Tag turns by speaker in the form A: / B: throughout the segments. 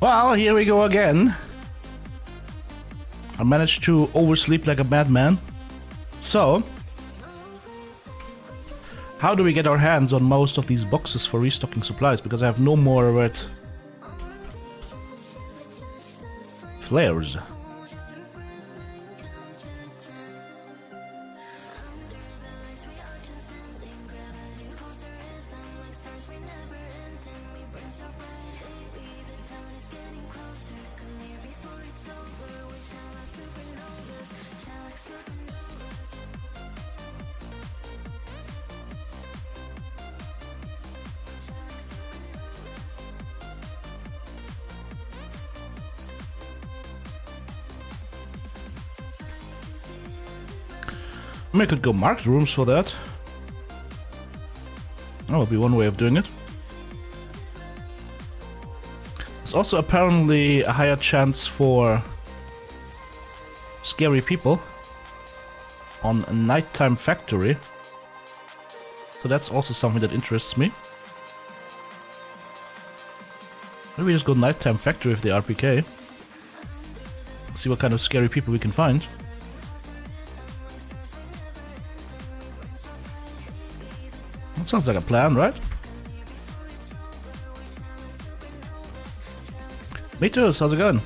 A: Well, here we go again. I managed to oversleep like a madman. So, how do we get our hands on most of these boxes for restocking supplies? Because I have no more red flares. I mean, I could go marked rooms for that. That would be one way of doing it. There's also apparently a higher chance for scary people on a nighttime factory. So that's also something that interests me. Maybe we just go nighttime factory with the RPK. See what kind of scary people we can find. That sounds like a plan, right? Me too, how's it going?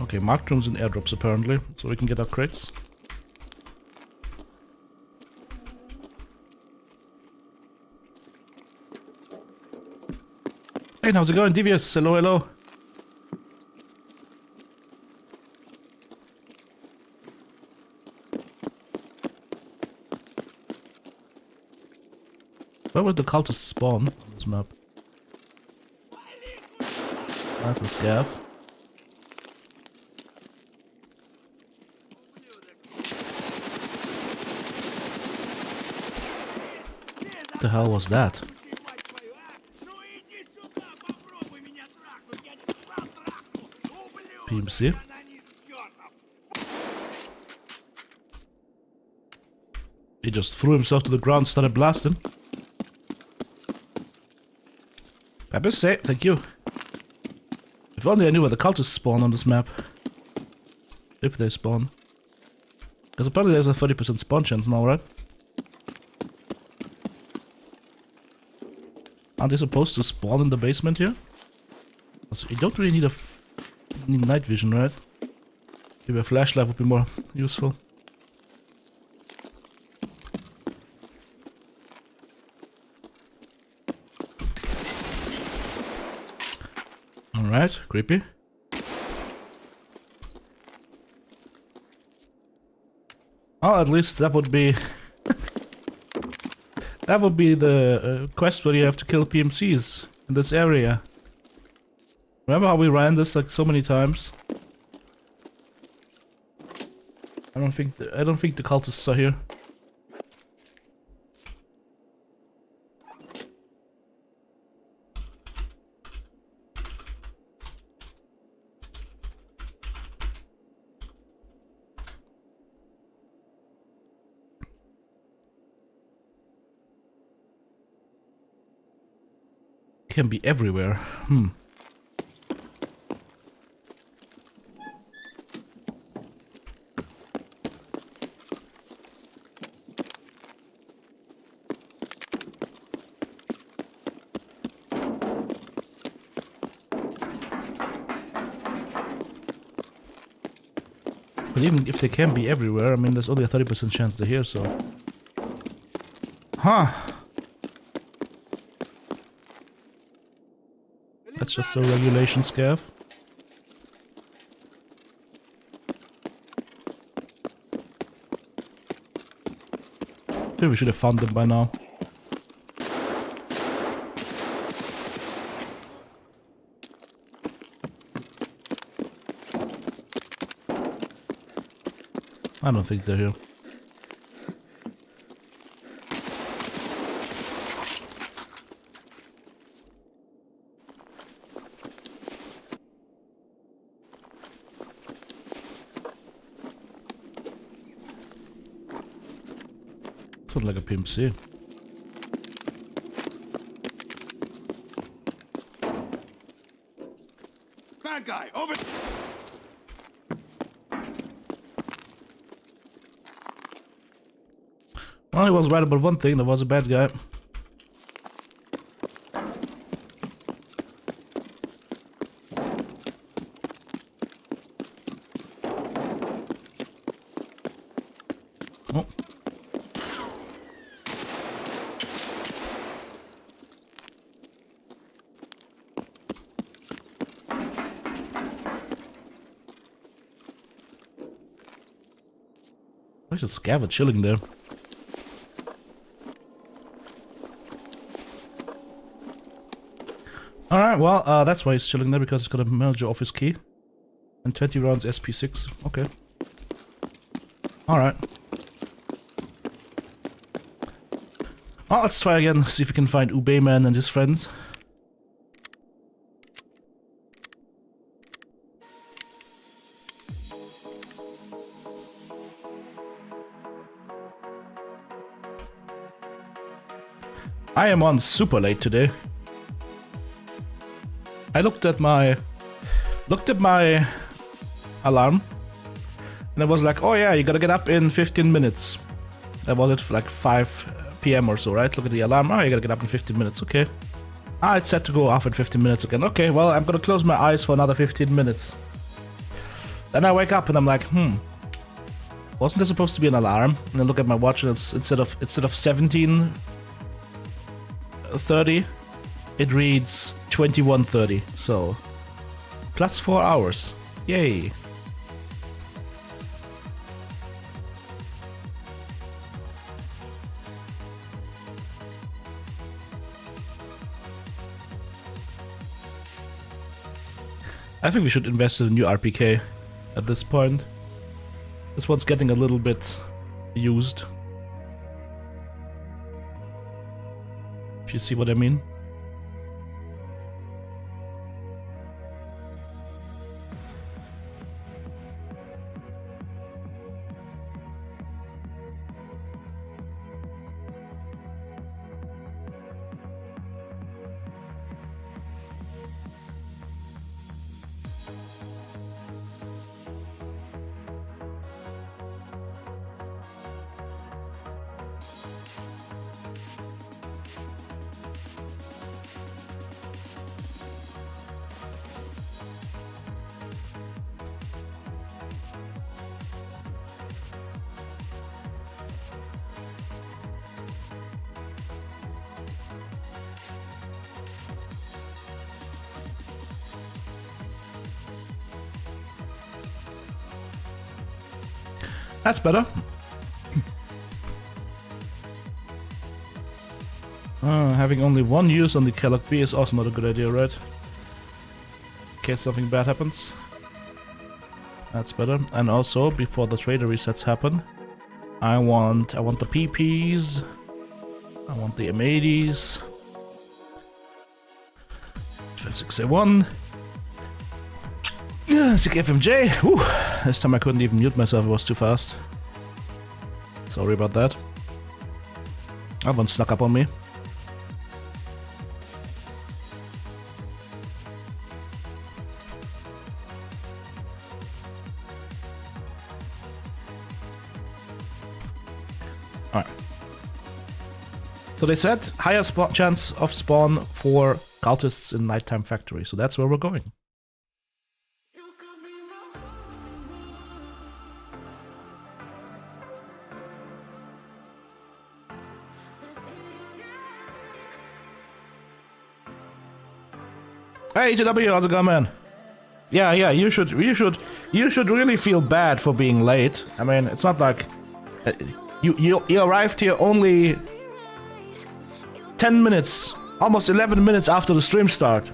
A: Okay, marked rooms and airdrops apparently, so we can get our crates. Hey, how's it going, Devious? Hello, hello. Where would the cultists spawn on this map? That's a scav. What the hell was that? PMC? He just threw himself to the ground and started blasting. Happy stay, thank you. If only I knew where the cultists spawn on this map. If they spawn. Because apparently there's a 30% spawn chance now, right? Aren't they supposed to spawn in the basement here? Also, you don't really need night vision, right? Maybe a flashlight would be more useful. Alright, creepy. Oh, at least that would be... that would be the quest where you have to kill PMCs in this area. Remember how we ran this like so many times? I don't think the cultists are here. Can be everywhere. But even if they can be everywhere, I mean, there's only a 30% chance they're here, so... Huh. That's just a regulation scav. Maybe we should have found them by now. I don't think they're here. Sounds like a PMC.
B: Bad guy, over.
A: Well, he was right about one thing, there was a bad guy. Oh. Where's the scav chilling there? Alright, well, that's why he's chilling there, because he's got a manager office key. And 20 rounds SP6. Okay. Alright. Well, let's try again, see if we can find Ubeman and his friends. I am on super late today. I looked at my alarm, and it was like, oh yeah, you gotta get up in 15 minutes. That was it, like 5 PM or so, right? Look at the alarm. Oh, you gotta get up in 15 minutes. Okay. Ah, it's set to go off in 15 minutes again. Okay, well, I'm gonna close my eyes for another 15 minutes. Then I wake up and I'm like, wasn't there supposed to be an alarm? And I look at my watch and it's instead of 17:30, it reads 21:30. So plus 4 hours. Yay. I think we should invest in a new RPK at this point. This one's getting a little bit used. If you see what I mean. That's better. Having only one use on the Kellogg B is also not a good idea, right? In case something bad happens. That's better. And also, before the trader resets happen, I want the PPs. I want the M80s. 56A1. Yeah, sick FMJ. Whew. This time I couldn't even mute myself, it was too fast. Sorry about that. That one snuck up on me. Alright. So they said higher chance of spawn for cultists in nighttime factory, so that's where we're going. Hey TTB, how's it going, man? Yeah, you should really feel bad for being late. I mean, it's not like You arrived here only 10 minutes, almost 11 minutes after the stream start,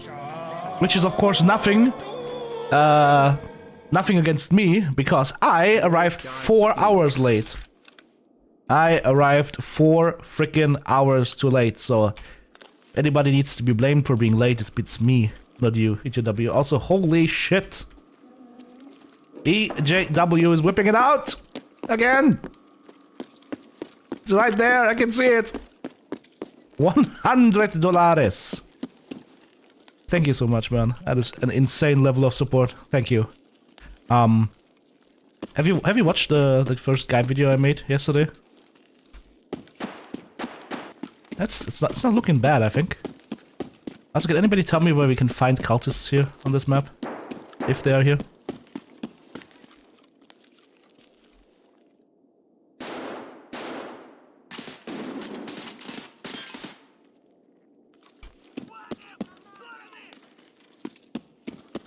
A: which is of course nothing. Nothing against me, because I arrived 4 hours late. I arrived 4 freaking hours too late, so anybody needs to be blamed for being late, it's me, not you, EJW. Also, holy shit. EJW is whipping it out! Again! It's right there, I can see it! $100. Thank you so much, man. That is an insane level of support. Thank you. Have you watched the first guide video I made yesterday? It's not looking bad, I think. Also, can anybody tell me where we can find cultists here on this map? If they are here?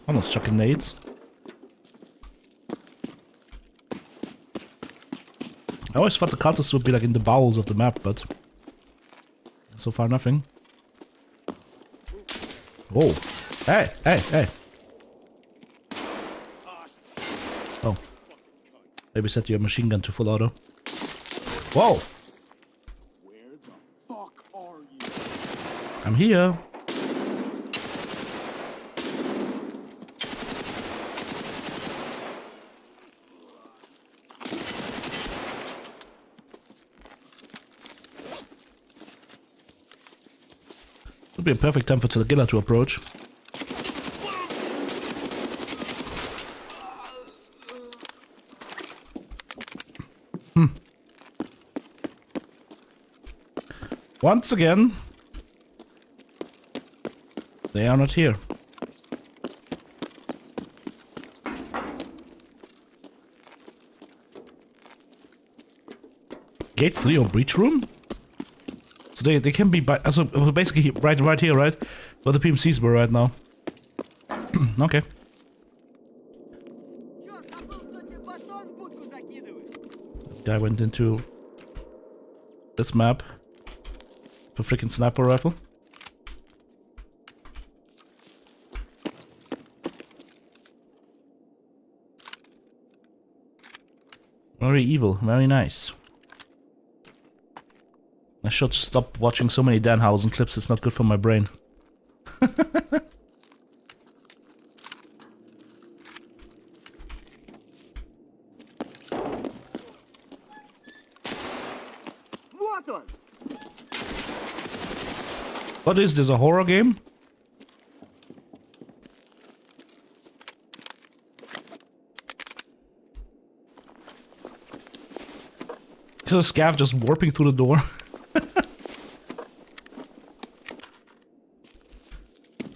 A: Almost chucking nades. I always thought the cultists would be like in the bowels of the map, but so far nothing. Whoa. Hey, hey, hey. Oh. Maybe set your machine gun to full auto. Whoa.
B: Where the fuck are you?
A: I'm here. Would be a perfect time for Telegilla to approach. Once again, they are not here. Gate 3 or breach room? So they can be by, so basically right here, right? Where the PMCs were right now. Okay. Guy went into this map for freaking sniper rifle. Very evil, very nice. I should stop watching so many Danhausen clips, it's not good for my brain. What is this, a horror game? Is a scav just warping through the door?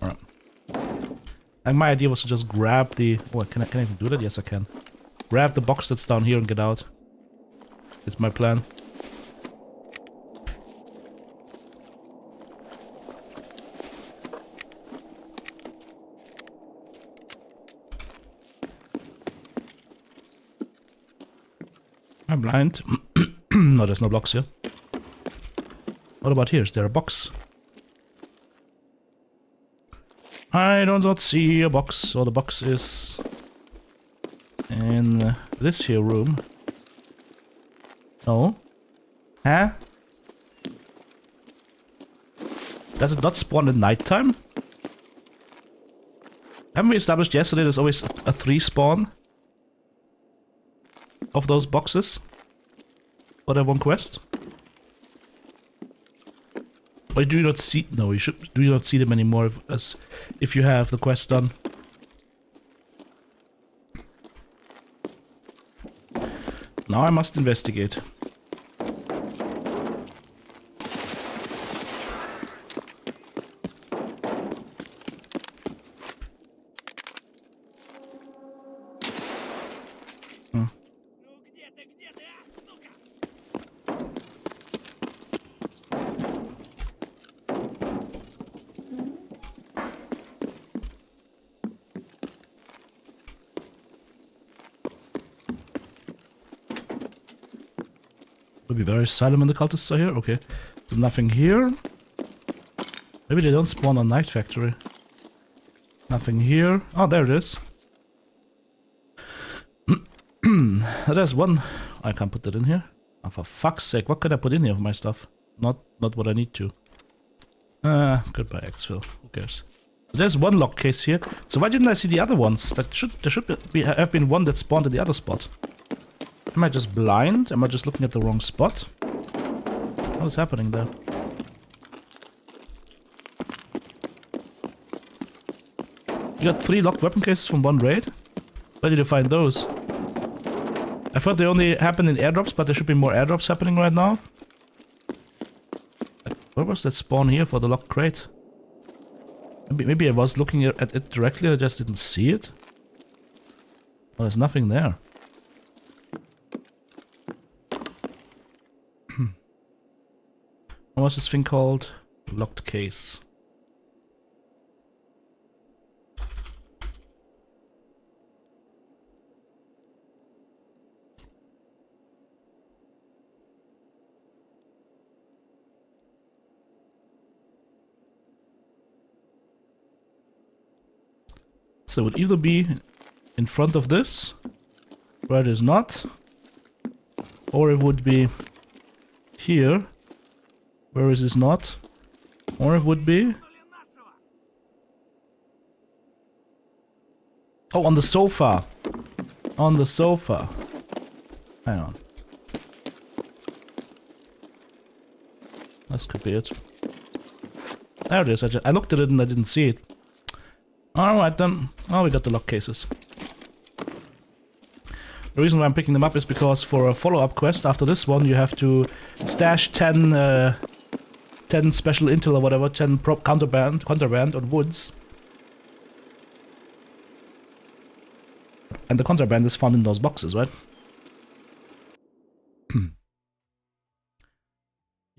A: Alright. And my idea was to just grab the... Oh, can I even do that? Yes, I can. Grab the box that's down here and get out. It's my plan. I'm blind. No, there's no blocks here. What about here? Is there a box? I do not see a box. So the box is in this here room. No. Huh? Does it not spawn at nighttime? Haven't we established yesterday there's always a 3 spawn of those boxes for that one quest? Or do you not see? No, you should. Do you not see them anymore if you have the quest done? Now I must investigate. Would be very silent when the cultists are here. Okay. So nothing here. Maybe they don't spawn on Night Factory. Nothing here. Oh, there it is. There's one. I can't put that in here. Oh, for fuck's sake, what could I put in here of my stuff? Not what I need to. Goodbye, exfil. Who cares? There's one lock case here. So why didn't I see the other ones? There should have been one that spawned in the other spot. Am I just blind? Am I just looking at the wrong spot? What is happening there? You got 3 locked weapon cases from one raid? Where did you find those? I thought they only happen in airdrops, but there should be more airdrops happening right now. Where was that spawn here for the locked crate? Maybe I was looking at it directly, I just didn't see it. Well, there's nothing there. What's this thing called? Locked case. So it would either be in front of this, where it is not, or it would be here, where it is not, or it would be... Oh, on the sofa! On the sofa. Hang on. This could be it. There it is, I looked at it and I didn't see it. Alright then. Oh, we got the lock cases. The reason why I'm picking them up is because for a follow-up quest after this one, you have to stash 10 special intel or whatever, 10 contraband on woods. And the contraband is found in those boxes, right? You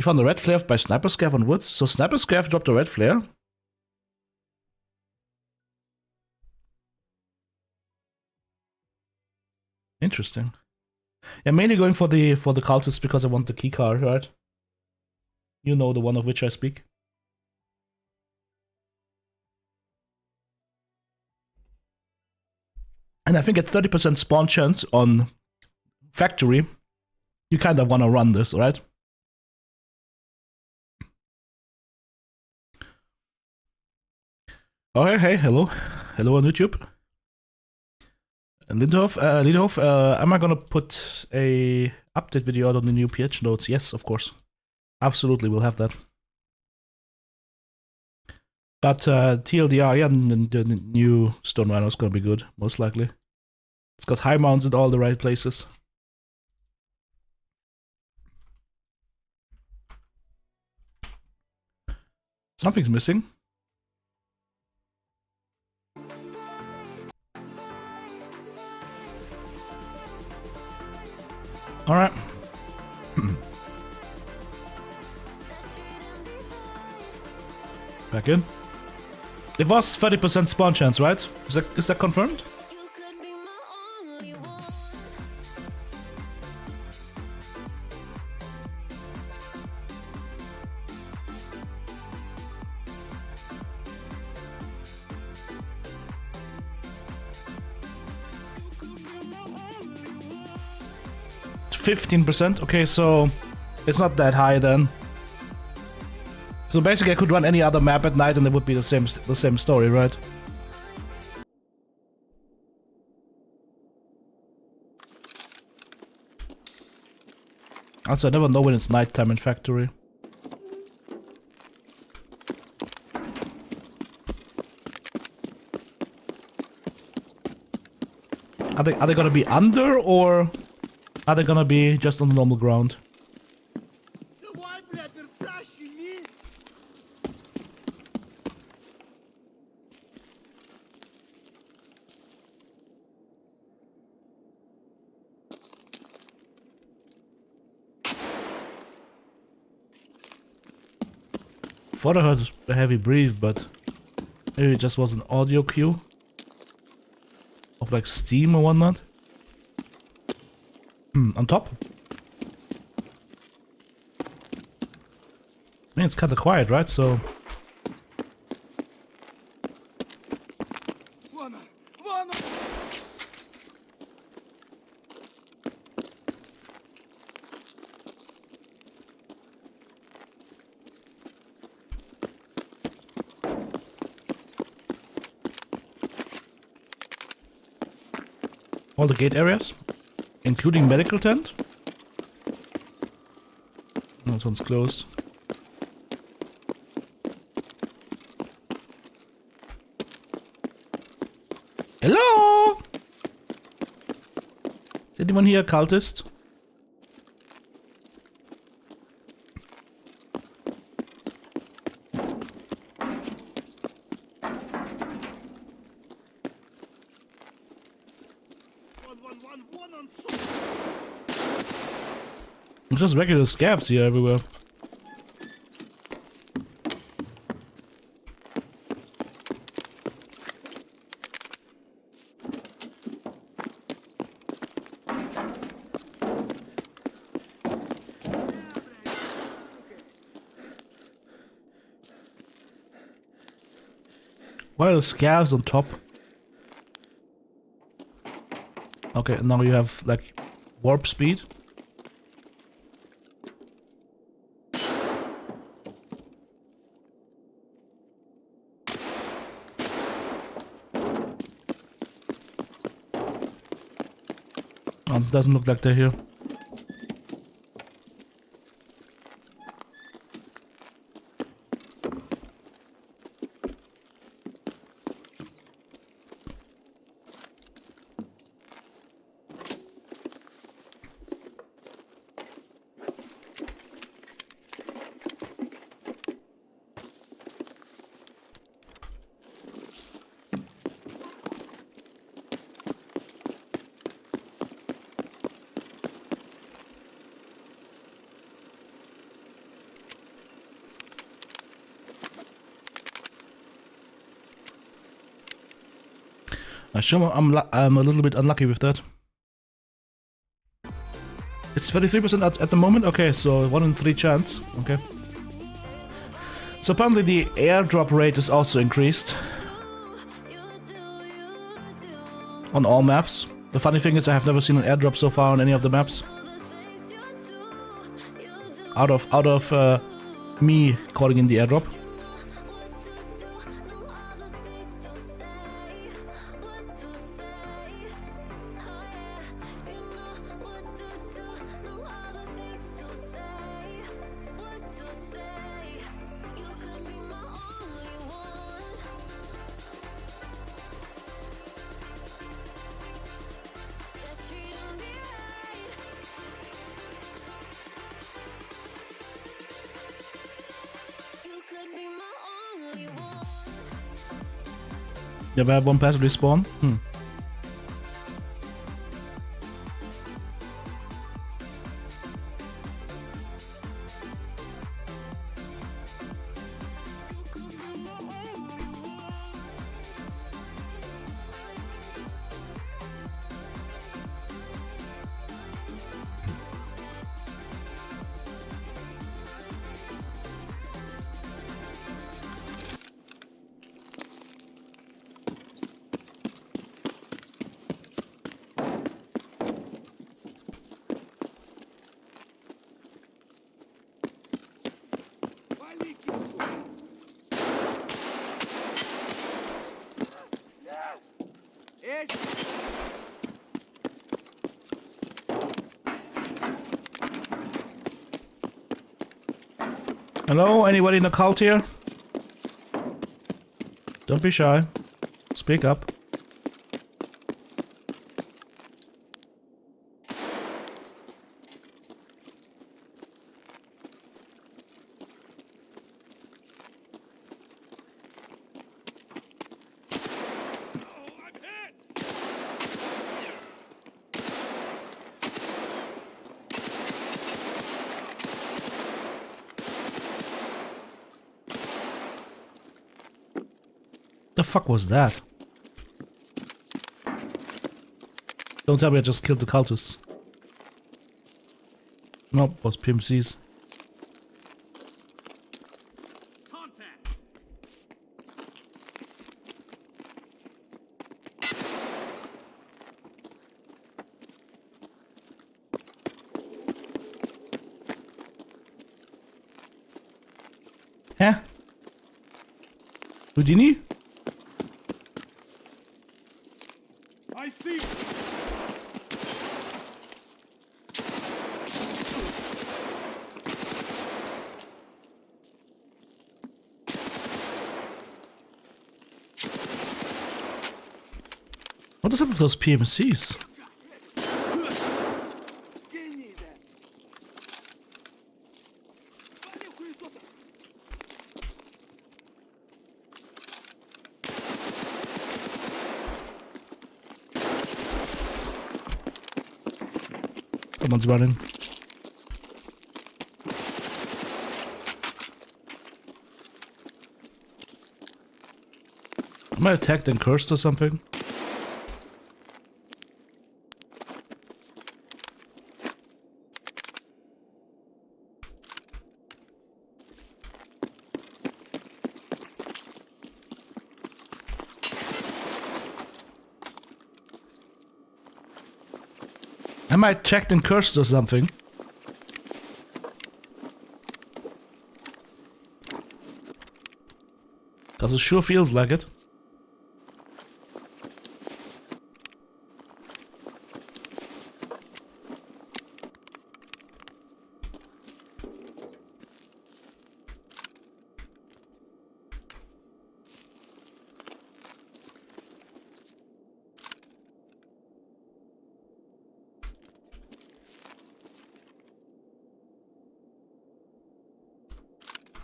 A: found a red flare by sniper scav on woods, so sniper scav dropped a red flare. Interesting. Yeah, mainly going for the cultists because I want the key card, right? You know the one of which I speak. And I think at 30% spawn chance on factory, you kind of want to run this, right? Oh, hey, hello. Hello on YouTube. And Lindhoff, am I gonna put a update video out on the new PH notes? Yes, of course. Absolutely, we'll have that. But TLDR, yeah, the new Stone Rhino is gonna be good, most likely. It's got high mounts in all the right places. Something's missing. Alright. Back in. It was 30% spawn chance, right? Is that confirmed? It's 15%. Okay, so it's not that high then. So basically I could run any other map at night and it would be the same story, right? Also, I never know when it's nighttime in factory. Are they gonna be under or are they gonna be just on the normal ground? I thought I heard a heavy breathe, but maybe it just was an audio cue of like steam or whatnot. On top. mean, it's kind of quiet, right? So all the gate areas, including medical tent. No, this one's closed. Hello? Is anyone here a cultist? It's just regular scabs here everywhere. Why are the scabs on top? Okay, now you have like warp speed. Doesn't look like they're here. I'm a little bit unlucky with that. It's 33% at the moment? Okay, so 1 in 3 chance. Okay. So apparently the airdrop rate is also increased. On all maps. The funny thing is I have never seen an airdrop so far on any of the maps. Out of me calling in the airdrop. Yeah, we have one pass respawn. Hello, anybody in the cult here? Don't be shy. Speak up. The fuck was that? Don't tell me I just killed the cultists. Nope, was PMCs.
C: contact.
A: Huh? Houdini?
B: I see.
A: What is up with those PMCs? Someone's running. Am I attacked and cursed or something? Am I checked and cursed or something? Cause it sure feels like it.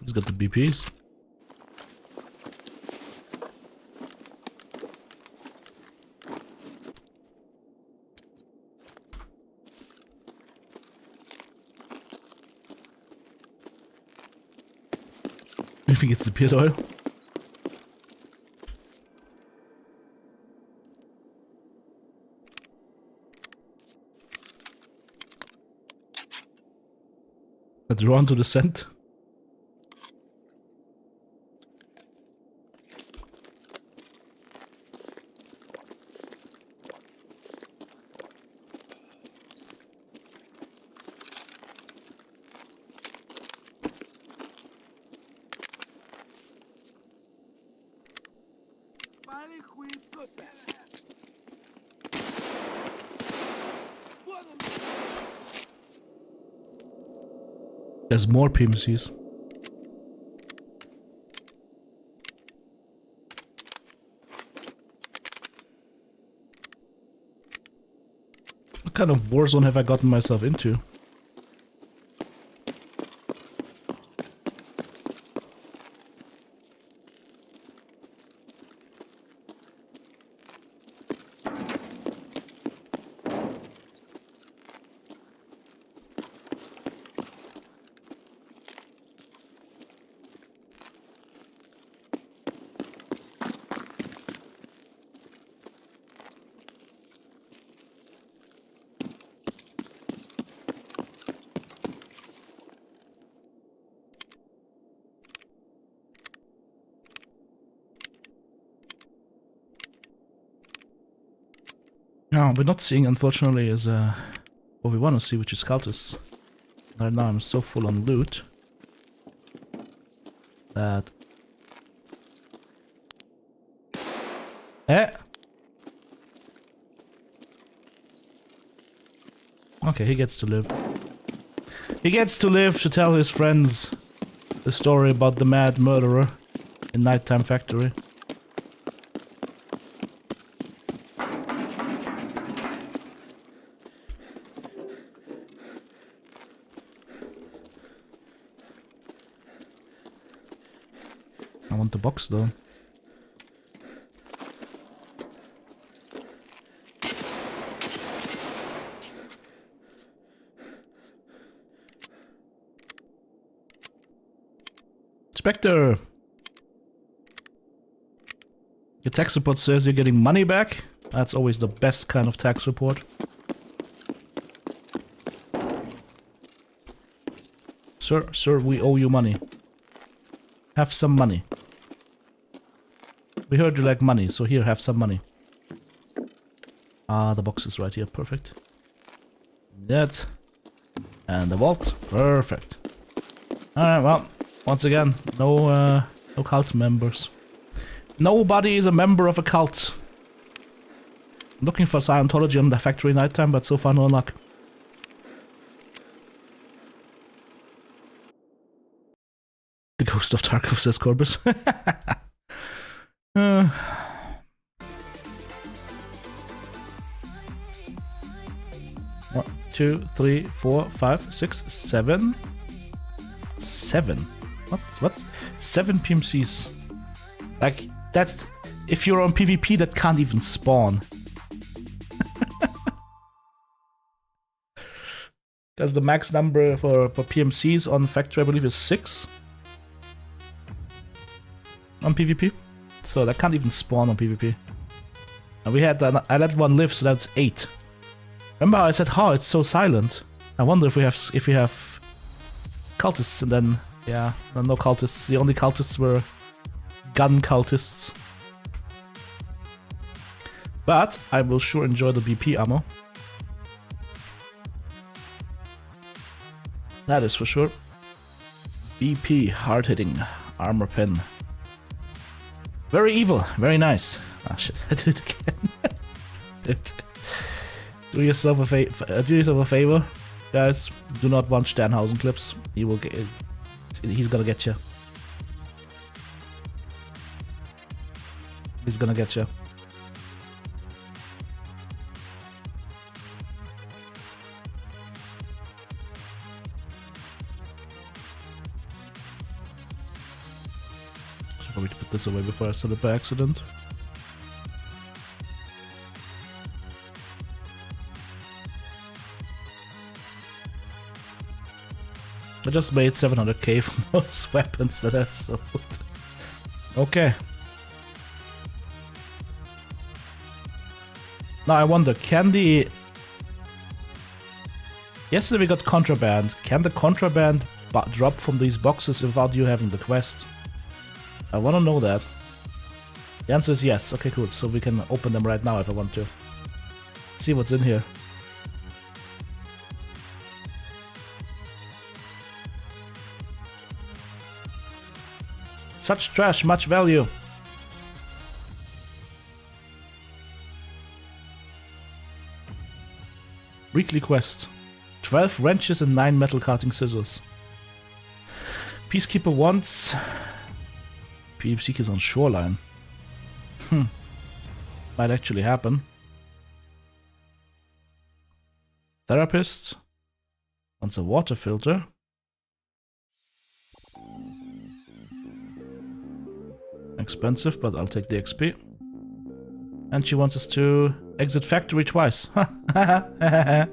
A: He's got the BPs. I think it's the pit oil. Drawn to the scent. There's more PMCs. What kind of war zone have I gotten myself into? No, we're not seeing, unfortunately, is what we want to see, which is cultists. Right now I'm so full on loot that... Okay, he gets to live. He gets to live to tell his friends the story about the mad murderer in Nighttime Factory. I want the box though. Spectre! Your tech support says you're getting money back. That's always the best kind of tech support. Sir, we owe you money. Have some money. We heard you like money, so here, have some money. Ah, the box is right here. Perfect. That. And the vault. Perfect. Alright, well, once again, no cult members. Nobody is a member of a cult. Looking for Scientology on the factory nighttime, but so far no luck. The ghost of Tarkov, says Corbus. 1, 2, 3, 4, 5, 6, 7. 7? What? 7 PMCs. Like, that... If you're on PvP, that can't even spawn. Because the max number for PMCs on Factory, I believe, is 6. On PvP. So that can't even spawn on PvP. And we had... I let one live, so that's 8. Remember how I said, oh, it's so silent. I wonder if we have cultists, and then, yeah, no cultists. The only cultists were gun cultists. But I will sure enjoy the BP ammo. That is for sure. BP, hard-hitting, armor pen. Very evil, very nice. Ah, shit, I did it again. Do yourself a favor, guys. Do not watch Danhausen clips. He will get. He's gonna get you. He's gonna get you. Should probably put this away before I sell it by accident. I just made 700k from those weapons that I sold. Okay. Now I wonder, can the... Yesterday we got contraband. Can the contraband drop from these boxes without you having the quest? I want to know that. The answer is yes. Okay, cool. So we can open them right now if I want to. Let's see what's in here. Such trash, much value. Weekly quest. 12 wrenches and 9 metal cutting scissors. Peacekeeper wants... PMC is on shoreline. Might actually happen. Therapist wants a water filter. Expensive, but I'll take the XP. And she wants us to exit factory twice. Alright.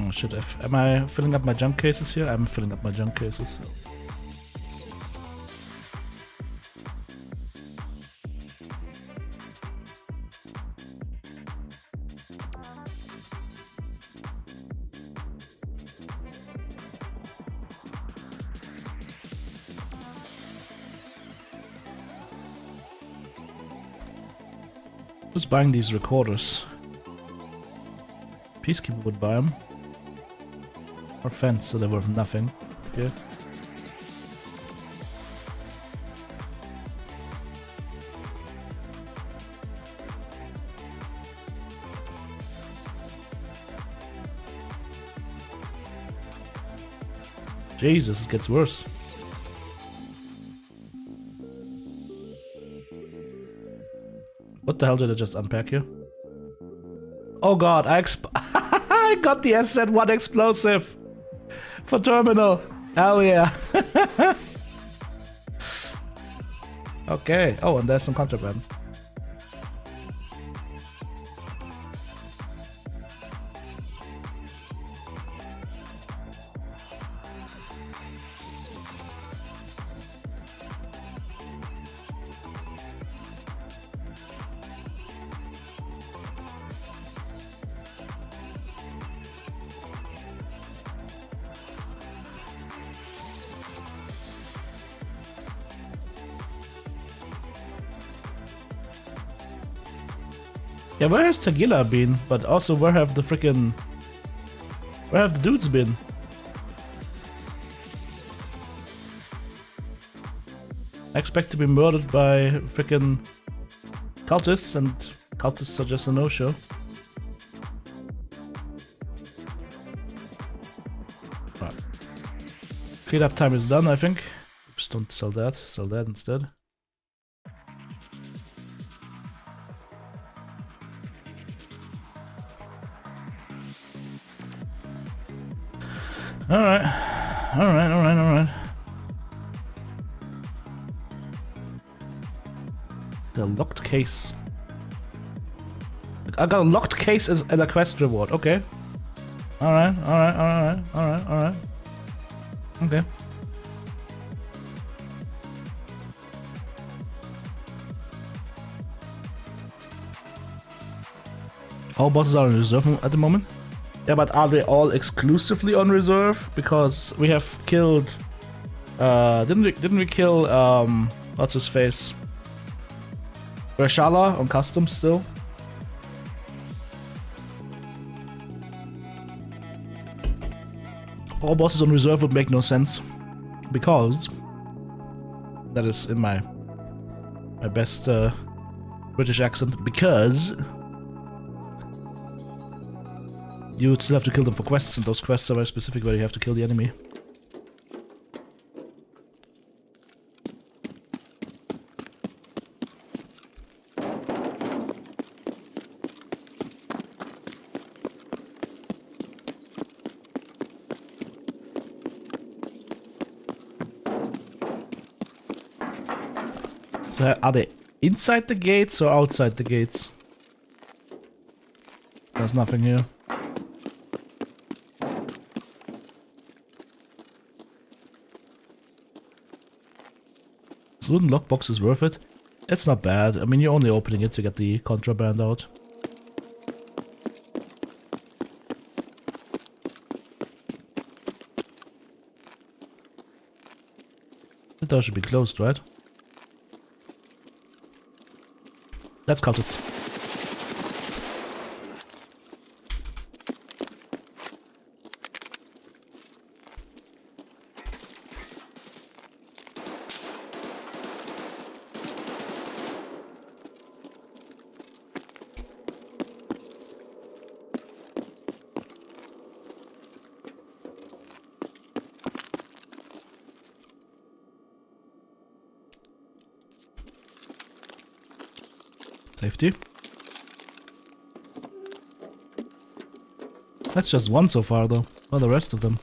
A: Oh shit, am I filling up my junk cases here? I'm filling up my junk cases. Who's buying these recorders? Peacekeeper would buy them. Or fence, so they're worth nothing. Okay. Jesus, it gets worse. What the hell did I just unpack here? Oh god, I got the SZ1 explosive for terminal. Hell yeah. Okay. Oh, and there's some contraband. Yeah, where has Tagila been? But also, where have the dudes been? I expect to be murdered by freaking cultists, and cultists are just a no-show. Right. Cleanup time is done, I think. Oops, don't sell that. Sell that instead. Alright. Alright. The locked case. I got a locked case as a quest reward. Okay. Alright. Okay. All bosses are on reserve at the moment. Yeah, but are they all exclusively on reserve? Because we have killed. Didn't we kill what's his face? Reshala on custom still. All bosses on reserve would make no sense, because that is in my best British accent. Because you would still have to kill them for quests, and those quests are very specific where you have to kill the enemy. So are they inside the gates or outside the gates? There's nothing here. This wooden lockbox is worth it. It's not bad. I mean, you're only opening it to get the contraband out. The door should be closed, right? Let's count this. Safety. That's just one so far, though. What are the rest of them?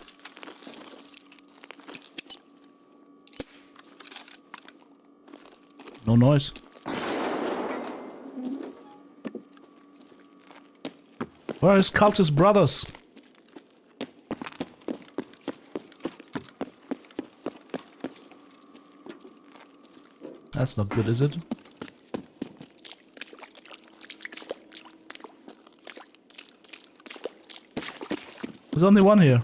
A: No noise. Where is Cultist Brothers? That's not good, is it? There's only one here.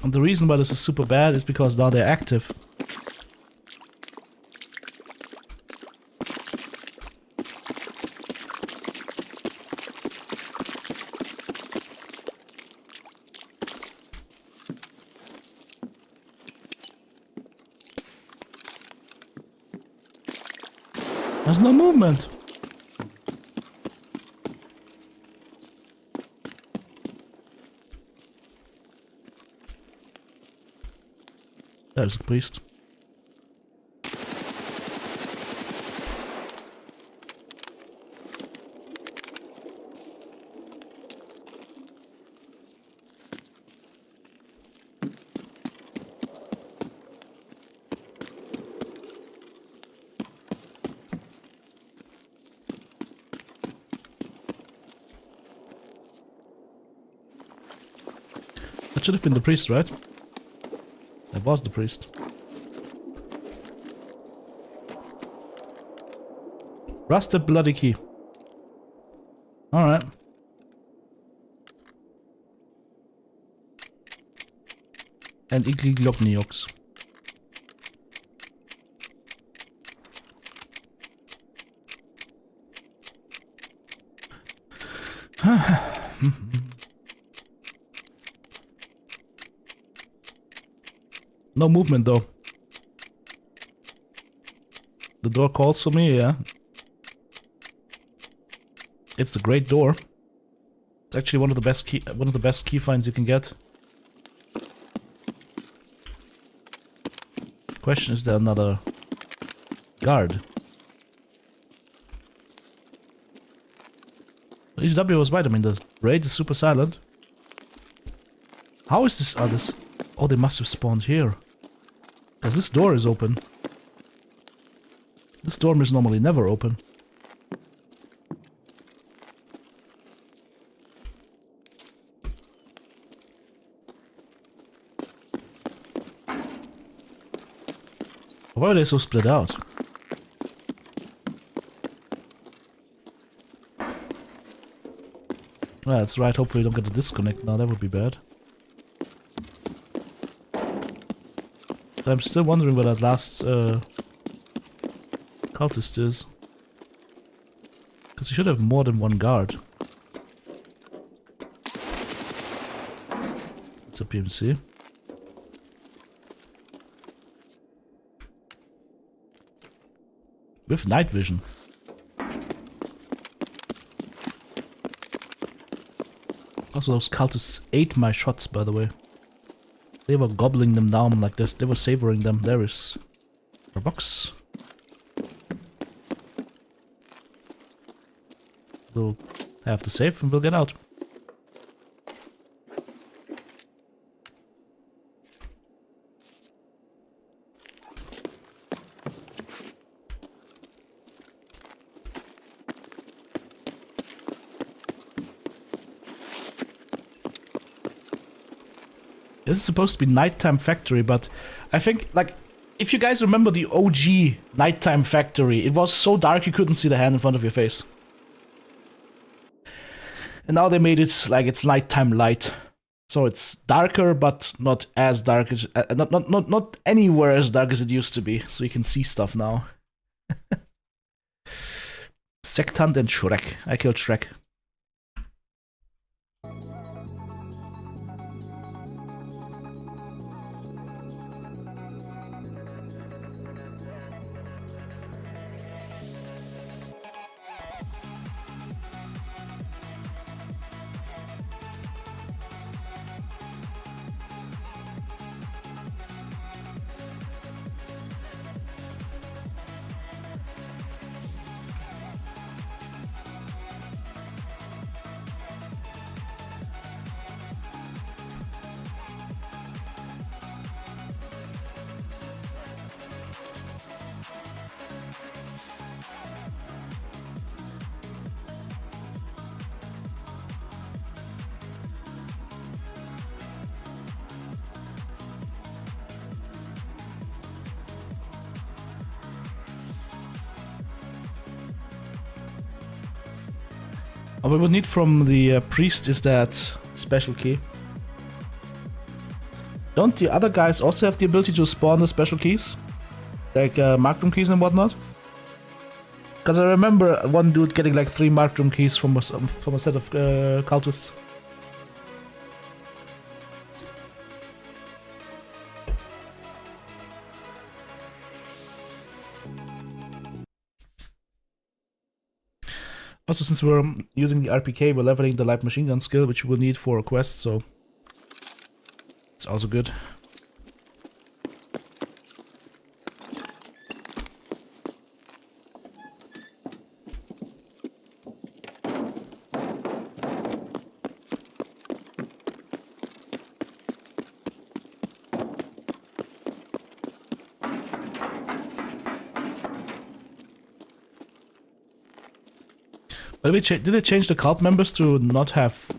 A: And the reason why this is super bad is because now they're active. There's no movement. There's a priest. That should have been the priest, right? That was the priest. Rusted bloody key. Alright. And Igli Glockniox. No movement though. The door calls for me, yeah. It's the great door. It's actually one of the best key finds you can get. Question, is there another guard? HW was right, I mean the raid is super silent. How is this others? Oh, they must have spawned here. Because this door is open. This door is normally never open. Why are they so split out? Well, that's right, hopefully you don't get a disconnect now, that would be bad. I'm still wondering where that last cultist is. Because you should have more than one guard. It's a PMC. With night vision. Also, those cultists ate my shots, by the way. They were gobbling them down like this. They were savoring them. There is a box. We'll have to save and we'll get out. This is supposed to be Nighttime Factory, but I think, like, if you guys remember the OG Nighttime Factory, it was so dark you couldn't see the hand in front of your face. And now they made it like it's nighttime light. So it's darker, but not as dark as, not anywhere as dark as it used to be. So you can see stuff now. Sectant and Shrek. I killed Shrek. What we would need from the priest is that special key. Don't the other guys also have the ability to spawn the special keys? Like mark room keys and whatnot? Because I remember one dude getting like 3 mark room keys from a set of cultists. Also, since we're using the RPK, we're leveling the light machine gun skill, which we'll need for a quest, so it's also good. By the way, did they change the cult members to not have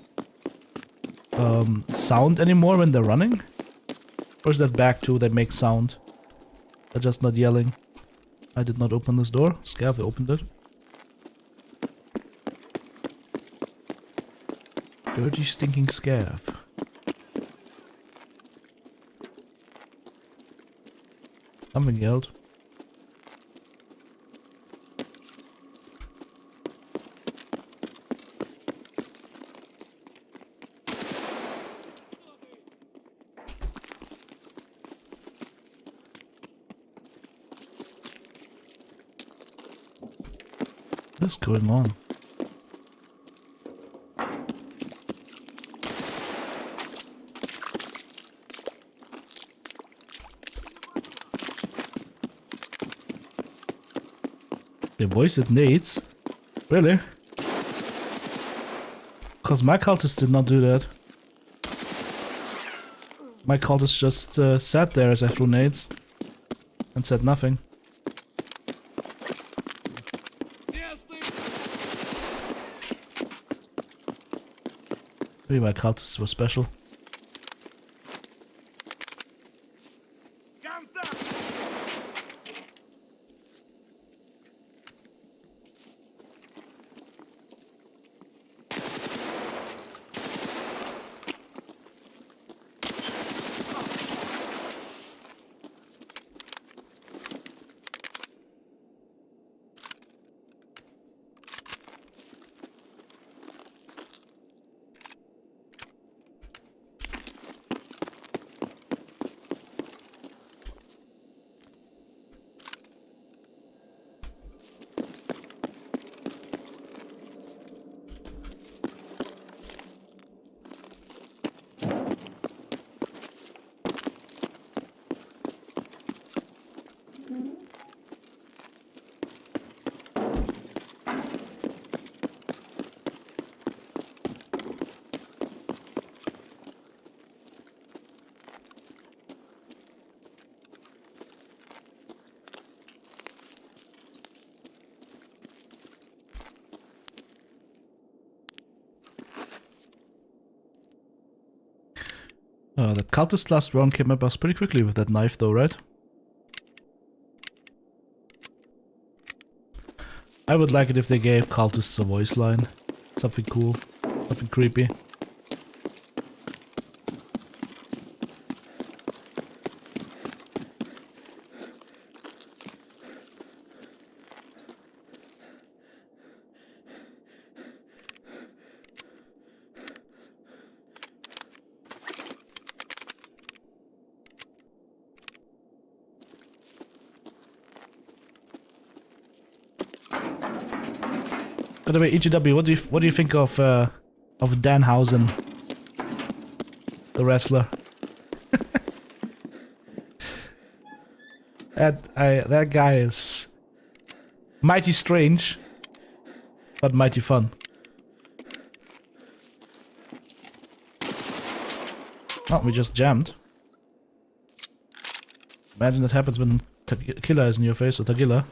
A: sound anymore when they're running? Or is that back too? They make sound. They're just not yelling. I did not open this door. Scav opened it. Dirty stinking scav. Something yelled. What's going on? They voiced nades? Really? Because my cultist did not do that. My cultist just sat there as I threw nades and said nothing. Maybe my cultists were special. That cultist last round came up us pretty quickly with that knife though, right? I would like it if they gave cultists a voice line. Something cool. Something creepy. By the way, EGW, what do you think of Danhausen, the wrestler? That guy is mighty strange, but mighty fun. Oh, we just jammed. Imagine that happens when Killer is in your face, or Tagilla.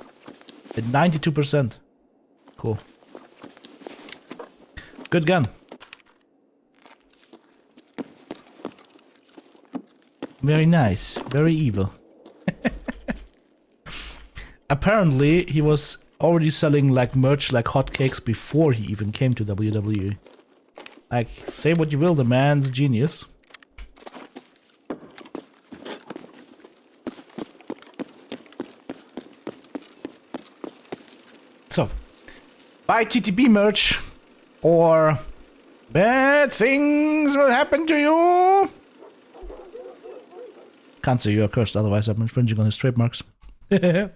A: At 92%. Cool. Good gun. Very nice. Very evil. Apparently, he was already selling like merch like hotcakes before he even came to WWE. Like, say what you will, the man's genius. So, buy TTB merch, or bad things will happen to you. Can't say you're cursed, otherwise I'm infringing on his trademarks. Yeah,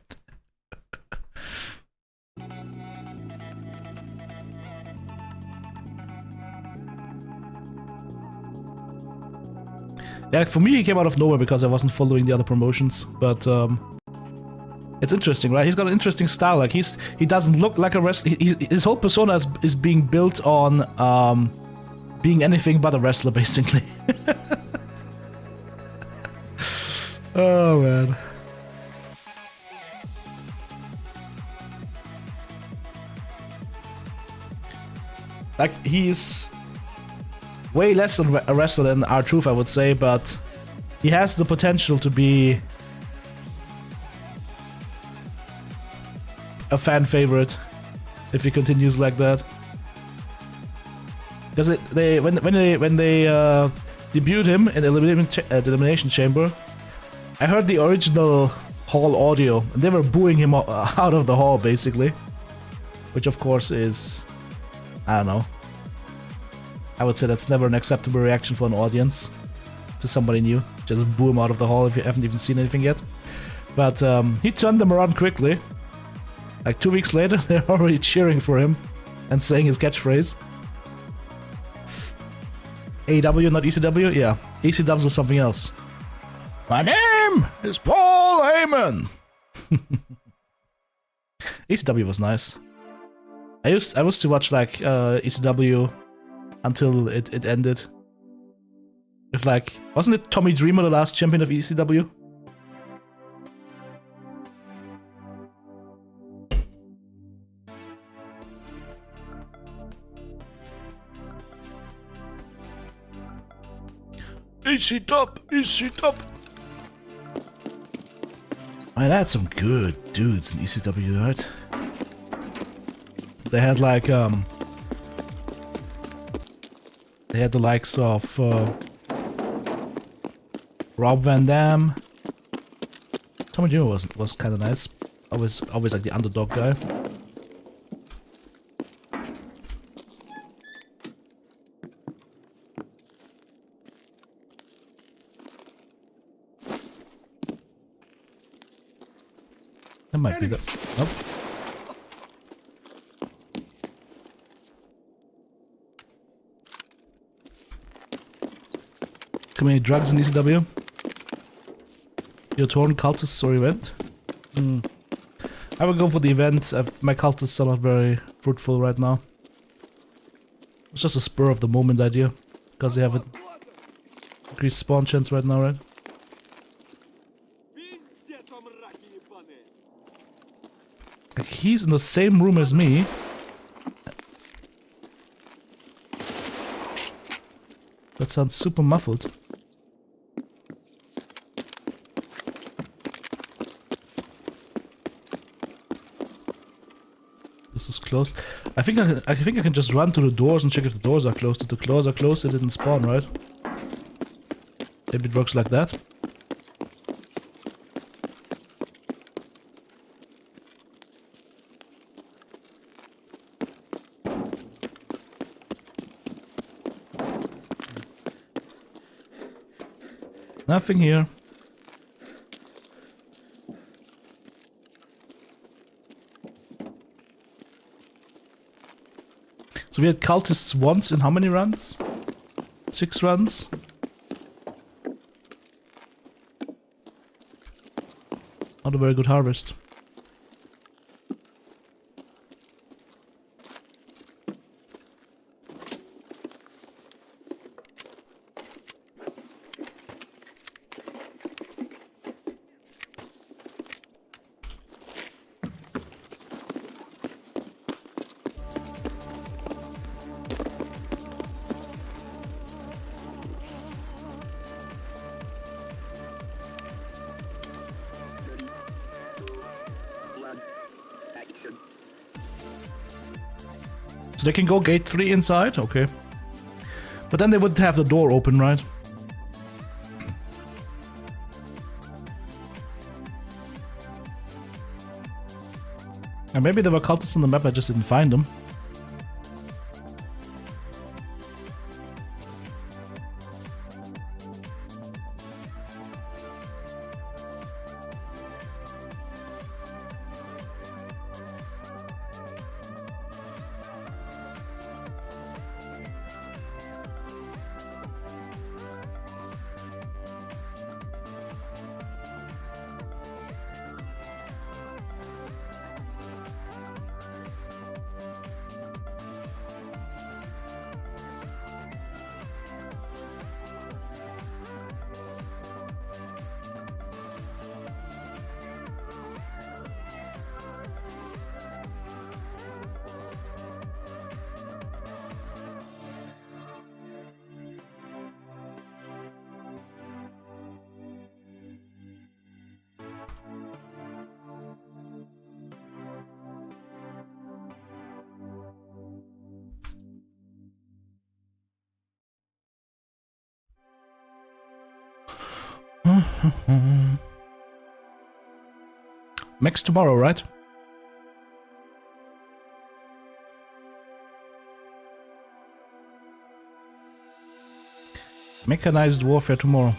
A: for me he came out of nowhere because I wasn't following the other promotions, but it's interesting, right? He's got an interesting style. Like he doesn't look like a wrestler. His whole persona is being built on being anything but a wrestler, basically. Oh man. Like he's way less a wrestler than R-Truth, I would say, but he has the potential to be a fan favorite if he continues like that. Because when they debuted him in the Elimination Chamber, I heard the original hall audio, and they were booing him out of the hall, basically. Which, of course, is... I don't know. I would say that's never an acceptable reaction for an audience to somebody new. Just boo him out of the hall if you haven't even seen anything yet. But he turned them around quickly. Like 2 weeks later, they're already cheering for him and saying his catchphrase. AEW, not ECW? Yeah, ECW was something else. My name is Paul Heyman! ECW was nice. I used to watch like ECW until it ended. With like, wasn't it Tommy Dreamer the last champion of ECW? ECW. I had some good dudes in ECW, right? They had like they had the likes of Rob Van Dam. Tommy Dreamer was kind of nice. Always like the underdog guy. That might be the... Nope. Too many drugs in ECW? Your torn cultists or event? I will go for the event. My cultists are not very fruitful right now. It's just a spur of the moment idea. Because they have an increased spawn chance right now, right? Like, he's in the same room as me. That sounds super muffled. This is closed. I think I can just run to the doors and check if the doors are closed. If the doors are closed, it didn't spawn, right? Maybe it works like that. Nothing here. So we had cultists once in how many runs? 6 runs? Not a very good harvest. So they can go gate 3 inside? Okay. But then they would have the door open, right? And maybe there were cultists on the map, I just didn't find them. Max tomorrow, right? Mechanized warfare tomorrow.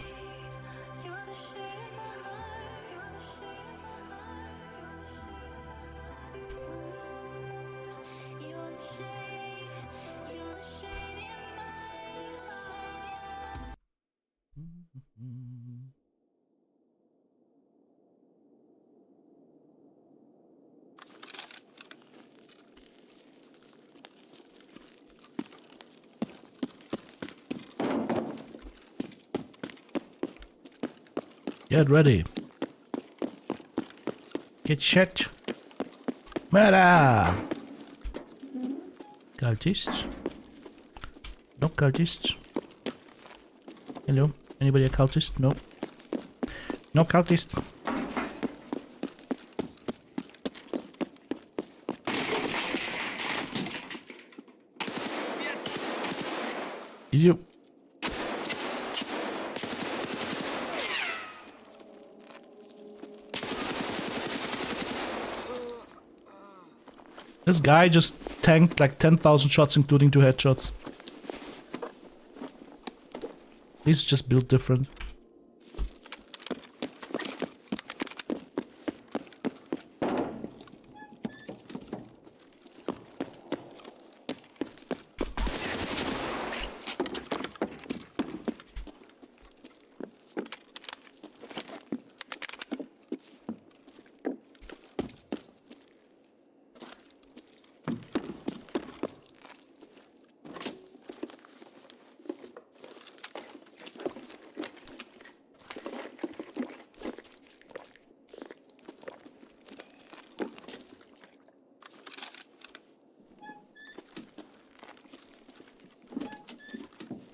A: Get ready. Get shit. Murder! Cultists? No cultists. Hello? Anybody a cultist? No. No cultist. Did you? This guy just tanked like 10,000 shots, including 2 headshots. He's just built different.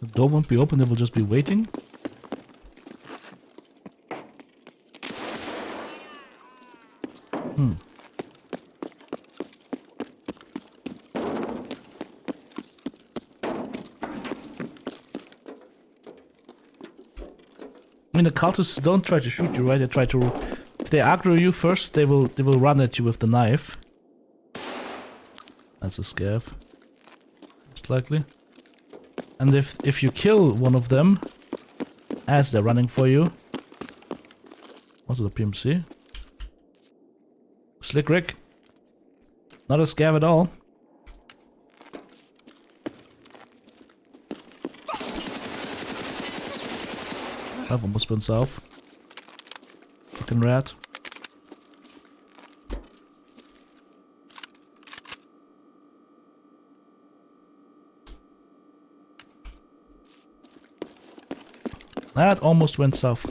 A: The door won't be open, they will just be waiting. I mean, the cultists don't try to shoot you, right? They try to... If they aggro you first, they will run at you with the knife. That's a scav. Most likely. And if you kill one of them as they're running for you... Was it a PMC? Slick Rick. Not a scav at all. I've almost been south. Fucking rat. That almost went south.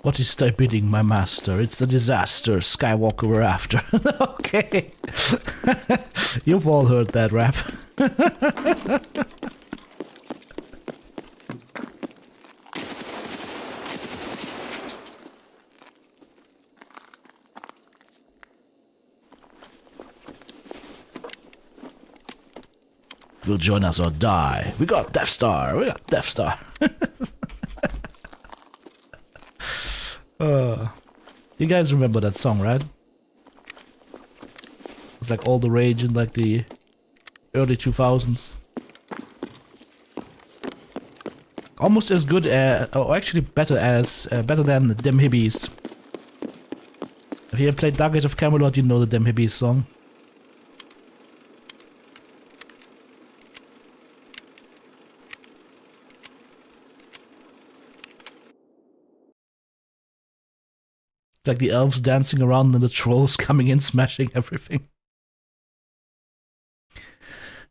A: What is thy bidding, my master? It's the disaster Skywalker we're after. Okay. You've all heard that rap. Will join us or die. We got Death Star. We got Death Star. You guys remember that song, right? It's like all the rage in like the early 2000s. Almost as good as, or actually better as, better than the Dem Hibbies. If you have played Dark Age of Camelot, you know the Dem Hibbies song. Like the elves dancing around and the trolls coming in smashing everything.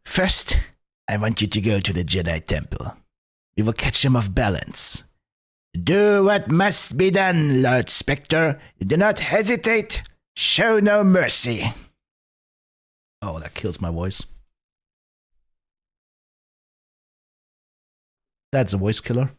A: First, I want you to go to the Jedi Temple. We will catch them off balance. Do what must be done, Lord Spectre. Do not hesitate. Show no mercy. Oh, that kills my voice. That's a voice killer.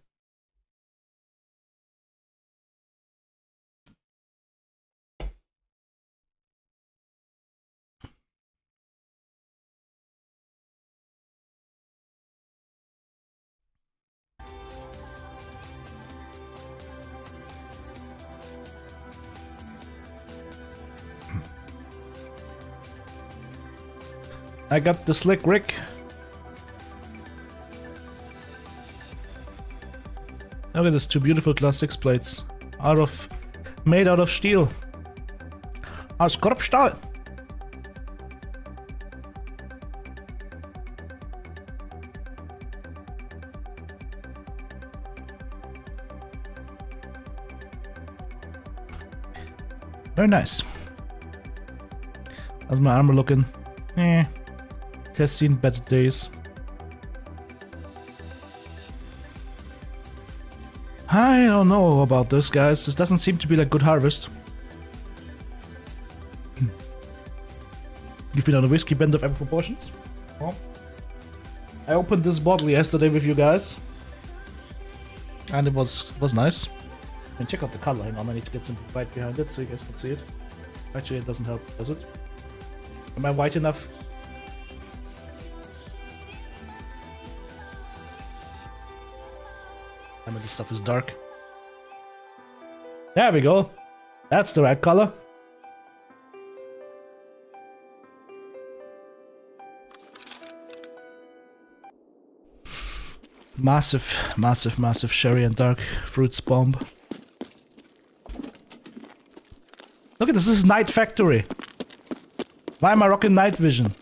A: I got the slick Rick. Look at this, two beautiful class 6 plates. Made out of steel. Aus Kruppstahl. Very nice. How's my armor looking? Eh. It has seen better days. I don't know about this, guys. This doesn't seem to be like good harvest. You've been on a whiskey bend of epic proportions. Well, I opened this bottle yesterday with you guys, and it was nice. And check out the color. Hang on, I need to get some white behind it so you guys can see it. Actually, it doesn't help, does it? Am I white enough? I mean, this stuff is dark. There we go. That's the right color. Massive sherry and dark fruits bomb. Look at this is Night Factory. Why am I rocking night vision?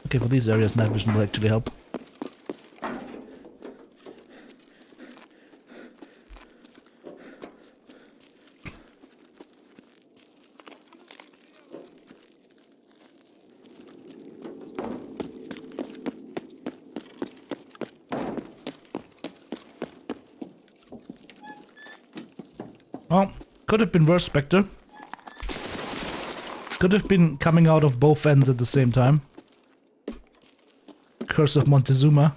A: Okay, for these areas, night vision will actually help. Well, could have been worse, Spectre. Could have been coming out of both ends at the same time. Curse of Montezuma.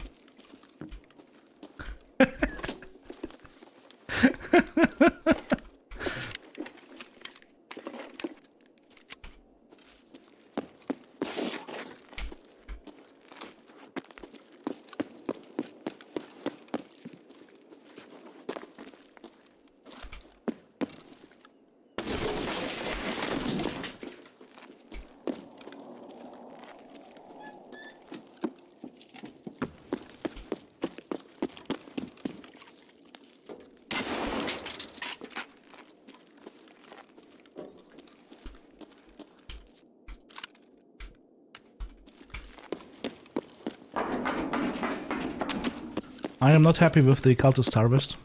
A: I am not happy with the cultist harvest.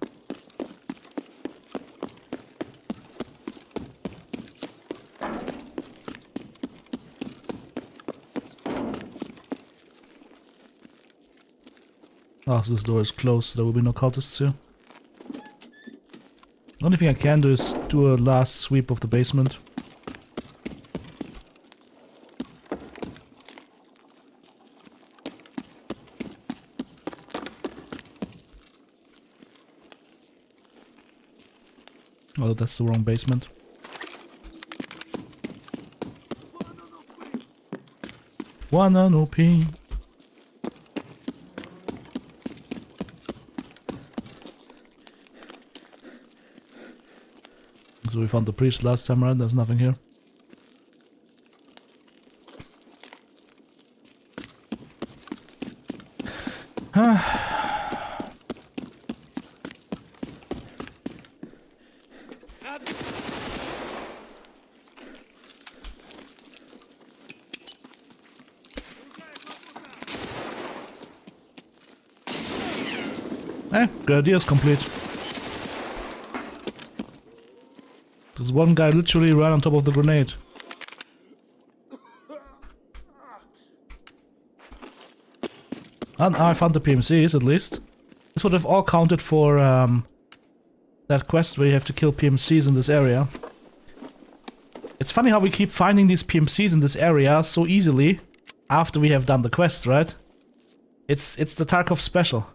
A: Oh, so this door is closed, so there will be no cultists here. The only thing I can do is do a last sweep of the basement. Oh, that's the wrong basement. Wanna no pee. So we found the priest last time around, there's nothing here. Good idea is complete. There's one guy literally right on top of the grenade. And I found the PMCs at least. This would have all counted for that quest where you have to kill PMCs in this area. It's funny how we keep finding these PMCs in this area so easily after we have done the quest, right? It's the Tarkov special.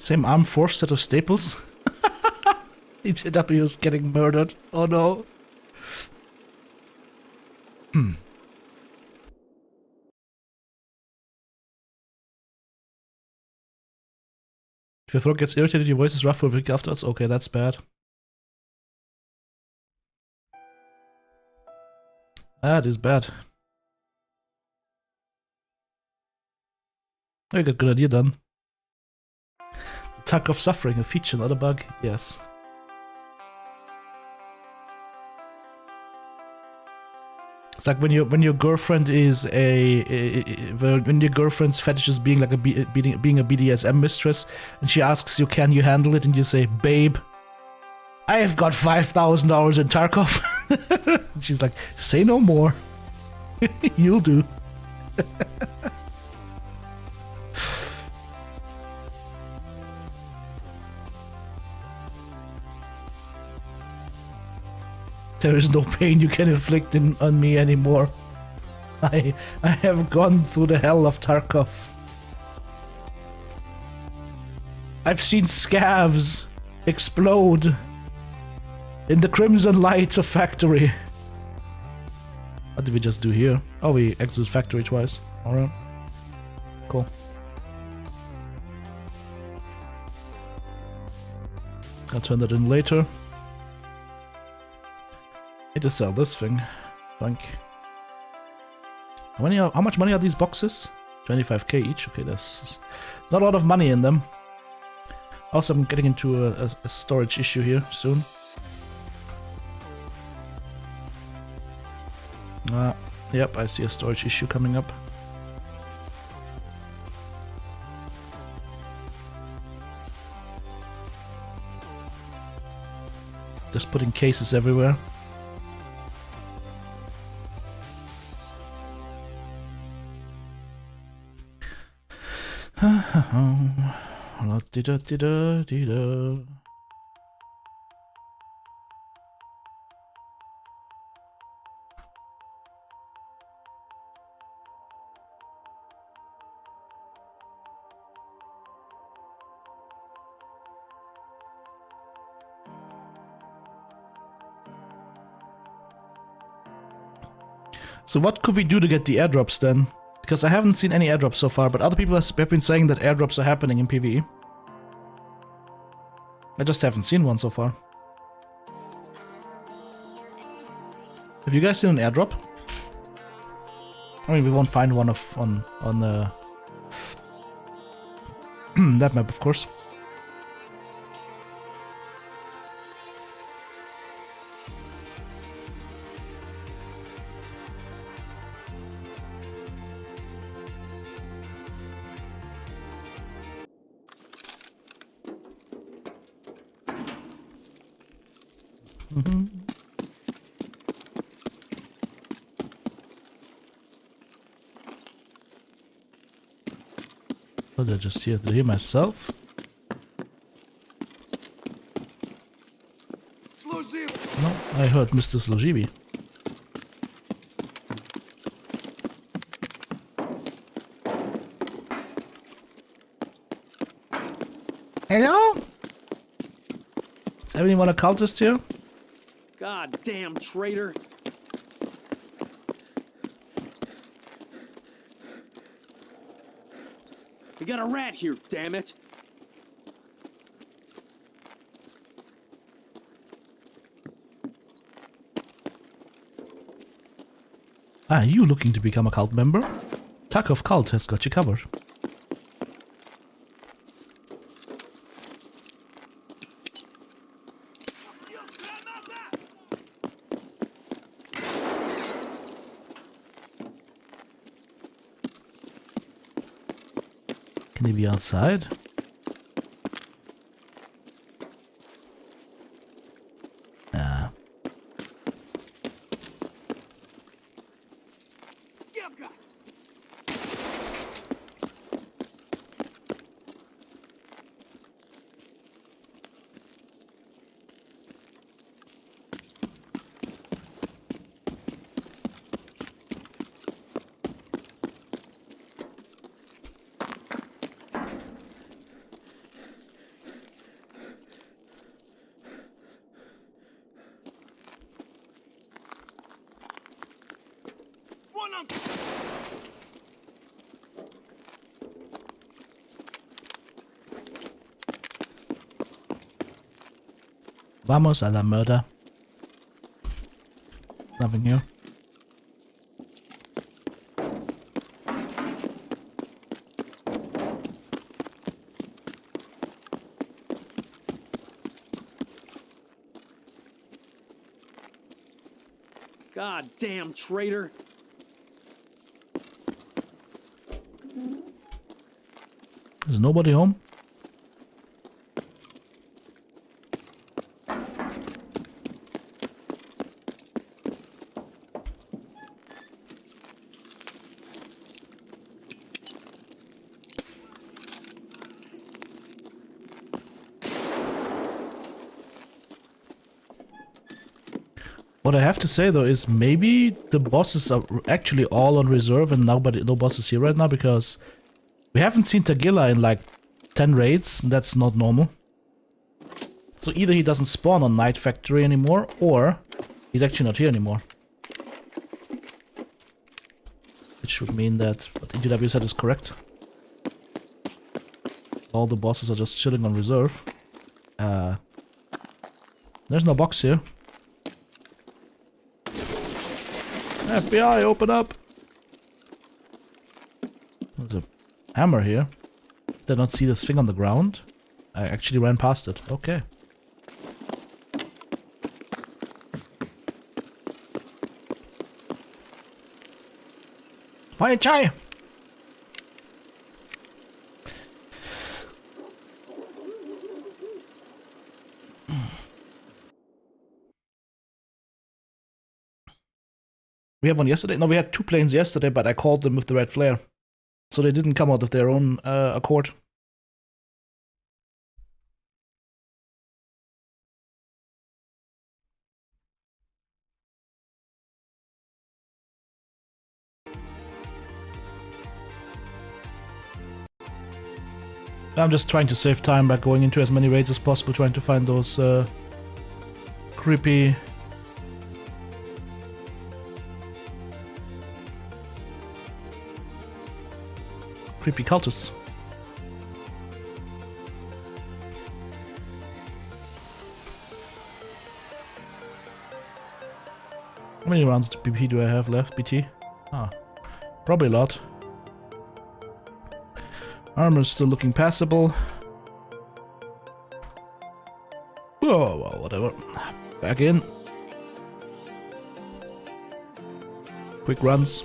A: Same armed force set of staples. TTW is getting murdered. Oh no. If your throat gets irritated, your voice is rough for a week afterwards. Okay, that's bad. That is bad. I got a good idea done. Tarkov suffering, a feature, not a bug. Yes. It's like when your girlfriend is when your girlfriend's fetish is being like being a BDSM mistress, and she asks you, "Can you handle it?" and you say, "Babe, I've got $5,000 in Tarkov." And she's like, "Say no more." You'll do. There is no pain you can inflict on me anymore. I have gone through the hell of Tarkov. I've seen scavs explode in the crimson light of factory. What did we just do here? Oh, we exited factory twice. Alright. Cool. I'll turn that in later. Need to sell this thing. Thank. How much money are these boxes? 25k each. Okay, there's not a lot of money in them. Also, I'm getting into a storage issue here soon. Yep, I see a storage issue coming up. Just putting cases everywhere. So what could we do to get the airdrops then? Because I haven't seen any airdrops so far, but other people have been saying that airdrops are happening in PvE. I just haven't seen one so far. Have you guys seen an airdrop? I mean, we won't find one on that map, of course. What did I just hear? Did I hear myself? No, I heard Mr. Slojibi. Hello? Is anyone a cultist here?
C: God damn traitor. We got a rat here, damn it.
A: Are you looking to become a cult member? Tarkov Cult has got you covered. Can he be outside? Nah. Vamos a la murder. Nothing new.
C: God damn traitor.
A: There's nobody home? What I have to say though is maybe the bosses are actually all on reserve and no bosses here right now, because we haven't seen Tagilla in like 10 raids. That's not normal. So either he doesn't spawn on Night Factory anymore, or he's actually not here anymore. Which would mean that what EGW said is correct. All the bosses are just chilling on reserve. There's no box here. FBI, open up! There's a hammer here. Did I not see this thing on the ground? I actually ran past it. Okay. Fire chai! We had one yesterday? No, we had 2 planes yesterday, but I called them with the red flare. So they didn't come out of their own accord. I'm just trying to save time by going into as many raids as possible, trying to find those creepy... creepy cultists. How many rounds of BP do I have left, BT? Ah, probably a lot. Armor's still looking passable. Whoa, well, whatever. Back in. Quick runs.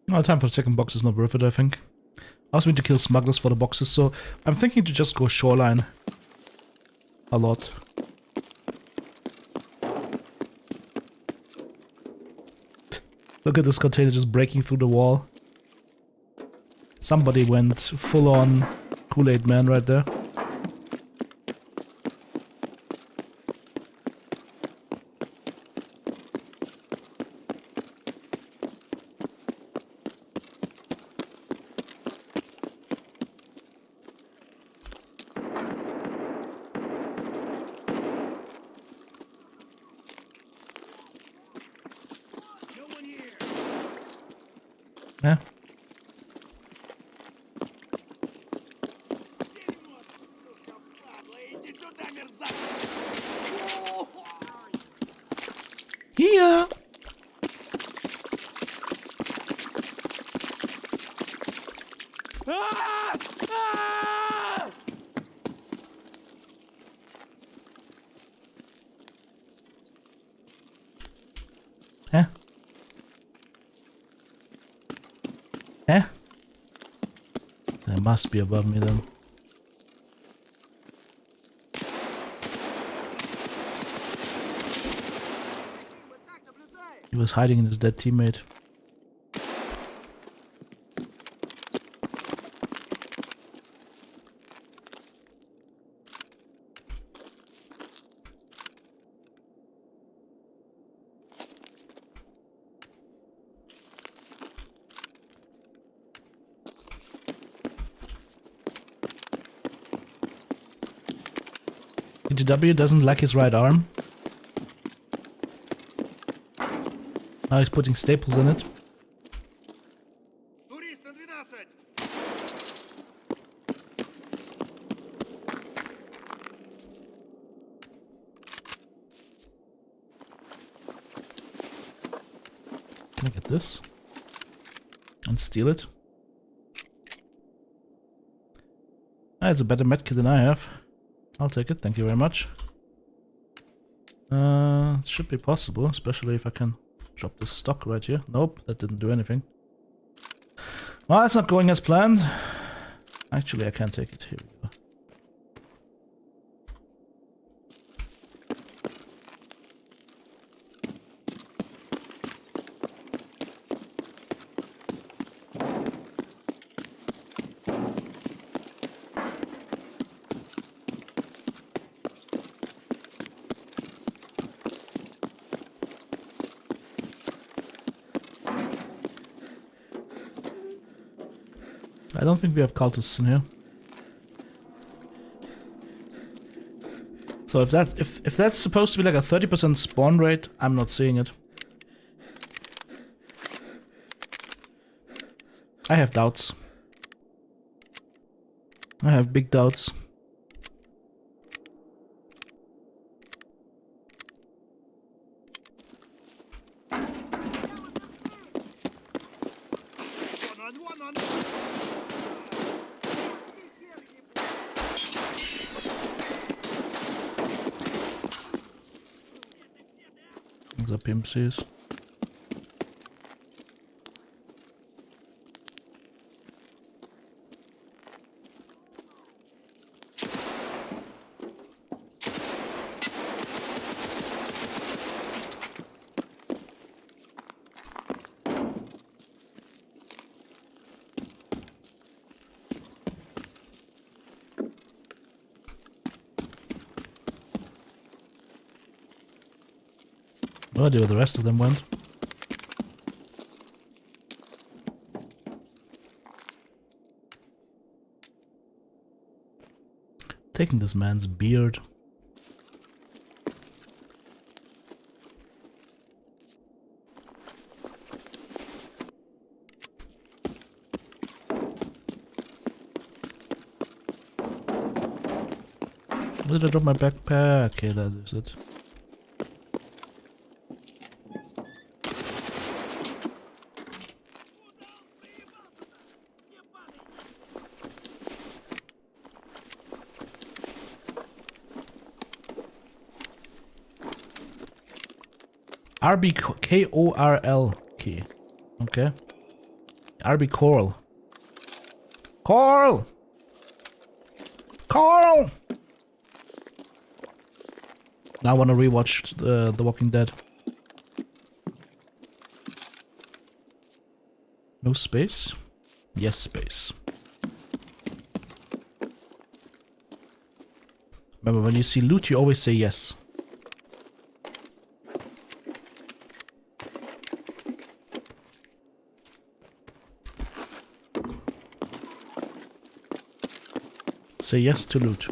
A: No, time for the second box is not worth it, I think. I also need to kill smugglers for the boxes, so I'm thinking to just go shoreline a lot. Look at this container just breaking through the wall. Somebody went full on Kool-Aid Man right there. Yeah. Here.
C: Ah! Ah!
A: Huh? Huh? They must be above me then. is hiding in his dead teammate. TTB doesn't like his right arm. Now he's putting staples in it. Can I get this? And steal it? Ah, it's a better medkit than I have. I'll take it, thank you very much. It should be possible, especially if I can drop this stock right here. Nope, that didn't do anything. Well, it's not going as planned. Actually, I can't take it. Here we go. I don't think we have cultists in here. So if that's supposed to be like a 30% spawn rate, I'm not seeing it. I have doubts. I have big doubts. The PMCs. No idea where the rest of them went. Taking this man's beard. Where did I drop my backpack? Okay, that is it. RBKORL key. Okay. RB Coral. Coral! Coral! Now I want to rewatch The Walking Dead. No space? Yes, space. Remember, when you see loot, you always say yes. Say yes to loot.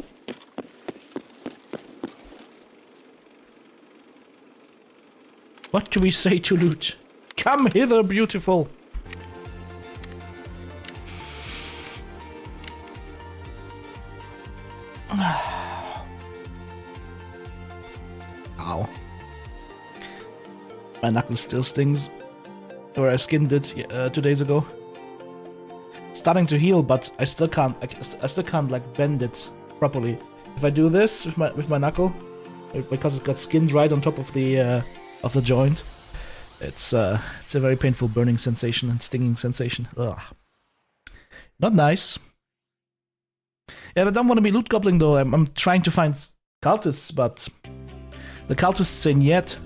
A: What do we say to loot? Come hither, beautiful! Ow. My knuckle still stings. Or I skinned it 2 days ago. Starting to heal, but I still can't. I still can't like bend it properly. If I do this with my knuckle, because it got skinned right on top of the joint, it's a very painful burning sensation and stinging sensation. Ugh. Not nice. Yeah, but I don't want to be loot gobbling though. I'm trying to find cultists, but the cultists in yet.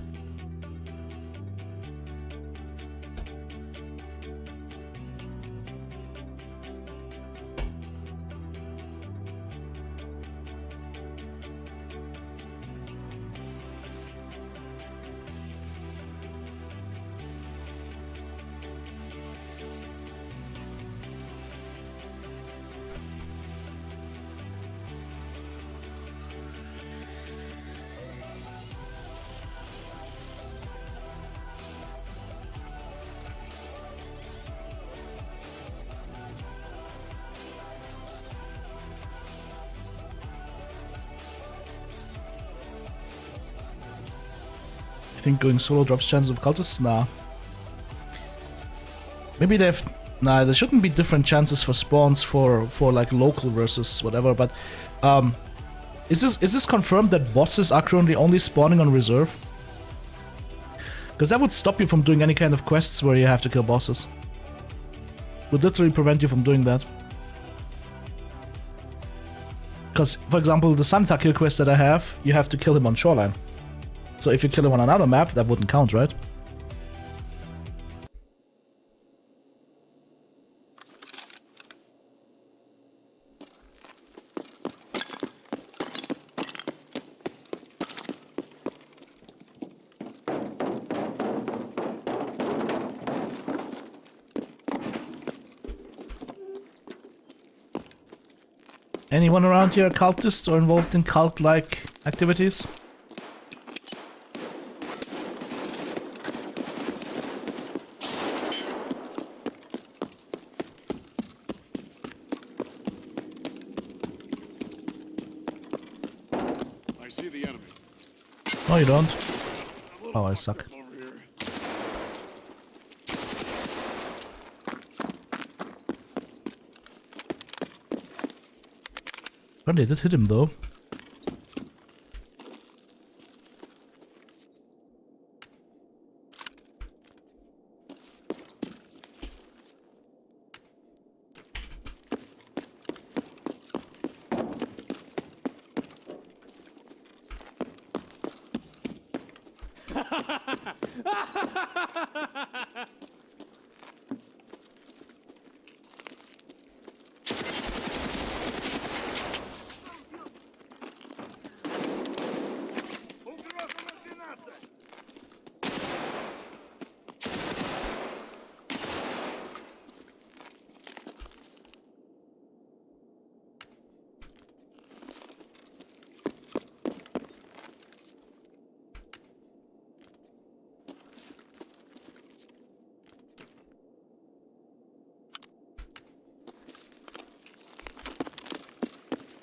A: think going solo drops chances of cultists? Nah. Maybe they've... Nah, there shouldn't be different chances for spawns for like local versus whatever, but... Is this confirmed that bosses are currently only spawning on reserve? Because that would stop you from doing any kind of quests where you have to kill bosses. Would literally prevent you from doing that. Because, for example, the Sanitar kill quest that I have, you have to kill him on Shoreline. So if you kill him on another map, that wouldn't count, right? Anyone around here a cultist or involved in cult-like activities?
B: I see the enemy.
A: No, you don't. Oh, I suck.
B: Over here.
A: Oh, they did hit him though.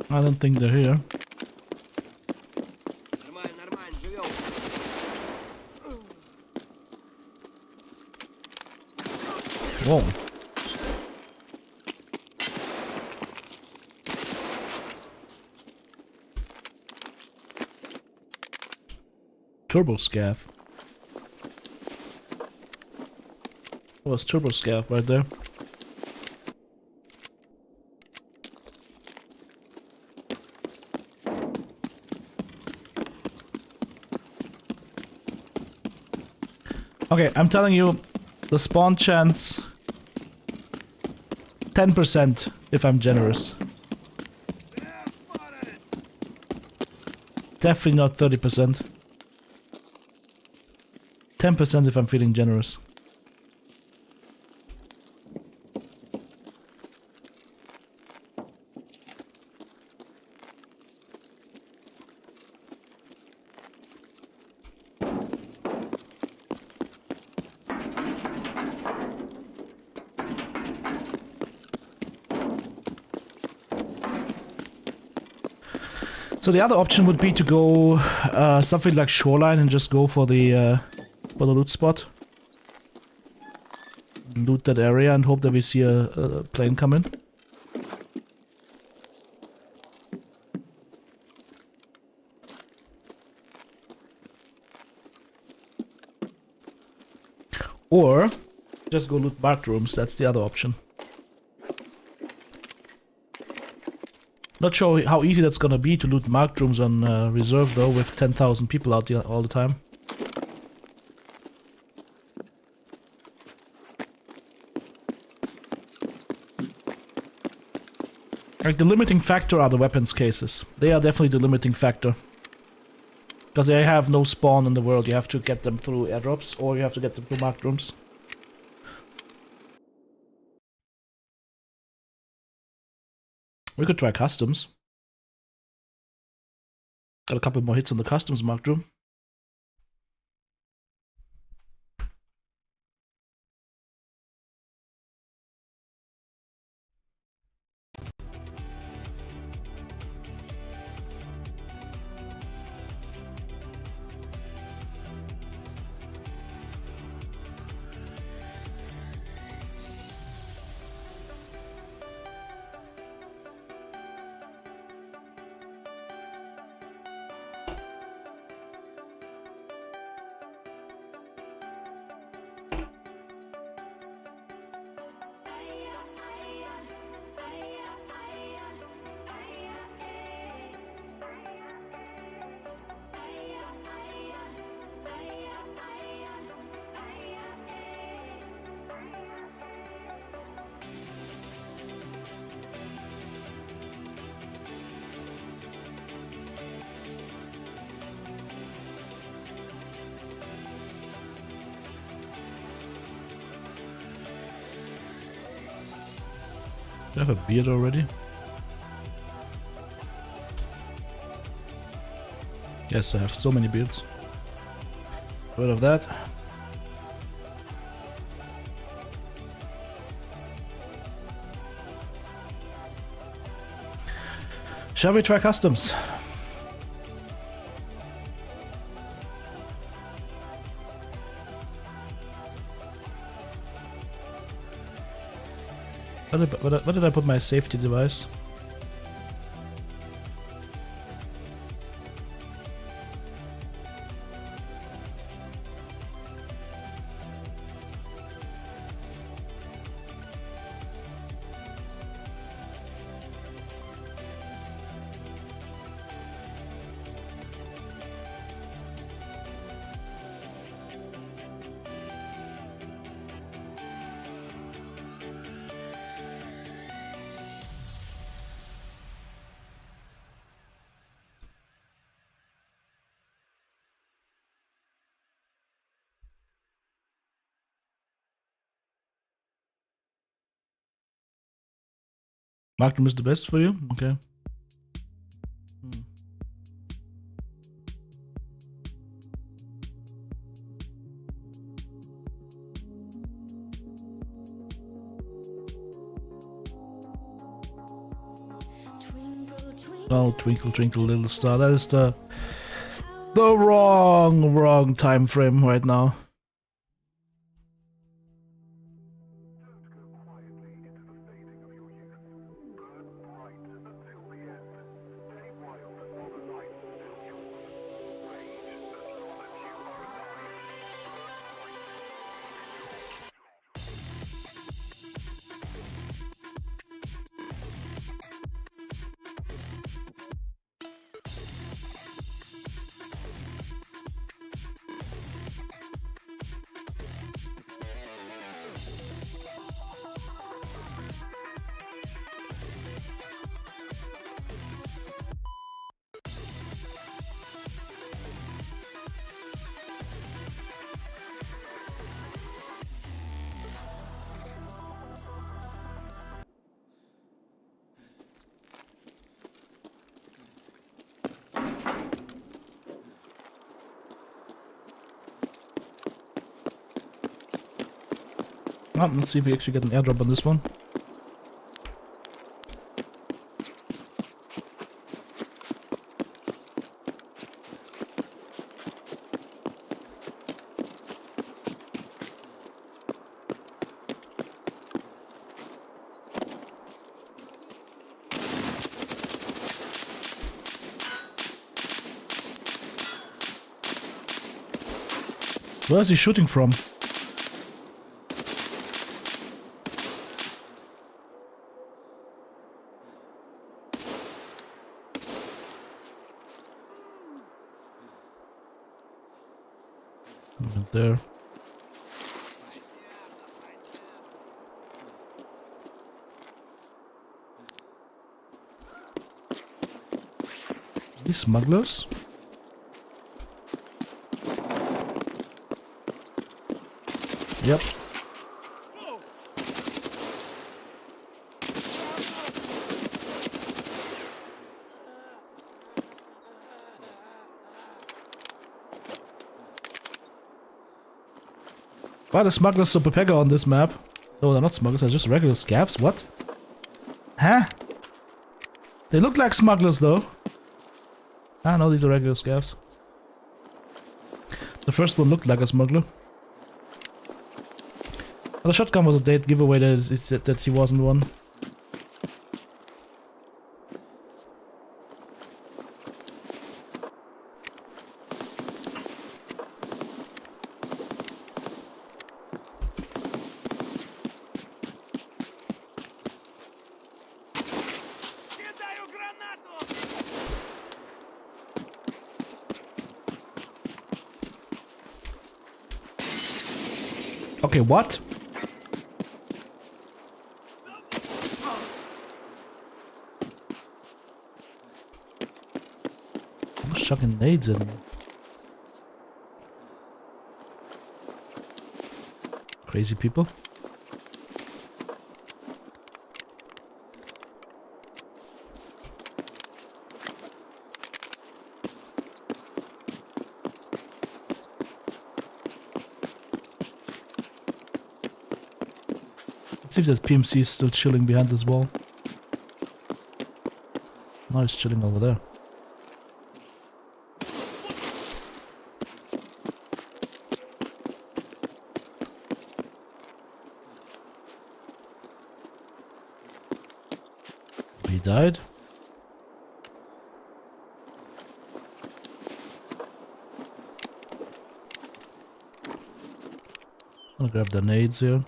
A: I don't think they're here. Whoa. Turbo Scav. That was Turbo Scav right there. Okay, I'm telling you, the spawn chance 10% if I'm generous. Definitely not 30%. 10% if I'm feeling generous. So the other option would be to go something like Shoreline and just go for the loot spot. Loot that area and hope that we see a plane come in. Or just go loot marked rooms, that's the other option. Not sure how easy that's gonna be to loot marked rooms on reserve though, with 10,000 people out there all the time. Like, the limiting factor are the weapons cases. They are definitely the limiting factor. Because they have no spawn in the world, you have to get them through airdrops, or you have to get them through marked rooms. We could try customs. Got a couple more hits on the customs marked room. Do I have a beard already? Yes, I have so many beards. Rid of that. Shall we try customs? Where did I put my safety device? Magnum is the best for you? Okay. Oh, twinkle, twinkle, little star. That is the wrong time frame right now. Oh, let's see if we actually get an airdrop on this one. Where is he shooting from? Over there. These smugglers? Yep. Why are the smugglers so bigger on this map? No, they're not smugglers, they're just regular scabs. What? Huh? They look like smugglers though. Ah, no, these are regular scabs. The first one looked like a smuggler. The shotgun was a dead giveaway that he wasn't one. Okay, what? I'm chucking nades in. Crazy people. Let's see if that PMC is still chilling behind this wall. No, he's chilling over there. He died. I'm gonna grab the nades here.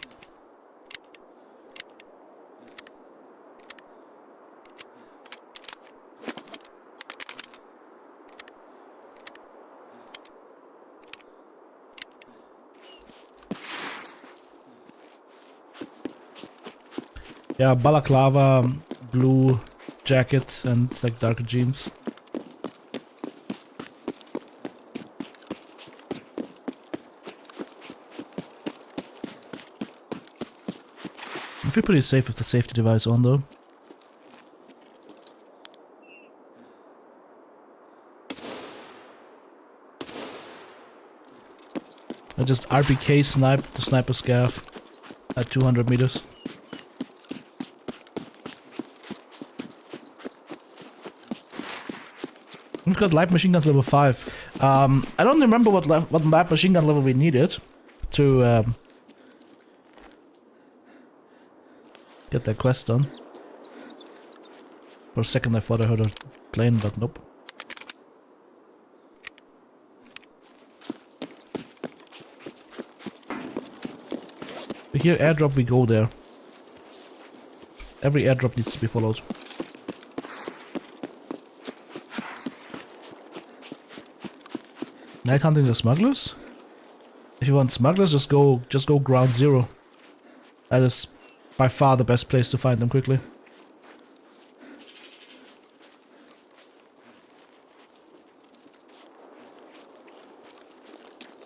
A: Yeah, balaclava, blue jacket, and like darker jeans. I feel pretty safe with the safety device on though. I just RPK sniped the sniper scav at 200 meters. We've got light machine guns level 5. I don't remember what light machine gun level we needed to get that quest done. For a second I thought I heard a plane, but nope. We hear airdrop, we go there. Every airdrop needs to be followed. Night hunting the smugglers? If you want smugglers, just go ground zero. That is by far the best place to find them quickly.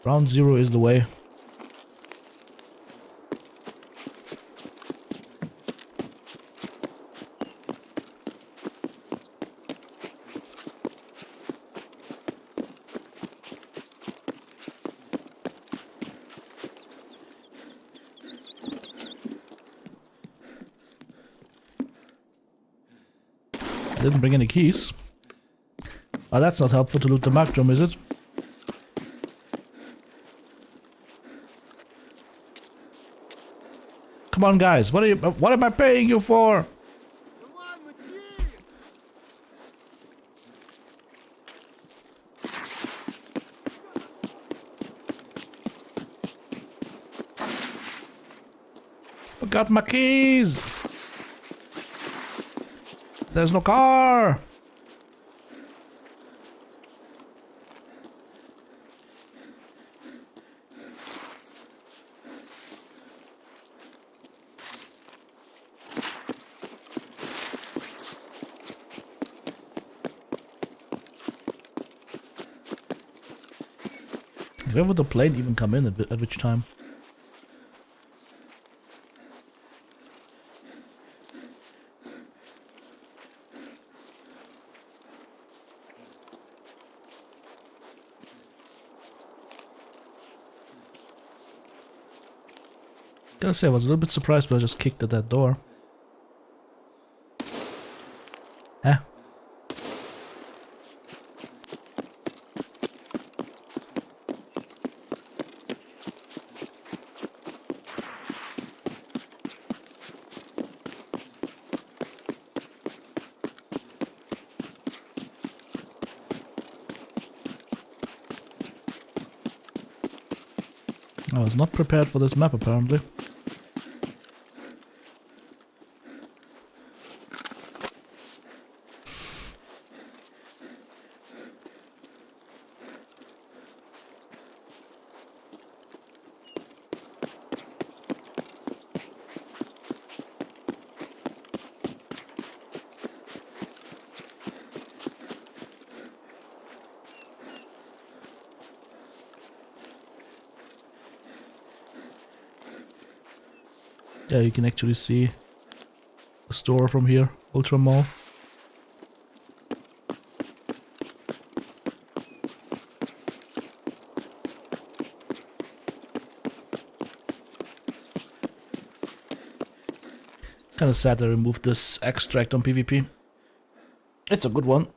A: Ground zero is the way. Didn't bring any keys. Oh, that's not helpful to loot the mag drum, is it? Come on, guys. What am I paying you for?
B: Come on, McGee!
A: Forgot my keys. There's no car. Where would the plane even come in at which time? Gotta say, I was a little bit surprised when I just kicked at that door. Huh? I was not prepared for this map, apparently. Yeah, you can actually see the store from here, Ultra Mall. Kind of sad they removed this extract on PvP. It's a good one.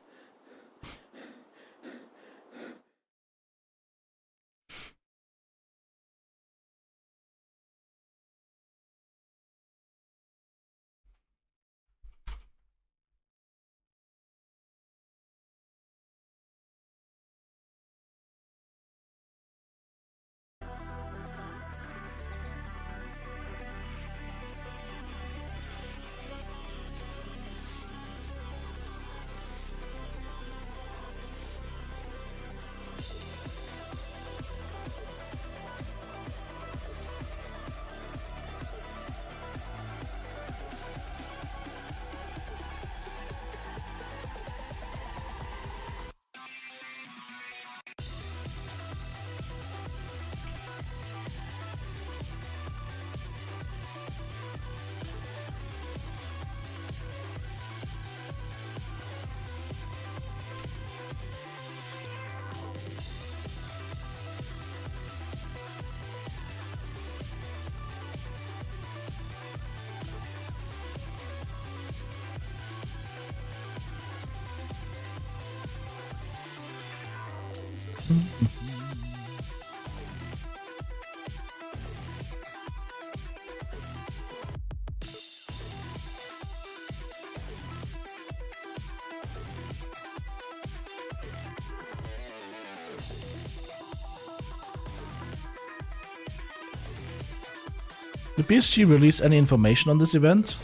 A: Did PSG release any information on this event?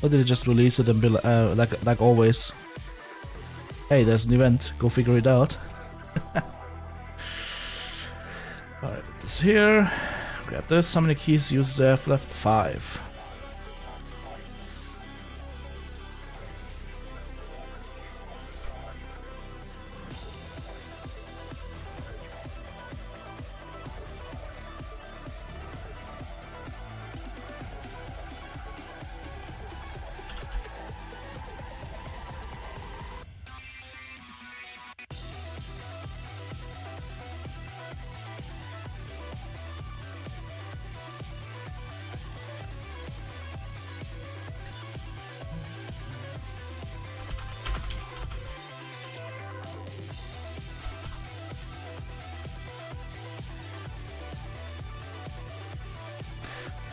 A: Or did it just release it and be like always? Hey, there's an event, go figure it out. Alright, put this here. Grab this. How many keys users have left? 5.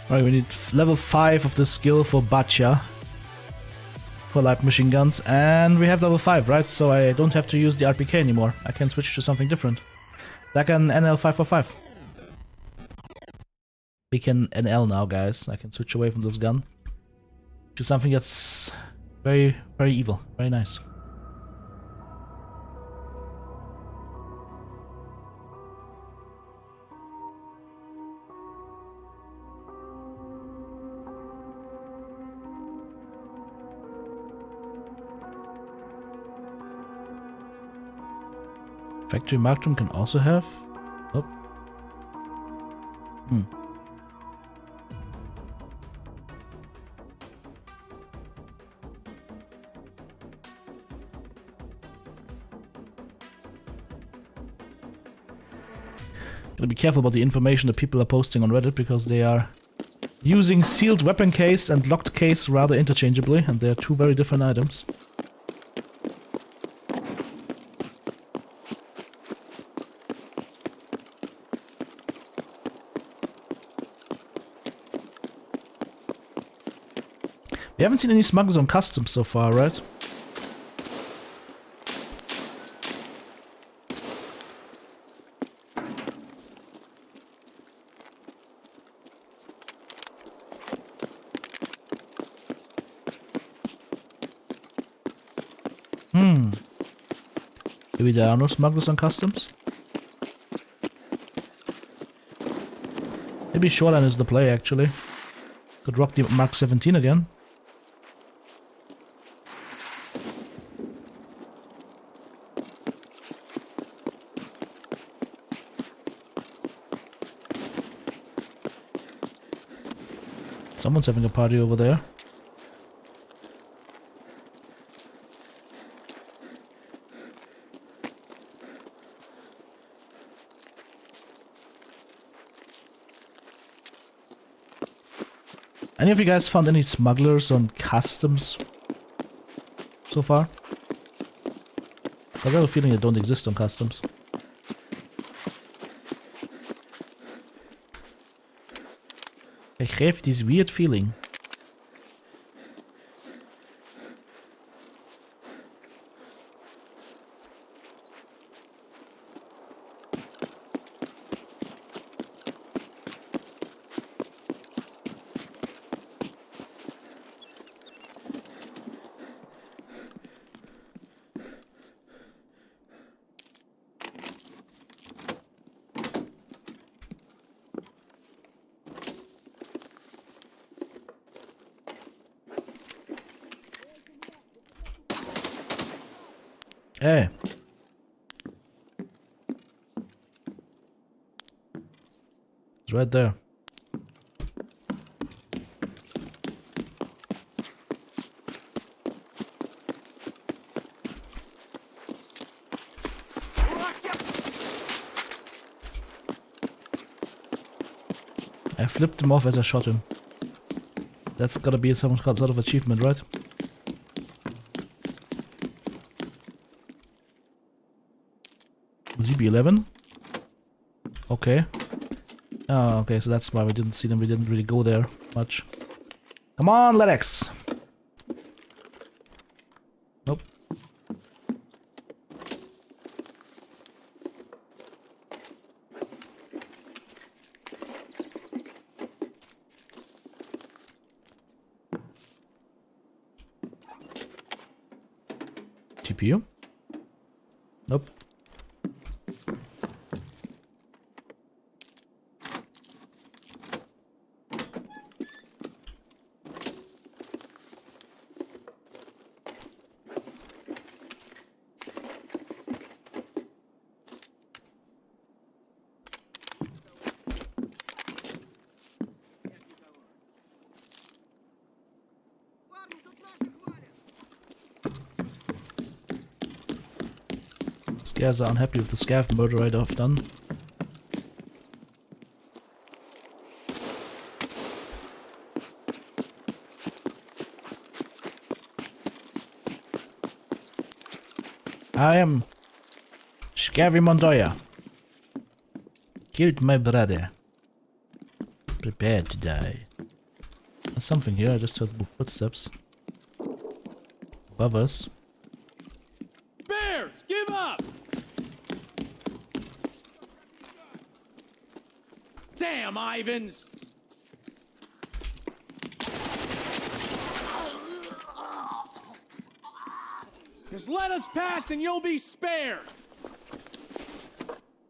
A: Alright, we need level 5 of the skill for Bacha. For light machine guns. And we have level 5, right? So I don't have to use the RPK anymore. I can switch to something different. Like an NL545. We can NL now, guys. I can switch away from this gun. To something that's very, very evil. Very nice. Factory marked room can also have. Oh. Gotta be careful about the information that people are posting on Reddit because they are using sealed weapon case and locked case rather interchangeably, and they are two very different items. We haven't seen any smugglers on customs so far, right? Maybe there are no smugglers on customs? Maybe Shoreline is the play, actually. Could rock the Mark 17 again. Someone's having a party over there. Any of you guys found any smugglers on customs so far? I have a feeling they don't exist on customs. I have this weird feeling. Hey. It's right there. I flipped him off as I shot him. That's gotta be some sort of achievement, right? ZB11? Okay. Oh, okay, so that's why we didn't see them. We didn't really go there much. Come on, Ledex! Nope. GPU? Nope. Guys are unhappy with the scav murder I've done. I am Scavy Montoya. Killed my brother. Prepared to die. There's something here, I just heard footsteps. Above us.
C: Bears, give up! Damn, Ivans! Just let us pass and you'll be spared!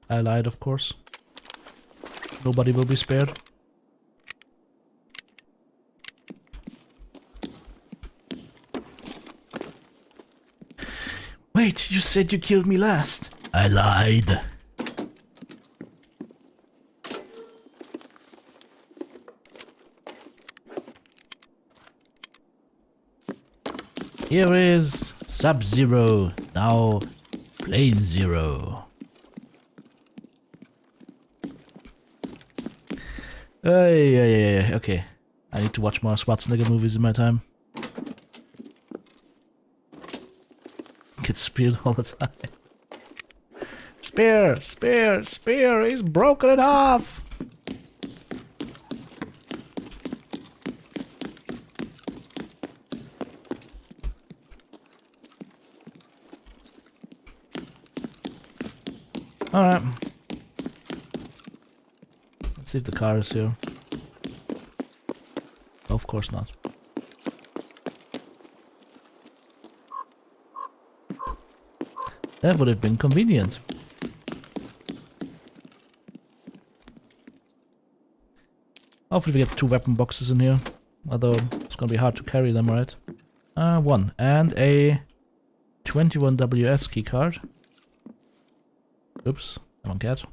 A: I lied, of course. Nobody will be spared. Wait, you said you killed me last. I lied. Here is Sub-Zero, now Plane Zero. Yeah, okay. I need to watch more Schwarzenegger movies in my time. Get speared all the time. Spear, spear, spear, he's broken it off! Alright. Let's see if the car is here. Oh, of course not. That would have been convenient. Hopefully we get 2 weapon boxes in here. Although it's gonna be hard to carry them, right? One. And a 21WS keycard. Oops, come on, cat.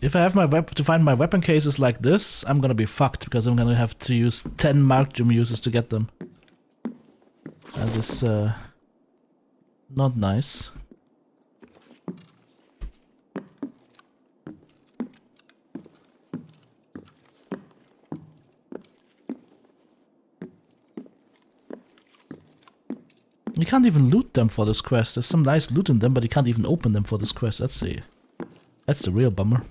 A: If I have my to find my weapon cases like this, I'm gonna be fucked because I'm gonna have to use 10 Markdoom uses to get them. That is not nice. You can't even loot them for this quest. There's some nice loot in them, but you can't even open them for this quest. That's the real bummer.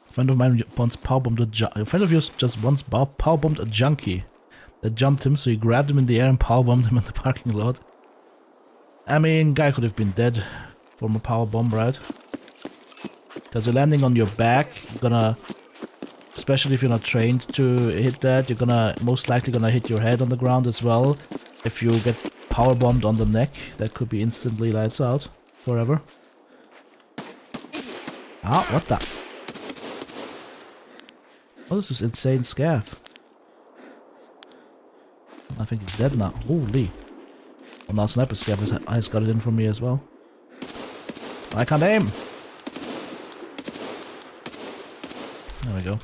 A: A friend of mine once powerbombed a friend of yours just once powerbombed a junkie that jumped him, so he grabbed him in the air and powerbombed him in the parking lot. I mean, guy could have been dead from a powerbomb, right? Because you're landing on your back, you're gonna, especially if you're not trained to hit that, you're gonna most likely gonna hit your head on the ground as well. If you get powerbombed on the neck, that could be instantly lights out forever. Ah, what the? What is this insane scav? I think he's dead now. Holy. Well, now Sniper Scav has got it in for me as well. I can't aim! There we go.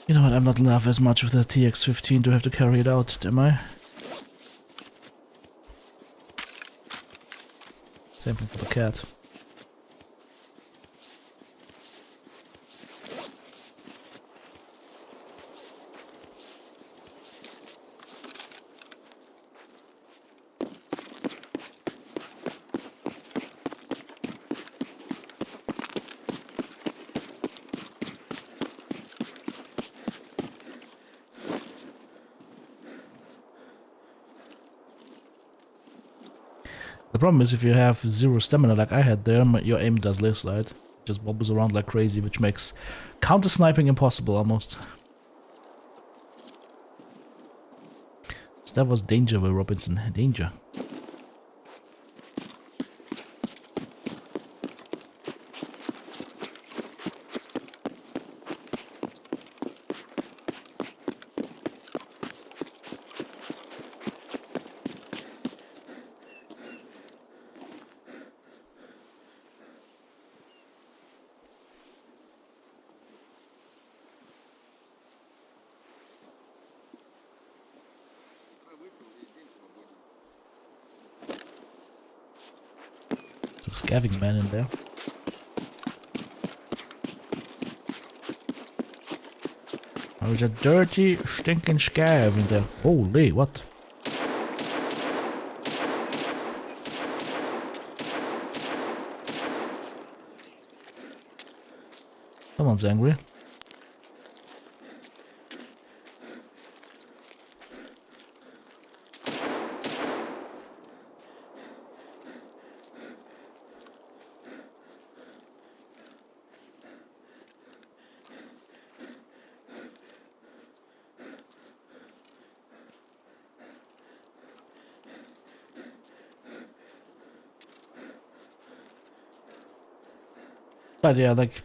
A: You know what, I'm not in love as much with the TX-15 to have to carry it out, am I? Same thing for the cat. The problem is if you have 0 stamina like I had there, your aim does this, right? Just wobbles around like crazy, which makes counter-sniping impossible almost. So that was danger, Will Robinson. Danger. Scavenging man in there. There's a dirty, stinking scav in there. Holy, what? Someone's angry. But yeah, like,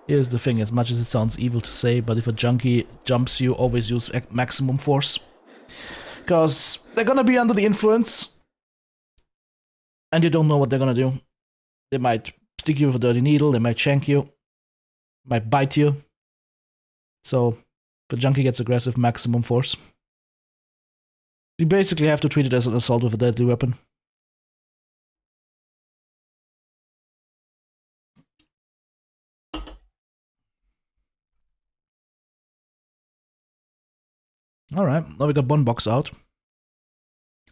A: here's the thing, as much as it sounds evil to say, but if a junkie jumps you, always use maximum force. Because they're gonna be under the influence, and you don't know what they're gonna do. They might stick you with a dirty needle, they might shank you, might bite you. So, if a junkie gets aggressive, maximum force. You basically have to treat it as an assault with a deadly weapon. Alright, now we got one box out.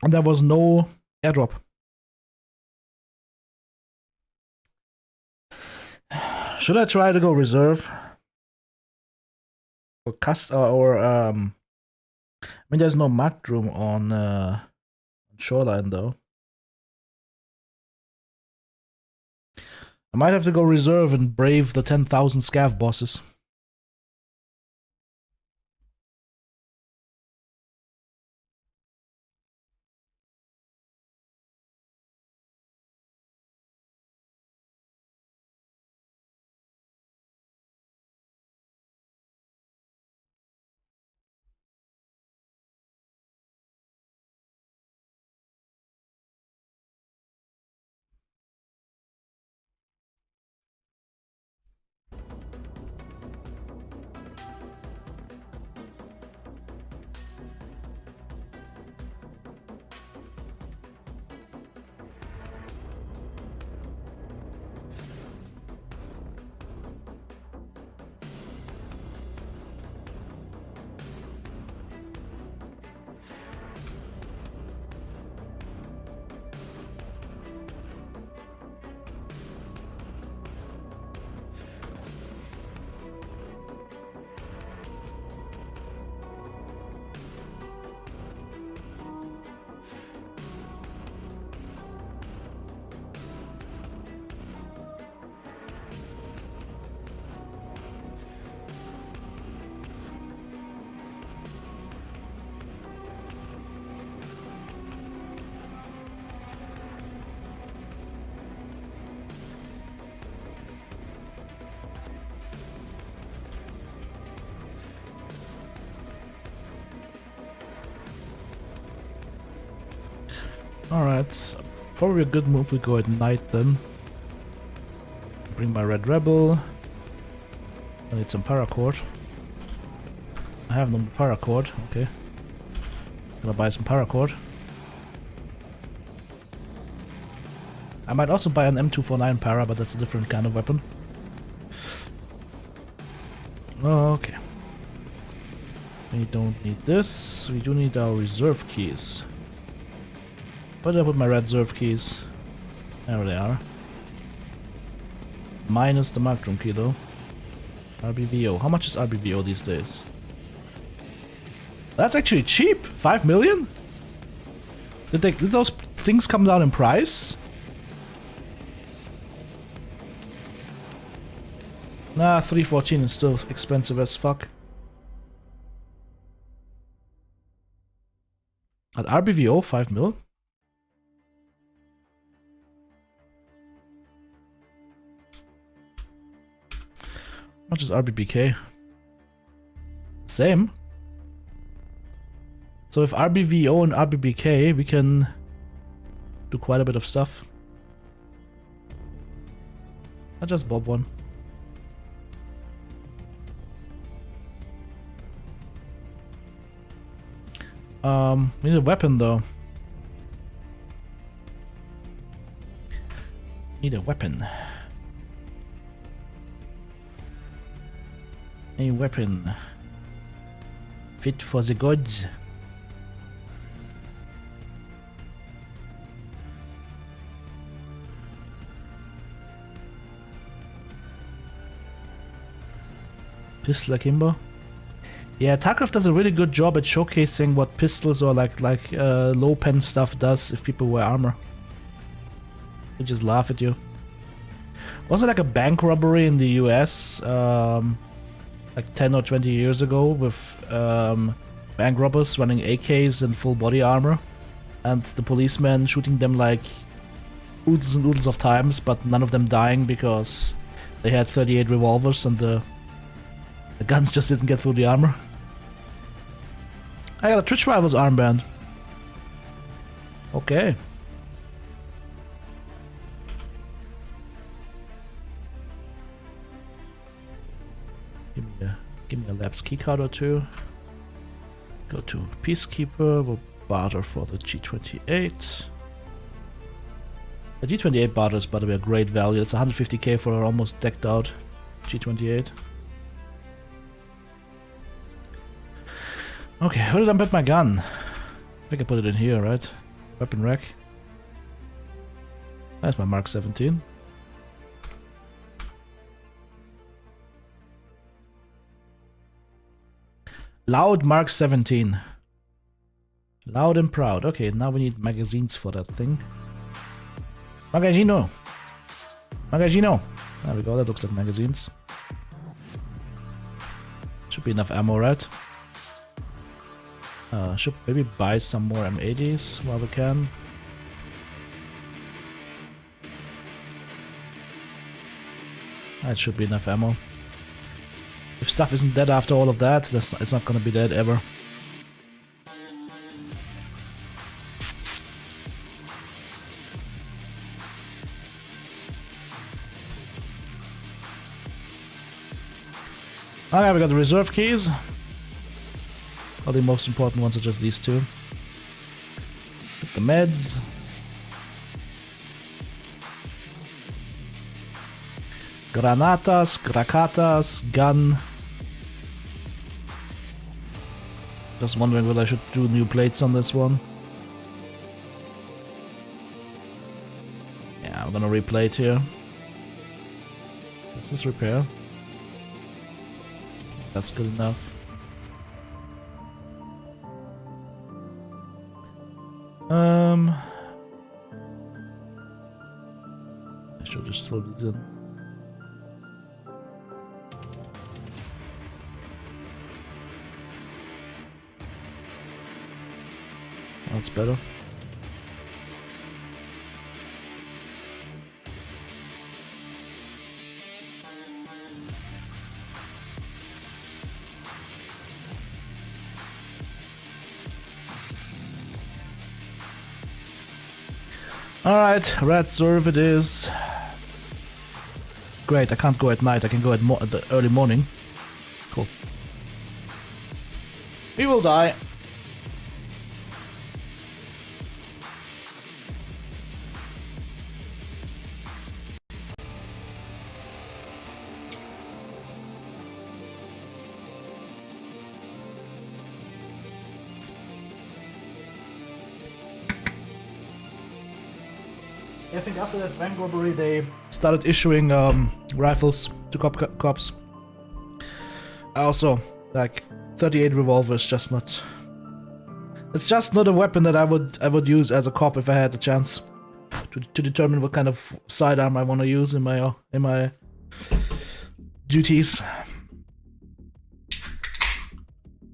A: And there was no airdrop. Should I try to go reserve? Or I mean, there's no mud room on Shoreline though. I might have to go reserve and brave the 10,000 scav bosses. Alright, probably a good move we go at night then. Bring my Red Rebel. I need some paracord. I have no paracord, okay. Gonna buy some paracord. I might also buy an M249 para, but that's a different kind of weapon. Okay. We don't need this. We do need our reserve keys. Where did I put my reserve keys? There they are. Minus the marked room key though. RBVO. How much is RBVO these days? That's actually cheap. 5 million? Did those things come down in price? Nah, 314 is still expensive as fuck. At RBVO, 5 mil? How much is RBBK? Same. So with RBVO and RBBK, we can do quite a bit of stuff. I just bob one. We need a weapon though. Need a weapon. A weapon fit for the gods. Pistol akimbo. Yeah, Tarkov does a really good job at showcasing what pistols or like low pen stuff does if people wear armor. They just laugh at you. Was it like a bank robbery in the US? Like 10 or 20 years ago with bank robbers running AKs and full body armor and the policemen shooting them like oodles and oodles of times, but none of them dying because they had 38 revolvers and the guns just didn't get through the armor. I got a Twitch Rivals armband. Okay. Give me a Labs keycard or two. Go to Peacekeeper, we'll barter for the G28. The G28 barter is by the way a great value. It's 150k for an almost decked out G28. Okay, where did I put my gun? I think I put it in here, right? Weapon rack. That's my Mark 17. Loud Mark 17. Loud and proud. Okay, now we need magazines for that thing. Magazino. Magazino. There we go, that looks like magazines. Should be enough ammo, right? Should maybe buy some more M80s while we can. That should be enough ammo. If stuff isn't dead after all of that, it's not gonna be dead ever. Okay, we got the reserve keys. All the most important ones are just these two. Get the meds. Granatas, Roccatas, gun. Just wondering whether I should do new plates on this one. Yeah, I'm gonna replate here. This is repair. That's good enough. I should just throw these in. That's better. Alright, red serve it is. Great, I can't go at night, I can go at the early morning. Cool. We will die. I think after that bank robbery they started issuing rifles to cops. Also, like 38 revolver is just not. It's just not a weapon that I would use as a cop if I had the chance to determine what kind of sidearm I want to use in my duties.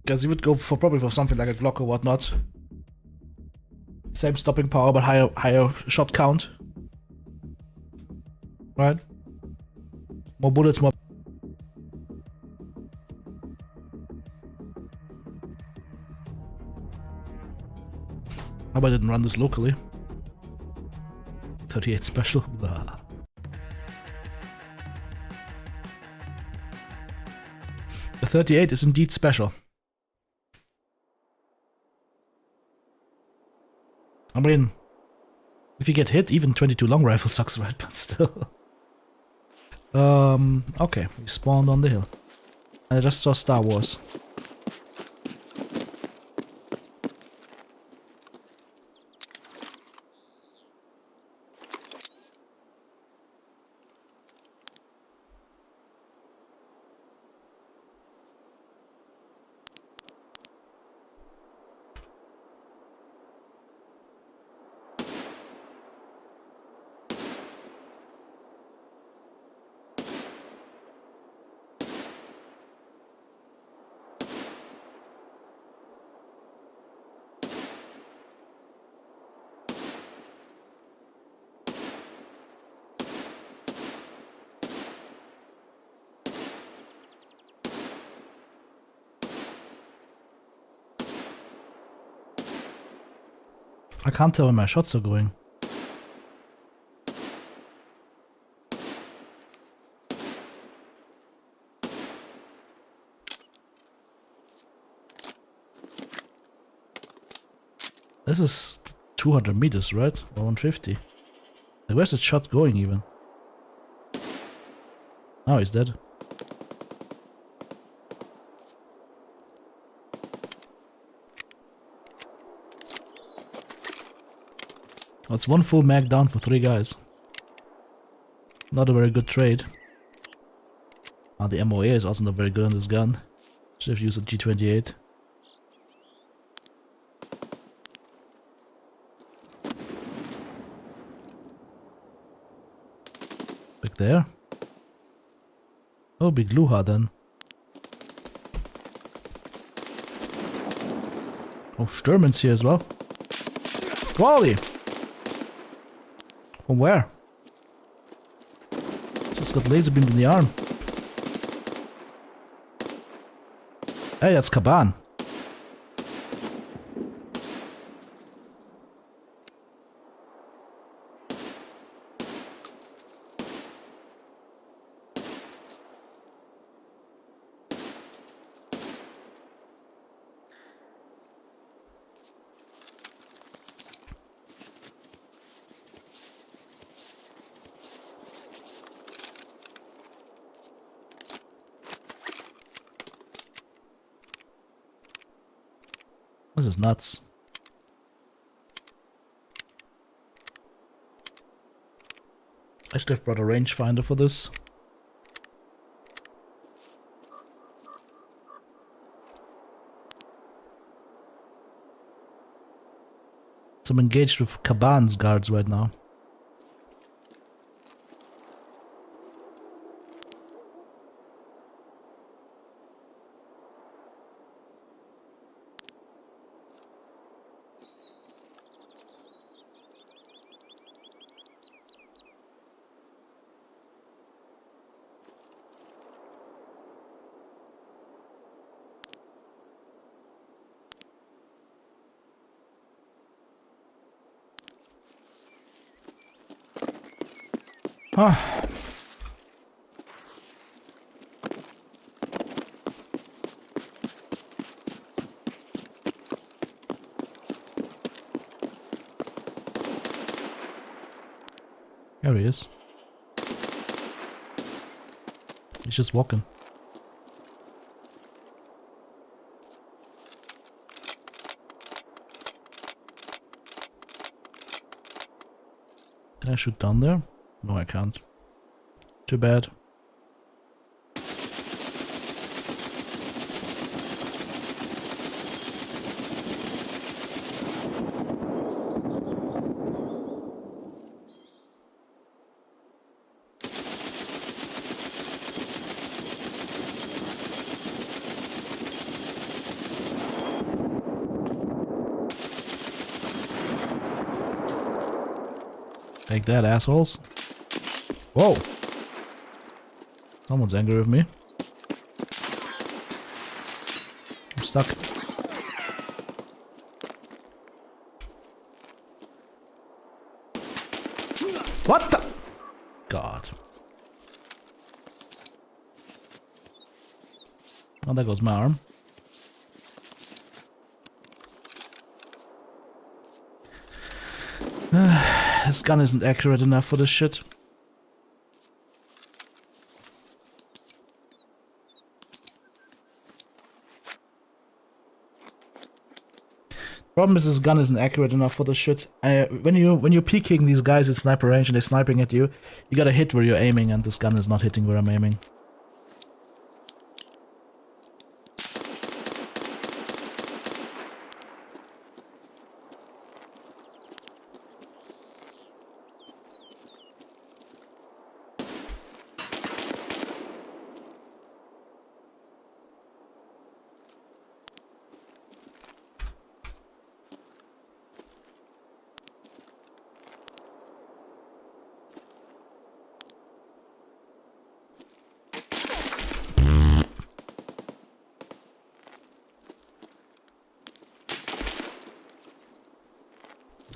A: Because you would go for probably for something like a Glock or whatnot. Same stopping power, but higher shot count. Right? More bullets, more. How about I didn't run this locally? 38 special. Blah. The 38 is indeed special. I mean, if you get hit, even 22 long rifle sucks, right? But still. Okay, we spawned on the hill. I just saw Star Wars. I can't tell where my shots are going. This is 200 meters, right? Or 150. Like, where's the shot going even? Oh, he's dead. That's one full mag down for 3 guys. Not a very good trade. The MOA is also not very good on this gun. Should have used a G28. back there. Oh, big Luha then. Oh, Sturman's here as well. Quality! From where? Just got laser beamed in the arm. Hey, that's Kaban. This is nuts. I should have brought a rangefinder for this. So I'm engaged with Kaban's guards right now. Ah. There he is. He's just walking. Can I shoot down there? No, I can't. Too bad. Take that, assholes. Whoa! Someone's angry with me. I'm stuck. What the? God. Oh, there goes my arm. This gun isn't accurate enough for this shit. Problem is, this gun isn't accurate enough for this shit. When you're peeking these guys at sniper range and they're sniping at you, you gotta hit where you're aiming, and this gun is not hitting where I'm aiming.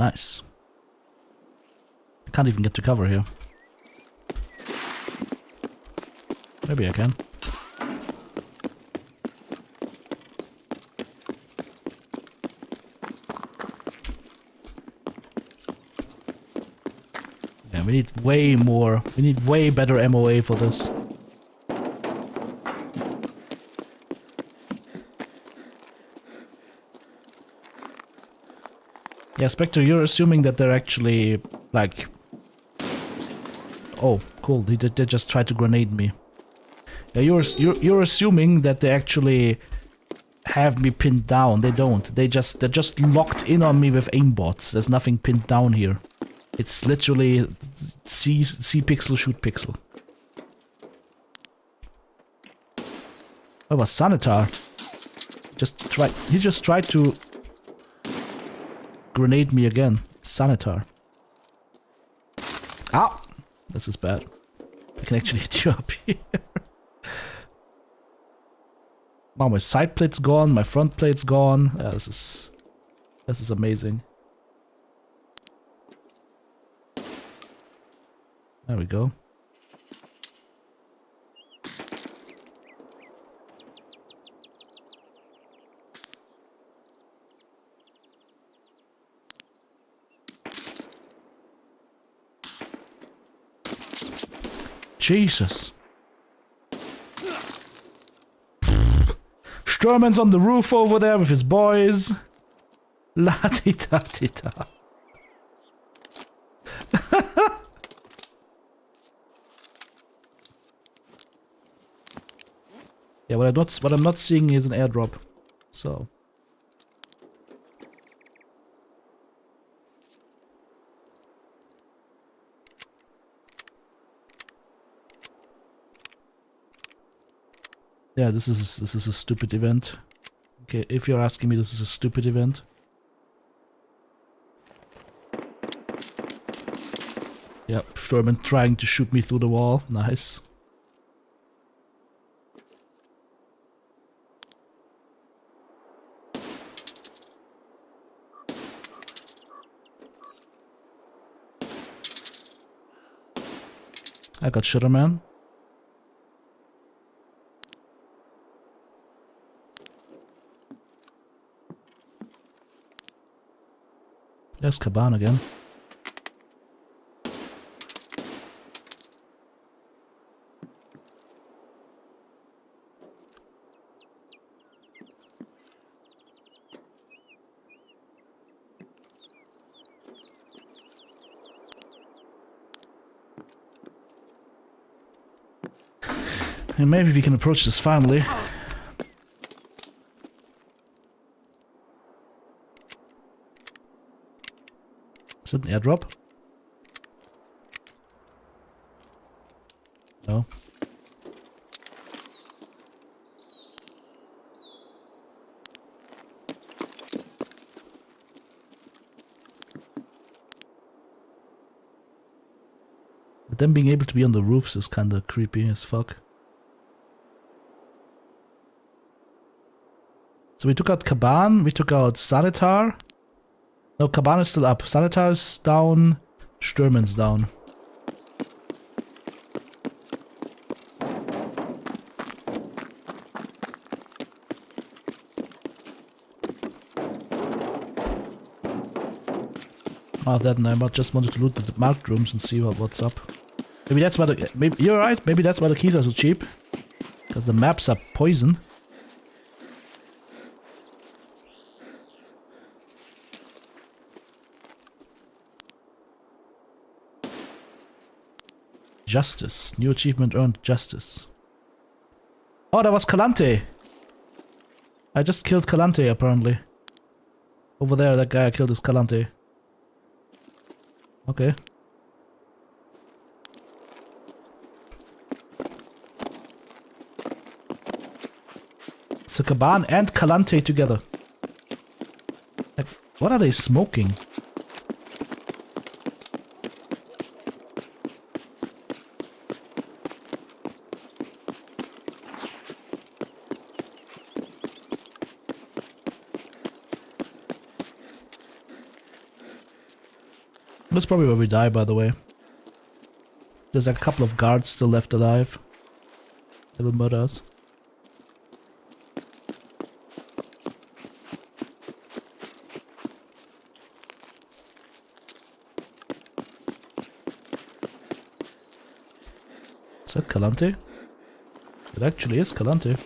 A: Nice. I can't even get to cover here. Maybe I can. Yeah, we need way more. We need way better MOA for this. Yeah, Spectre, you're assuming that they're actually, like... Oh, cool, they just tried to grenade me. Yeah, you're assuming that they actually have me pinned down. They don't. They're just locked in on me with aimbots. There's nothing pinned down here. It's literally see pixel, shoot pixel. Oh, it was Sanitar. He just tried to grenade me again. Sanitar. Ow! This is bad. I can actually hit you up here. Wow, my side plate's gone, my front plate's gone. Yeah, this is amazing. There we go. Jesus. Sturman's on the roof over there with his boys. La-ti-ta-ti-ta. Yeah, what I'm not seeing is an airdrop. So. Yeah, this is a stupid event. Okay, if you're asking me, this is a stupid event. Yep, Sturman trying to shoot me through the wall. Nice. I got Shutterman. There's Caban again. And maybe we can approach this finally. Is it an airdrop? No. But them being able to be on the roofs is kinda creepy as fuck. So we took out Caban, we took out Sanitar. No, Caban is still up. Sanitar is down. Sturman's down. Other than that, I just wanted to loot the marked rooms and see what's up. Maybe that's why maybe you're right. Maybe that's why the keys are so cheap. Because the maps are poison. Justice. New achievement earned justice. Oh, that was Calante. I just killed Calante, apparently. Over there, that guy I killed is Calante. Okay. So Caban and Calante together. Like, what are they smoking? That's probably where we die, by the way. There's a couple of guards still left alive. They will murder us. Is that Calante? It actually is Calante.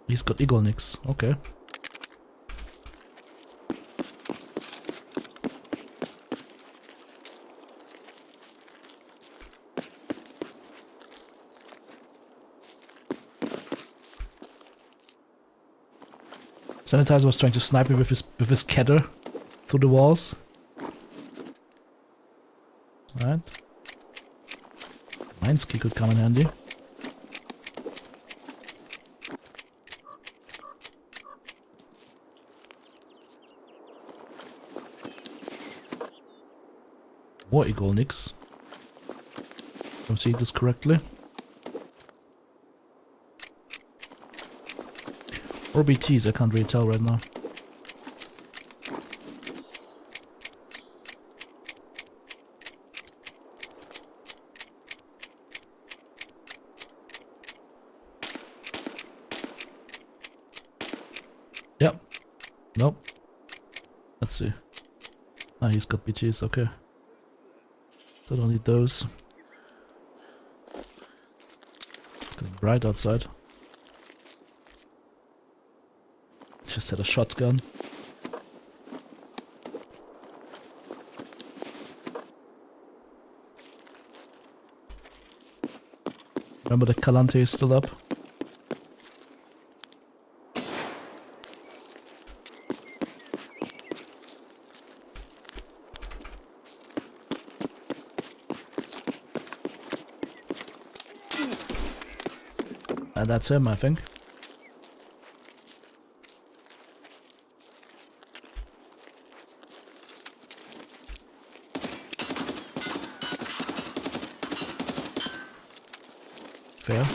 A: He's got Eagle Nix. Okay. Sanitizer was trying to snipe me with his Kedder through the walls. Alright. Minesky could come in handy. More eagle nicks. If I'm seeing this correctly. Or BTs, I can't really tell right now. Yep. Nope. Let's see. Ah, he's got BTs, okay. So I don't need those. It's getting bright outside. Just had a shotgun. Remember the Calante is still up? And that's him, I think. Fair.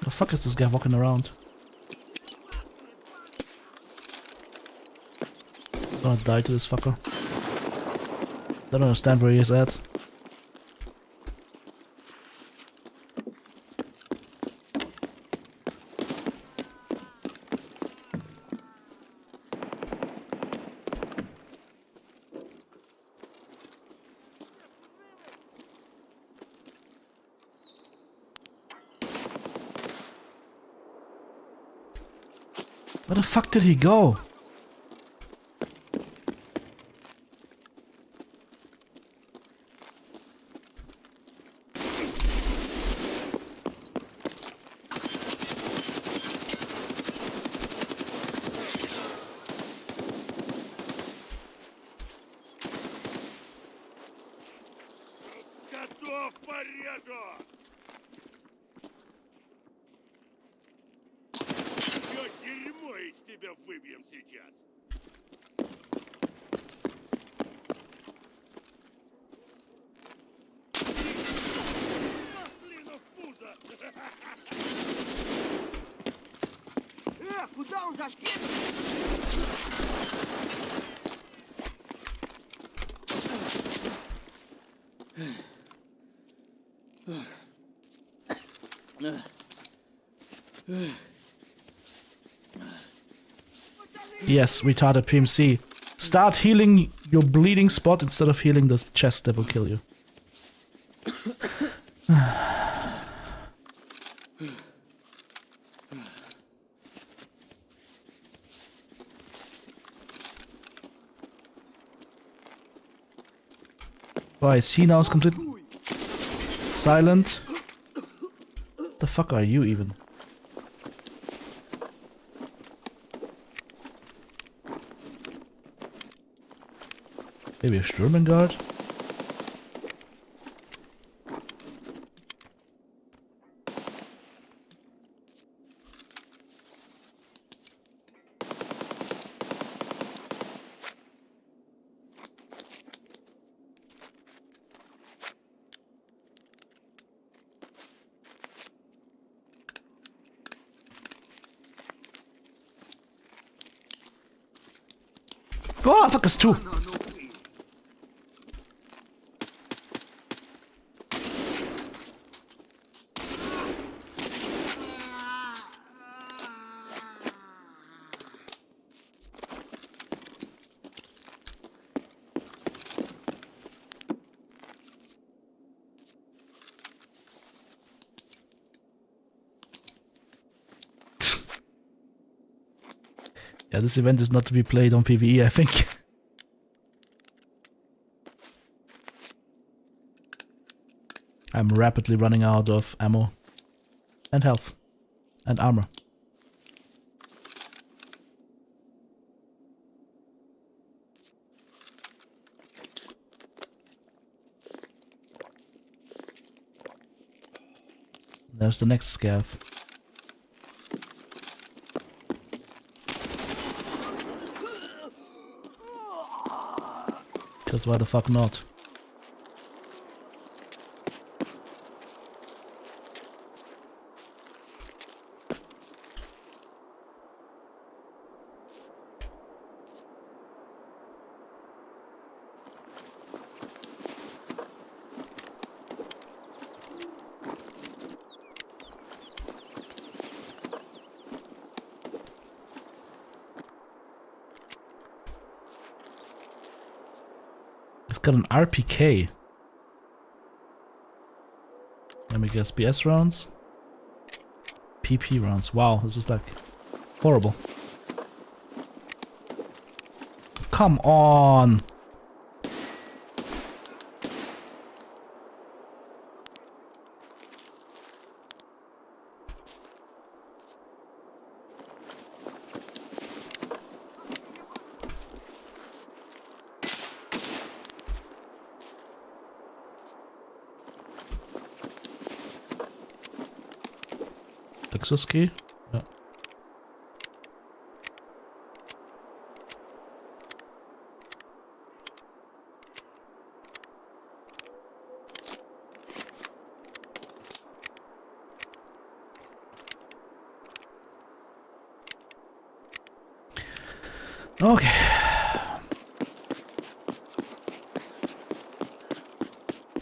A: The fuck is this guy walking around? I'm gonna die to this fucker. Don't understand where he is at. Where the fuck did he go?
B: Готов к порезу! Все дерьмо из тебя выбьем сейчас. Маслина в пузо!
D: Куда он зашкет?
A: Yes, retarded PMC. Start healing your bleeding spot instead of healing the chest that will kill you. Why is he now completely silent? What the fuck are you even? Maybe a Sturmengard? Oh, fuck us too. Yeah, this event is not to be played on PvE, I think. I'm rapidly running out of ammo. And health. And armor. There's the next scav. Because why the fuck not? It's got an RPK. Let me guess, BS rounds? PP rounds. Wow, this is like horrible. Come on! Access key? Yeah. Okay.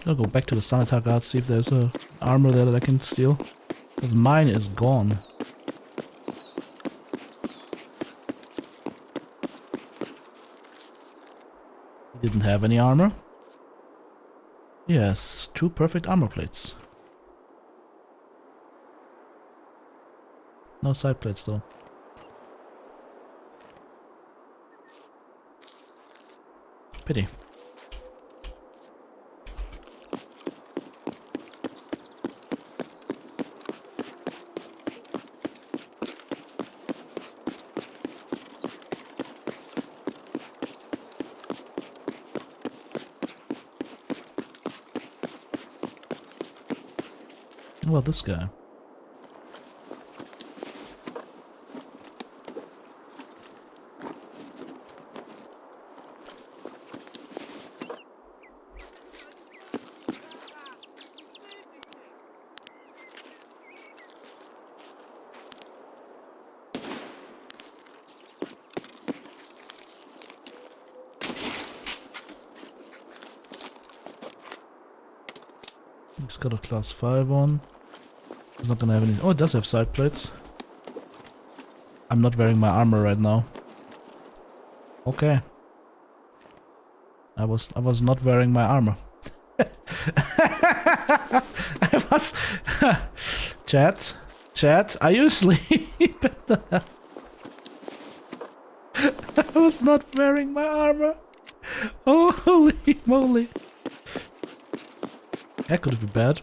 A: I'll go back to the Sanitar Guard, see if there's a armor there that I can steal. Because mine is gone. He didn't have any armor. Yes, 2 perfect armor plates. No side plates though. Pity. What about this guy? He's got a class 5 on. He's not gonna have any. Oh, it does have side plates. I'm not wearing my armor right now. Okay. I was not wearing my armor. I was. Chat, are you asleep? I was not wearing my armor. Oh, holy moly. That could be bad.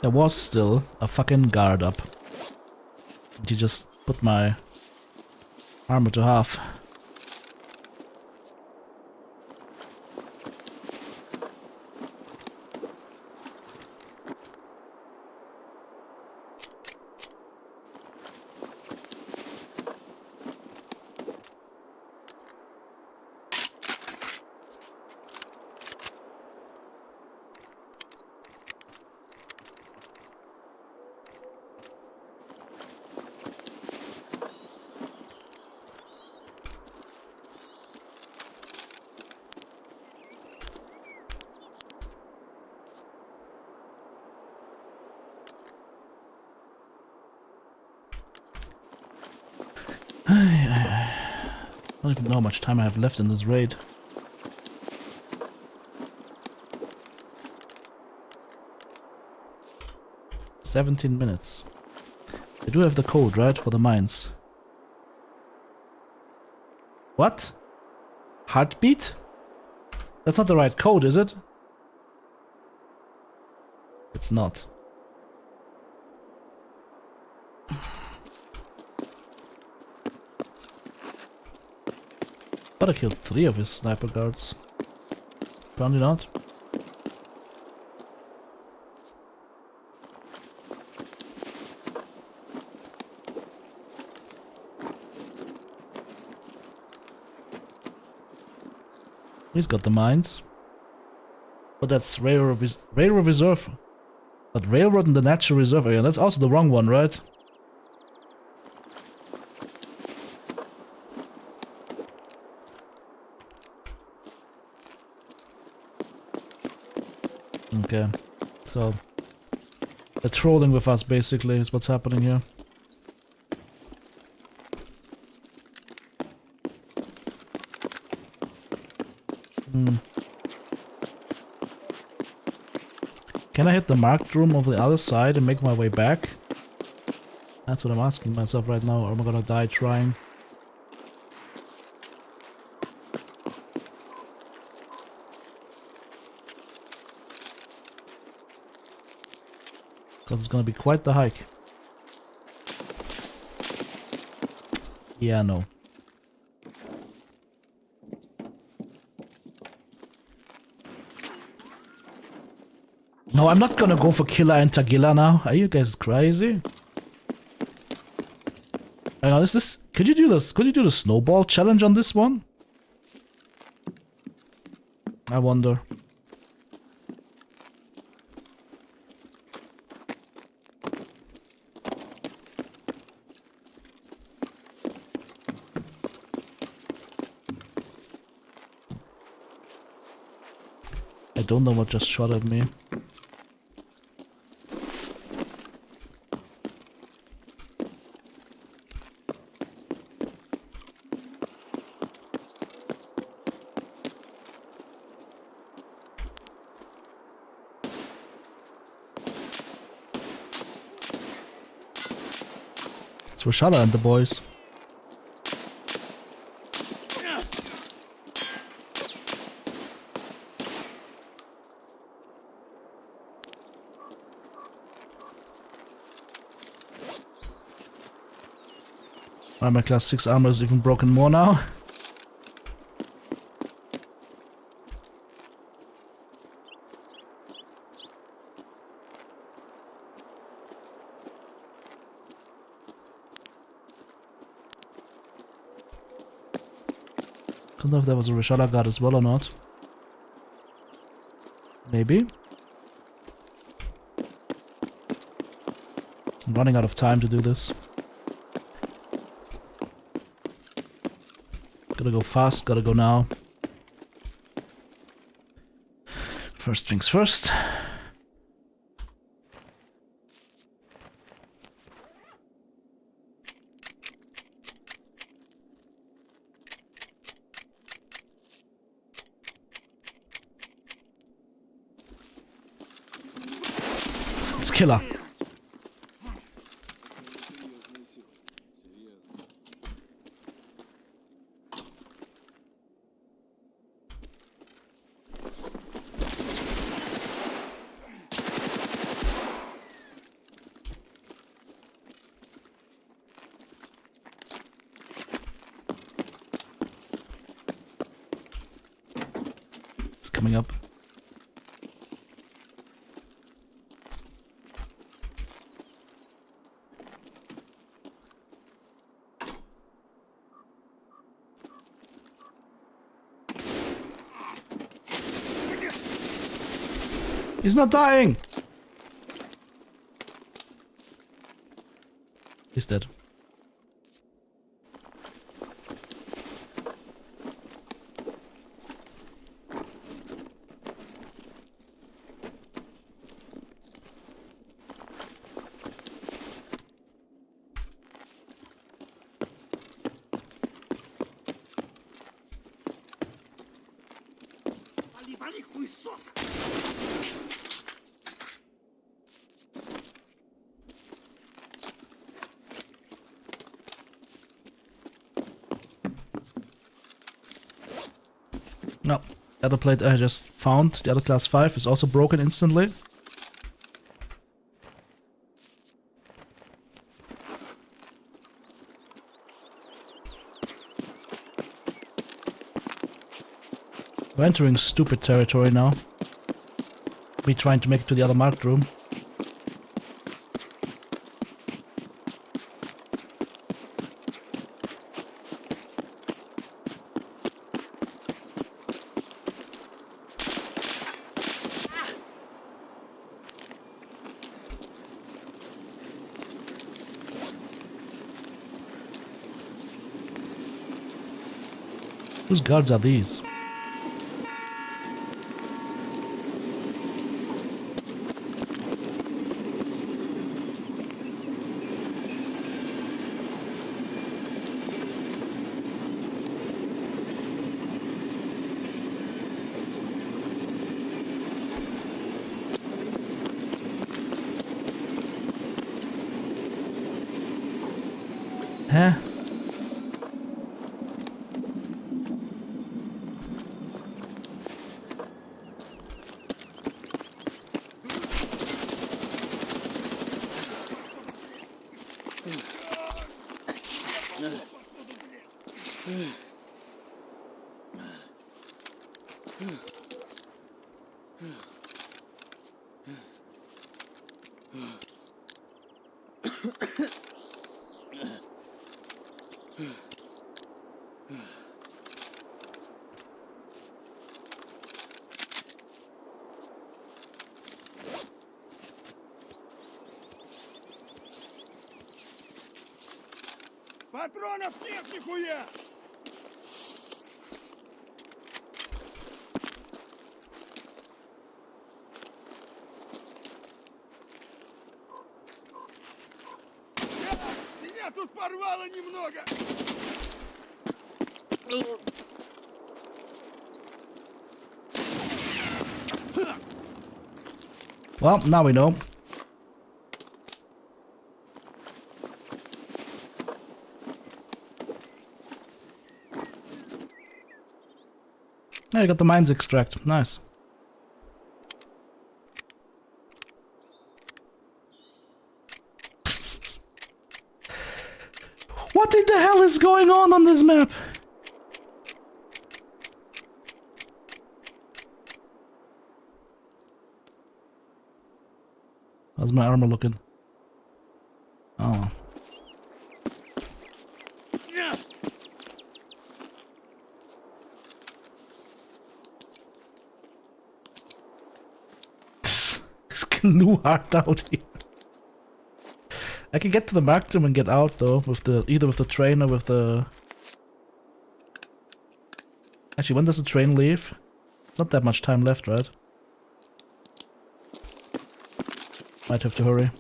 A: There was still a fucking guard up. He just put my armor to half. I don't even know how much time I have left in this raid. "17 minutes. I do have the code, right? For the mines. What? Heartbeat? That's not the right code, is it? It's not. But I killed 3 of his sniper guards. Apparently not. He's got the mines. But that's railroad reserve. But railroad in the natural reserve area. That's also the wrong one, right? Okay. So they're trolling with us basically is what's happening here. Can I hit the marked room over the other side and make my way back? That's what I'm asking myself right now, or am I gonna die trying? Because it's gonna be quite the hike. Yeah, no. No, I'm not gonna go for Killer and Tagilla now. Are you guys crazy? I know, is this... Could you do this? Could you do the snowball challenge on this one? I wonder. I don't know what just shot at me. It's Rashada and the boys. Why my class 6 armor is even broken more now. Don't know if there was a Rashada guard as well or not. Maybe. I'm running out of time to do this. Gotta go fast, gotta go now. First things first. It's killer. It's coming up. He's not dying! He's dead. No. The other plate I just found, the other class 5, is also broken instantly. We're entering stupid territory now. Me trying to make it to the other marked room. Whose guards are these? Huh?
B: Патронов нет нихуя! Меня тут порвало немного!
A: Well, now we know. Yeah, you got the mines extract. Nice. What in the hell is going on this map? How's my armor looking? Oh. It's glue hard out here. I can get to the marked room and get out though, with the either with the train or with the. Actually, when does the train leave? It's not that much time left, right? Might have to hurry.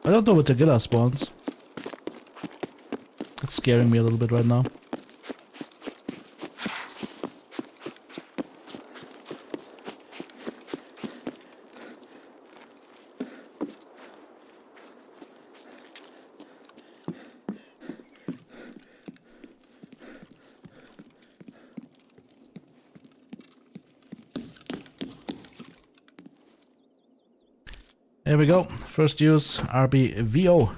A: I don't know where Tagilla spawns. It's scaring me a little bit right now. Here we go. First use RBVO.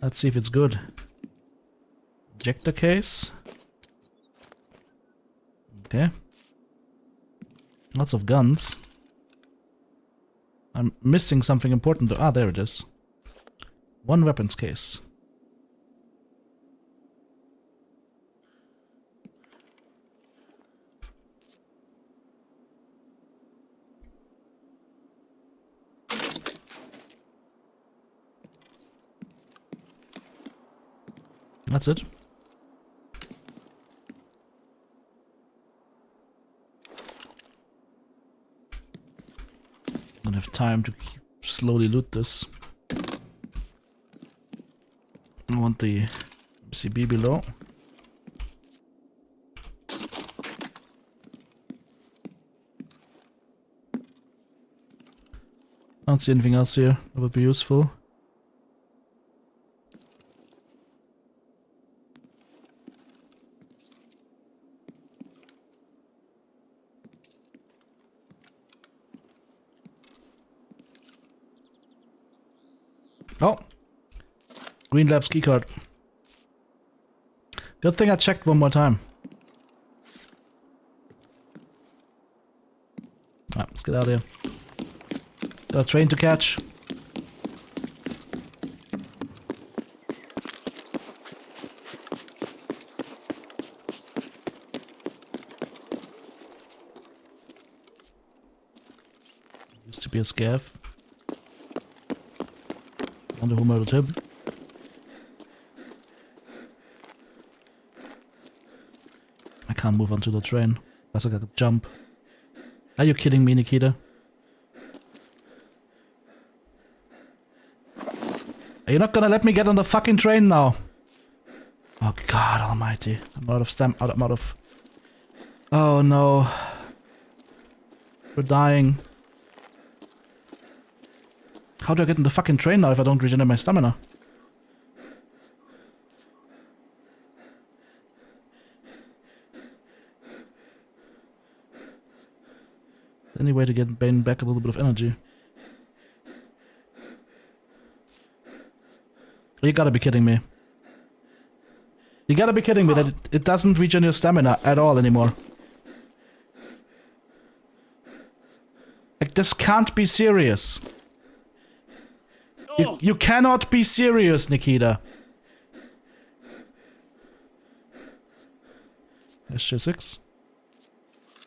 A: Let's see if it's good. Ejector case. Okay. Lots of guns. I'm missing something important. Ah, there it is. One weapons case. That's it. Don't have time to slowly loot this. I want the CB below. don't see anything else here that would be useful. Oh! Green Labs keycard. Good thing I checked one more time. Ah, let's get out of here. Got a train to catch. Used to be a scav. Wonder who murdered him. I can't move onto the train. Unless I gotta jump. Are you kidding me, Nikita? Are you not gonna let me get on the fucking train now? Oh God almighty. I'm out of stamina. I'm out of... Oh no. We're dying. How do I get in the fucking train now if I don't regenerate my stamina? Any way to get Bane back a little bit of energy? You gotta be kidding me. You gotta be kidding me that it doesn't regen your stamina at all anymore. Like, this can't be serious. You cannot be serious, Nikita. SJ6?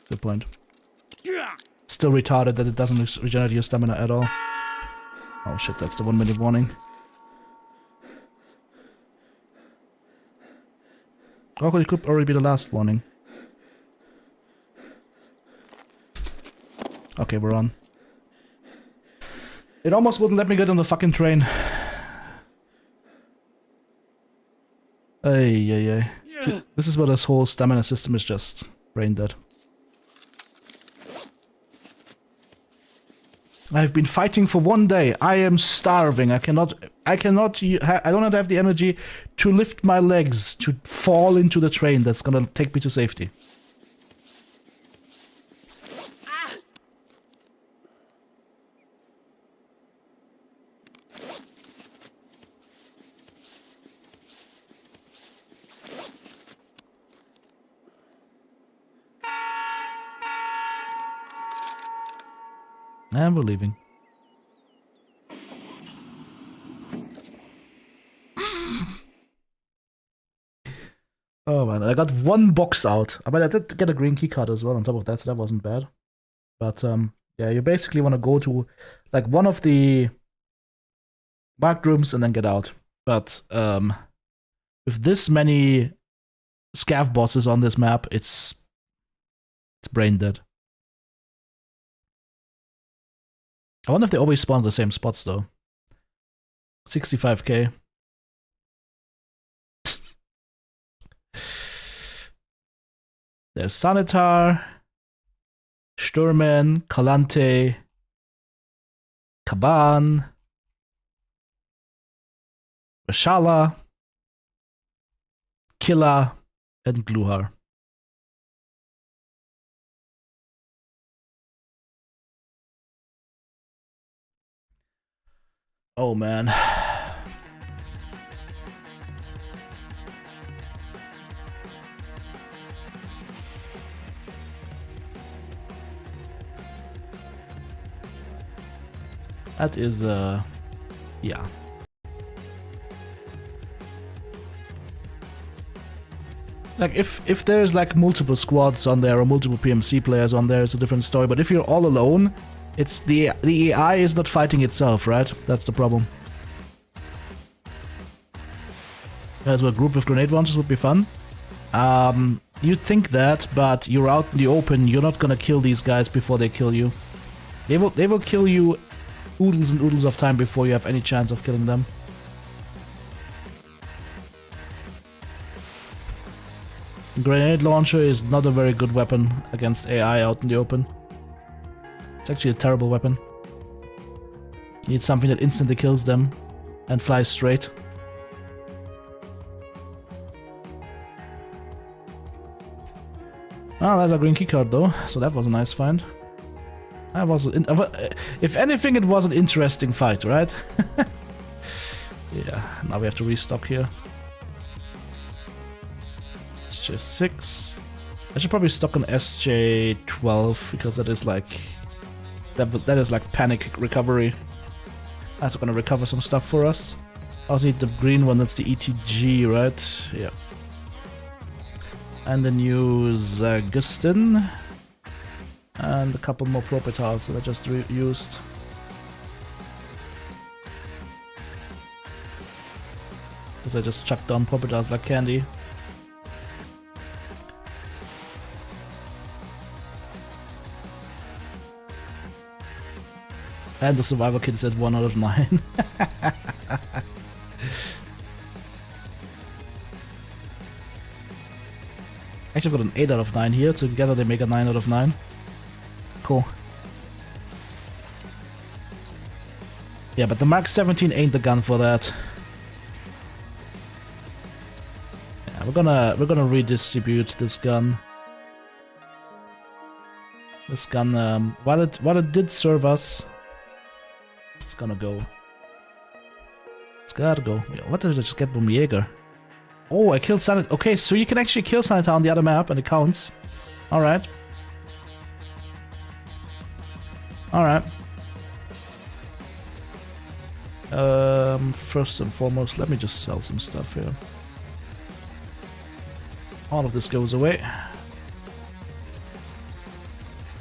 A: Good point. Still retarded that it doesn't regenerate your stamina at all. Oh shit, that's the 1 minute warning. Oh, it could already be the last warning. Okay, we're on. It almost wouldn't let me get on the fucking train. Ay. This is where this whole stamina system is just brain dead. I've been fighting for 1 day. I am starving. I don't have the energy to lift my legs, to fall into the train that's gonna take me to safety. And we're leaving. Oh man, I got 1 box out. I mean, I did get a green key card as well on top of that, so that wasn't bad. But yeah, you basically want to go to like one of the marked rooms and then get out. But with this many scav bosses on this map, it's brain dead. I wonder if they always spawn the same spots though. 65k. There's Sanitar, Sturman, Kalante, Kaban, Rashala, Killa, and Gluhar. Oh man. That is yeah. Like if there's like multiple squads on there or multiple PMC players on there, it's a different story, but if you're all alone, it's the AI is not fighting itself, right? That's the problem. As well, a group with grenade launchers would be fun. You'd think that, but you're out in the open. You're not gonna kill these guys before they kill you. They will kill you oodles and oodles of time before you have any chance of killing them. Grenade launcher is not a very good weapon against AI out in the open. It's actually a terrible weapon. Need something that instantly kills them and flies straight. Oh, there's a green keycard though, so that was a nice find. That was, if anything, it was an interesting fight, right? Yeah, now we have to restock here. SJ6. I should probably stock on SJ12 because that is like that is like panic recovery. That's gonna recover some stuff for us. I also need the green one. That's the ETG, right? Yeah. And the new Zagustin. And a couple more Proprietars that I just used. Because I just chucked down Proprietars like candy. And the survival kit is at 1 out of 9. Actually, I've got an 8 out of 9 here. Together they make a 9 out of 9. Cool. Yeah, but the Mark 17 ain't the gun for that. Yeah, we're gonna redistribute this gun. This gun, while it did serve us, it's gonna go. It's gotta go. What did I just get from Jaeger? Oh, I killed Sanit. Okay, so you can actually kill Sanita on the other map and it counts. Alright. Alright. First and foremost, let me just sell some stuff here. All of this goes away.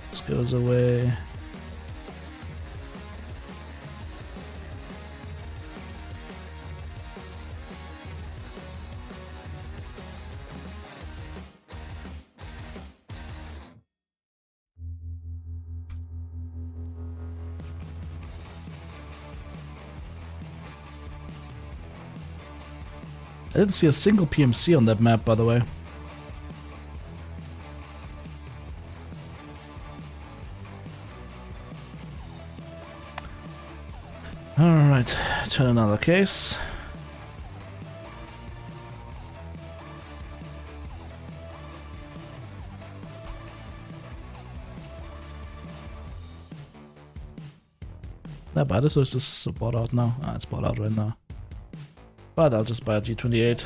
A: This goes away. I didn't see a single PMC on that map, by the way. Alright, turn another case. That bad, or is this bought out now? Ah, it's bought out right now. But I'll just buy a G28.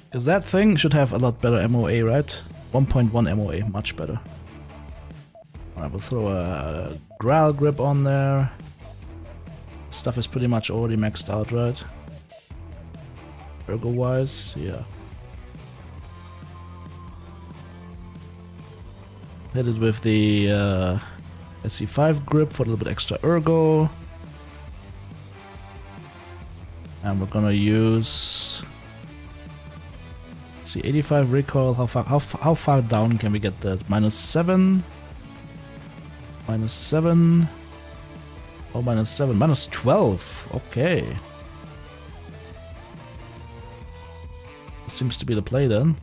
A: Because that thing should have a lot better MOA, right? 1.1 MOA, much better. I will throw a Graal grip on there. Stuff is pretty much already maxed out, right? Ergo-wise, yeah. Hit it with the SC5 grip for a little bit extra ergo. And we're gonna use, let's see, 85 recoil. How far down can we get that? -7, -7. Oh, -7, -12. Okay, seems to be the play then.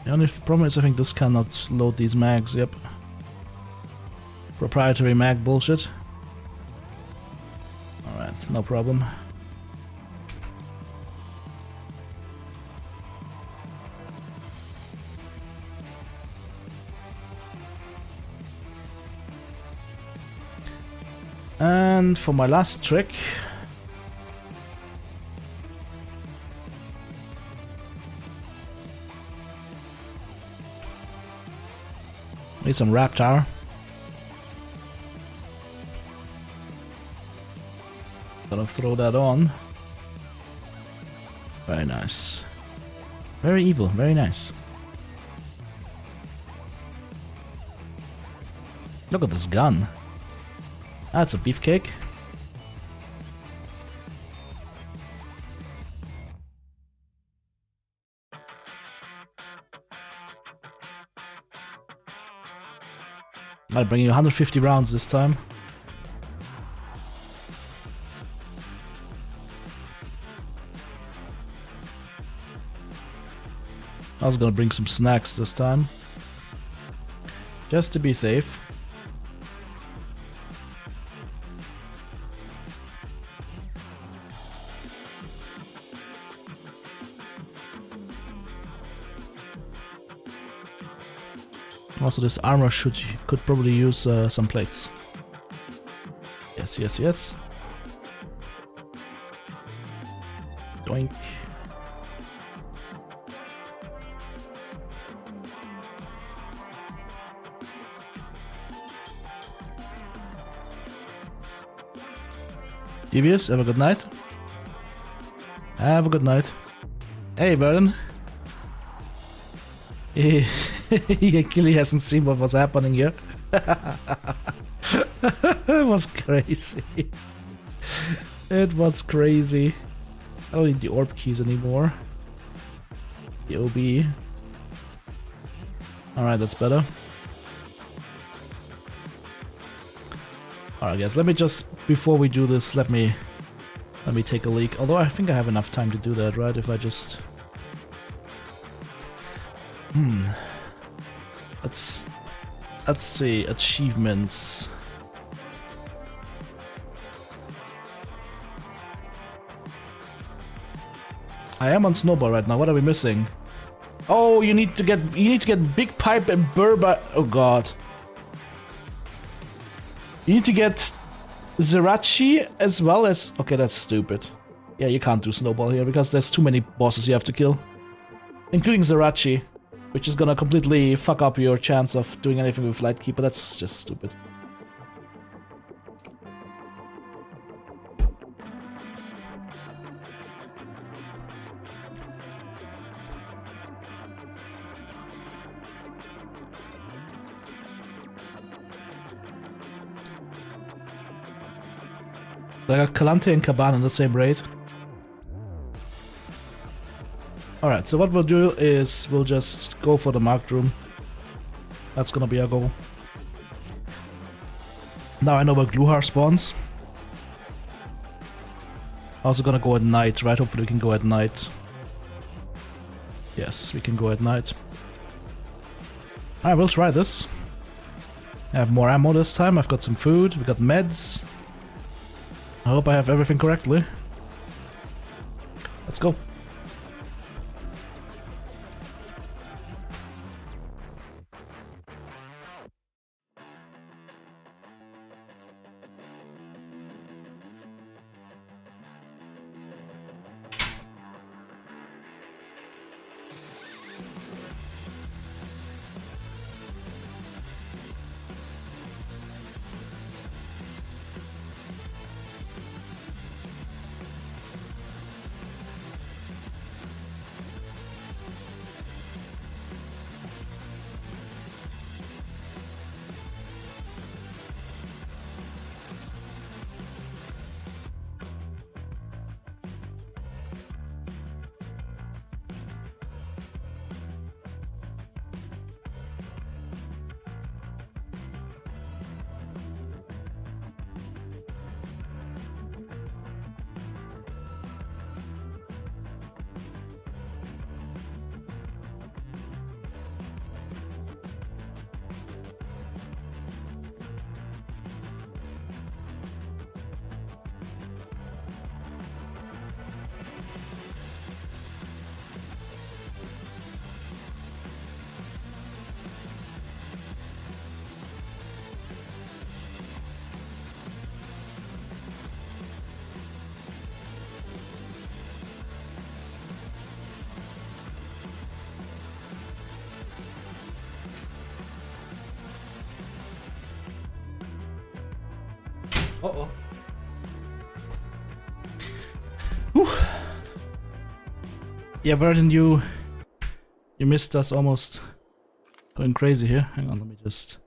A: The only problem is I think this cannot load these mags, yep. Proprietary mag bullshit. Alright, no problem. And for my last trick, need some Raptor. Gonna throw that on. Very nice. Very evil, very nice. Look at this gun. That's a beefcake. I'll bring you 150 rounds this time. I was gonna bring some snacks this time, just to be safe. Also, this armor could probably use some plates. Yes, yes, yes. Doink. Devious, have a good night. Have a good night. Hey, Vernon. He clearly hasn't seen what was happening here. It was crazy. It was crazy. I don't need the orb keys anymore. The OB. Alright, that's better. Alright guys, let me just, before we do this, let me take a leak. Although I think I have enough time to do that, right? If I just... Let's see, achievements. I am on Snowball right now, what are we missing? Oh, you need to get Big Pipe and Burba. Oh god. You need to get Zerachi as well as... Okay, that's stupid. Yeah, you can't do Snowball here because there's too many bosses you have to kill. Including Zerachi, which is gonna completely fuck up your chance of doing anything with Lightkeeper. That's just stupid. I got Kalante and Kaban in the same raid. Alright, so what we'll do is we'll just go for the marked room. That's gonna be our goal. Now I know where Gluhar spawns. Also gonna go at night, right? Hopefully we can go at night. Yes, we can go at night. Alright, we'll try this. I have more ammo this time, I've got some food, we got meds. I hope I have everything correctly. Let's go. Uh-oh. Whew. Yeah, Vernon, you missed us almost going crazy here. Hang on, let me just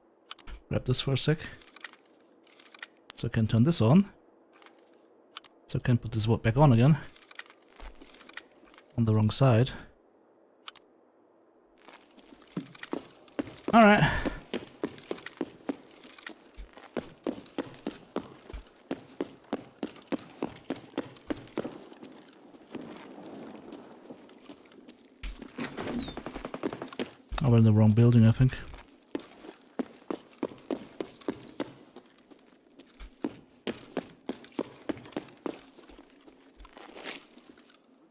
A: grab this for a sec. So I can turn this on. So I can put this back on again. On the wrong side. Alright. we're in the wrong building, I think.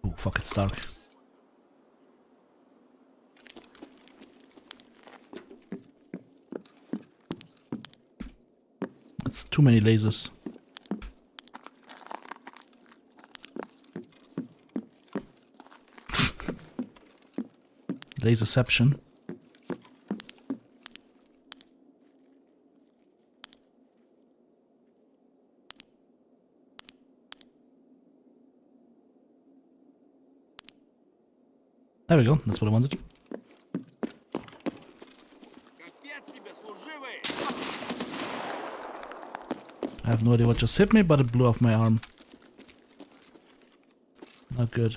A: Oh, fuck, it's dark. It's too many lasers. Laserception. There we go, that's what I wanted. I have no idea what just hit me, but it blew off my arm. Not good.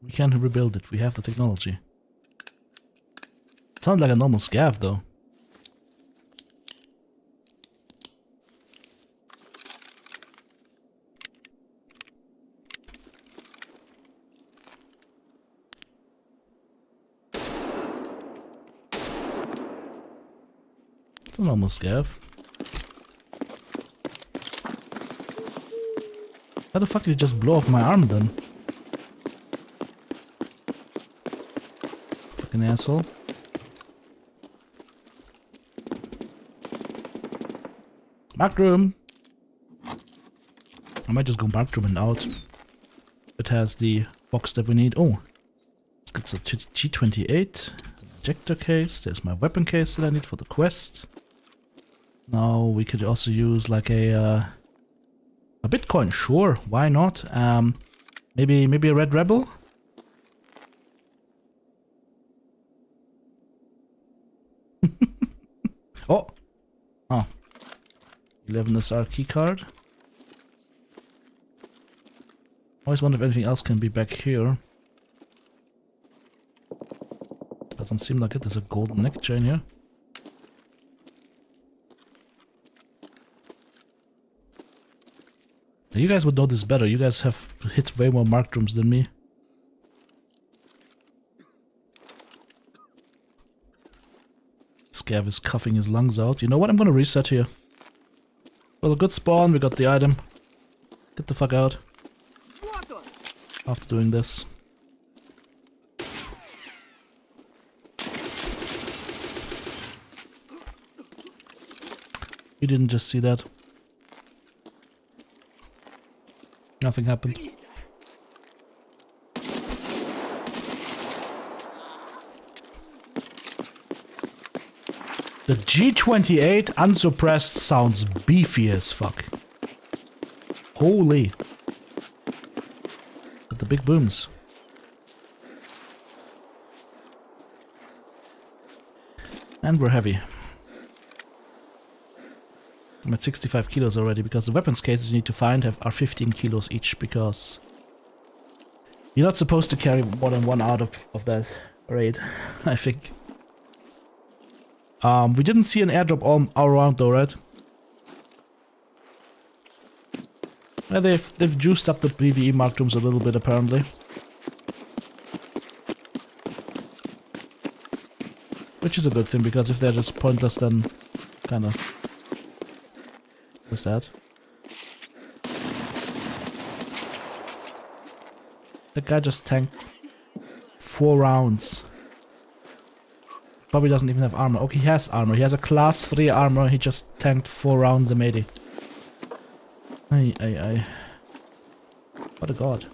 A: We can't rebuild it, we have the technology. Sounds like a normal scav though. It's a normal scav. How the fuck did it just blow off my arm then? Fucking asshole. Back room. I might just go back room and out. It has the box that we need. Oh, it's a G28 ejector case. There's my weapon case that I need for the quest. Now we could also use like a Bitcoin. Sure, why not? Maybe a Red Rebel. Oh. 11 SR keycard. Always wonder if anything else can be back here. Doesn't seem like it. There's a golden neck chain here. Now you guys would know this better. You guys have hit way more marked rooms than me. Scav is coughing his lungs out. You know what? I'm gonna reset here. Well, a good spawn, we got the item. Get the fuck out. After doing this. You didn't just see that. Nothing happened. The G28 unsuppressed sounds beefy as fuck. Holy. With the big booms. And we're heavy. I'm at 65 kilos already because the weapons cases you need to find are 15 kilos each because you're not supposed to carry more than one out of that raid, I think. We didn't see an airdrop all around though, right? Well, they've juiced up the PvE marked rooms a little bit apparently. Which is a good thing because if they're just pointless then kinda... What's that? The guy just tanked 4 rounds. Probably doesn't even have armor. Okay, he has armor. He has a class 3 armor. He just tanked 4 rounds a melee. Ay. What a god.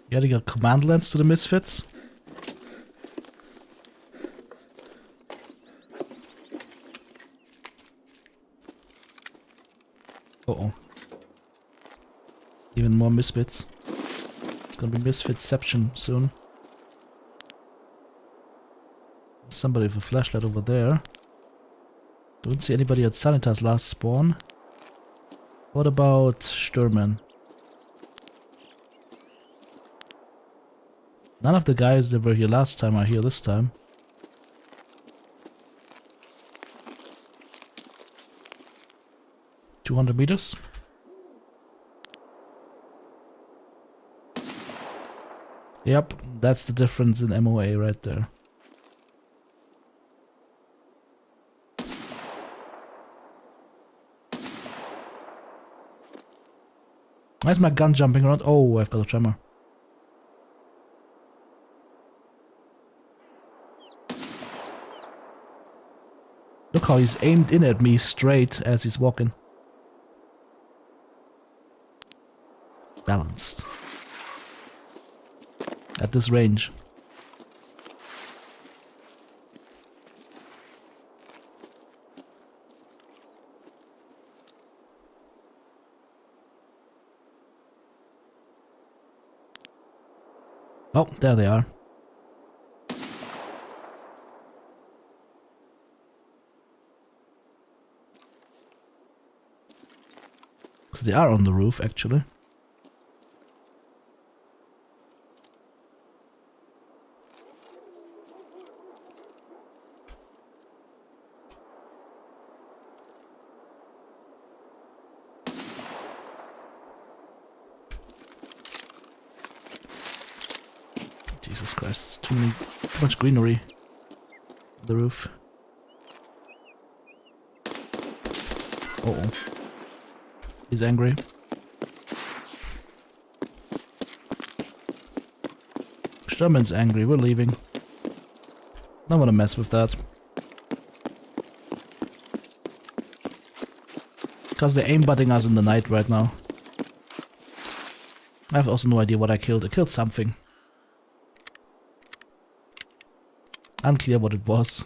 A: Getting a command lens to the misfits. Uh-oh. Even more misfits. It's gonna be misfitception soon. Somebody with a flashlight over there. Don't see anybody at Sanitas last spawn. What about Stürmen? None of the guys that were here last time are here this time. $200 meters. Yep, that's the difference in MOA right there. Why is my gun jumping around? Oh, I've got a tremor. Look how he's aimed in at me straight as he's walking. Balanced. At this range. Oh, there they are. So they are on the roof, actually. Jesus Christ, too much greenery on the roof. Uh-oh. He's angry. Stürmen's angry, we're leaving. Don't wanna mess with that. Because they're aimbutting us in the night right now. I have also no idea what I killed. I killed something. Unclear what it was.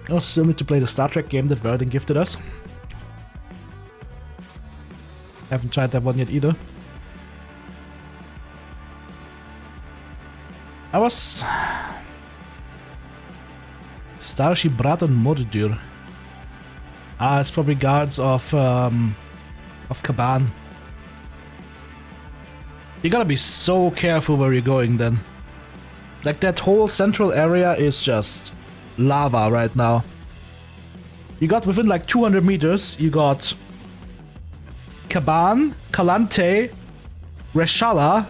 A: I still need to play the Star Trek game that Verdin gifted us. Haven't tried that one yet either. I was... Starship Brat and Mordur. Ah, it's probably guards of Kaban. You gotta be so careful where you're going then. Like that whole central area is just lava right now. You got within like 200 meters, you got Kaban, Kalante, Reshala,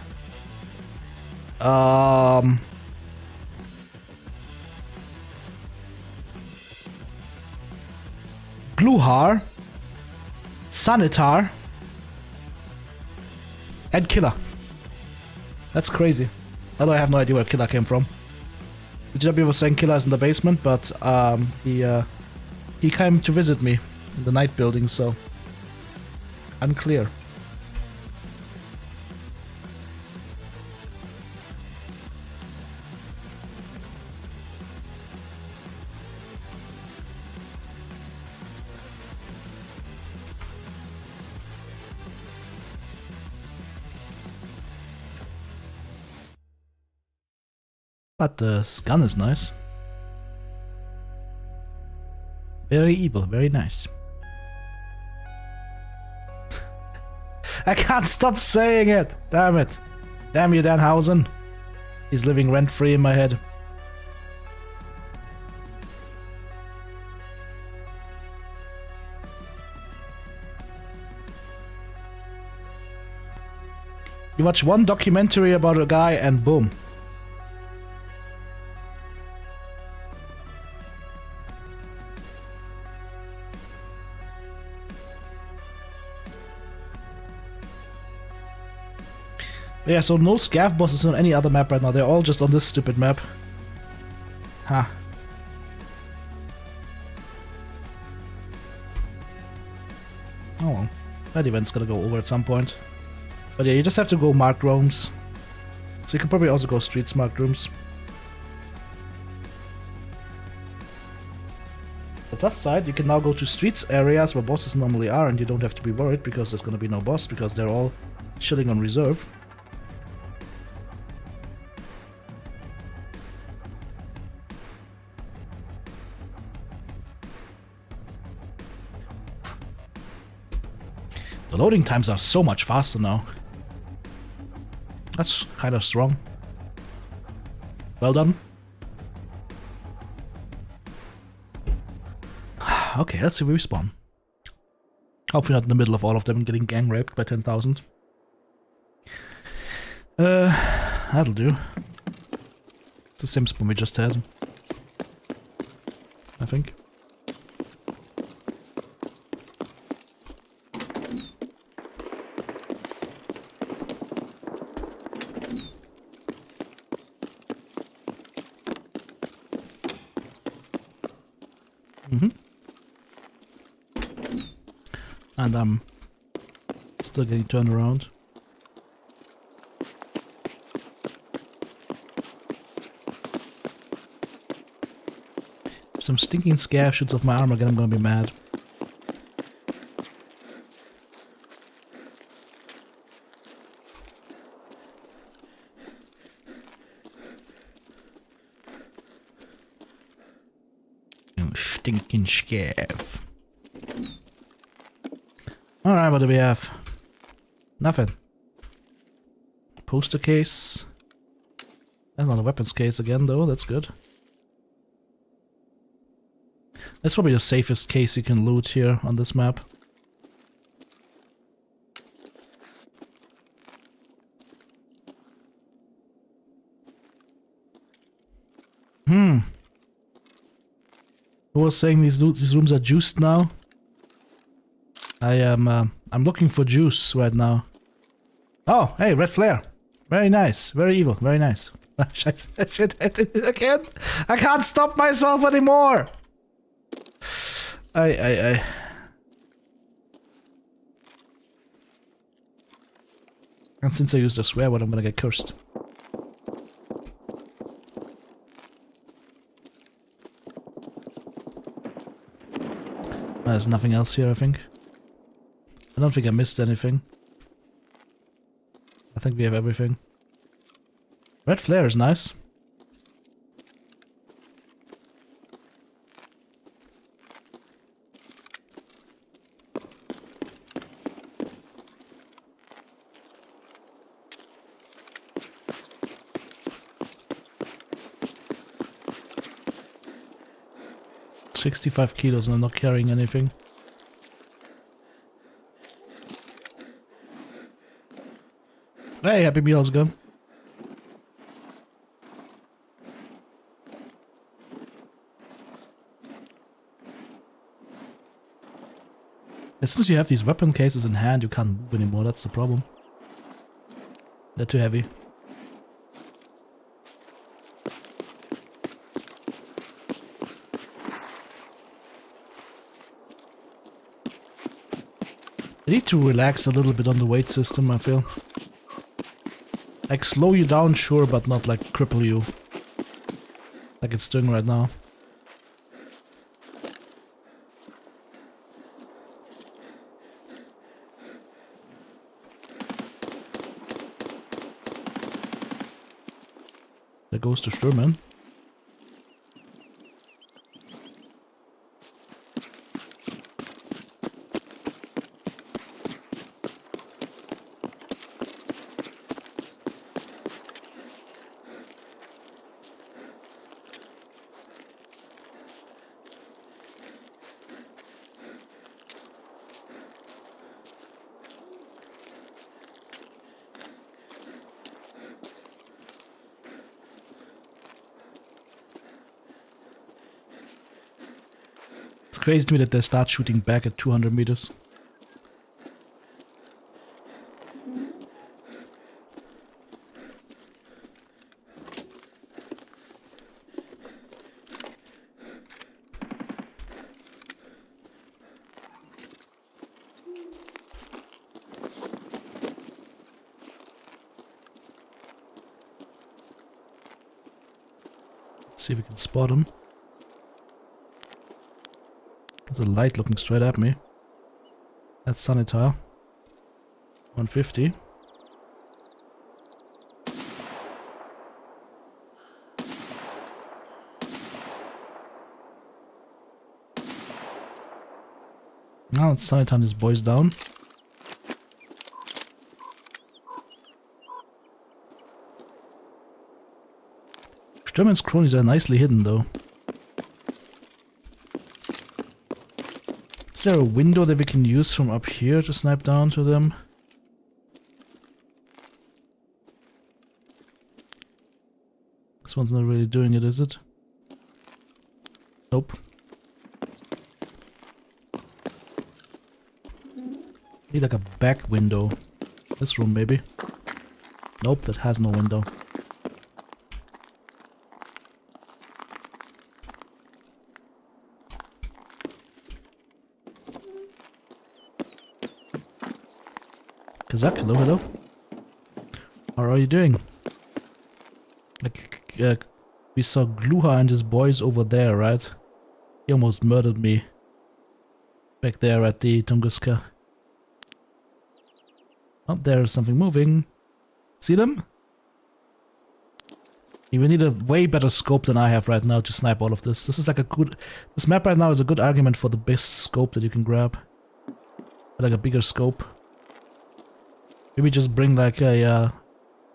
A: Gluhar, Sanitar, and Killer. That's crazy. Although I have no idea where Killer came from. The GW was saying Killer is in the basement, but he came to visit me in the night building, so unclear. But the gun is nice. Very evil, very nice. I can't stop saying it! Damn it. Damn you, Danhausen. He's living rent-free in my head. You watch one documentary about a guy and boom. Yeah, so no scav bosses on any other map right now. They're all just on this stupid map. Ha. Oh well. That event's gonna go over at some point. But yeah, you just have to go marked rooms. So you can probably also go streets marked rooms. The plus side, you can now go to streets areas where bosses normally are, and you don't have to be worried because there's gonna be no boss because they're all chilling on reserve. The loading times are so much faster now. That's kind of strong. Well done. Okay, let's see where we spawn. Hopefully not in the middle of all of them getting gang raped by 10,000. That'll do. It's the same spawn we just had, I think. And I'm still getting turned around. If some stinking scav shoots off my arm again, I'm gonna be mad. You stinking scav. Alright, what do we have? Nothing. Poster case. That's not a weapons case again, though. That's good. That's probably the safest case you can loot here on this map. Who was saying these rooms are juiced now? I'm looking for juice right now. Oh, hey, red flare. Very nice. Very evil. Very nice. Shit, I can't stop myself anymore. And since I used a swear word, I'm gonna get cursed. There's nothing else here, I think. I don't think I missed anything. I think we have everything. Red flare is nice. $65 kilos and I'm not carrying anything. Hey, Happy Meals, go. As soon as you have these weapon cases in hand, you can't move anymore, that's the problem. They're too heavy. I need to relax a little bit on the weight system, I feel. Like, slow you down, sure, but not, like, cripple you. Like it's doing right now. There goes the Stürmen. It's crazy to me that they start shooting back at 200 meters. see if we can spot him. There's a light looking straight at me. That's Sanitar. 150. Now it's Sanitar and his boys down. Stürman's cronies are nicely hidden though. Is there a window that we can use from up here to snipe down to them? This one's not really doing it, is it? Nope. Need like a back window. This room maybe. Nope, that has no window. Kazak, hello, hello. How are you doing? Like, we saw Gluha and his boys over there, right? He almost murdered me. Back there at the Tunguska. Oh, there is something moving. See them? You will need a way better scope than I have right now to snipe all of this. This is like a good... This map right now is a good argument for the best scope that you can grab. Like a bigger scope. Maybe just bring like a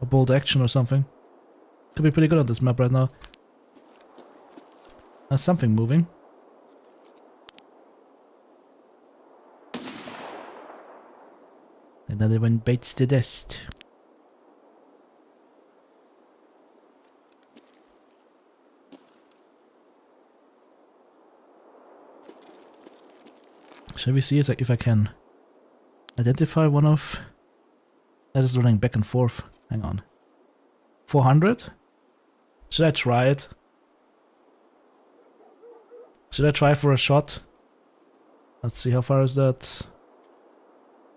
A: bolt action or something. Could be pretty good on this map right now. There's something moving. Another one bites the dust. Shall we see if I can identify one of... That is running back and forth. Hang on. 400? Should I try it? Should I try for a shot? Let's see, how far is that?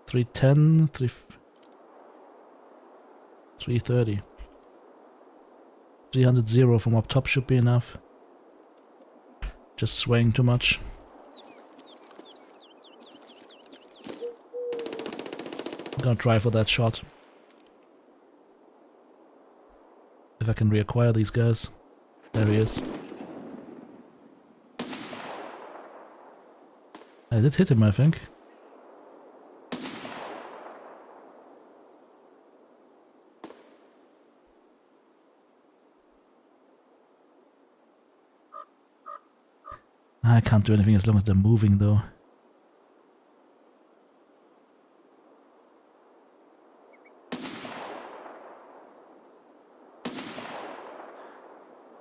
A: 310, 330. 300 from up top should be enough. Just swaying too much. I'm gonna try for that shot. If I can reacquire these guys. There he is. I did hit him, I think. I can't do anything as long as they're moving though.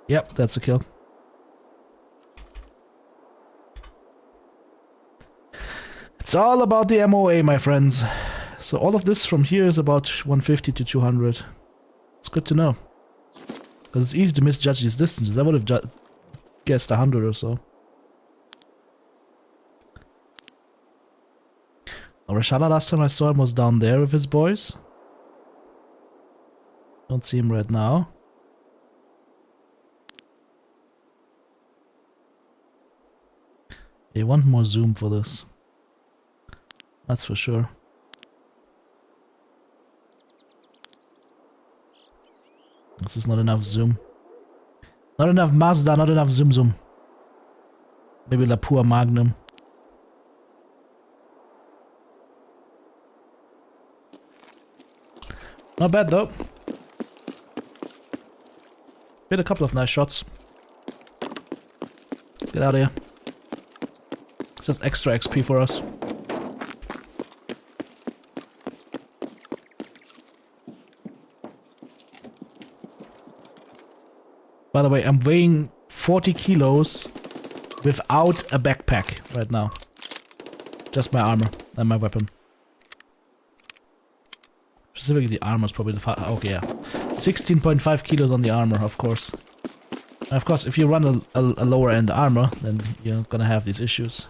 A: Yep, that's a kill. It's all about the MOA, my friends. So all of this from here is about 150 to 200. It's good to know. Because it's easy to misjudge these distances. I would have guessed 100 or so. Rashala, last time I saw him was down there with his boys. Don't see him right now. They want more zoom for this. That's for sure. This is not enough zoom. Not enough Mazda, not enough zoom zoom. Maybe La Pura Magnum. Not bad though. Hit a couple of nice shots. Let's get out of here. It's just extra XP for us. By the way, I'm weighing 40 kilos without a backpack right now. Just my armor and my weapon. Specifically the armor is probably the... Okay, yeah. 16.5 kilos on the armor, of course. And of course, if you run a lower end armor, then you're gonna have these issues.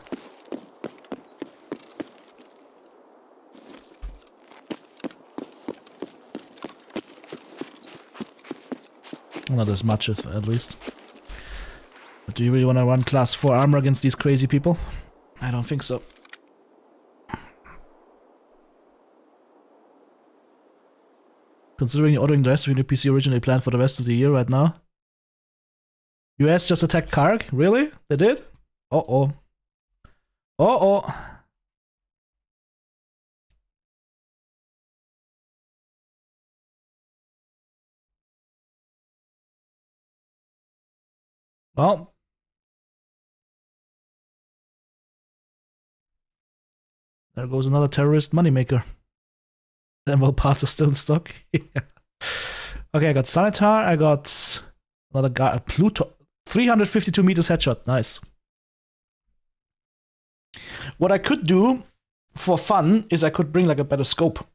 A: Not as much as, at least. But do you really want to run class 4 armor against these crazy people? I don't think so. Considering you're ordering the rest of your new PC originally planned for the rest of the year right now. US just attacked Karg? Really? They did? Uh-oh. Uh-oh. Well. There goes another terrorist moneymaker. Then well, parts are still in stock. Yeah. Okay, I got Sanitar, I got another guy, a Pluto. 352 meters headshot, nice. What I could do for fun is I could bring like a better scope.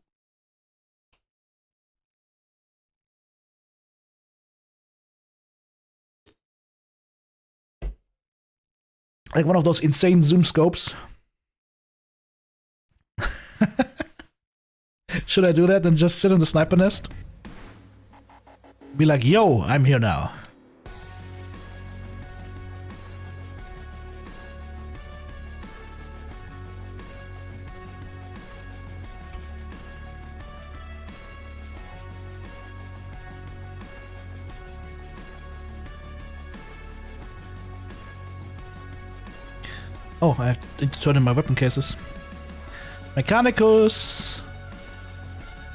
A: Like one of those insane zoom scopes. Should I do that and just sit in the sniper nest? Be like, yo, I'm here now. Oh, I have to turn in my weapon cases. Mechanicus!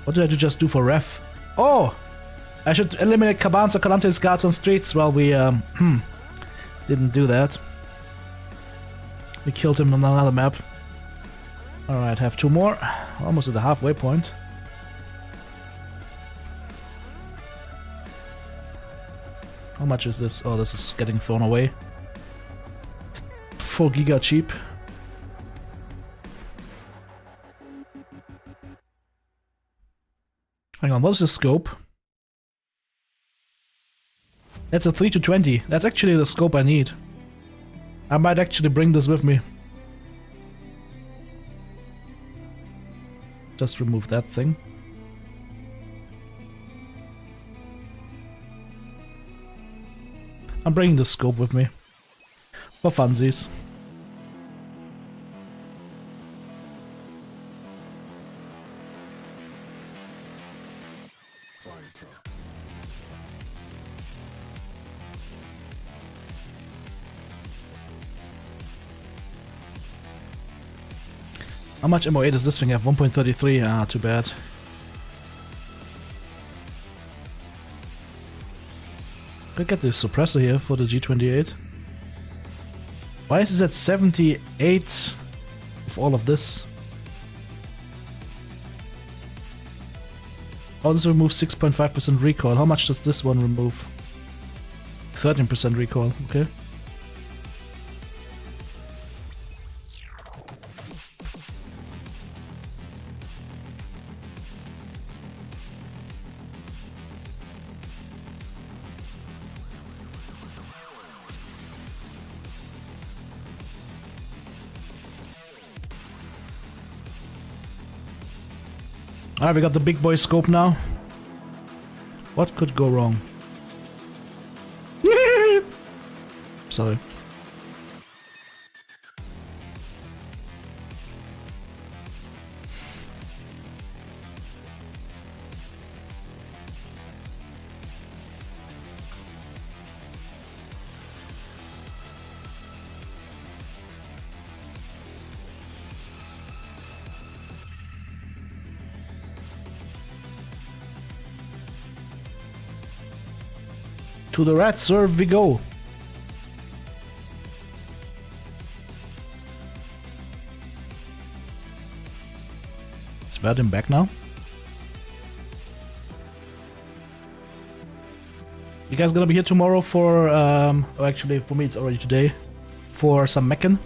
A: What did I just do for ref? Oh! I should eliminate Cabans or Calante's guards on streets. Well, we, didn't do that. We killed him on another map. Alright, have 2 more. Almost at the halfway point. How much is this? Oh, this is getting thrown away. 4 giga cheap. Hang on, what's the scope? That's a 3 to 20. That's actually the scope I need. I might actually bring this with me. Just remove that thing. I'm bringing the scope with me. For funsies. How much MO8 does this thing have? 1.33. Ah, too bad. Could get the suppressor here for the G28. Why is this at 78 of all of this? Oh, this removes 6.5% recoil. How much does this one remove? 13% recoil, okay. Alright, we got the big boy scope now. What could go wrong? Sorry. To the rat serve we go. Is Vadim back now? You guys gonna be here tomorrow for, oh actually for me it's already today, for some mechan?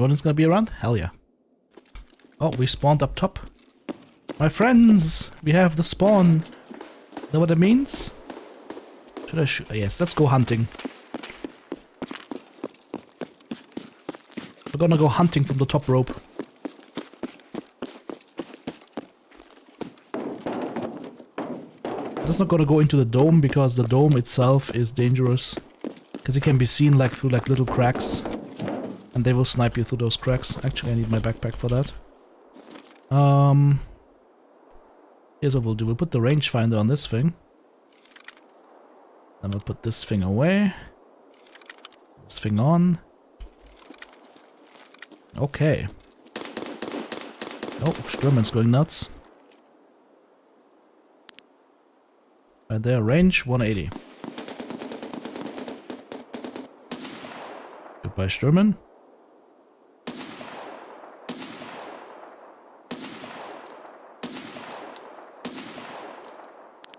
A: Rodent's gonna be around? Hell yeah. Oh, we spawned up top. My friends! We have the spawn. Know what it means? Should I shoot? Yes, let's go hunting. We're gonna go hunting from the top rope. I'm just not gonna go into the dome because the dome itself is dangerous. Because it can be seen like through like little cracks. And they will snipe you through those cracks. Actually, I need my backpack for that. Here's what we'll do. We'll put the rangefinder on this thing. Then we'll put this thing away. This thing on. Okay. Oh, Stürman's going nuts. Right there, range 180. Goodbye, Stürman.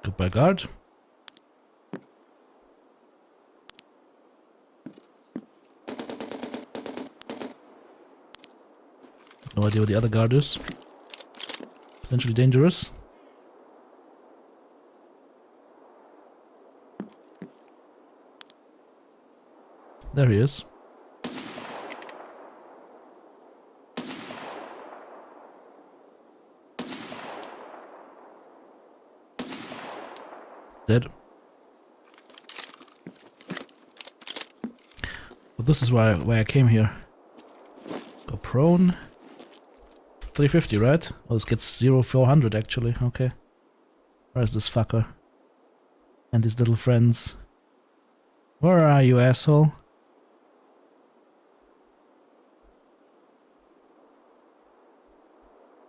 A: Goodbye, guard. No idea what the other guard is. Potentially dangerous. There he is. Dead. But this is why I came here. Go prone. 350, right? Oh, this gets 0-400 actually. Okay. Where's this fucker? And his little friends. Where are you, asshole?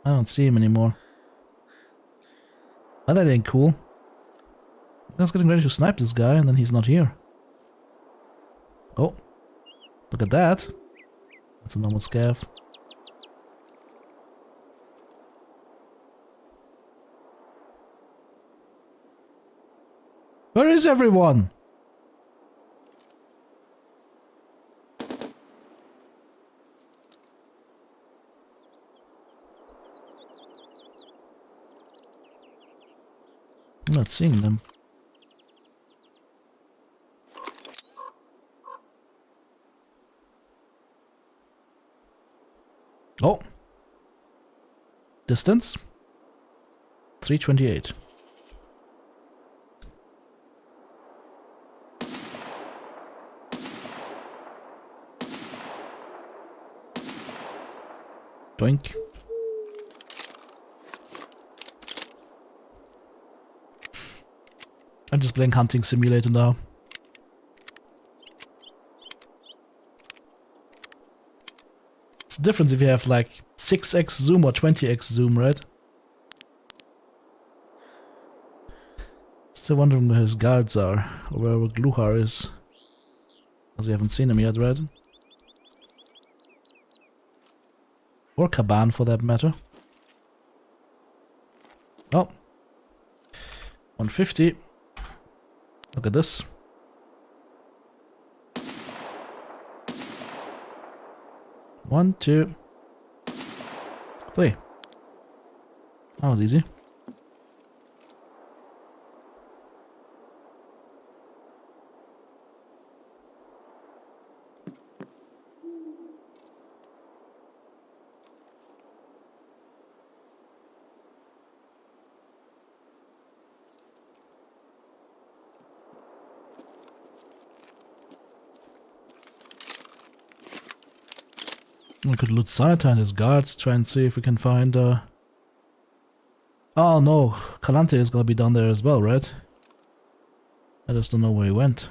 A: I don't see him anymore. Oh, that ain't cool. I was getting ready to snipe this guy and then he's not here. Oh. Look at that. That's a normal scav. Where is everyone? I'm not seeing them. Oh. Distance? 328. Doink. I'm just playing Hunting Simulator now. It's the difference if you have like 6x zoom or 20x zoom, right? Still wondering where his guards are, or where Gluhar is. Because we haven't seen him yet, right? Or Kaban for that matter. Oh. 150. Look at this. 1, 2, 3. That was easy. We could loot Sanita and his guards, try and see if we can find Oh no, Kalante is gonna be down there as well, right? I just don't know where he went.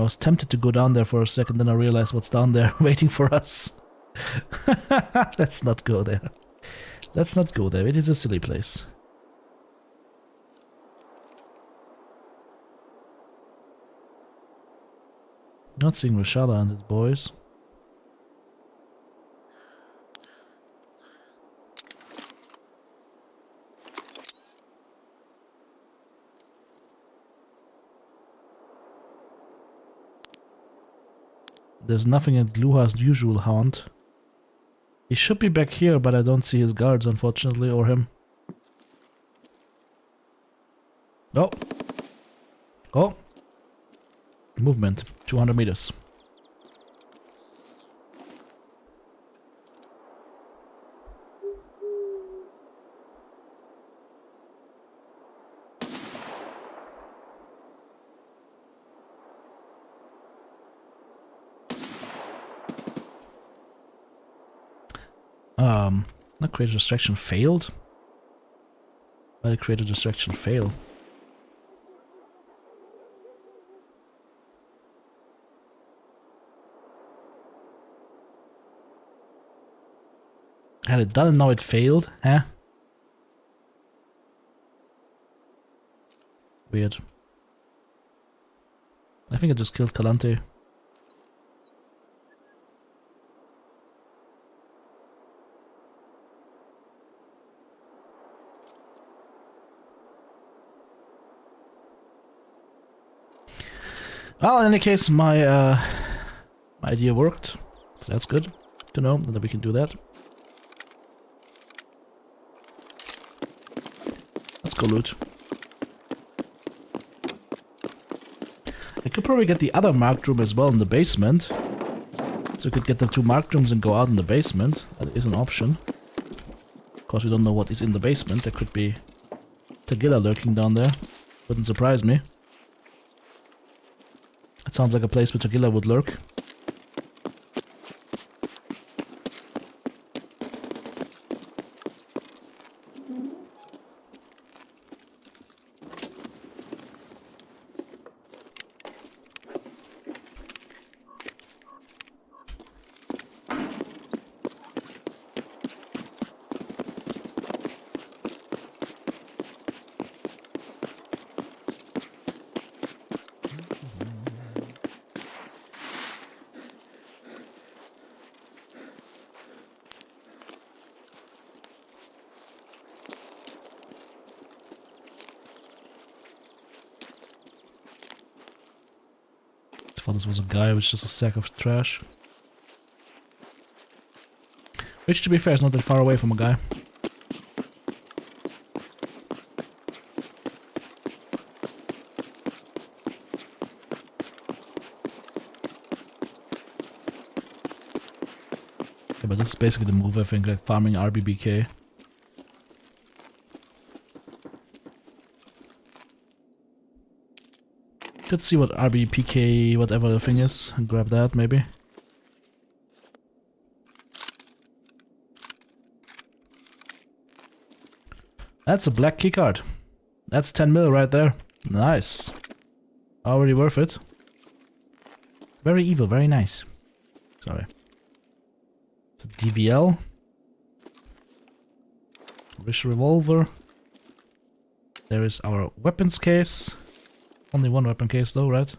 A: I was tempted to go down there for a second, then I realized what's down there waiting for us. Let's not go there. Let's not go there. It is a silly place. Not seeing Rashada and his boys. There's nothing at Luha's usual haunt. He should be back here, but I don't see his guards, unfortunately, or him. Oh! Oh! Movement, 200 meters. Not create a distraction failed? Why did create a distraction fail? Had it done and now it failed, huh? Weird. I think I just killed Calante. Well, in any case, my idea worked. So that's good to know that we can do that. Let's go loot. I could probably get the other marked room as well in the basement. So we could get the 2 marked rooms and go out in the basement. That is an option. Of course, we don't know what is in the basement. There could be Tagilla lurking down there. Wouldn't surprise me. It sounds like a place where Tagilla would lurk. I thought this was a guy, which is just a sack of trash. Which, to be fair, is not that far away from a guy. Yeah, but this is basically the move, I think, like farming RBBK. Let's see what RBPK, whatever the thing is, and grab that maybe. That's a black keycard. That's 10 mil right there. Nice. Already worth it. Very evil, very nice. Sorry. It's a DVL. Rich revolver. There is our weapons case. Only 1 weapon case though, right?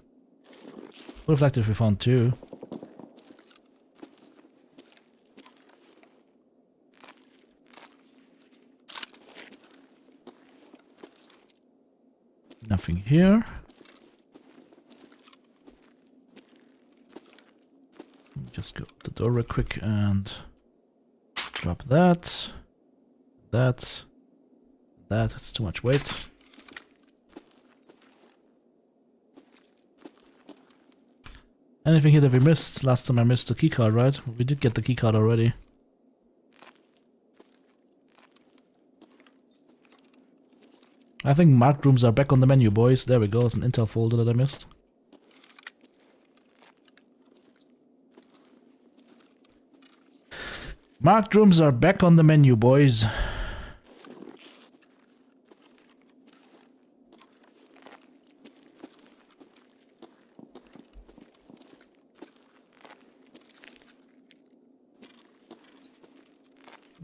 A: Would have liked it if we found 2. Nothing here. Just go to the door real quick and drop that. That's too much weight. Anything here that we missed? Last time I missed the keycard, right? We did get the keycard already. I think marked rooms are back on the menu, boys. There we go, it's an intel folder that I missed. Marked rooms are back on the menu, boys.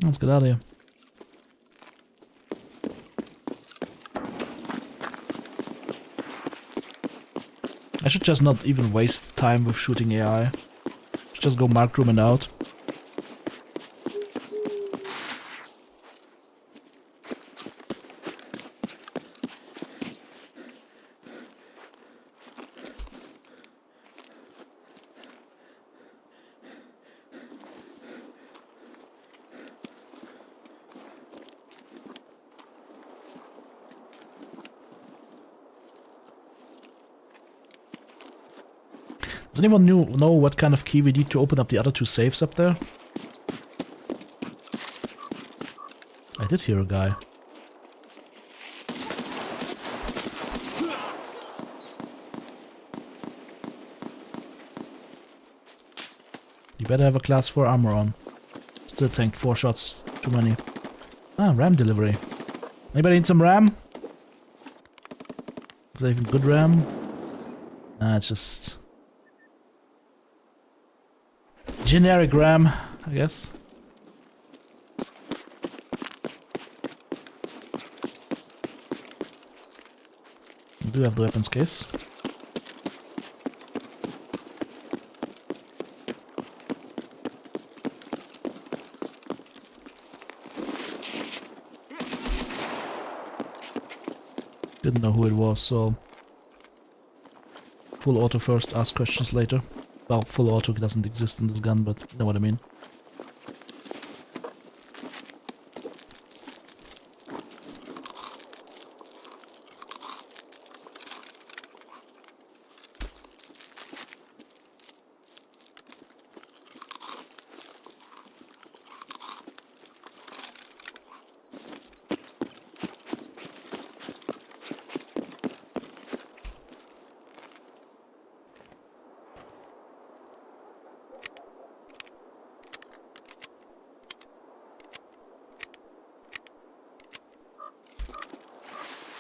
A: Let's get out of here. I should just not even waste time with shooting AI. Just go mark room and out. Does anyone know what kind of key we need to open up the other two safes up there? I did hear a guy. You better have a class 4 armor on. Still tanked 4 shots, too many. Ah, RAM delivery. Anybody need some RAM? Is that even good RAM? Nah, it's just... generic RAM, I guess. We do have the weapons case. Didn't know who it was, so... full auto first, ask questions later. Well, full auto doesn't exist in this gun, but you know what I mean.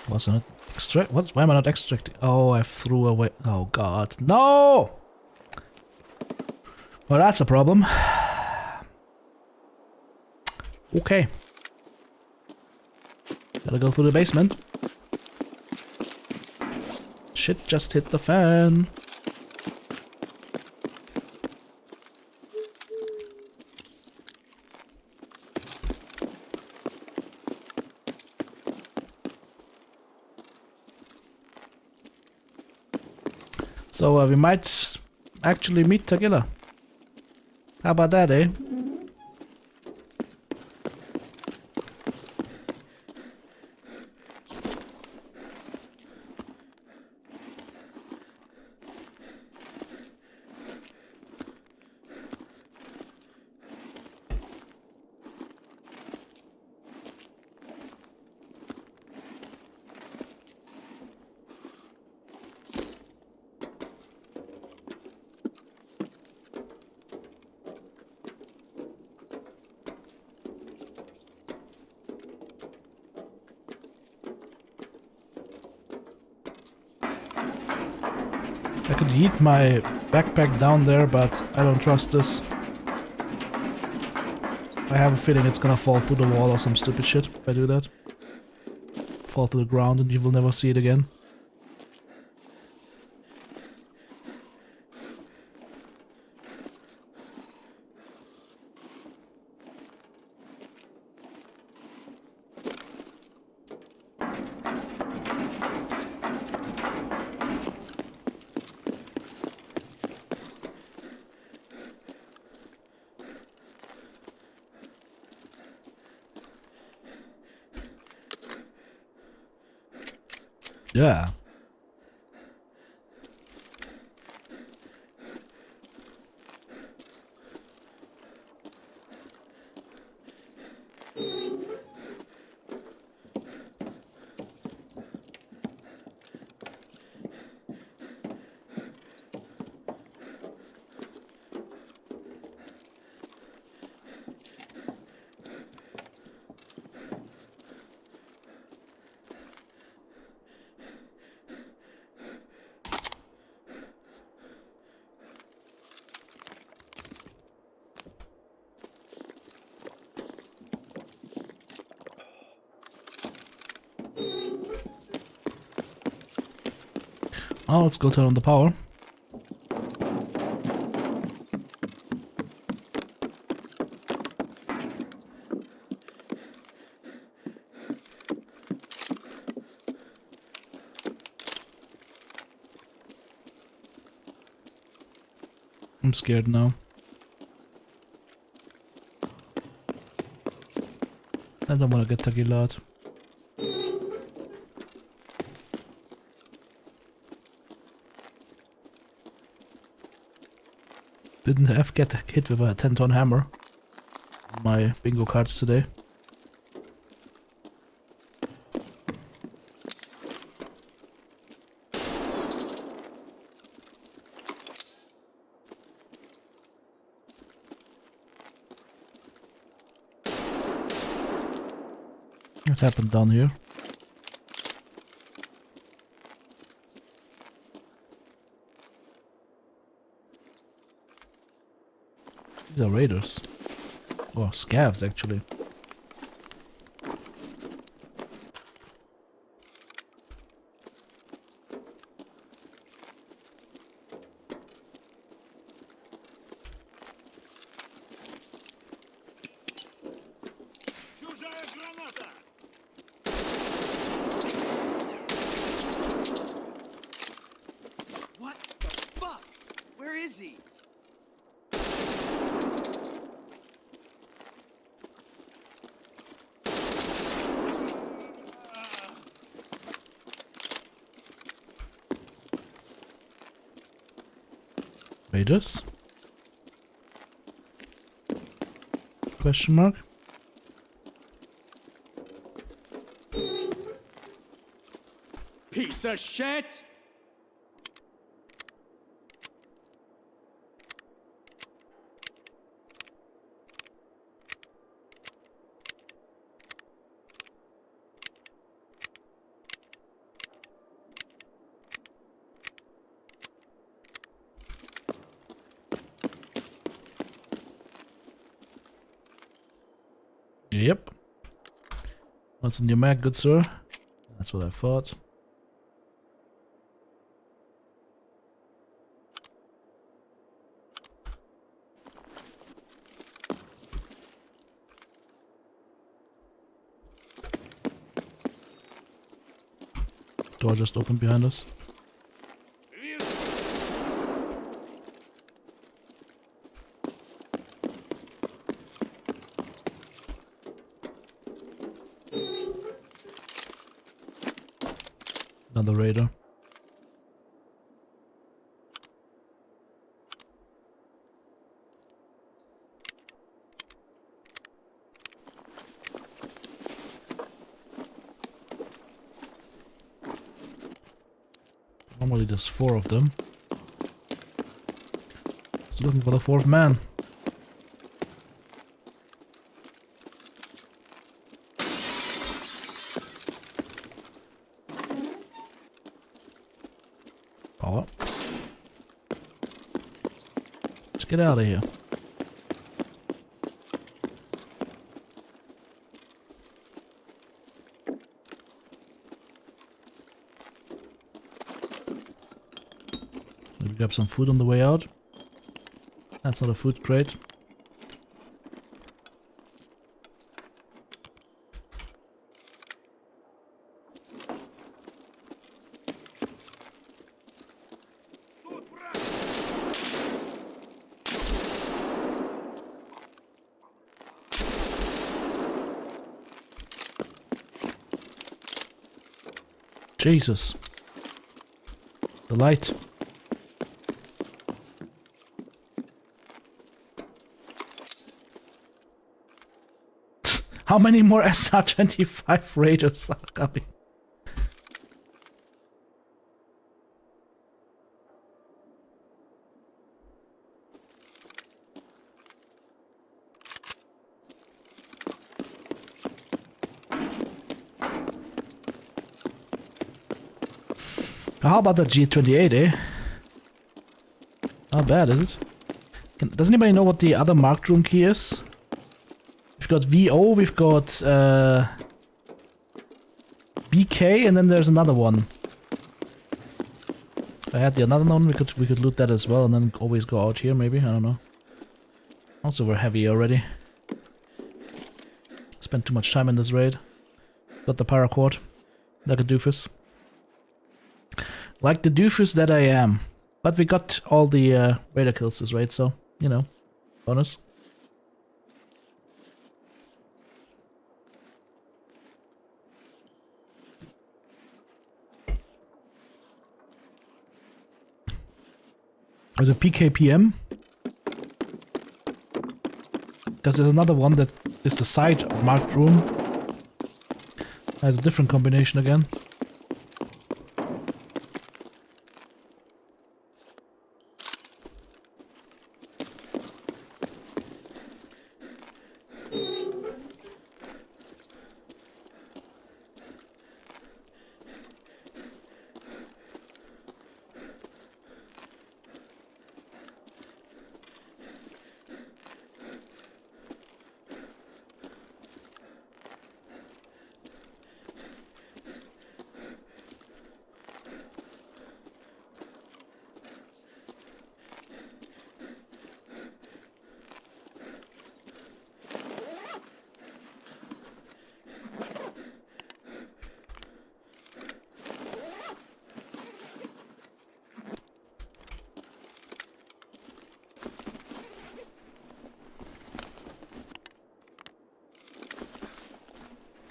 A: Wasn't it? Extract? What? Why am I not extracting? Oh, I threw away. Oh god. No! Well, that's a problem. Okay. Gotta go through the basement. Shit just hit the fan. So we might actually meet Tagilla. How about that, eh? I could yeet my backpack down there, but I don't trust this. I have a feeling it's gonna fall through the wall or some stupid shit if I do that. Fall to the ground and you will never see it again. Yeah. Oh, let's go turn on the power. I'm scared now. I don't want to get tagilat. Didn't have get hit with a 10-ton hammer on my bingo cards today. What happened down here? These are raiders. Or scavs, actually.
D: What the fuck? Where is he?
A: Raiders? Question mark?
C: Piece of shit!
A: Yep. What's in your mag, good sir? That's what I thought. Door just opened behind us. Another raider. Normally there's 4 of them. Just looking for the 4th man. Power. Let's get out of here. Maybe grab some food on the way out. That's not a food crate. Jesus. The light. How many more SR-25 raiders are coming? How about that G28, eh? Not bad, is it? Does anybody know what the other marked room key is? We've got VO, we've got BK, and then there's another one. I had the another one, we could loot that as well, and then always go out here. Maybe, I don't know. Also, we're heavy already. Spent too much time in this raid. Got the paracord, like a doofus. Like the doofus that I am. But we got all the raider kills this raid, so, you know, bonus. There's a PKPM. Because there's another one that is the side marked room. Has a different combination again.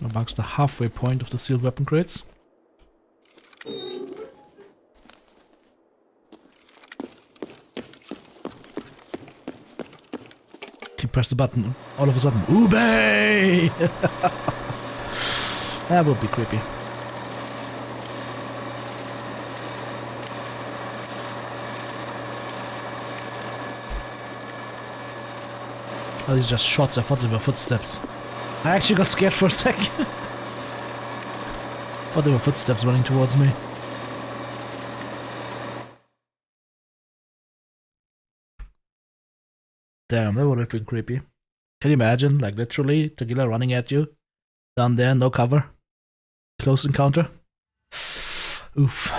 A: That marks the halfway point of the sealed weapon crates. He pressed the button. All of a sudden, Ube! That would be creepy. Oh, these are just shots. I thought they were footsteps. I actually got scared for a sec. Thought there were footsteps running towards me. Damn, that would have been creepy. Can you imagine, like literally, Tequila running at you? Down there, no cover. Close encounter. Oof.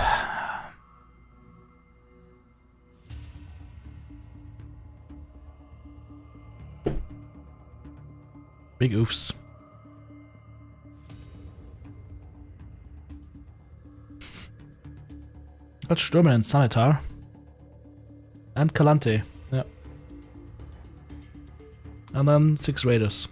A: Big oofs. Got Stürmer and Sanitar. And Kalante. Yeah. And then 6 raiders.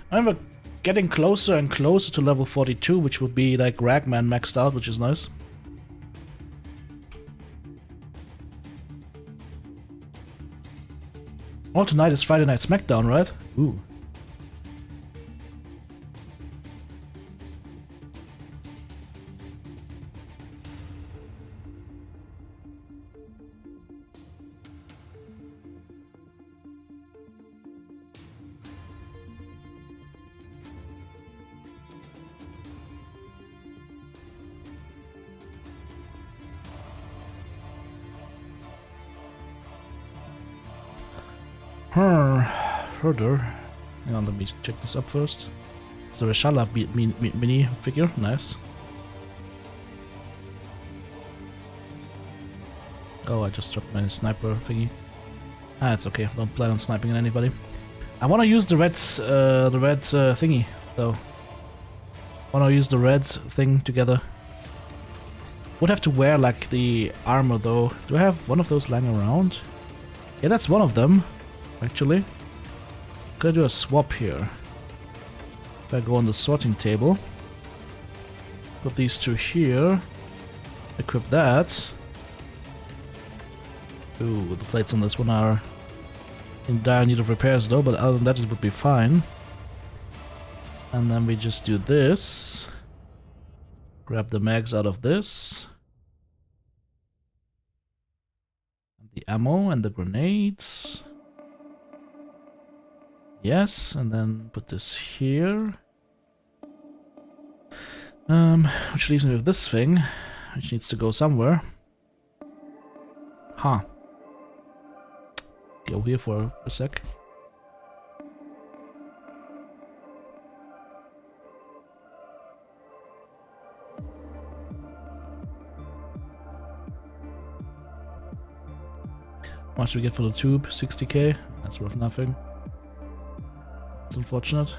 A: I'm getting closer and closer to level 42, which would be like Ragman maxed out, which is nice. Oh, tonight is Friday Night SmackDown, right? Ooh. Further. Hang on, let me check this up first. It's the Reshala mini figure. Nice. Oh, I just dropped my sniper thingy. Ah, it's okay. Don't plan on sniping at anybody. I want to use the red thingy though. Want to use the red thing together. Would have to wear like the armor though. Do I have one of those lying around? Yeah, that's one of them. Actually, gotta do a swap here. If I go on the sorting table, put these two here, equip that. Ooh, the plates on this one are in dire need of repairs though, but other than that it would be fine. And then we just do this. Grab the mags out of this. The ammo and the grenades. Yes, and then put this here. Which leaves me with this thing, which needs to go somewhere. Huh. Go here for a sec. much do we get for the tube? 60k? That's worth nothing. It's unfortunate.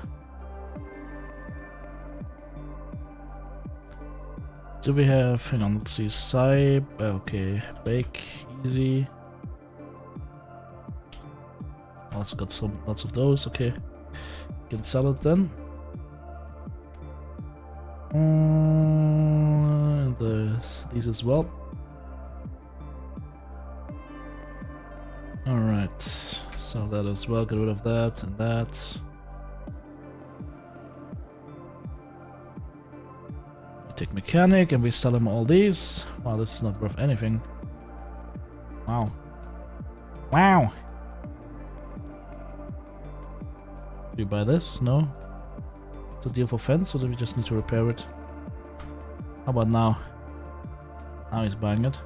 A: Do we have, hang on, let's see, okay, bake, easy. Also got lots of those, okay. Can sell it then. These as well. Alright, sell that as well, get rid of that and that. Take mechanic and we sell him all these. Wow, this is not worth anything. Wow. Wow! Do you buy this? No? It's a deal for fence, or do we just need to repair it? How about now? Now he's buying it.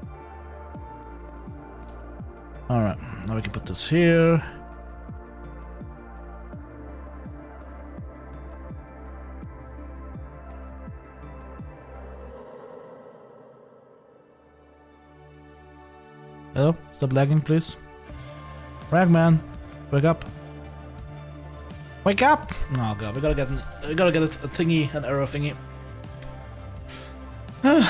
A: Alright, now we can put this here. Hello? Stop lagging, please. Ragman, wake up. Wake up! Oh god, we gotta get a thingy, an arrow thingy. Yeah,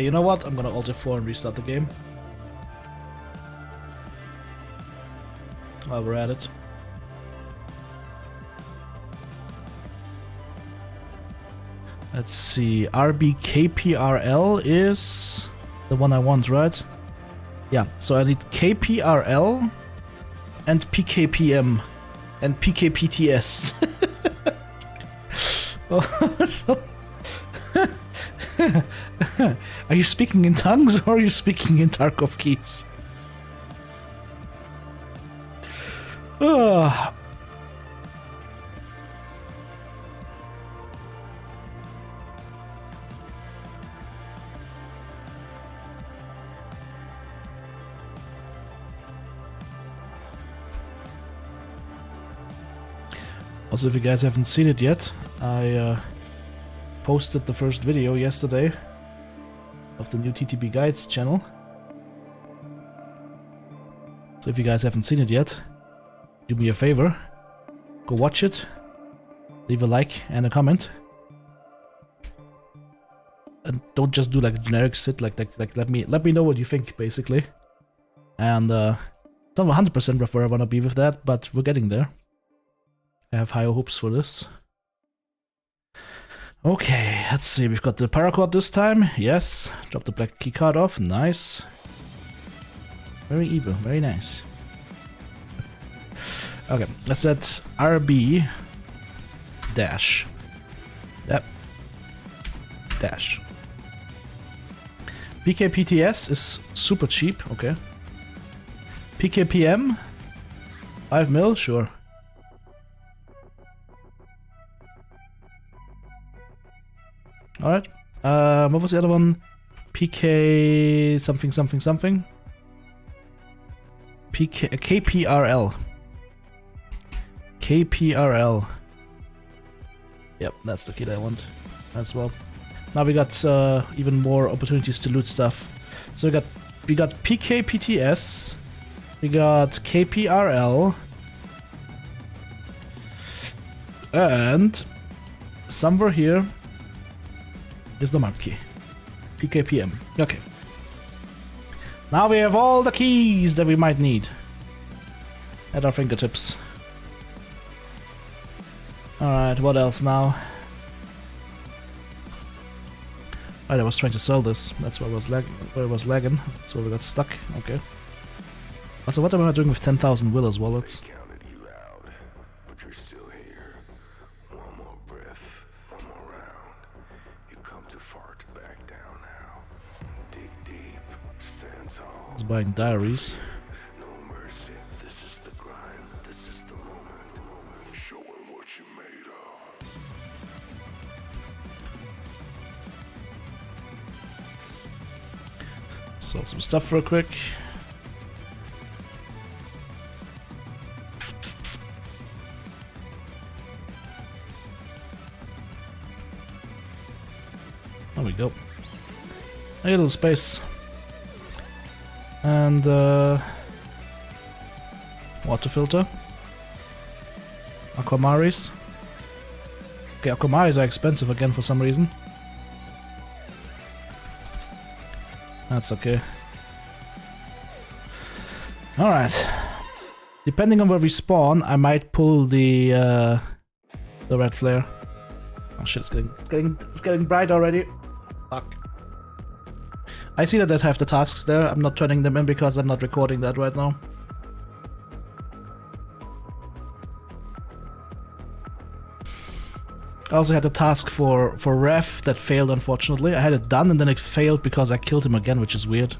A: you know what? I'm gonna Alt F4 and restart the game. While we're at it. Let's see, RBKPRL is the one I want, right? Yeah, so I need KPRL and PKPM and PKPTS. Are you speaking in tongues or are you speaking in Tarkov keys? Also, if you guys haven't seen it yet, I posted the first video yesterday of the new TTB Guides channel. So if you guys haven't seen it yet, do me a favor, go watch it, leave a like and a comment, and don't just do like a generic sit, like let me know what you think, basically. And it's not 100% where I want to be with that, but we're getting there. I have higher hopes for this. Okay, let's see, we've got the paracord this time, yes, drop the black key card off, nice. Very evil, very nice. Okay, let's set RB dash. Yep. Dash. PKPTS is super cheap, okay. PKPM 5 mil, sure. Alright. What was the other one? PK something something something. KPRL. KPRL. Yep, that's the key that I want as well. Now we got even more opportunities to loot stuff. So we got PKPTS, we got KPRL, and somewhere here is the mark key. PKPM. Okay. Now we have all the keys that we might need at our fingertips. Alright, what else now? Right, I was trying to sell this. That's why I was lagging. That's where we got stuck. Okay. Also, what am I doing with 10,000 Willis wallets?
B: Counted you out, but you're still here. One more breath, one more round. You come too far to back down now. Dig deep, stand tall.
A: I was buying diaries.
B: No mercy. This is the grind. This is the moment. Show 'em what you're made of.
A: Sell some stuff real quick. you go. A little space. And water filter. Aquamaris. Okay, Aquamaris are expensive again for some reason. That's okay. Alright. Depending on where we spawn, I might pull the red flare. Oh shit, it's getting bright already. Fuck. I see that I have the tasks there. I'm not turning them in because I'm not recording that right now. I also had a task for Ref that failed, unfortunately. I had it done and then it failed because I killed him again, which is weird.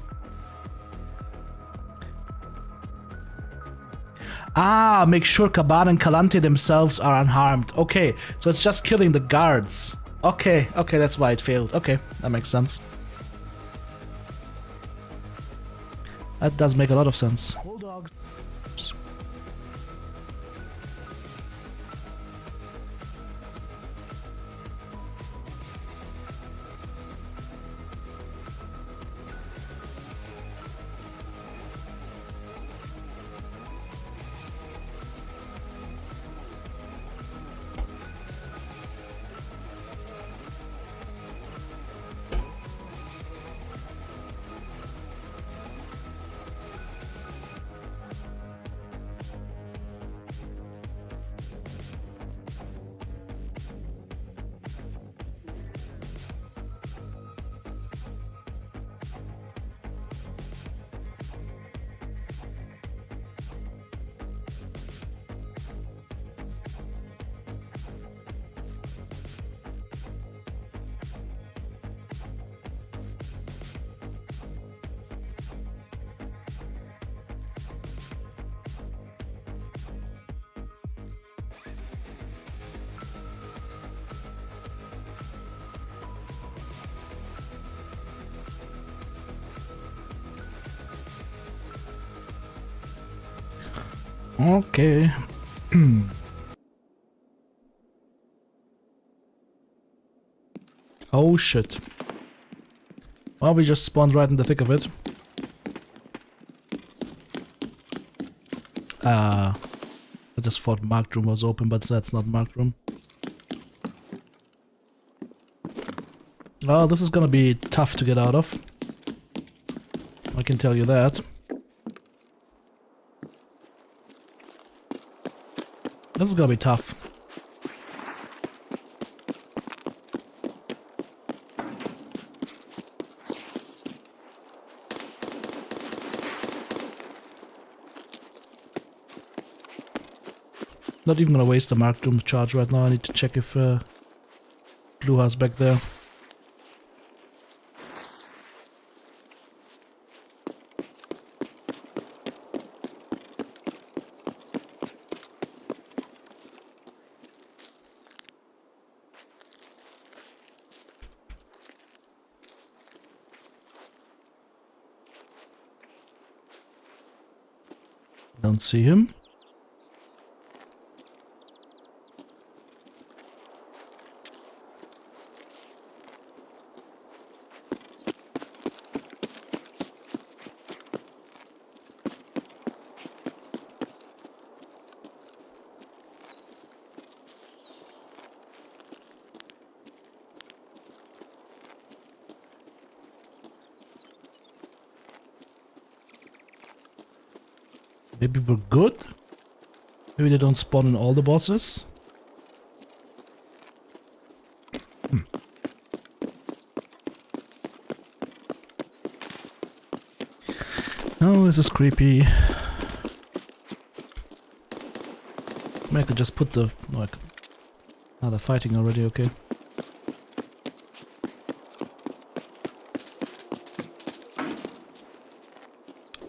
A: Ah, make sure Caban and Calante themselves are unharmed. Okay, so it's just killing the guards. Okay, okay, that's why it failed. Okay, that makes sense. That does make a lot of sense. Bulldogs. Okay. Oh shit. Well, we just spawned right in the thick of it. I just thought marked room was open, but that's not marked room. Well, this is gonna be tough to get out of. I can tell you that. This is gonna be tough. Not even gonna waste the marked room charge right now. I need to check if Blue has back there. Don't see him. Maybe we're good? Maybe they don't spawn in all the bosses? Oh, this is creepy. I could just put the... No, I could... Ah, they're fighting already, okay.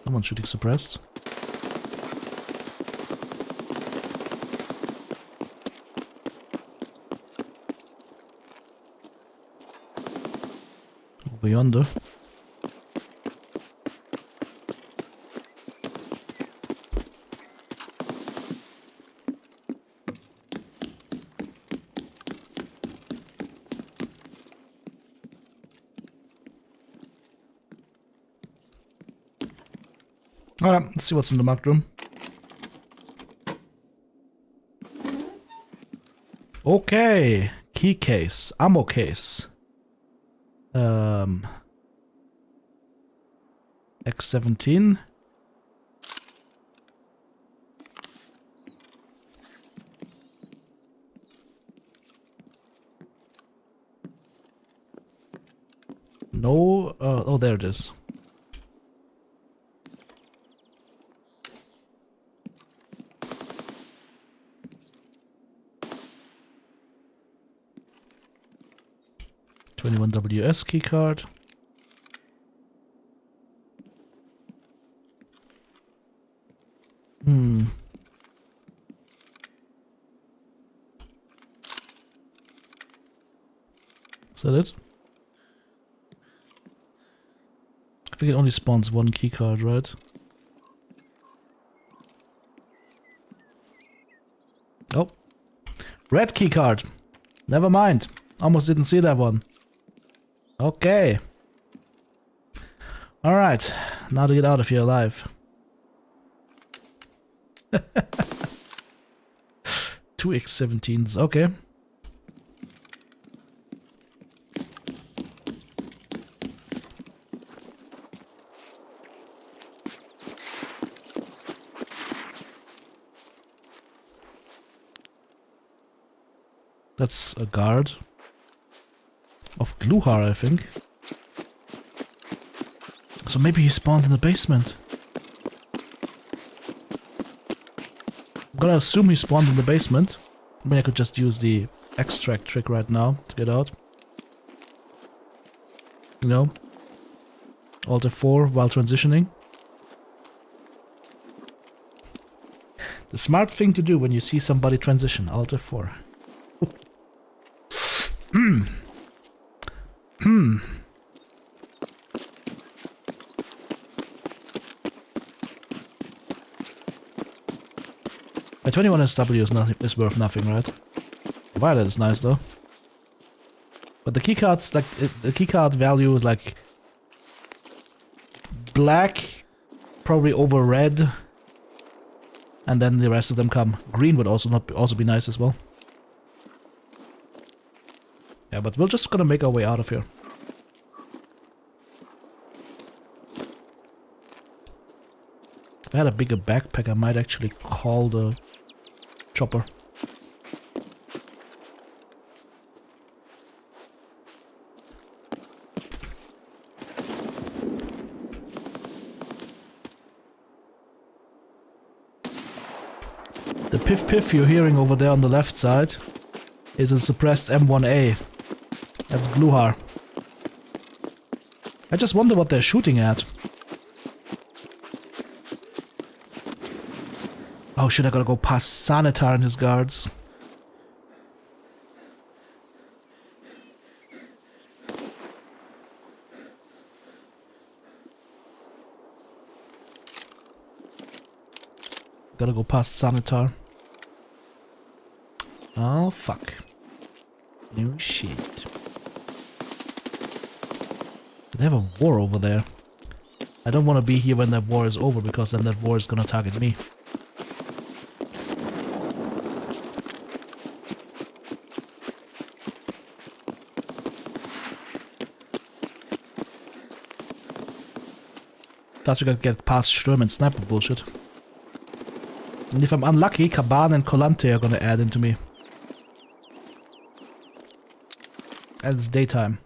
A: Someone's shooting suppressed. Over yonder. Alright, let's see what's in the marked room. Okay, key case, ammo case. X17. No, oh, there it is. $21 key card. Is that it? I think it only spawns one key card, right? Oh. Red key card. Never mind. Almost didn't see that one. Okay. Alright. Now to get out of here alive. 2 X17s. Okay. That's a guard of Gluhar, I think. So maybe he spawned in the basement. I'm gonna assume he spawned in the basement. I mean, I could just use the extract trick right now to get out. You know? Alt F4 while transitioning. The smart thing to do when you see somebody transition, Alt F4. A 21 SW is worth nothing, right? Violet is nice though. But the keycards, like, the keycard value is like black, probably over red, and then the rest of them come. Green would also be nice as well. Yeah, but we're just gonna make our way out of here. If I had a bigger backpack, I might actually call the chopper. The piff piff you're hearing over there on the left side is a suppressed M1A. That's Gluhar. I just wonder what they're shooting at. Oh shit, I gotta go past Sanitar and his guards. Gotta go past Sanitar. Oh fuck. No shit. They have a war over there. I don't want to be here when that war is over because then that war is gonna target me. Plus we gotta get past Sturm and Sniper bullshit. And if I'm unlucky, Kaban and Kolante are gonna add into me. And it's daytime.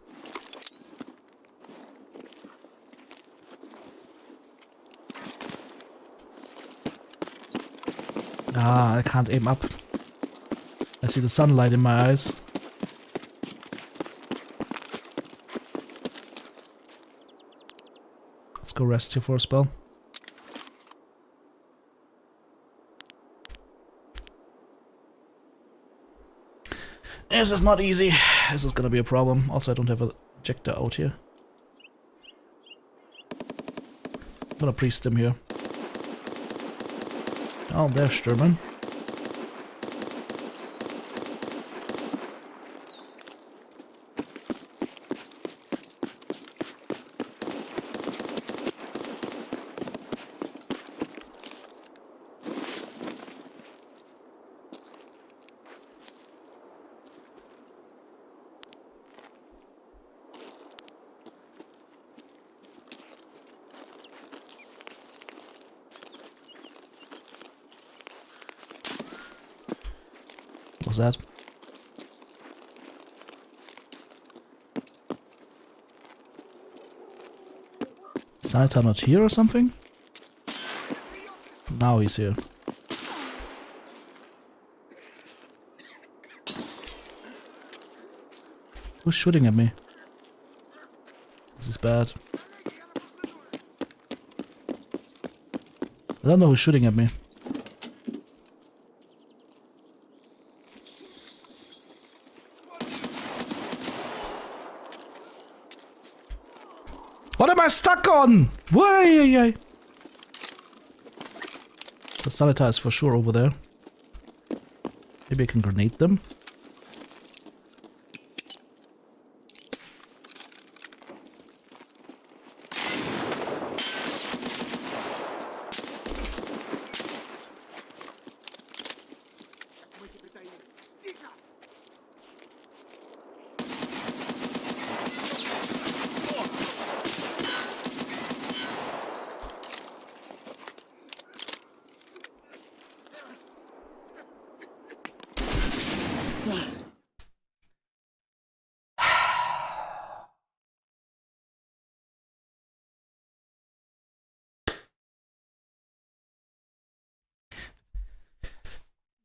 A: Ah, I can't aim up. I see the sunlight in my eyes. Let's go rest here for a spell. This is not easy. This is gonna be a problem. Also, I don't have a ejector out here. I'm gonna priest him here. Oh, there's Sturman. was that? Taito not here or something? Now he's here. Who's shooting at me? This is bad. I don't know who's shooting at me. What am I stuck on? Why? The Salita is for sure over there. Maybe I can grenade them.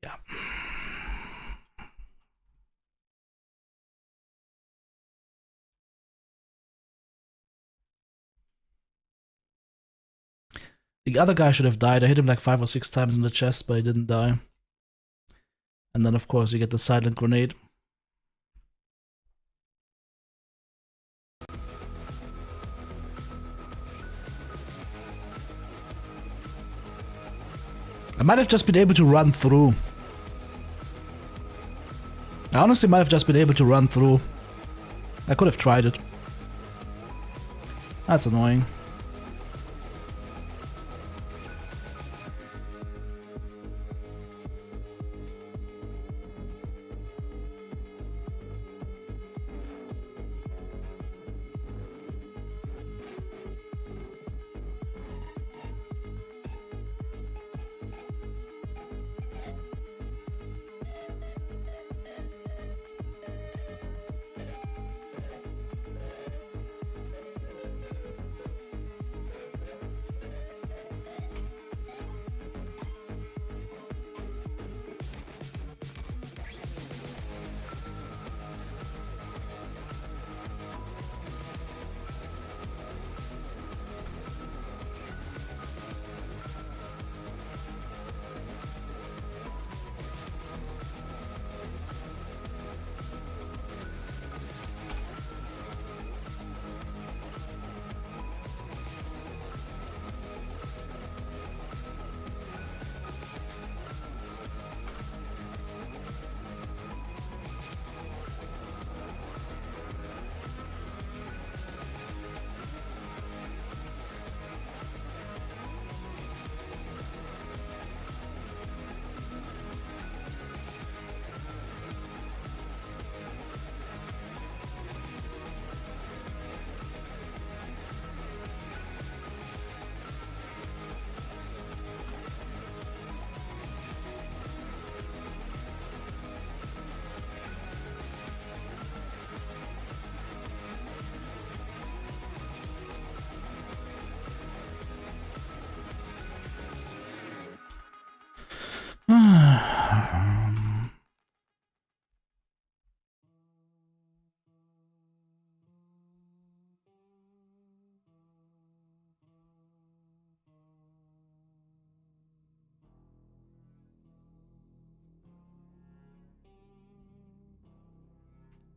A: Yeah. The other guy should have died. I hit him like 5 or 6 times in the chest, but he didn't die. And then of course you get the silent grenade. I might have just been able to run through. I honestly might have just been able to run through. I could have tried it. That's annoying.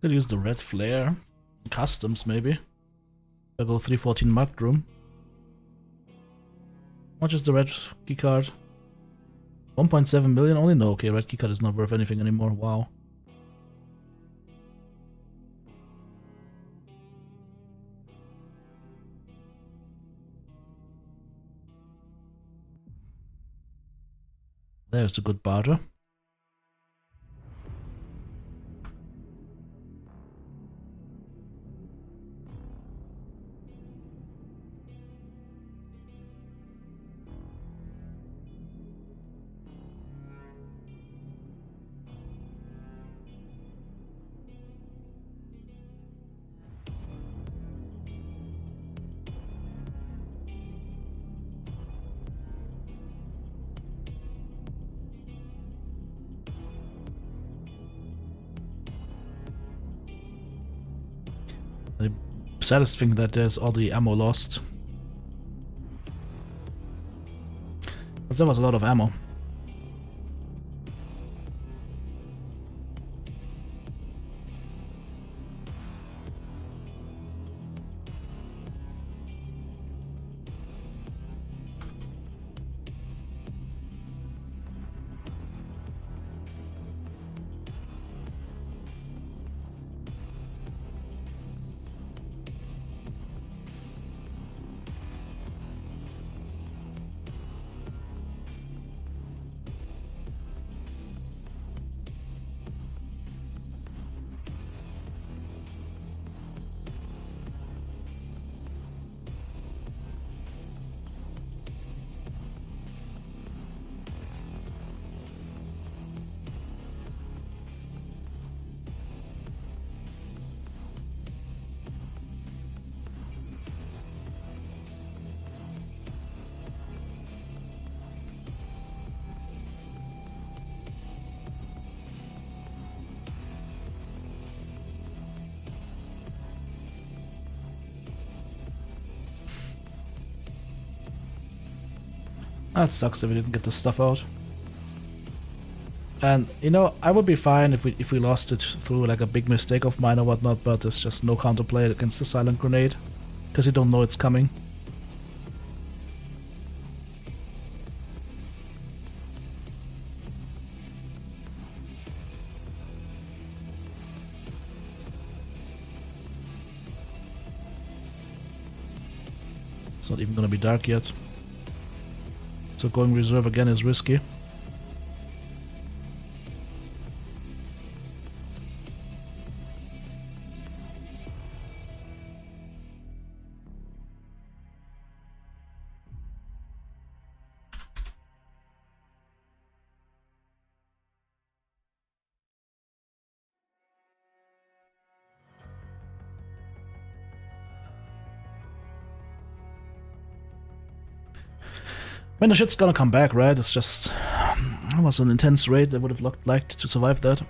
A: Could use the red flare. Customs, maybe. I'll go 314 Mudroom. How much is the red keycard? 1.7 million only? No, okay, red keycard is not worth anything anymore. Wow. There's a good barter. saddest thing that there's all the ammo lost. But there was a lot of ammo. That sucks that we didn't get the stuff out. And you know, I would be fine if we lost it through like a big mistake of mine or whatnot, but there's just no counterplay against the silent grenade because you don't know it's coming. It's not even gonna be dark yet. So going reserve again is risky. When the shit's gonna come back, right? It's just... It was an intense raid. I would have liked to survive that.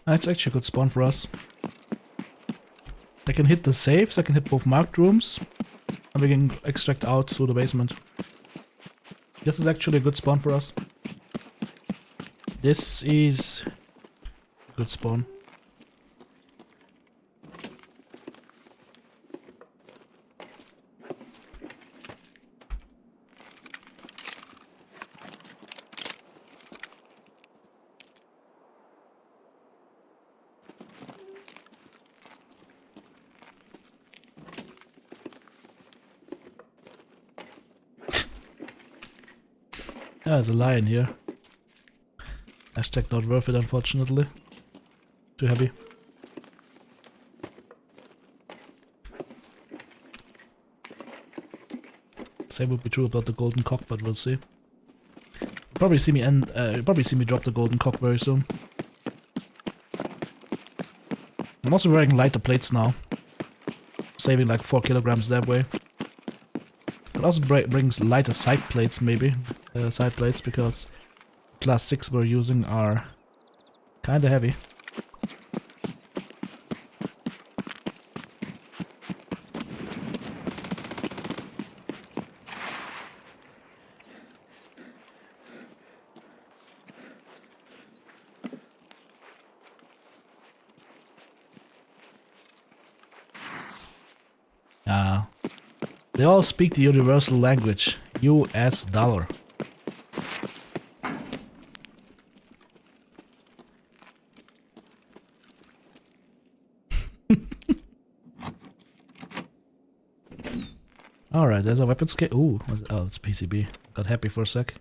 A: That's actually a good spawn for us. I can hit the safes, I can hit both marked rooms, and we can extract out through the basement. This is actually a good spawn for us. This is a good spawn. Yeah, there's a lion here. Hashtag not worth it, unfortunately. Too heavy. Same would be true about the golden cock, but we'll see. You'll probably see me drop the golden cock very soon. I'm also wearing lighter plates now, saving like 4 kilograms that way. It also brings lighter side plates, maybe. Side plates, because class 6 we're using are kinda heavy. They all speak the universal language, US dollar. Alright, there's a weapons case. Ooh, oh, it's PCB. Got happy for a sec.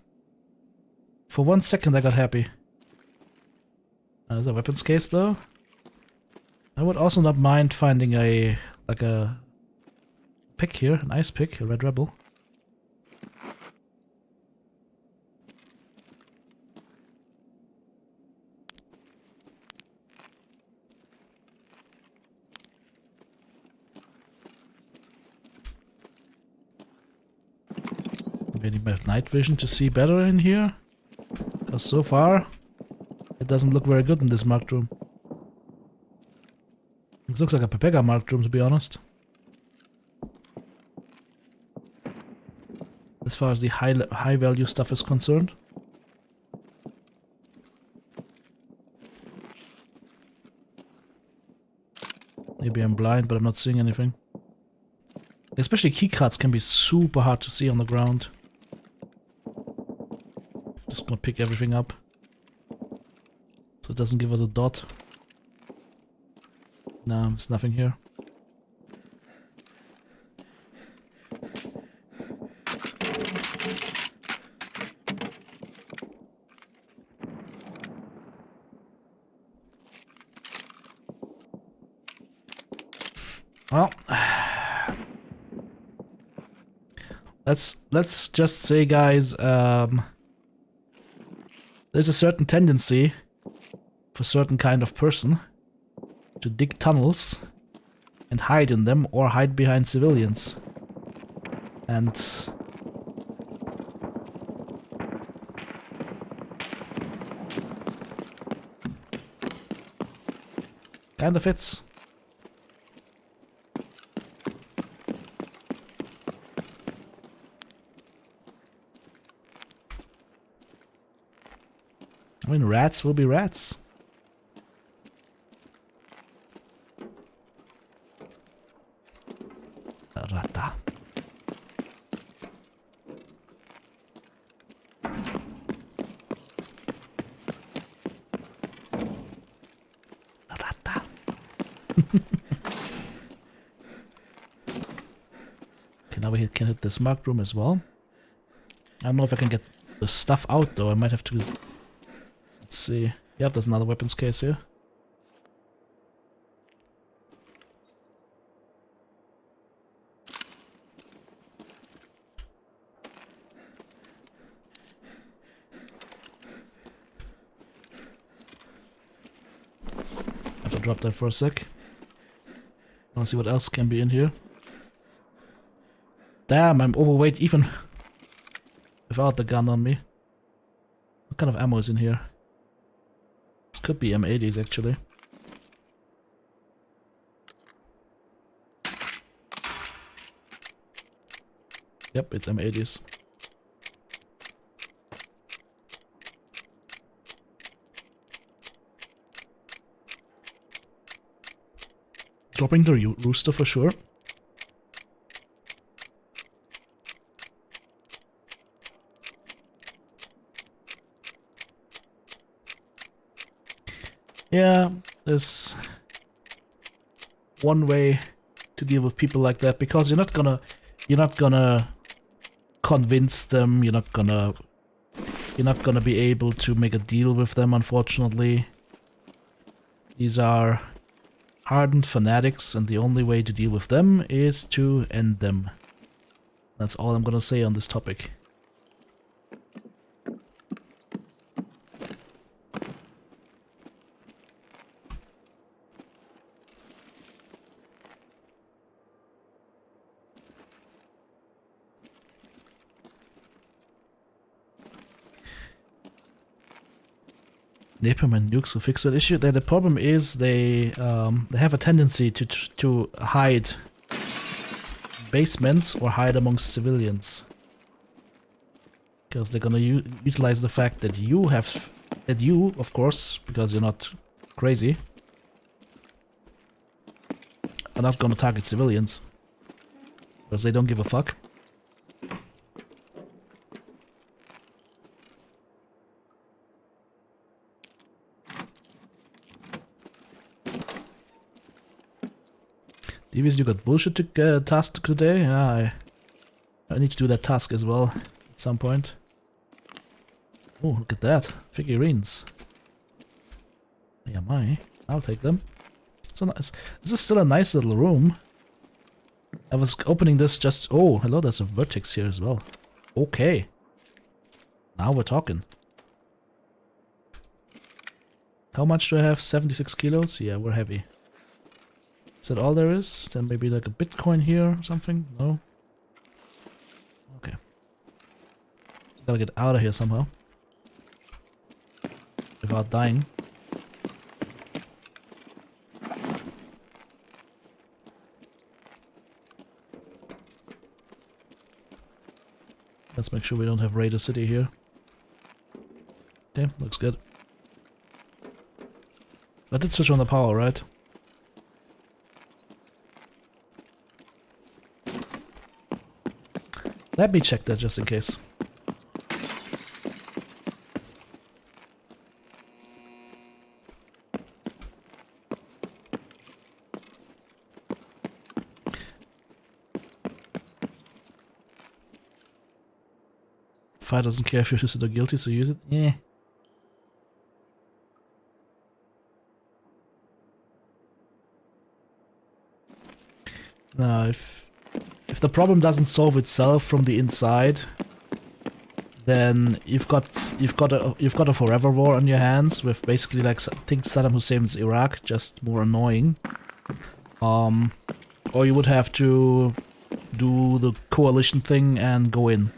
A: For 1 second I got happy. There's a weapons case though. I would also not mind finding a pick here, an ice pick, a red rebel. Maybe I have night vision to see better in here. Because so far, it doesn't look very good in this marked room. It looks like a Pepega marked room, to be honest. As far as the high value stuff is concerned. Maybe I'm blind, but I'm not seeing anything. Especially keycards can be super hard to see on the ground. Just gonna pick everything up. So it doesn't give us a dot. No, there's nothing here. Well, let's just say, guys, there's a certain tendency for a certain kind of person to dig tunnels and hide in them or hide behind civilians. And kind of fits. I mean, rats will be rats. Rata. Rata. Okay, now we can hit this marked room as well. I don't know if I can get the stuff out though. I might have to. Let's see. Yep, there's another weapons case here. I have to drop that for a sec. I want to see what else can be in here. Damn, I'm overweight even without the gun on me. What kind of ammo is in here? This could be M80s actually. Yep, it's M80s. Dropping the rooster for sure. Yeah, there's one way to deal with people like that, because you're not gonna convince them, you're not gonna be able to make a deal with them, unfortunately. These are hardened fanatics, and the only way to deal with them is to end them. That's all I'm gonna say on this topic. Napalm nukes will fix that issue. The problem is they have a tendency to hide basements or hide amongst civilians, because they're gonna utilize the fact that you, of course, because you're not crazy, are not gonna target civilians. Because they don't give a fuck. Devious, you got bullshit to task today? Yeah, I need to do that task as well at some point. Oh, look at that. Figurines. Yeah, I'll take them. So nice. This is still a nice little room. I was opening this just... Oh, hello, there's a vertex here as well. Okay. Now we're talking. How much do I have? 76 kilos? Yeah, we're heavy. Is that all there is? Then maybe like a Bitcoin here or something? No? Okay. Gotta get out of here somehow. Without dying. Let's make sure we don't have Raider City here. Okay, looks good. I did switch on the power, right? Let me check that just in case. Fire doesn't care if you're innocent or guilty, so use it. Yeah. Now, if the problem doesn't solve itself from the inside, then you've got a forever war on your hands with basically like things Saddam Hussein's Iraq, just more annoying. Or you would have to do the coalition thing and go in.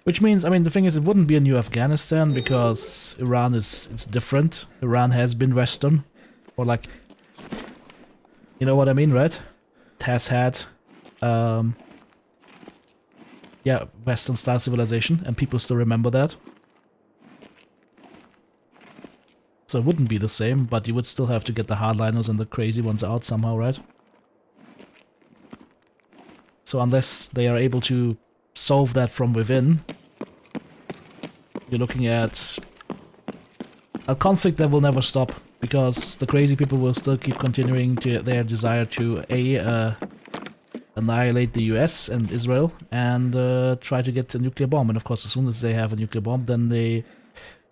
A: Which means, I mean, the thing is, it wouldn't be a new Afghanistan because Iran it's different. Iran has been Western, or like, you know what I mean, right? It has had, yeah, Western style civilization, and people still remember that. So it wouldn't be the same, but you would still have to get the hardliners and the crazy ones out somehow, right? So unless they are able to solve that from within, you're looking at a conflict that will never stop, because the crazy people will still keep continuing to their desire to annihilate the US and Israel and try to get a nuclear bomb. And of course, as soon as they have a nuclear bomb, then the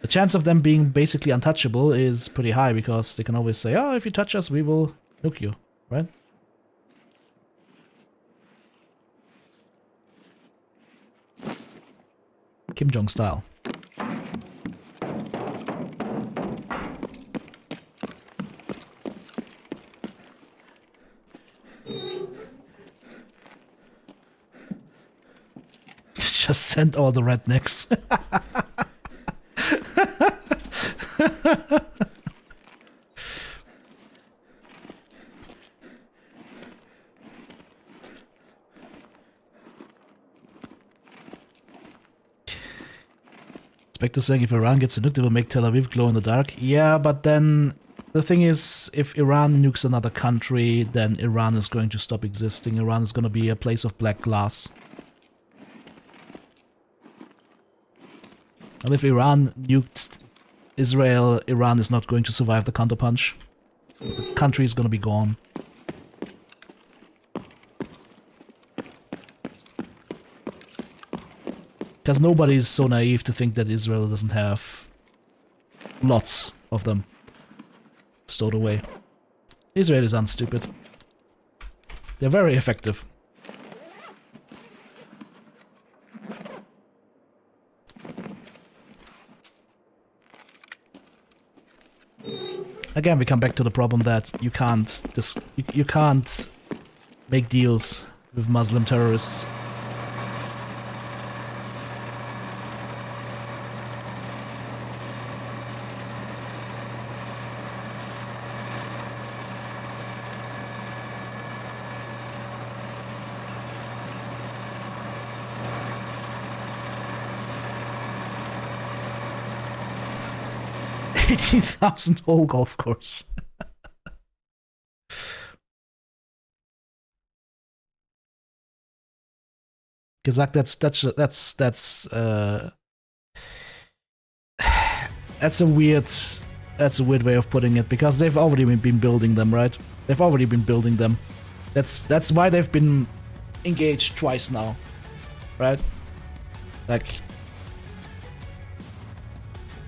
A: chance of them being basically untouchable is pretty high, because they can always say, oh, if you touch us, we will nuke you, right? Kim Jong style. Just send all the rednecks. Spectre saying if Iran gets a nuke, they will make Tel Aviv glow in the dark. Yeah, but then the thing is, if Iran nukes another country, then Iran is going to stop existing. Iran is going to be a place of black glass. And if Iran nuked Israel, Iran is not going to survive the counterpunch. The country is going to be gone. Because nobody is so naive to think that Israel doesn't have lots of them stowed away. Israelis aren't stupid. They're very effective. Again, we come back to the problem that you can't make deals with Muslim terrorists. $18,000 whole golf course. Because like that's a weird way of putting it, because they've already been building them, right? They've already been building them. That's why they've been engaged twice now, right? Like,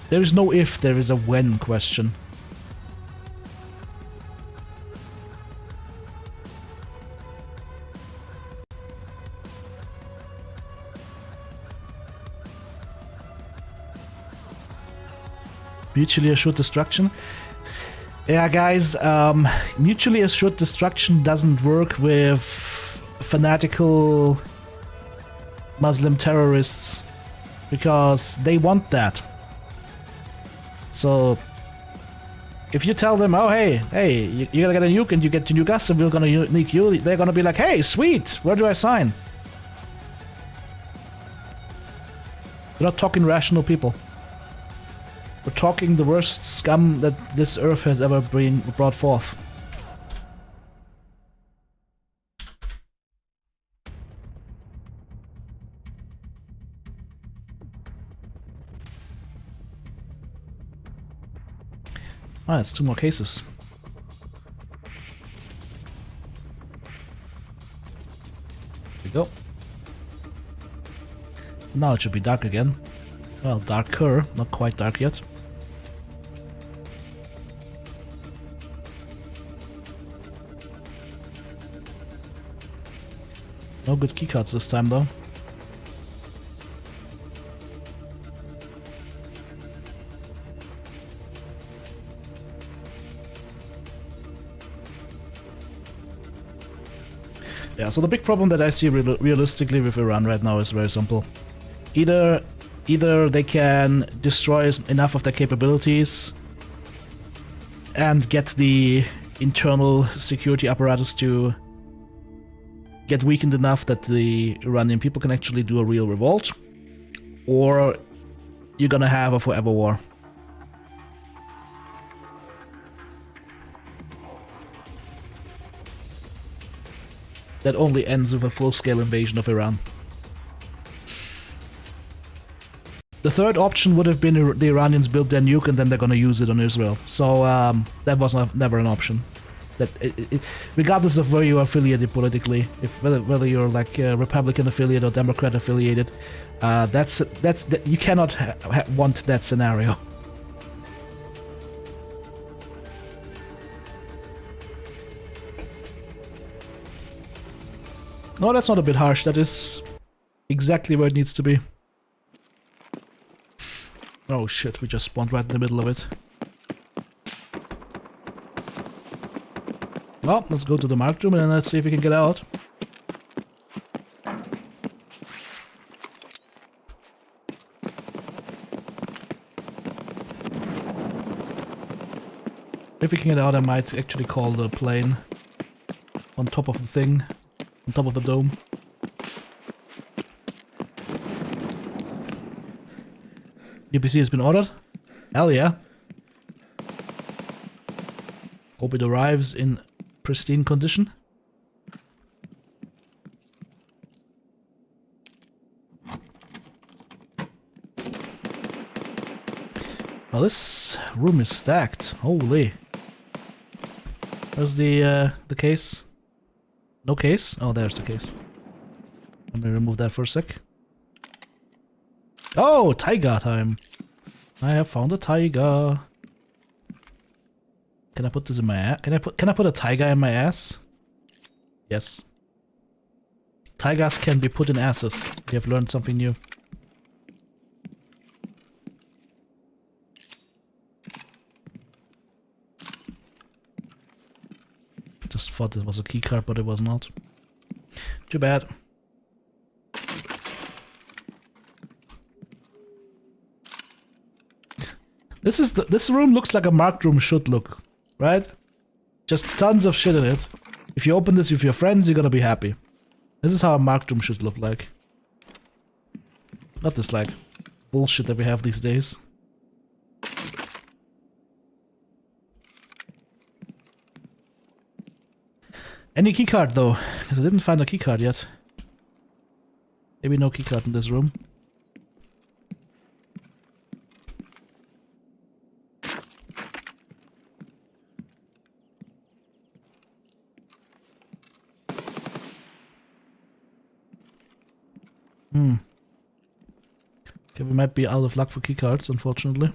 A: there is no if, there is a when question. Mutually assured destruction. Yeah, guys, mutually assured destruction doesn't work with fanatical Muslim terrorists because they want that. So, if you tell them, oh, hey, you're gonna get a nuke and you get to nuke us and we're gonna nuke you, they're gonna be like, hey, sweet, where do I sign? We're not talking rational people. We're talking the worst scum that this earth has ever been brought forth. Ah, it's 2 more cases. There we go. Now it should be dark again. Well, darker, not quite dark yet. No good keycards this time, though. Yeah, so the big problem that I see realistically with Iran right now is very simple. Either they can destroy enough of their capabilities and get the internal security apparatus to get weakened enough that the Iranian people can actually do a real revolt, or you're gonna have a forever war. That only ends with a full-scale invasion of Iran. The third option would have been the Iranians build their nuke and then they're gonna use it on Israel. So that was never an option. That regardless of where you are affiliated politically, whether you're like a Republican affiliate or Democrat affiliated, you cannot want that scenario. No, that's not a bit harsh. That is exactly where it needs to be. Oh shit, we just spawned right in the middle of it. Well, let's go to the marked room and then let's see if we can get out. If we can get out, I might actually call the plane on top of the thing, on top of the dome. UPC has been ordered? Hell yeah. Hope it arrives in pristine condition. Well, this room is stacked. Holy. Where's the case? No case? Oh, there's the case. Let me remove that for a sec. Oh, tiger time. I have found a tiger. Can I put this in my ass? Can I put a tiger in my ass? Yes. Tigers can be put in asses. We have learned something new. Just thought it was a keycard, but it was not. Too bad. This room looks like a marked room should look, right? Just tons of shit in it. If you open this with your friends, you're gonna be happy. This is how a marked room should look like. Not this like bullshit that we have these days. Any keycard though, because I didn't find a keycard yet. Maybe no keycard in this room. Okay, we might be out of luck for keycards, unfortunately.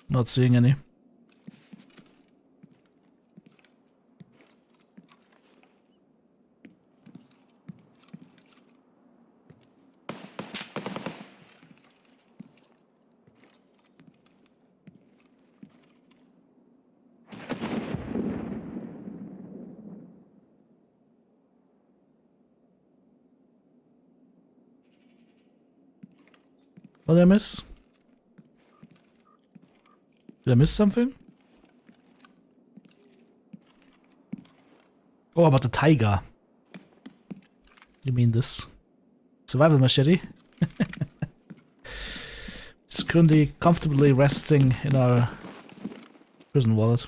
A: Not seeing any. What did I miss? Did I miss something? Oh, about the tiger. You mean this? Survival machete? Just currently comfortably resting in our prison wallet.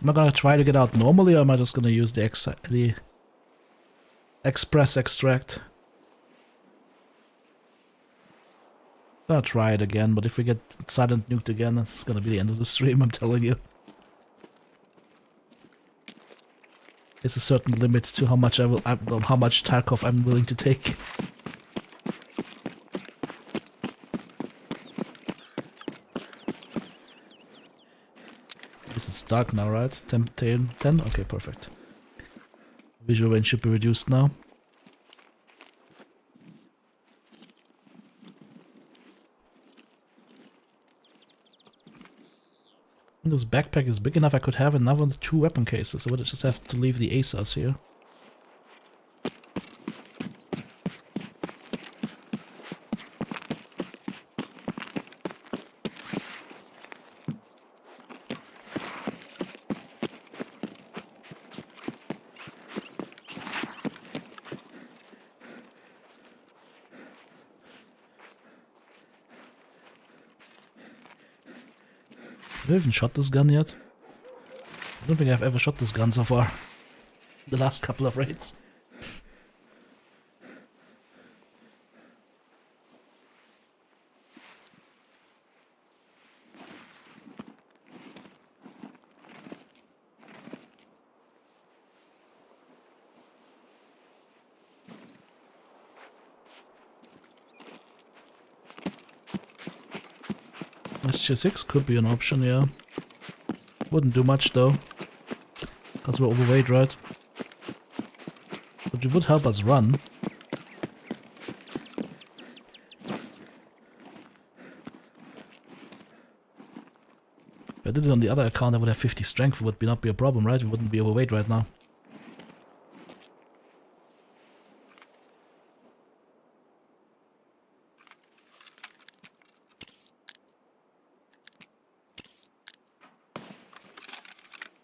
A: Am I gonna try to get out normally, or am I just gonna use the express extract? I'm gonna try it again, but if we get silent nuked again, that's gonna be the end of the stream, I'm telling you. There's a certain limit to how much how much Tarkov I'm willing to take. It's dark now, right? 10? Okay, perfect. Visual range should be reduced now. This backpack is big enough, I could have another 2 weapon cases. I would just have to leave the ASAS here. Have I even shot this gun yet? I don't think I've ever shot this gun so far. The last couple of raids. SG6 could be an option, yeah. Wouldn't do much though, because we're overweight, right? But it would help us run. If I did it on the other account, I would have 50 strength, it would not be a problem, right? We wouldn't be overweight right now.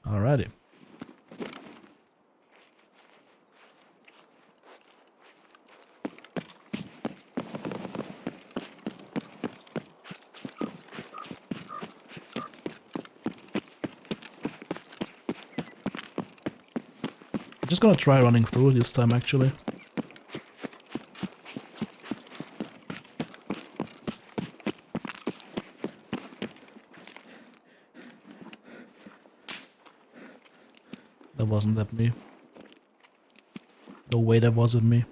A: Alrighty. I'm just gonna try running through this time, actually. That wasn't that me. No way that wasn't me.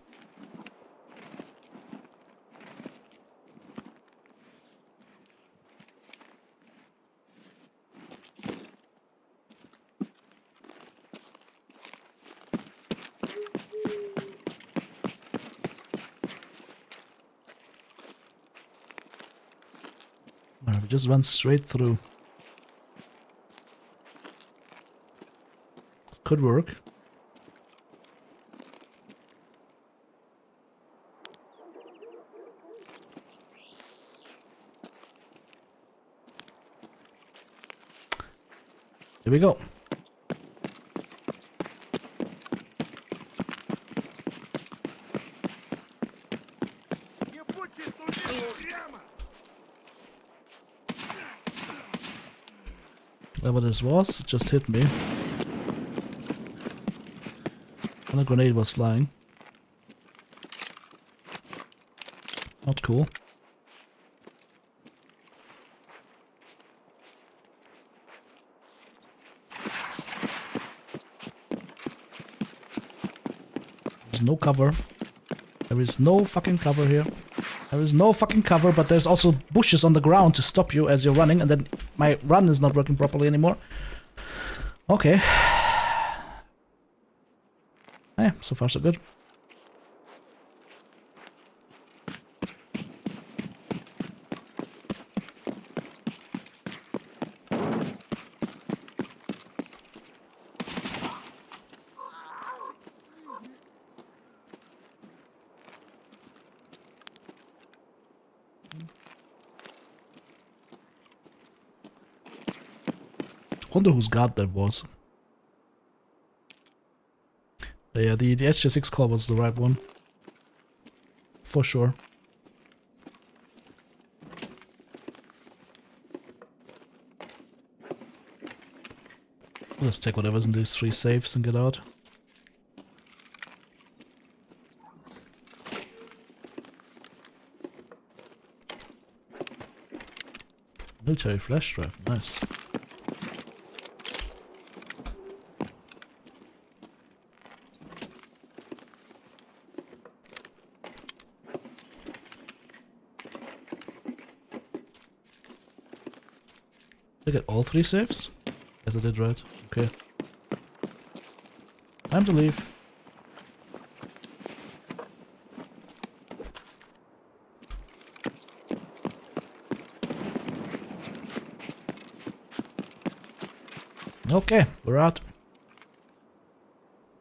A: Alright, we just run straight through. Could work. Here we go. that what this was? It just hit me. And a grenade was flying. Not cool. There's no cover. There is no fucking cover here. There is no fucking cover, but there's also bushes on the ground to stop you as you're running, and then my run is not working properly anymore. Okay. Yeah, so far so good. Wonder whose guard that was. Yeah, the SJ6 call was the right one. For sure. Let's take whatever's in these 3 safes and get out. Military flash drive, nice. Did I get all 3 saves? Yes, I did, right? Okay. Time to leave. Okay, we're out.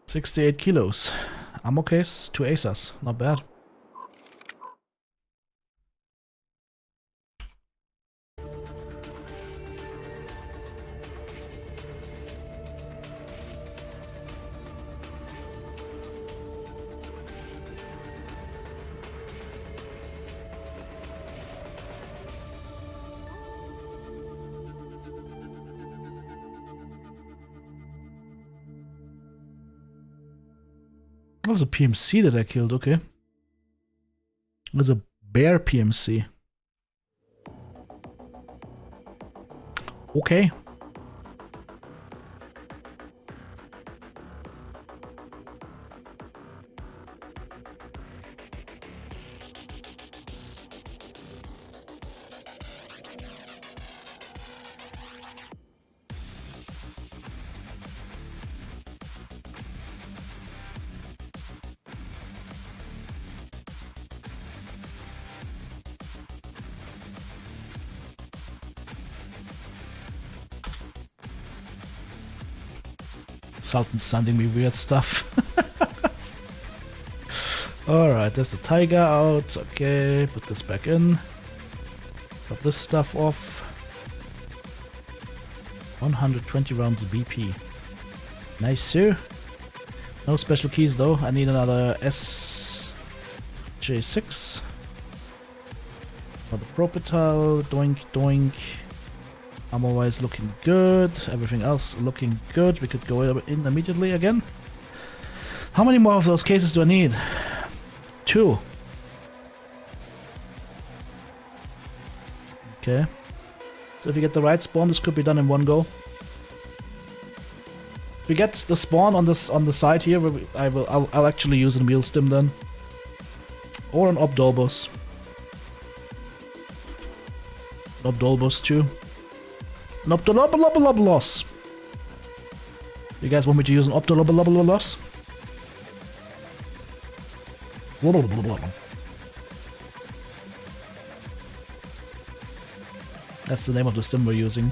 A: 68 kilos. Ammo case, 2 ASAS. Not bad. That was a PMC that I killed, okay. It was a bear PMC. Okay. Sultan's sending me weird stuff. Alright, there's the tiger out. Okay, put this back in. Drop this stuff off. 120 rounds BP. Nice, sir. No special keys though. I need another SJ6. Another Propetal. Doink, doink. Ammo-wise looking good, everything else looking good. We could go in immediately again. How many more of those cases do I need? 2. Okay. So if you get the right spawn, this could be done in one go. If we get the spawn on this on the side here, I'll actually use a meal stim then. Or an Obdolbos. Obdolbos too. Optolobolobolos. You guys want me to use an Optolobolobolos? That's the name of the stim we're using.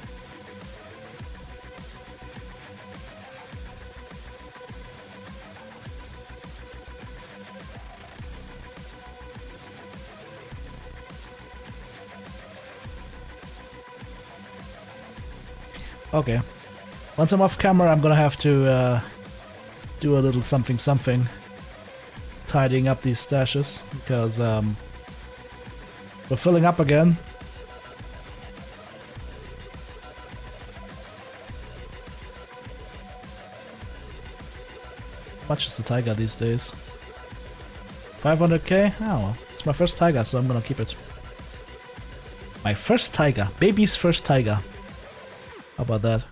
A: Okay. Once I'm off camera, I'm gonna have to do a little something tidying up these stashes, because we're filling up again. How much is the Tiger these days? 500k? Oh, well, it's my first Tiger, so I'm gonna keep it. My first Tiger. Baby's first Tiger. How about that?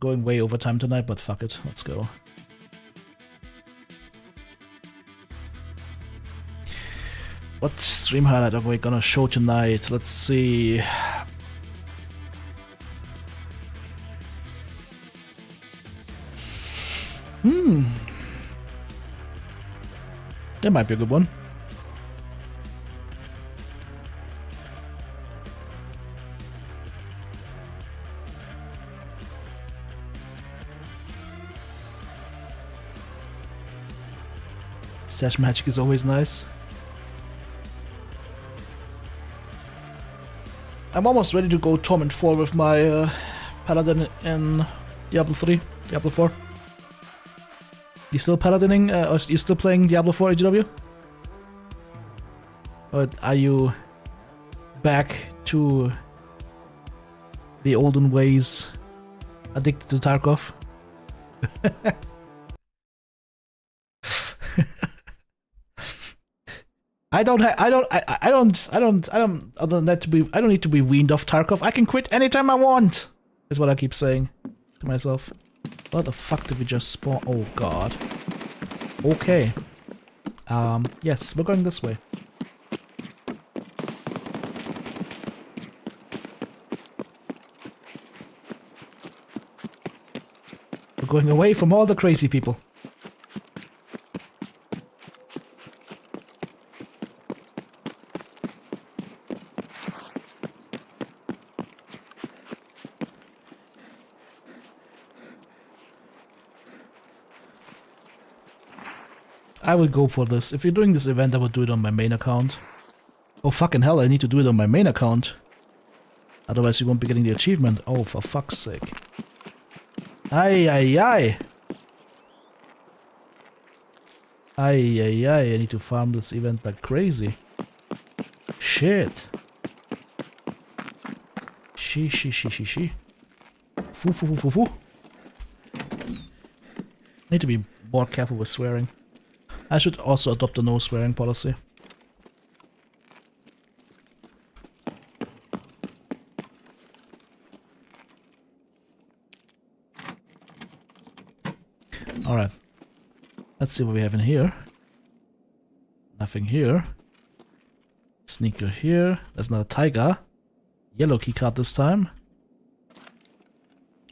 A: Going way over time tonight, but fuck it. Let's go. What stream highlight are we gonna show tonight? Let's see. That might be a good one. Stash magic is always nice. I'm almost ready to go Torment 4 with my Paladin in Diablo 3, Diablo 4. You still Paladining, or you still playing Diablo 4 AGW? Or are you back to the olden ways, addicted to Tarkov? I don't need to be weaned off Tarkov. I can quit anytime I want, is what I keep saying to myself. What the fuck did we just spawn? Oh god. Okay. Yes, we're going this way. We're going away from all the crazy people. I will go for this. If you're doing this event, I will do it on my main account. Oh fucking hell, I need to do it on my main account. Otherwise you won't be getting the achievement. Oh, for fuck's sake. Ay, ay, ay. Ay, ay, ay. I need to farm this event like crazy. Shit. She. Foo. Need to be more careful with swearing. I should also adopt a no swearing policy. Alright. Let's see what we have in here. Nothing here. Sneaker here. There's not a tiger. Yellow keycard this time.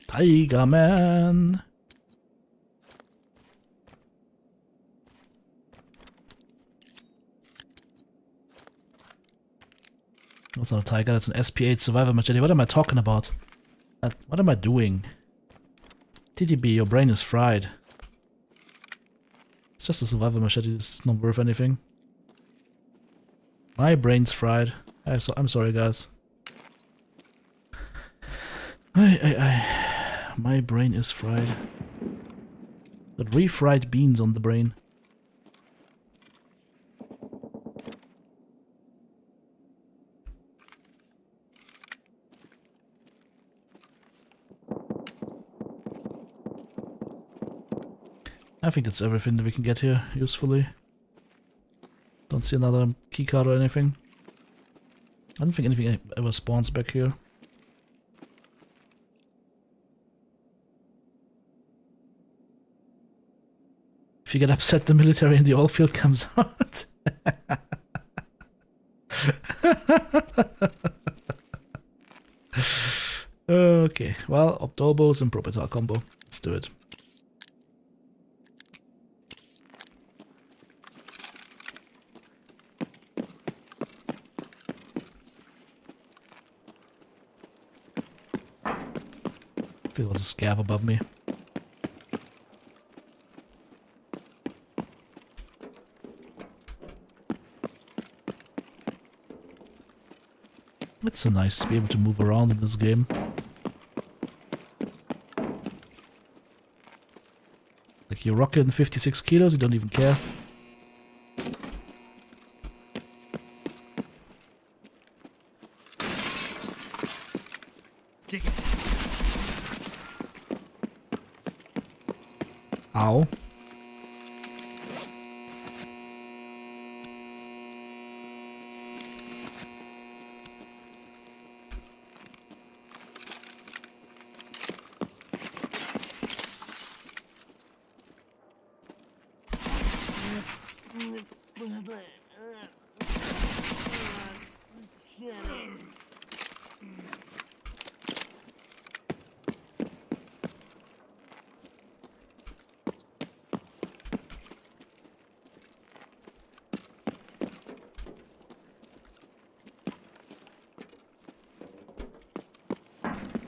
A: Tiger man. That's not a tiger, that's an SP8 survivor machete. What am I talking about? What am I doing? TTB, your brain is fried. It's just a survivor machete, it's not worth anything. My brain's fried. I'm sorry guys. My brain is fried. Got refried beans on the brain. I think that's everything that we can get here, usefully. Don't see another keycard or anything. I don't think anything ever spawns back here. If you get upset, the military in the oil field comes out. Okay, well, Optobos and Propetar combo. Let's do it. There was a scav above me. It's so nice to be able to move around in this game. Like you're rocking 56 kilos, you don't even care. Ow.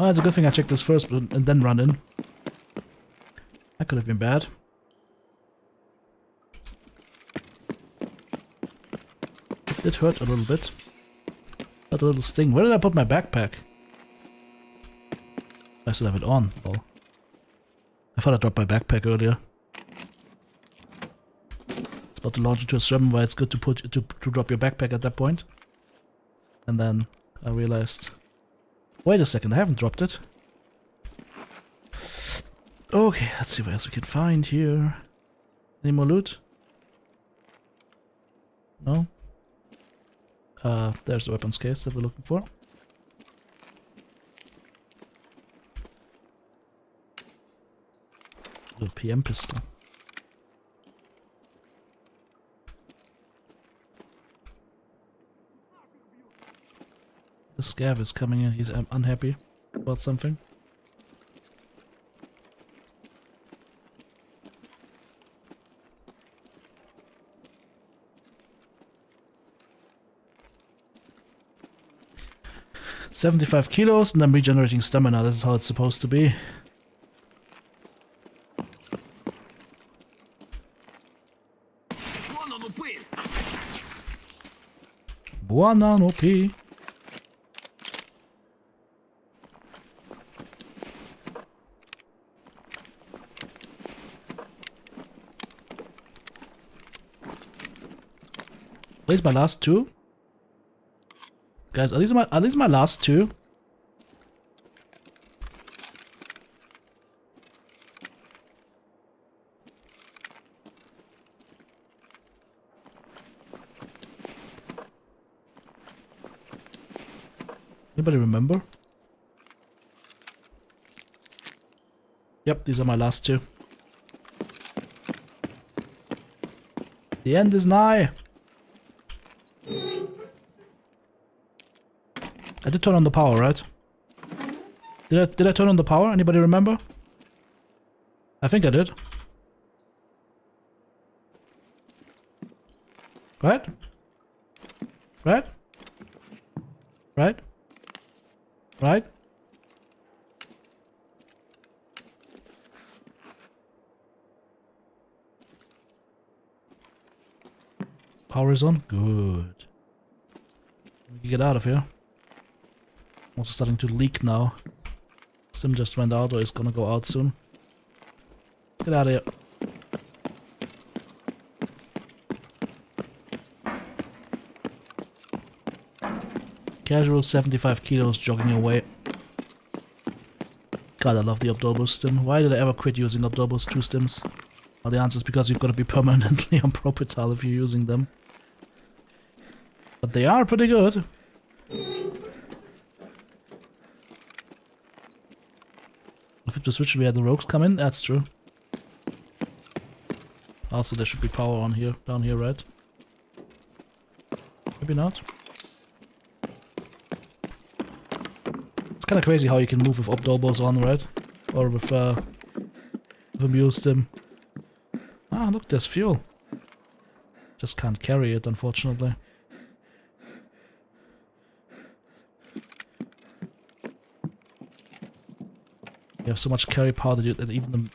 A: Oh, it's a good thing I checked this first and then run in. That could have been bad. It did hurt a little bit. Got a little sting. Where did I put my backpack? I still have it on. Oh. I thought I dropped my backpack earlier. It's about to launch into a sermon why it's good to drop your backpack at that point. And then I realized, wait a second, I haven't dropped it. Okay, let's see what else we can find here. Any more loot? No? There's the weapons case that we're looking for. The PM pistol. The scav is coming in. He's unhappy about something. $75 kilos, and I'm regenerating stamina. This is how it's supposed to be. Buona no pi. These my last two? Guys, are these my last two? Anybody remember? Yep, these are my last two. The end is nigh. I did turn on the power, right? Did I turn on the power? Anybody remember? I think I did. Right? Right? Right? Right? Power is on? Good. We can get out of here. Also starting to leak now. Sim just went out or is gonna go out soon. Let's get out of here. Casual 75 kilos jogging away. God, I love the Obdobos stim. Why did I ever quit using Obdobos 2 stims? Well, the answer is because you've got to be permanently on Propital if you're using them. But they are pretty good. Flip the switch, we had the rogues come in, that's true. Also, there should be power on here, down here, right? Maybe not. It's kind of crazy how you can move with Obdobos on, right? Or with a Muse-stim. Ah, look, there's fuel. Just can't carry it, unfortunately. You have so much carry power that even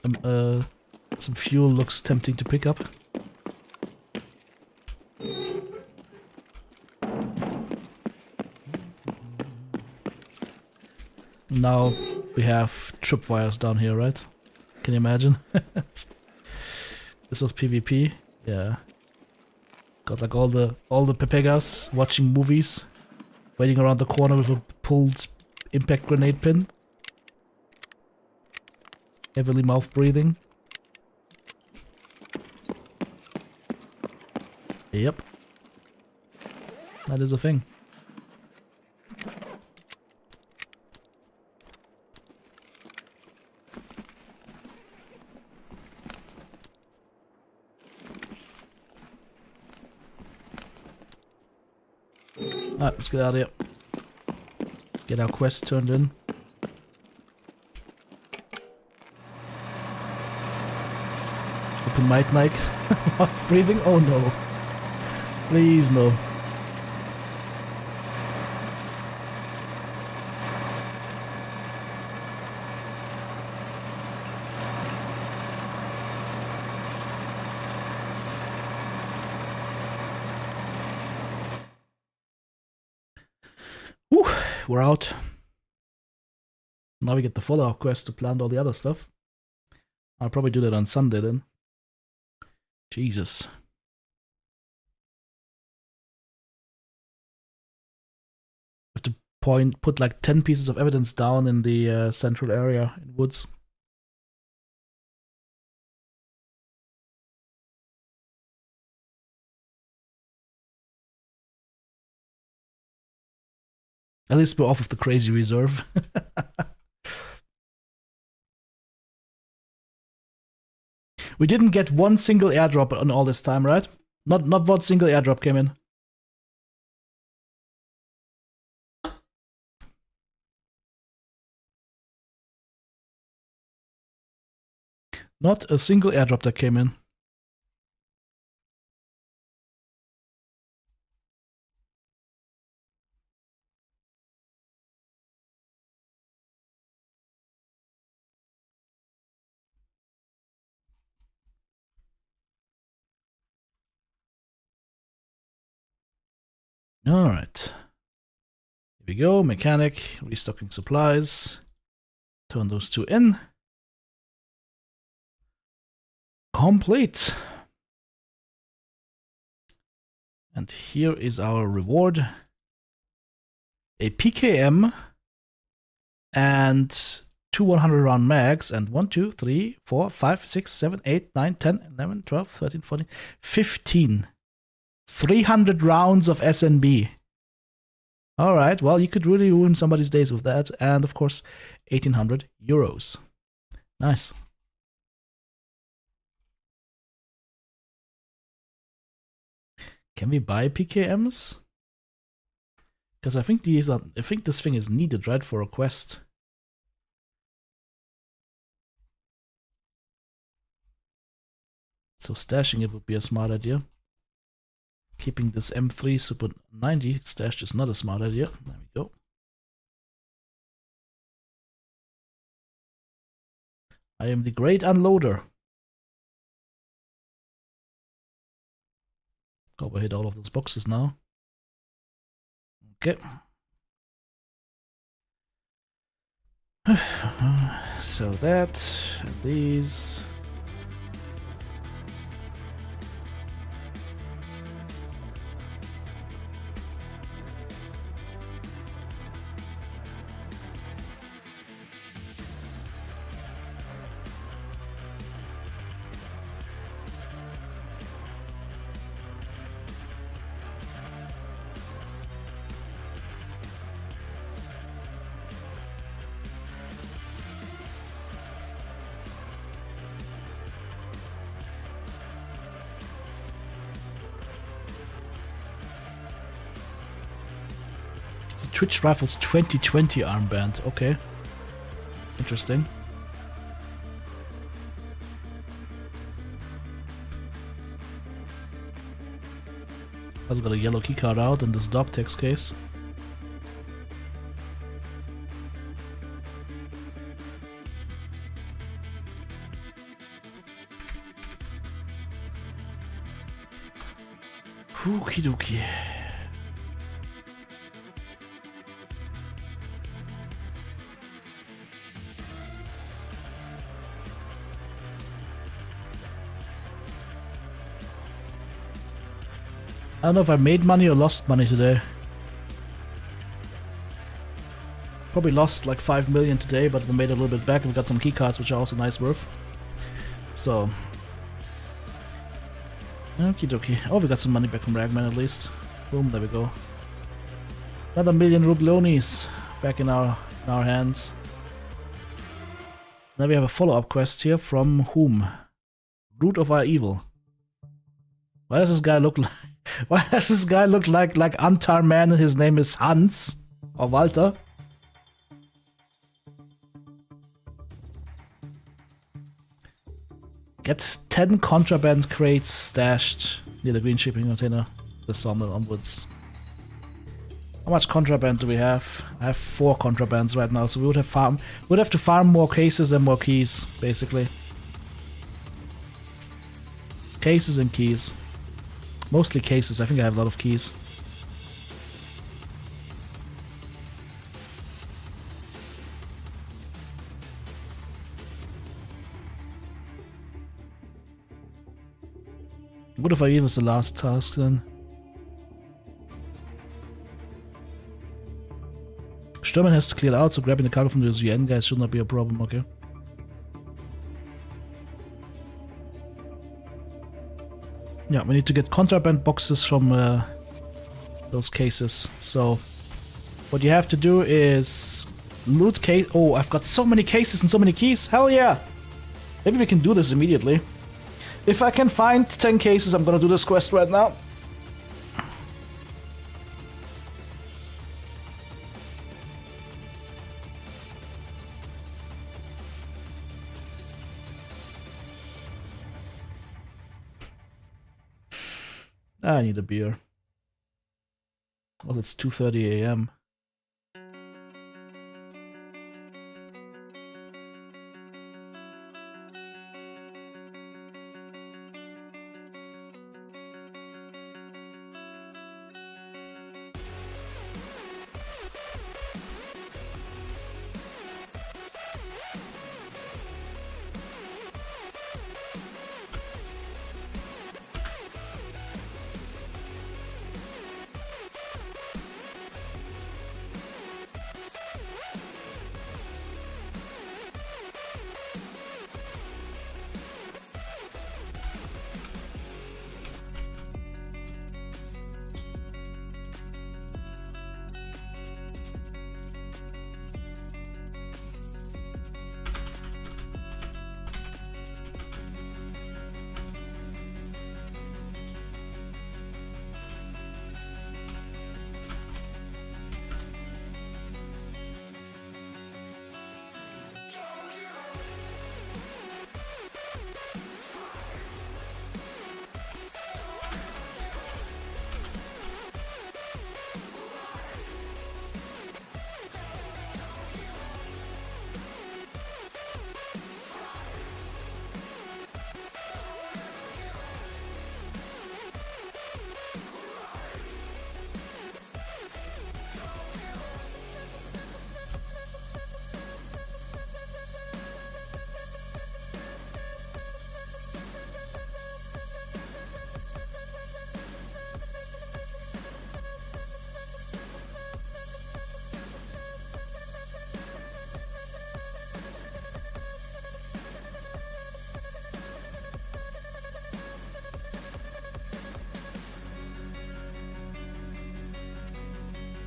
A: some fuel looks tempting to pick up. Now we have tripwires down here, right? Can you imagine? This was PvP, yeah. Got like all the Pepegas watching movies, waiting around the corner with a pulled impact grenade pin. Heavily mouth breathing. Yep. That is a thing. Alright, let's get out of here. Get our quest turned in. Open mic Nike. Breathing? Oh no. Please no. we're out. Now we get the follow-up quest to plant all the other stuff. I'll probably do that on Sunday then. Jesus. Have to put like 10 pieces of evidence down in the central area in woods. At least we're off of the crazy reserve. We didn't get one single airdrop on all this time, right? Not one single airdrop came in. Not a single airdrop that came in. All right. Here we go. Mechanic, restocking supplies. Turn those two in. Complete. And here is our reward. A PKM and two 100 round mags and 1, 2, 3, 4, 5, 6, 7, 8, 9, 10, 11, 12, 13, 14, 15. 300 rounds of SNB. Alright, well, you could really ruin somebody's days with that. And of course, 1800 euros. Nice. Can we buy PKMs? Because I think this thing is needed, right, for a quest. So stashing it would be a smart idea. Keeping this M3 Super 90 stashed is not a smart idea. There we go. I am the great unloader. Go hit all of those boxes now. Okay. So that and these. Twitch Rifles 2020 armband. Okay. Interesting. I've got a yellow keycard out in this dog text case. Okie dokie. I don't know if I made money or lost money today. Probably lost like 5 million today, but we made a little bit back and we got some keycards, which are also nice worth. So. Okie dokie. Oh, we got some money back from Ragman at least. Boom, there we go. Another 1 million rublonis back in our hands. Now we have a follow-up quest here from whom? Root of our evil. Why does this guy look like... Why does this guy look like Antar Man and his name is Hans? Or Walter? Get 10 contraband crates stashed near the green shipping container. The sawmill onwards. How much contraband do we have? I have 4 contrabands right now, so we would have to farm more cases and more keys, basically. Cases and keys. Mostly cases. I think I have a lot of keys. What if I give us the last task then? Stürmen has to clear out, so grabbing the cargo from the UN guys should not be a problem, okay? Yeah, we need to get contraband boxes from those cases. So, what you have to do is loot case. Oh, I've got so many cases and so many keys. Hell yeah! Maybe we can do this immediately. If I can find 10 cases, I'm gonna do this quest right now. I need a beer. Well, it's 2:30 a.m.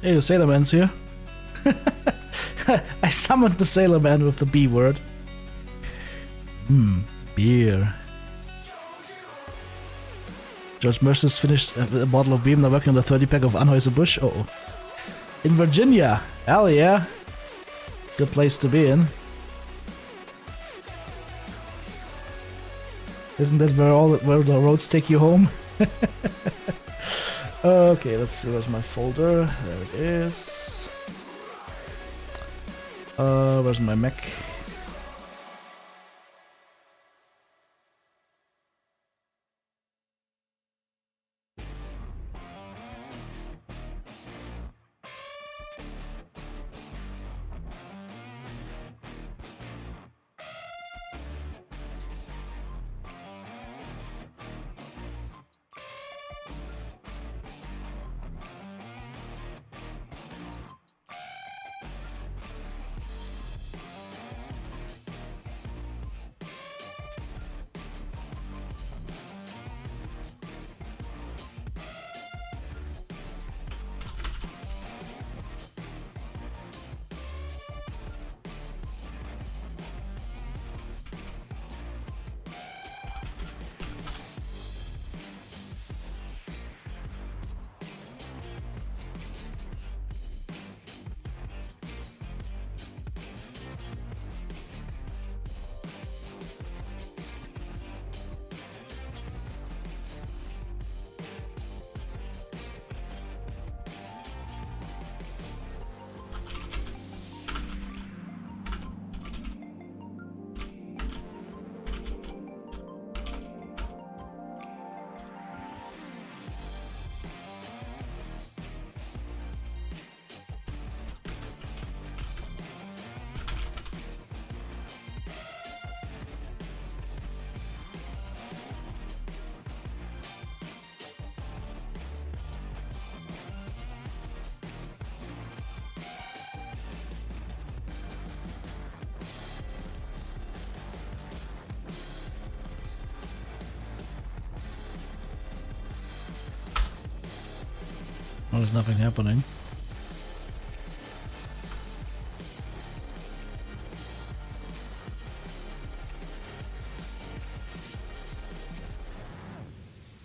A: Hey, the Sailor Man's here. I summoned the Sailor Man with the B word. Beer. George Mercer's finished a bottle of Beam, now working on the 30 pack of Anheuser-Busch. Oh. In Virginia. Hell yeah. Good place to be in. Isn't that where the roads take you home? Okay, let's see, where's my folder? There it is. Where's my mech? there's nothing happening.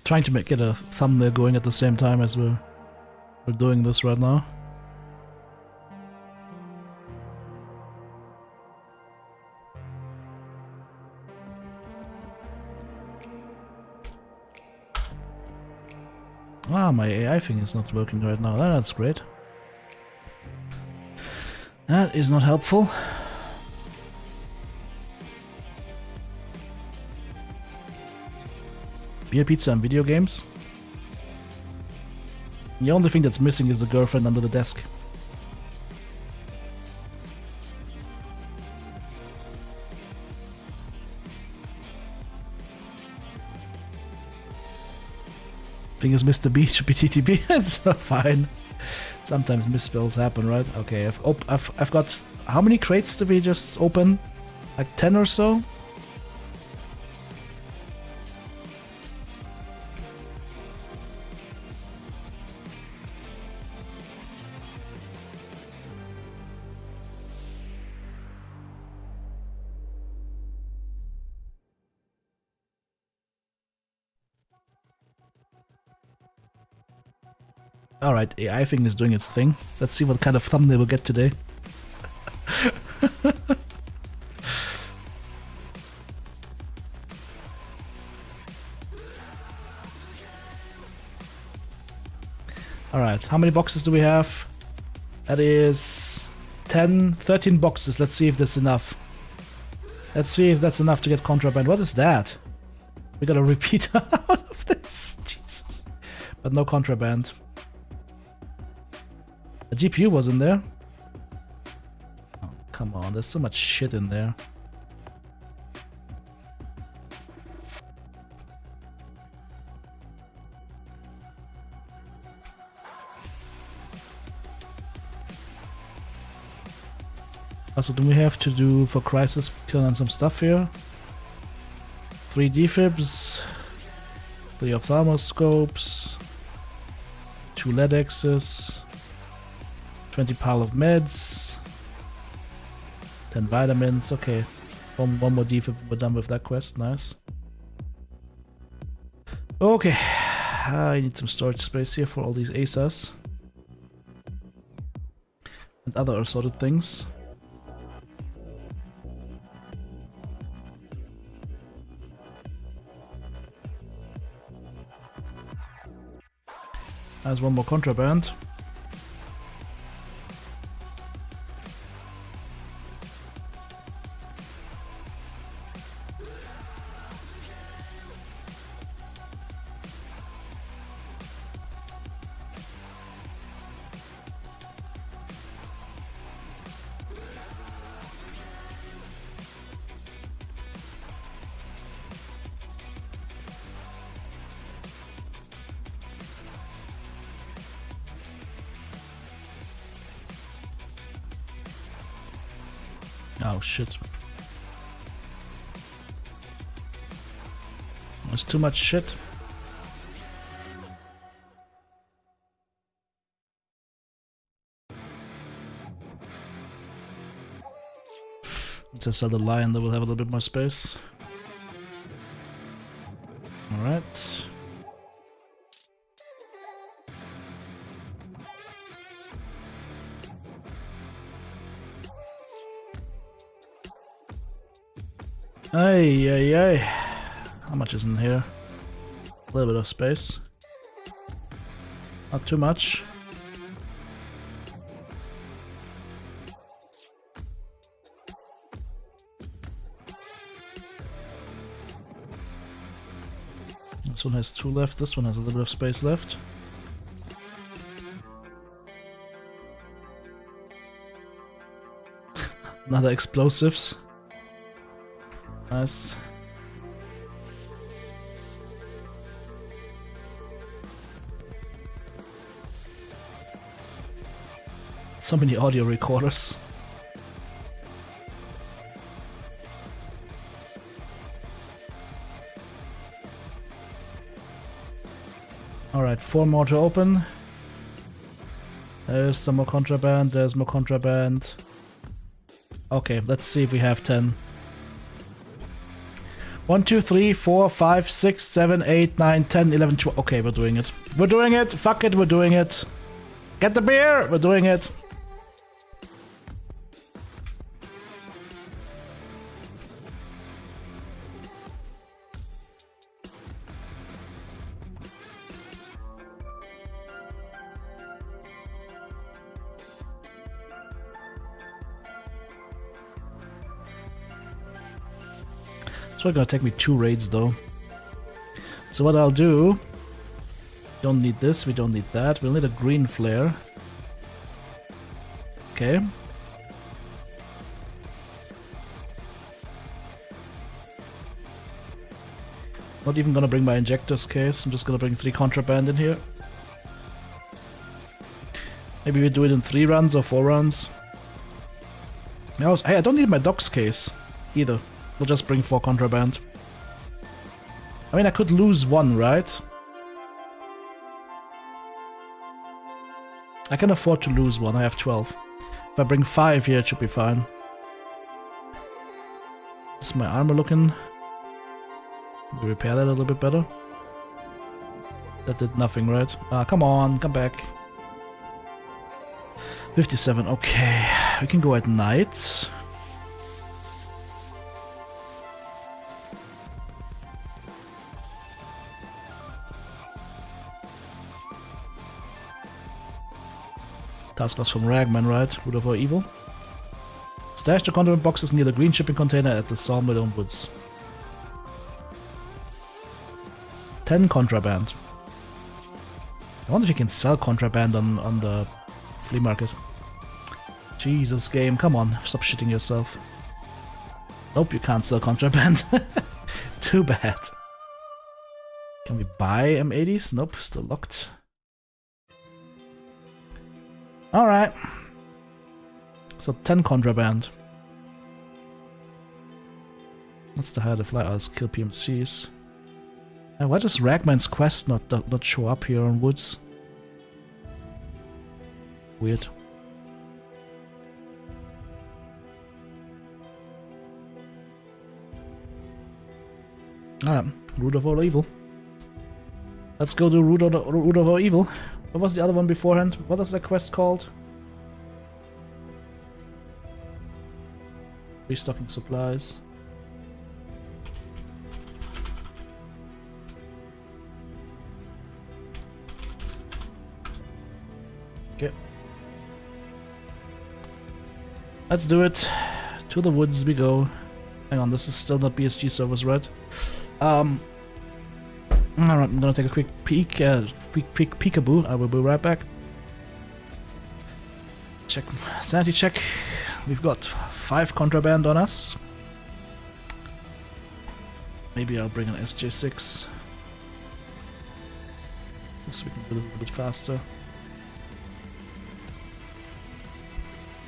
A: Trying to get a thumbnail going at the same time as we're doing this right now. Ah, my AI thing is not working right now. That's great. That is not helpful. Beer, pizza, and video games. The only thing that's missing is the girlfriend under the desk. Thing is, Mr. B should be TTB. That's fine. Sometimes misspells happen, right? Okay, I've got... How many crates did we just open? Like 10 or so? Alright, AI thing is doing its thing. Let's see what kind of thumbnail we'll get today. Alright, how many boxes do we have? That is 13 boxes. Let's see if that's enough. Let's see if that's enough to get contraband. What is that? We got a repeat out of this. Jesus. But no contraband. The GPU was in there. Oh, come on, there's so much shit in there. Also, do we have to do for Crisis kill on some stuff here? 3 defibs, 3 ophthalmoscopes, 2 lead axes, 20 pile of meds, 10 vitamins. Okay, one more defib. We're done with that quest. Nice. Okay, I need some storage space here for all these ASAs and other assorted things. There's one more contraband. Oh shit. There's too much shit. Let's sell the lion, that will have a little bit more space. Alright. Ay, ay, ay. How much is in here? A little bit of space. Not too much. This one has 2 left, this one has a little bit of space left. Another explosives. Nice. So many audio recorders. Alright, 4 more to open. There's some more contraband. There's more contraband. Okay, let's see if we have 10. 1, 2, 3, 4, 5, 6, 7, 8, 9, 10, 11, 12. Okay, we're doing it. We're doing it. Fuck it, we're doing it. Get the beer. We're doing it. It's probably gonna take me 2 raids though. So what I'll do... Don't need this, we don't need that. We'll need a green flare. Okay. Not even gonna bring my injector's case, I'm just gonna bring 3 contraband in here. Maybe we do it in 3 runs or 4 runs. Hey, I don't need my doc's case either. We'll just bring 4 contraband. I mean, I could lose 1, right? I can afford to lose 1, I have 12. If I bring 5 here, it should be fine. Is my armor looking? Can we repair that a little bit better? That did nothing, right? Come on, come back. 57, okay. We can go at night. Task was from Ragman, right? Root of our evil. Stash the contraband boxes near the green shipping container at the sawmill in woods. 10 contraband. I wonder if you can sell contraband on the flea market. Jesus, game, come on, stop shitting yourself. Nope, you can't sell contraband. Too bad. Can we buy M80s? Nope, still locked. Alright. So 10 contraband. That's the how to fly us, kill PMCs. And why does Ragman's quest not show up here on Woods? Weird. Alright, root of all evil. Let's go do root of all evil. What was the other one beforehand? What was that quest called? Restocking supplies. Okay. Let's do it. To the woods we go. Hang on, this is still not BSG servers, right? Alright, I'm gonna take a quick peek, quick peekaboo. I will be right back. Check, sanity check. We've got 5 contraband on us. Maybe I'll bring an SJ6. So we can do it a little bit faster.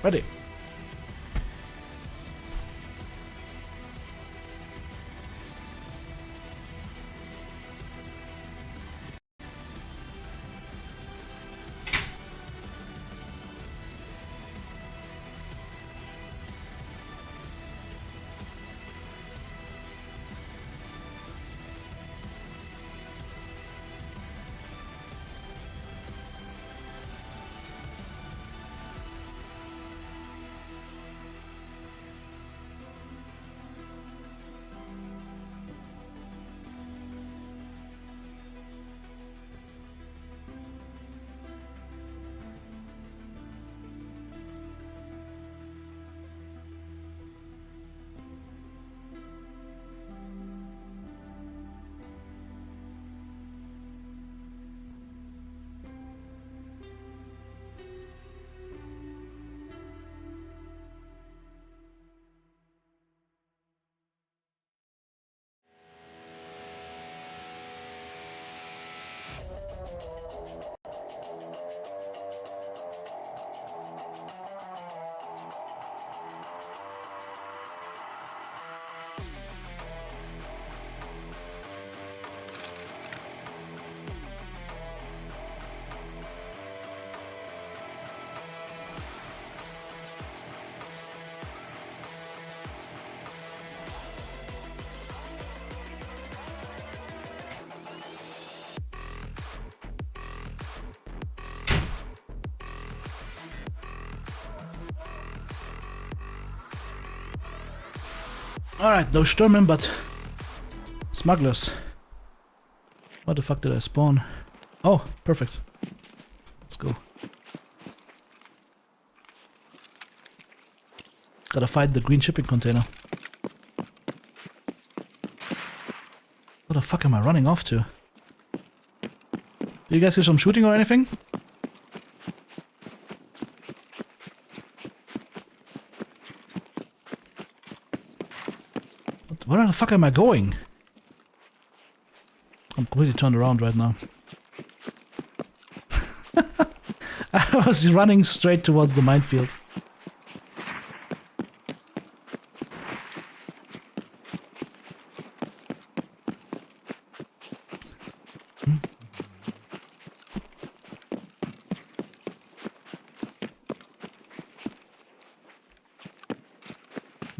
A: Ready. Alright, no Stürmen, but smugglers. What the fuck did I spawn? Oh, perfect. Let's go. Gotta find the green shipping container. What the fuck am I running off to? Do you guys hear some shooting or anything? Where the fuck am I going? I'm completely turned around right now. I was running straight towards the minefield.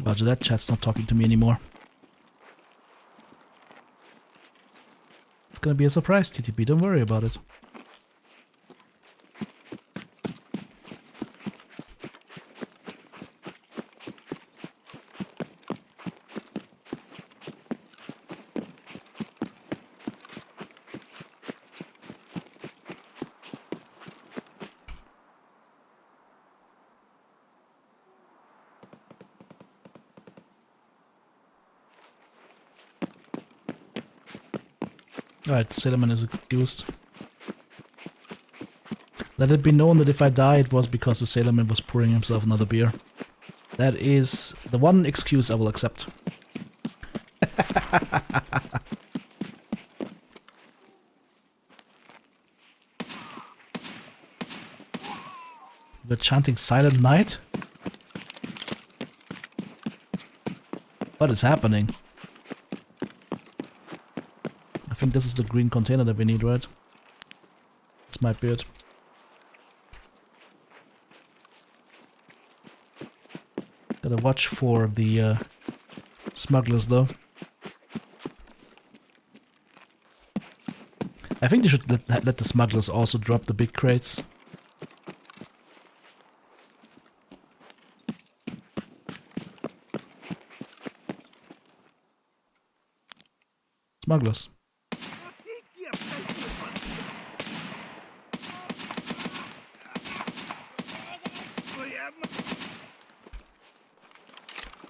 A: Roger that, chat's not talking to me anymore. It's gonna be a surprise, TTB, don't worry about it. Alright, Sailorman is excused. Let it be known that if I die, it was because the Sailorman was pouring himself another beer. That is the one excuse I will accept. We're chanting Silent Night? What is happening? I think this is the green container that we need, right? This might be it. Gotta watch for the smugglers though. I think they should let the smugglers also drop the big crates. Smugglers.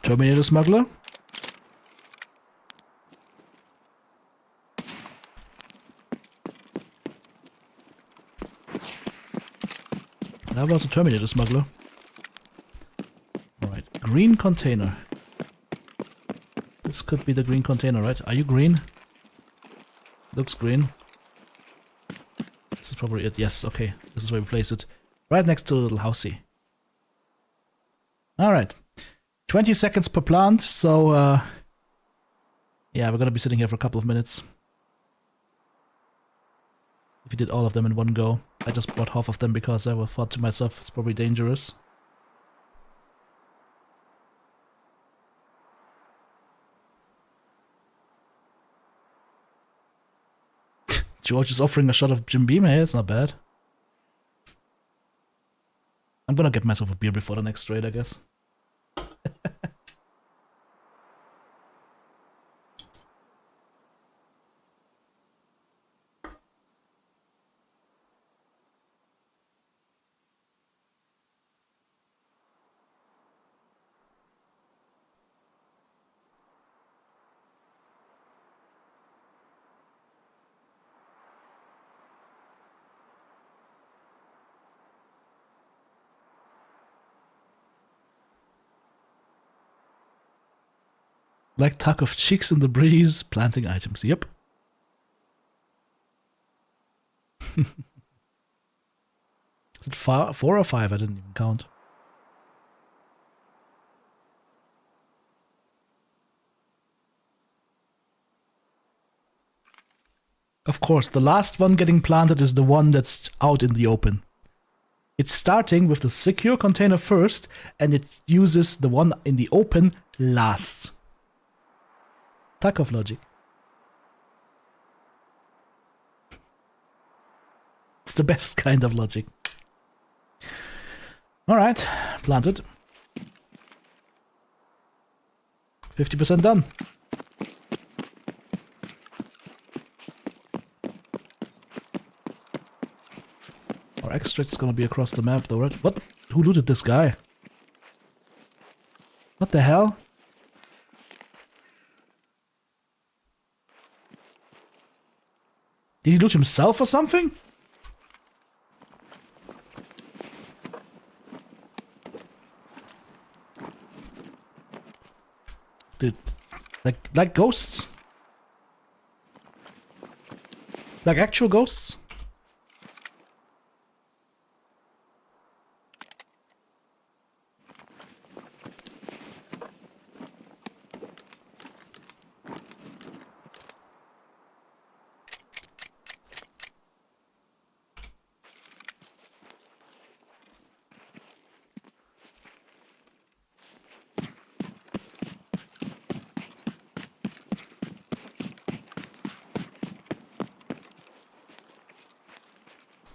A: Terminator smuggler. That was a Terminator smuggler. Alright, green container. This could be the green container, right? Are you green? Looks green. This is probably it. Yes, okay. This is where we place it. Right next to a little housey. Alright. 20 seconds per plant, so yeah, we're gonna be sitting here for a couple of minutes. If you did all of them in one go. I just bought half of them because I thought to myself it's probably dangerous. George is offering a shot of Jim Beam. Hey, it's not bad. I'm gonna get myself a beer before the next raid, I guess. Black tuck of chicks in the breeze, planting items. Yep. Is it 4 or 5? I didn't even count. Of course, the last one getting planted is the one that's out in the open. It's starting with the secure container first, and it uses the one in the open last. Tarkov logic. It's the best kind of logic. Alright, planted. 50% done. Our extract's gonna be across the map though, right? What? Who looted this guy? What the hell? Did he loot himself or something? Dude, like ghosts? Like actual ghosts?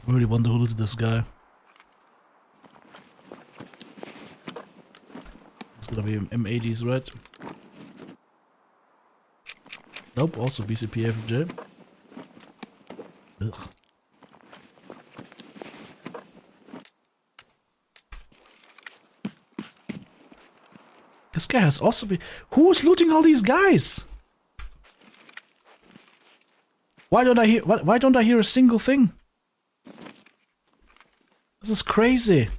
A: I really wonder who looted this guy. It's gonna be M80s, right? Nope, also BCP FJ. Ugh. This guy has also been... Who's looting all these guys? Why don't I hear a single thing? This is crazy.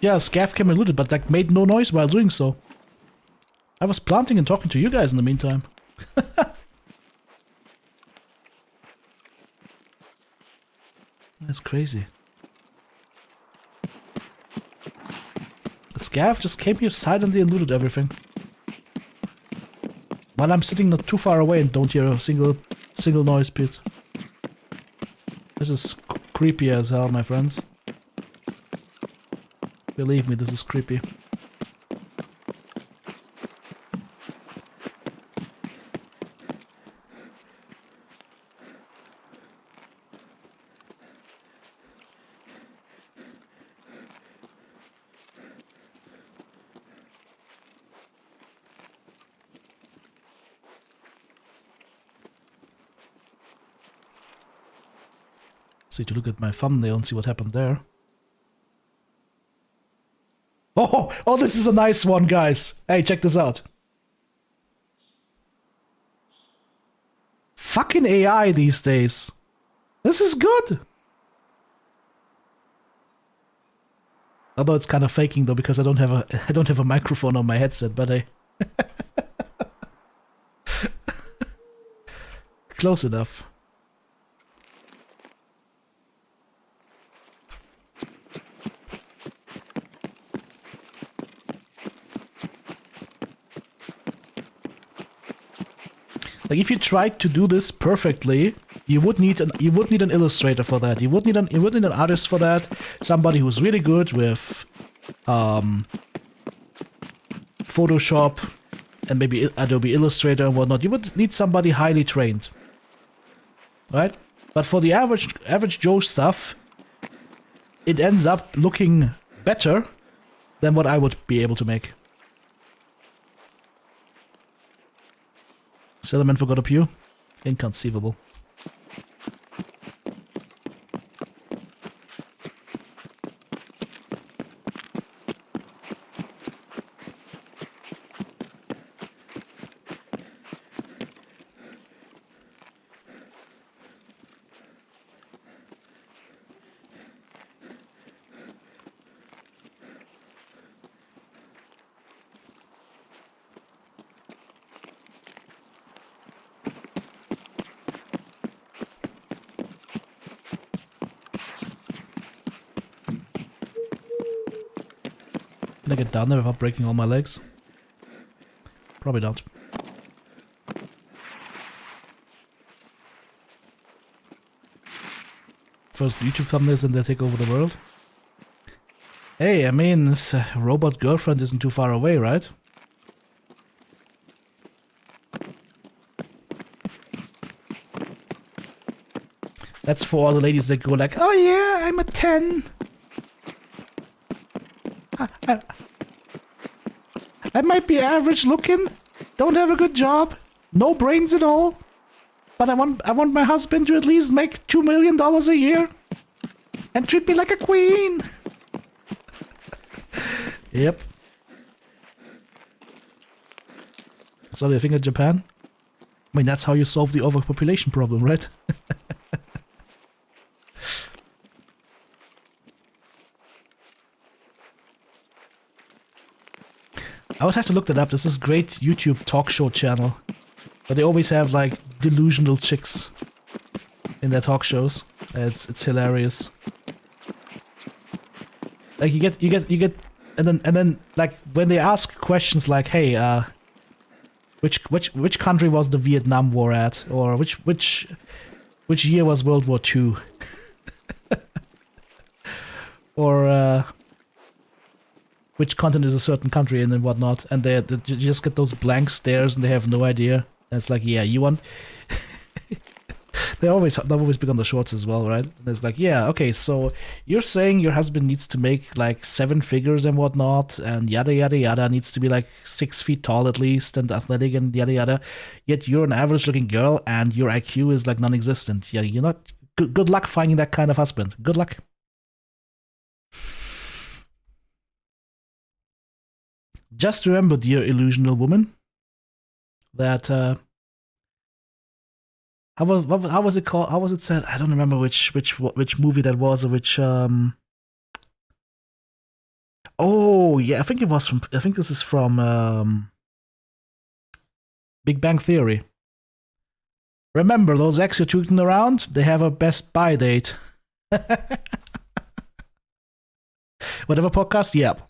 A: Yeah, Scav came and looted, but like made no noise while doing so. I was planting and talking to you guys in the meantime. That's crazy. The Scav just came here silently and looted everything. While I'm sitting not too far away and don't hear a single noise, Pete. This is creepy as hell, my friends. Believe me, this is creepy. See to look at my thumbnail and see what happened there. Oh, this is a nice one, guys. Hey, check this out. Fucking AI these days. This is good. Although it's kind of faking though, because I don't have a microphone on my headset, but I close enough. Like if you tried to do this perfectly, you would need an illustrator for that. You would need an artist for that. Somebody who's really good with Photoshop and maybe Adobe Illustrator and whatnot. You would need somebody highly trained, right? But for the average Joe stuff, it ends up looking better than what I would be able to make. Settlement forgot a pew? Inconceivable. Can I get down there without breaking all my legs? Probably not. First YouTube thumbnails and they take over the world. Hey, I mean, this robot girlfriend isn't too far away, right? That's for all the ladies that go like, oh yeah, I'm a 10. I might be average looking, don't have a good job, no brains at all, but I want my husband to at least make $2 million a year and treat me like a queen. Yep. So do you think of Japan? I mean, that's how you solve the overpopulation problem, right? I would have to look that up. There's this great YouTube talk show channel, but they always have like delusional chicks in their talk shows. It's hilarious. Like you get, and then like when they ask questions like, hey, which country was the Vietnam War at, or which year was World War II, or which continent is a certain country in and whatnot, and they just get those blank stares and they have no idea. And it's like, yeah, you want. They've always been on the shorts as well, right? And it's like, yeah, okay, so you're saying your husband needs to make like 7 figures and whatnot, and yada yada yada, needs to be like 6 feet tall at least, and athletic and yada yada. Yet you're an average-looking girl, and your IQ is like non-existent. Yeah, you're not. Good luck finding that kind of husband. Good luck. Just remember, dear illusional woman, that how was it called? How was it said? I don't remember which movie that was, or which Oh yeah, I think it was from. I think this is from Big Bang Theory. Remember those eggs you're tooting around? They have a Best Buy date. Whatever podcast? Yep,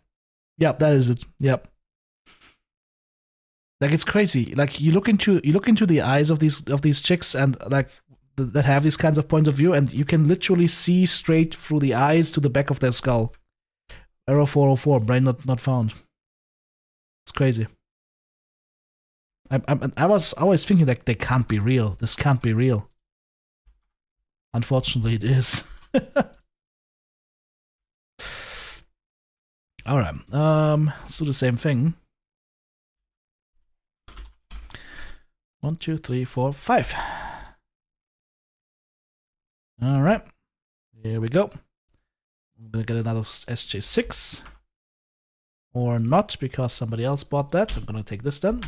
A: that is it. Yep. Like it's crazy. Like you look into the eyes of these chicks, and like that have these kinds of point of view, and you can literally see straight through the eyes to the back of their skull. Error 404, brain not found. It's crazy. I was always thinking that they can't be real. This can't be real. Unfortunately, it is. All right. Let's do the same thing. 1, 2, 3, 4, 5. All right. Here we go. I'm gonna get another SJ6. Or not, because somebody else bought that. I'm gonna take this then.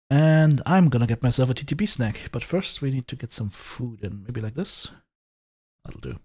A: And I'm gonna get myself a TTB snack. But first we need to get some food in. Maybe like this. That'll do.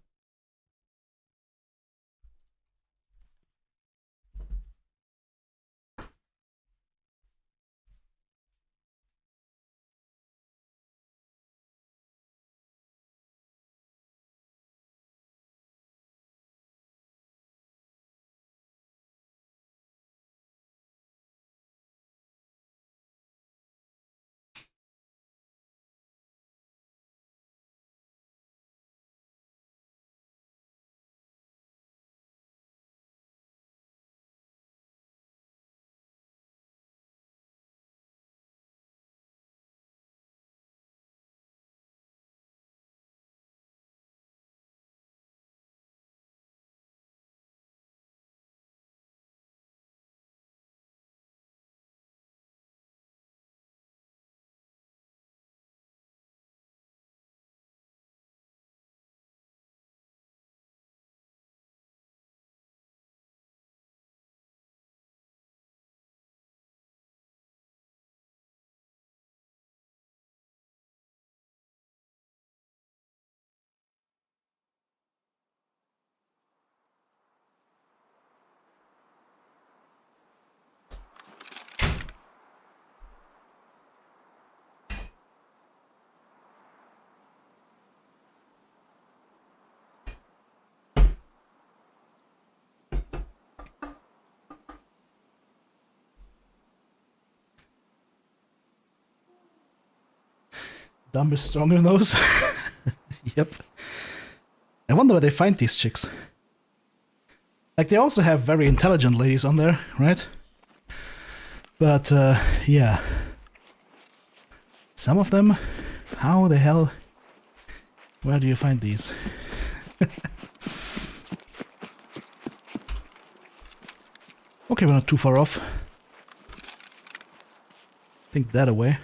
A: Dumb is stronger nose. Yep. I wonder where they find these chicks. Like, they also have very intelligent ladies on there, right? But, yeah. some of them? How the hell? Where do you find these? Okay, we're not too far off. Think that away.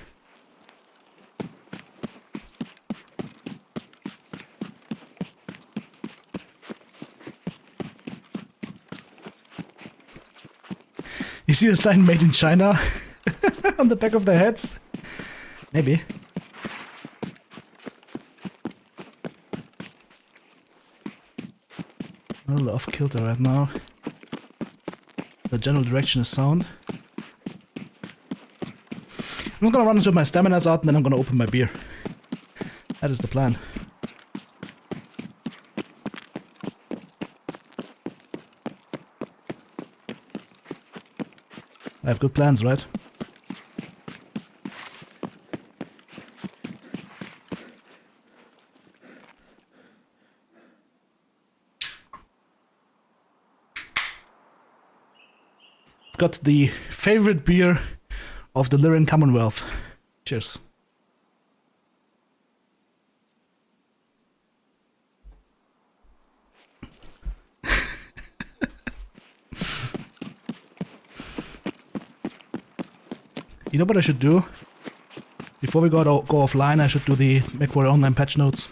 A: You see the sign made in China on the back of their heads? Maybe. A little off kilter right now. The general direction is sound. I'm gonna run until my stamina's out and then I'm gonna open my beer. That is the plan. I have good plans, right? Got the favorite beer of the Lyrian Commonwealth. Cheers. You know what I should do? Before we go offline, I should do the MechWarrior Online patch notes.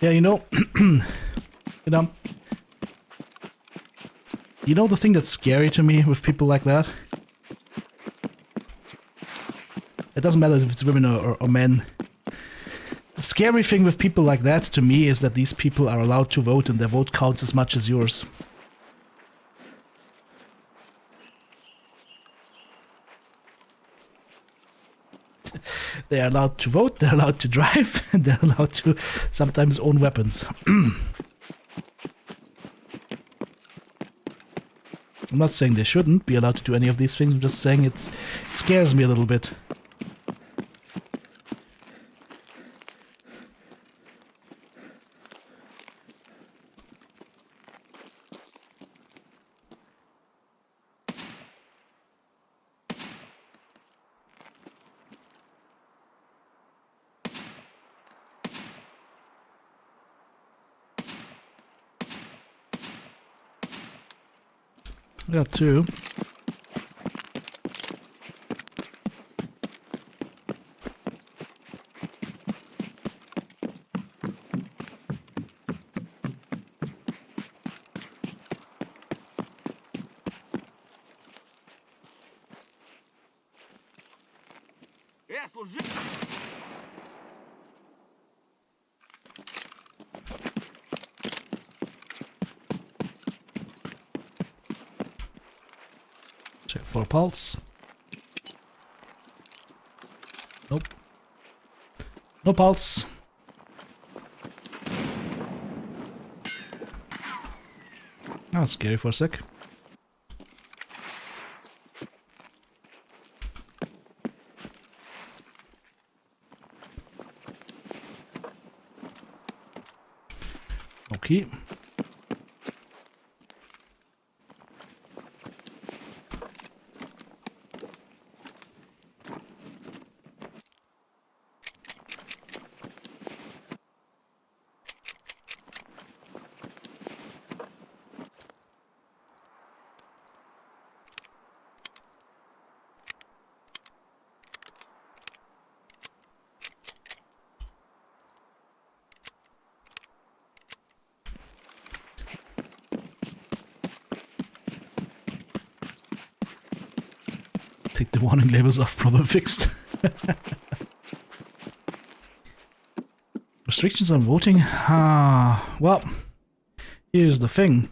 A: Yeah, you know, you know the thing that's scary to me with people like that? It doesn't matter if it's women or men. The scary thing with people like that to me is that these people are allowed to vote and their vote counts as much as yours. They're allowed to vote, they're allowed to drive, and they're allowed to sometimes own weapons. I'm not saying they shouldn't be allowed to do any of these things, I'm just saying it scares me a little bit. I got two. Check for pulse. Nope. No pulse. That was scary for a sec. Okay. Take the warning labels off, problem fixed. Restrictions on voting? Well, here's the thing.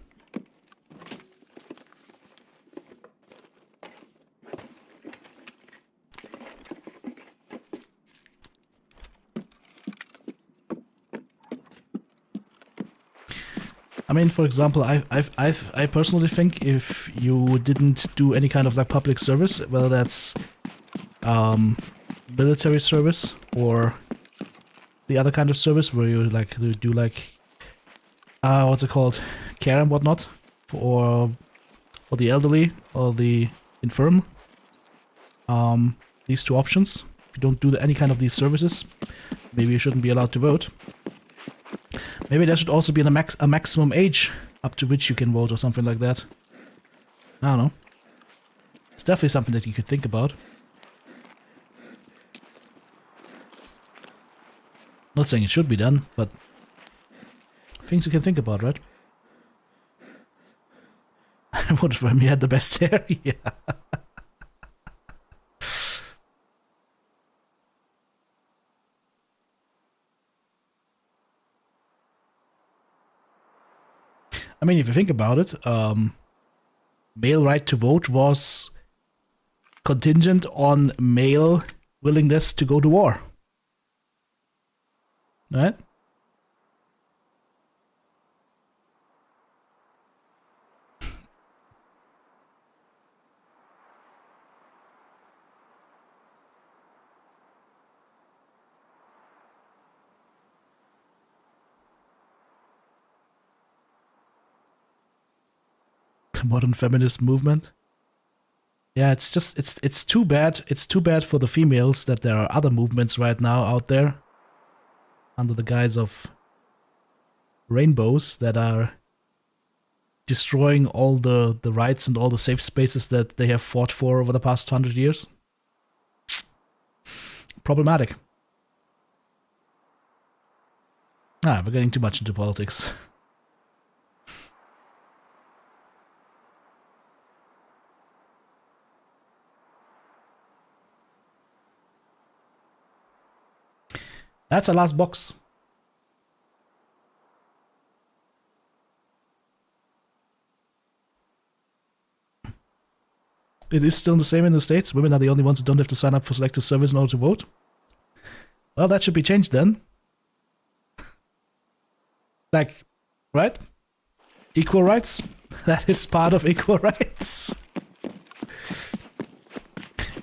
A: I mean, for example, I personally think if you didn't do any kind of like public service, whether that's military service or the other kind of service where you like do like what's it called, care and whatnot for the elderly or the infirm. These two options. If you don't do any kind of these services, maybe you shouldn't be allowed to vote. Maybe there should also be a maximum age up to which you can vote or something like that. I don't know. It's definitely something that you could think about. Not saying it should be done, but things you can think about, right? I voted for him, he had the best hair, yeah. I mean, if you think about it, male right to vote was contingent on male willingness to go to war. Right? The modern feminist movement. Yeah, it's just it's too bad. It's too bad for the females that there are other movements right now out there under the guise of rainbows that are destroying all the rights and all the safe spaces that they have fought for over the past 100 years. Problematic. We're getting too much into politics. That's our last box. It is still the same in the States. Women are the only ones who don't have to sign up for selective service in order to vote. Well, that should be changed then. Like, right? Equal rights? That is part of equal rights.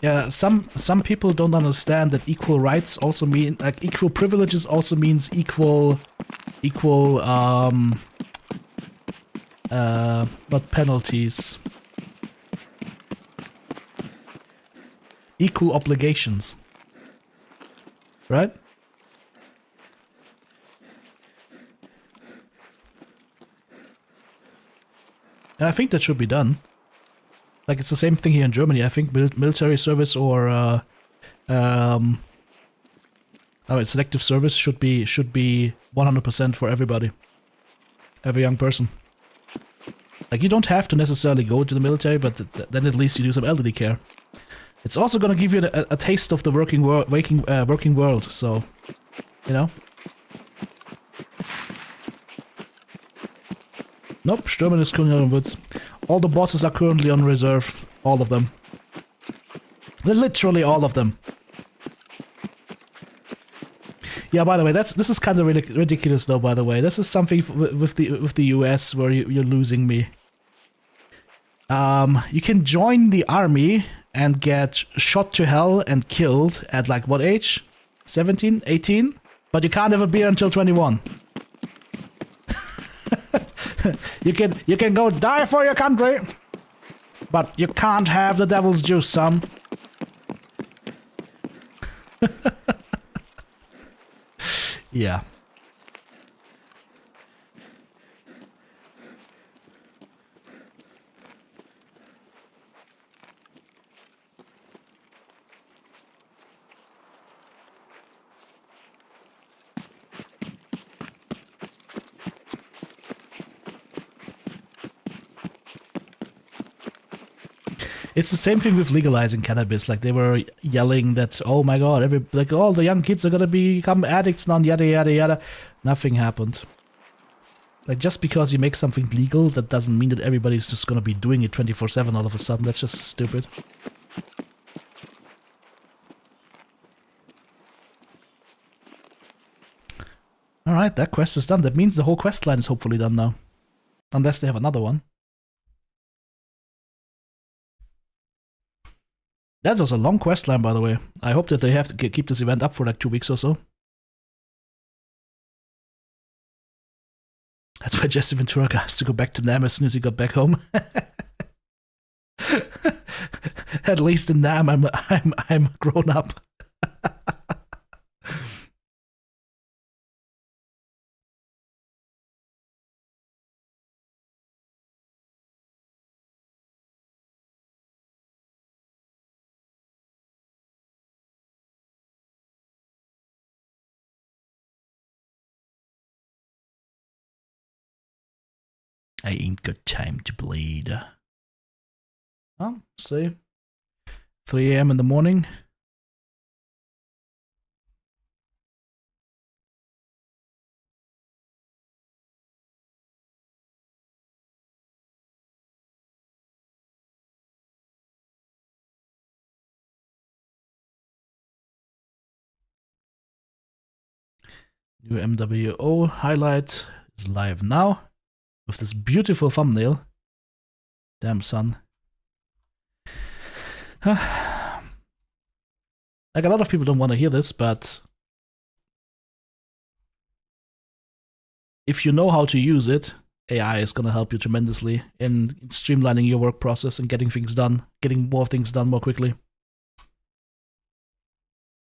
A: Yeah, some people don't understand that equal rights also mean, like, equal privileges also means equal not penalties. Equal obligations. Right? And I think that should be done. Like, it's the same thing here in Germany. I think military service or selective service should be 100% for everybody, every young person. Like, you don't have to necessarily go to the military, but then at least you do some elderly care. It's also gonna give you a taste of the working world. So, you know. Nope, Stürmen is currently on woods. All the bosses are currently on reserve. All of them. Literally all of them. Yeah, by the way, this is kind of ridiculous though, by the way. This is something with the US where you're losing me. You can join the army and get shot to hell and killed at like what age? 17? 18? But you can't have a beer until 21. You can go die for your country, but you can't have the devil's juice, son. Yeah. It's the same thing with legalizing cannabis. Like, they were yelling that, oh my god, all the young kids are gonna become addicts now, yada yada yada. Nothing happened. Like, just because you make something legal, that doesn't mean that everybody's just gonna be doing it 24/7 all of a sudden. That's just stupid. Alright, that quest is done. That means the whole quest line is hopefully done now. Unless they have another one. That was a long quest line, by the way. I hope that they have to keep this event up for like 2 weeks or so. That's why Jesse Ventura has to go back to Nam as soon as he got back home. At least in Nam, I'm grown up. I ain't got time to bleed. Oh, see. 3 a.m. in the morning. New MWO highlight is live now with this beautiful thumbnail. Damn, son. Like, a lot of people don't want to hear this, but if you know how to use it, AI is going to help you tremendously in streamlining your work process and getting things done, getting more things done more quickly.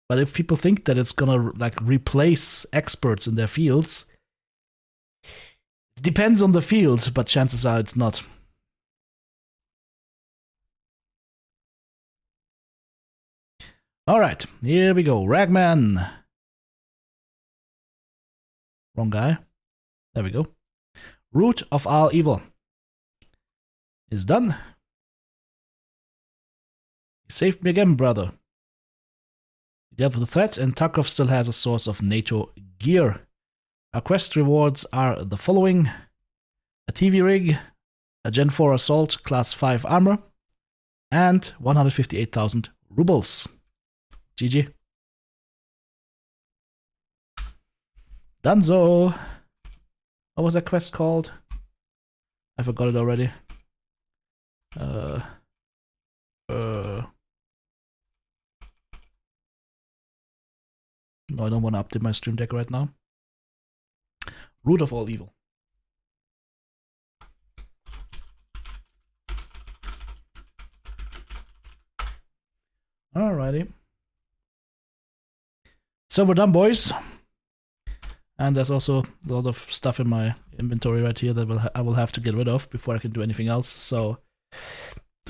A: But if people think that it's gonna like replace experts in their fields, it depends on the field, but chances are it's not. All right, here we go. Ragman. Wrong guy. There we go. Root of all evil is done. You saved me again, brother. You dealt with the threat, and Tarkov still has a source of NATO gear. Our quest rewards are the following: a TV rig, a Gen 4 assault, class 5 armor, and 158,000 rubles. GG. Dunzo. What was that quest called? I forgot it already. No, I don't want to update my stream deck right now. Root of all evil. Alrighty. So we're done, boys. And there's also a lot of stuff in my inventory right here that I will have to get rid of before I can do anything else. So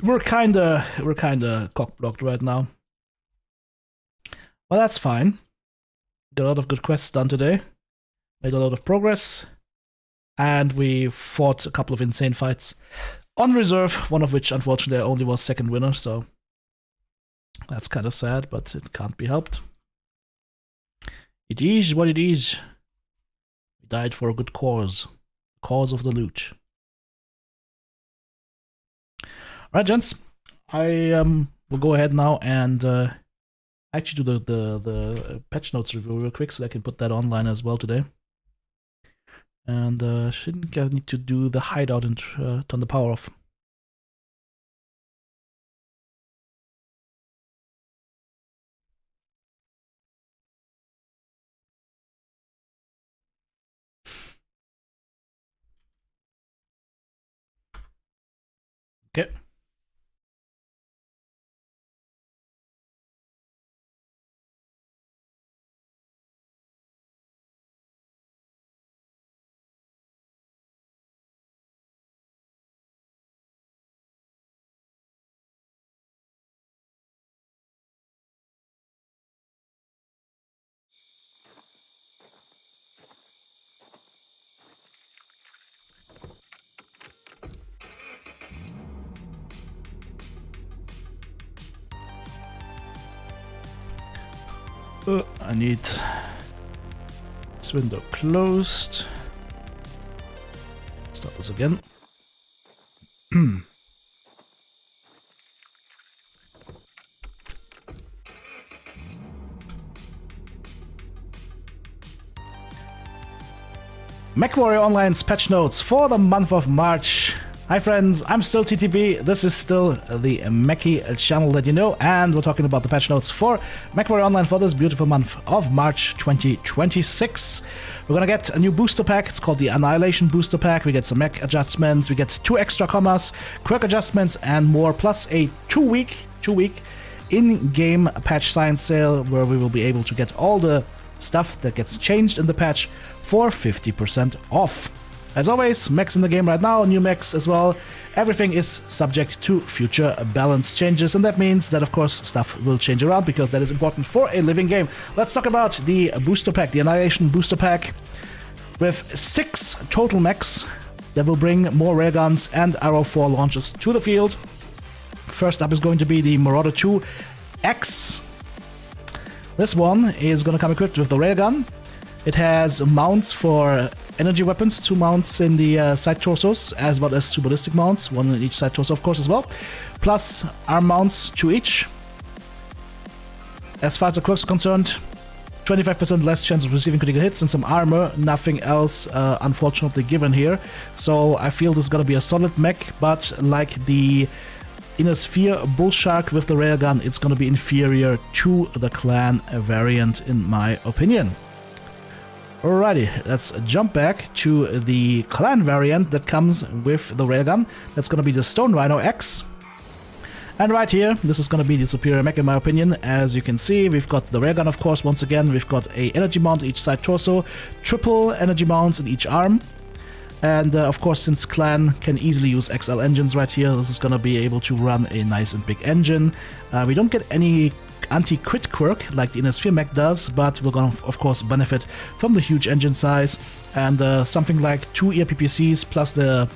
A: we're kinda cock-blocked right now. Well, that's fine. Got a lot of good quests done today. Made a lot of progress. And we fought a couple of insane fights on reserve, one of which unfortunately I only was second winner, so that's kind of sad, but it can't be helped. It is what it is. We died for a good cause. Cause of the loot. Alright, gents. I will go ahead now and actually do the patch notes review real quick so I can put that online as well today. And shouldn't I need to do the hideout and turn the power off. Okay. I need this window closed. Start this again. MechWarrior Online's patch notes for the month of March. Hi friends, I'm still TTB, this is still the Mechie channel that you know, and we're talking about the patch notes for MechWarrior Online for this beautiful month of March 2026. We're gonna get a new booster pack, it's called the Annihilation Booster Pack. We get some mech adjustments, we get 2 extra commas, quirk adjustments and more, plus a 2-week in-game patch science sale where we will be able to get all the stuff that gets changed in the patch for 50% off. As always, mechs in the game right now, new mechs as well. Everything is subject to future balance changes, and that means that, of course, stuff will change around because that is important for a living game. Let's talk about the booster pack, the Annihilation Booster Pack, with 6 total mechs that will bring more railguns and Arrow 4 launches to the field. First up is going to be the Marauder 2 X. This one is going to come equipped with the railgun. It has mounts for energy weapons, 2 mounts in the side torsos, as well as 2 ballistic mounts, 1 in each side torso, of course, as well. Plus arm mounts, 2 each. As far as the quirks are concerned, 25% less chance of receiving critical hits and some armor, nothing else unfortunately given here. So I feel this is going to be a solid mech, but like the Inner Sphere Bullshark with the railgun, it's going to be inferior to the clan variant in my opinion. Alrighty, let's jump back to the clan variant that comes with the railgun. That's going to be the Stone Rhino X. And right here, this is going to be the superior mech in my opinion. As you can see, we've got the railgun, of course, once again. We've got a energy mount each side torso, triple energy mounts in each arm. And of course, since clan can easily use XL engines right here, this is going to be able to run a nice and big engine. We don't get any anti-crit quirk like the Inner Sphere mech does, but we're going to, of course, benefit from the huge engine size. And something like 2 ERPPCs plus the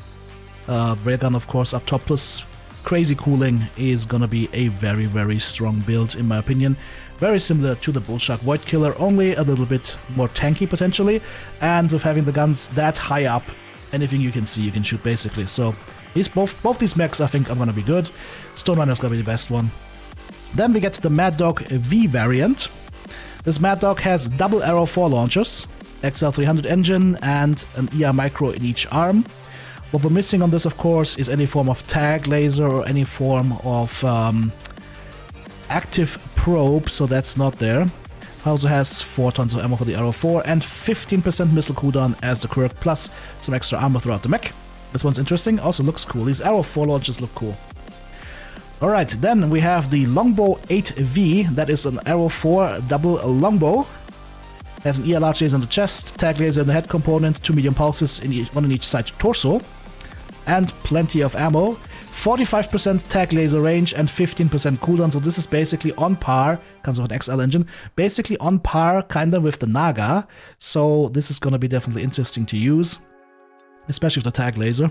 A: railgun, of course, up top, plus crazy cooling is going to be a very, very strong build, in my opinion. Very similar to the Bullshark Void Killer, only a little bit more tanky, potentially. And with having the guns that high up, anything you can see, you can shoot, basically. So both these mechs, I think, are going to be good. Stone Runner is going to be the best one. Then we get the Mad Dog V variant. This Mad Dog has double Arrow 4 launchers, XL300 engine, and an ER Micro in each arm. What we're missing on this, of course, is any form of tag laser or any form of active probe, so that's not there. Also has 4 tons of ammo for the Arrow 4 and 15% missile cooldown as the quirk, plus some extra armor throughout the mech. This one's interesting, also looks cool. These Arrow 4 launches look cool. Alright, then we have the Longbow 8V, that is an Arrow 4 double longbow. Has an ER large laser in the chest, tag laser in the head component, 2 medium pulses, in one in each side torso, and plenty of ammo. 45% tag laser range and 15% cooldown, so this is basically on par, comes with an XL engine, basically on par kinda with the Naga, so this is gonna be definitely interesting to use, especially with the tag laser.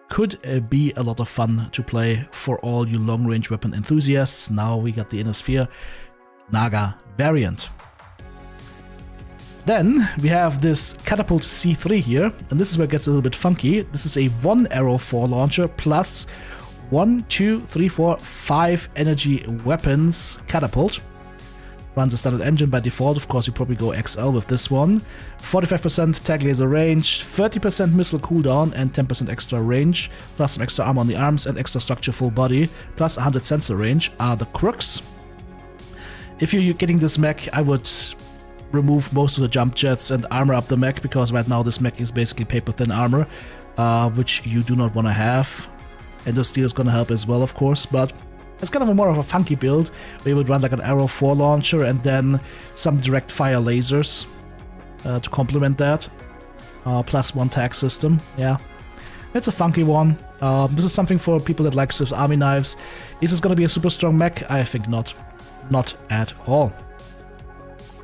A: Could be a lot of fun to play for all you long-range weapon enthusiasts. Now we got the Inner Sphere Naga variant. Then we have this Catapult C3 here, and this is where it gets a little bit funky. This is a 1 Arrow 4 launcher plus 1, 2, 3, 4, 5 energy weapons catapult. Runs a standard engine by default, of course you probably go XL with this one. 45% tag laser range, 30% missile cooldown and 10% extra range, plus some extra armor on the arms and extra structure full body, plus 100 sensor range are the quirks. If you're getting this mech, I would remove most of the jump jets and armor up the mech, because right now this mech is basically paper thin armor, which you do not want to have. Endosteel is going to help as well, of course, but it's kind of more of a funky build, where you would run like an Arrow 4 launcher and then some direct fire lasers to complement that, plus 1 tag system. Yeah, it's a funky one. This is something for people that like Swiss Army knives. Is this going to be a super strong mech? I think not. Not at all.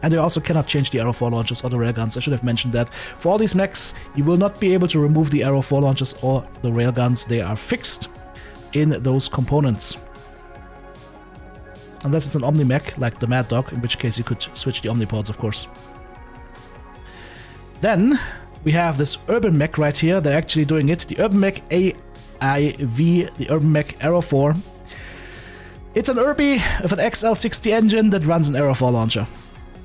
A: And you also cannot change the Arrow 4 launchers or the railguns. I should have mentioned that. For all these mechs, you will not be able to remove the Arrow 4 launchers or the railguns. They are fixed in those components. Unless it's an Omni mech, like the Mad Dog, in which case you could switch the Omnipods, of course. Then we have this Urban mech right here. They're actually doing it. The Urban mech AIV, the Urban mech Arrow 4. It's an Urby with an XL60 engine that runs an Arrow 4 launcher.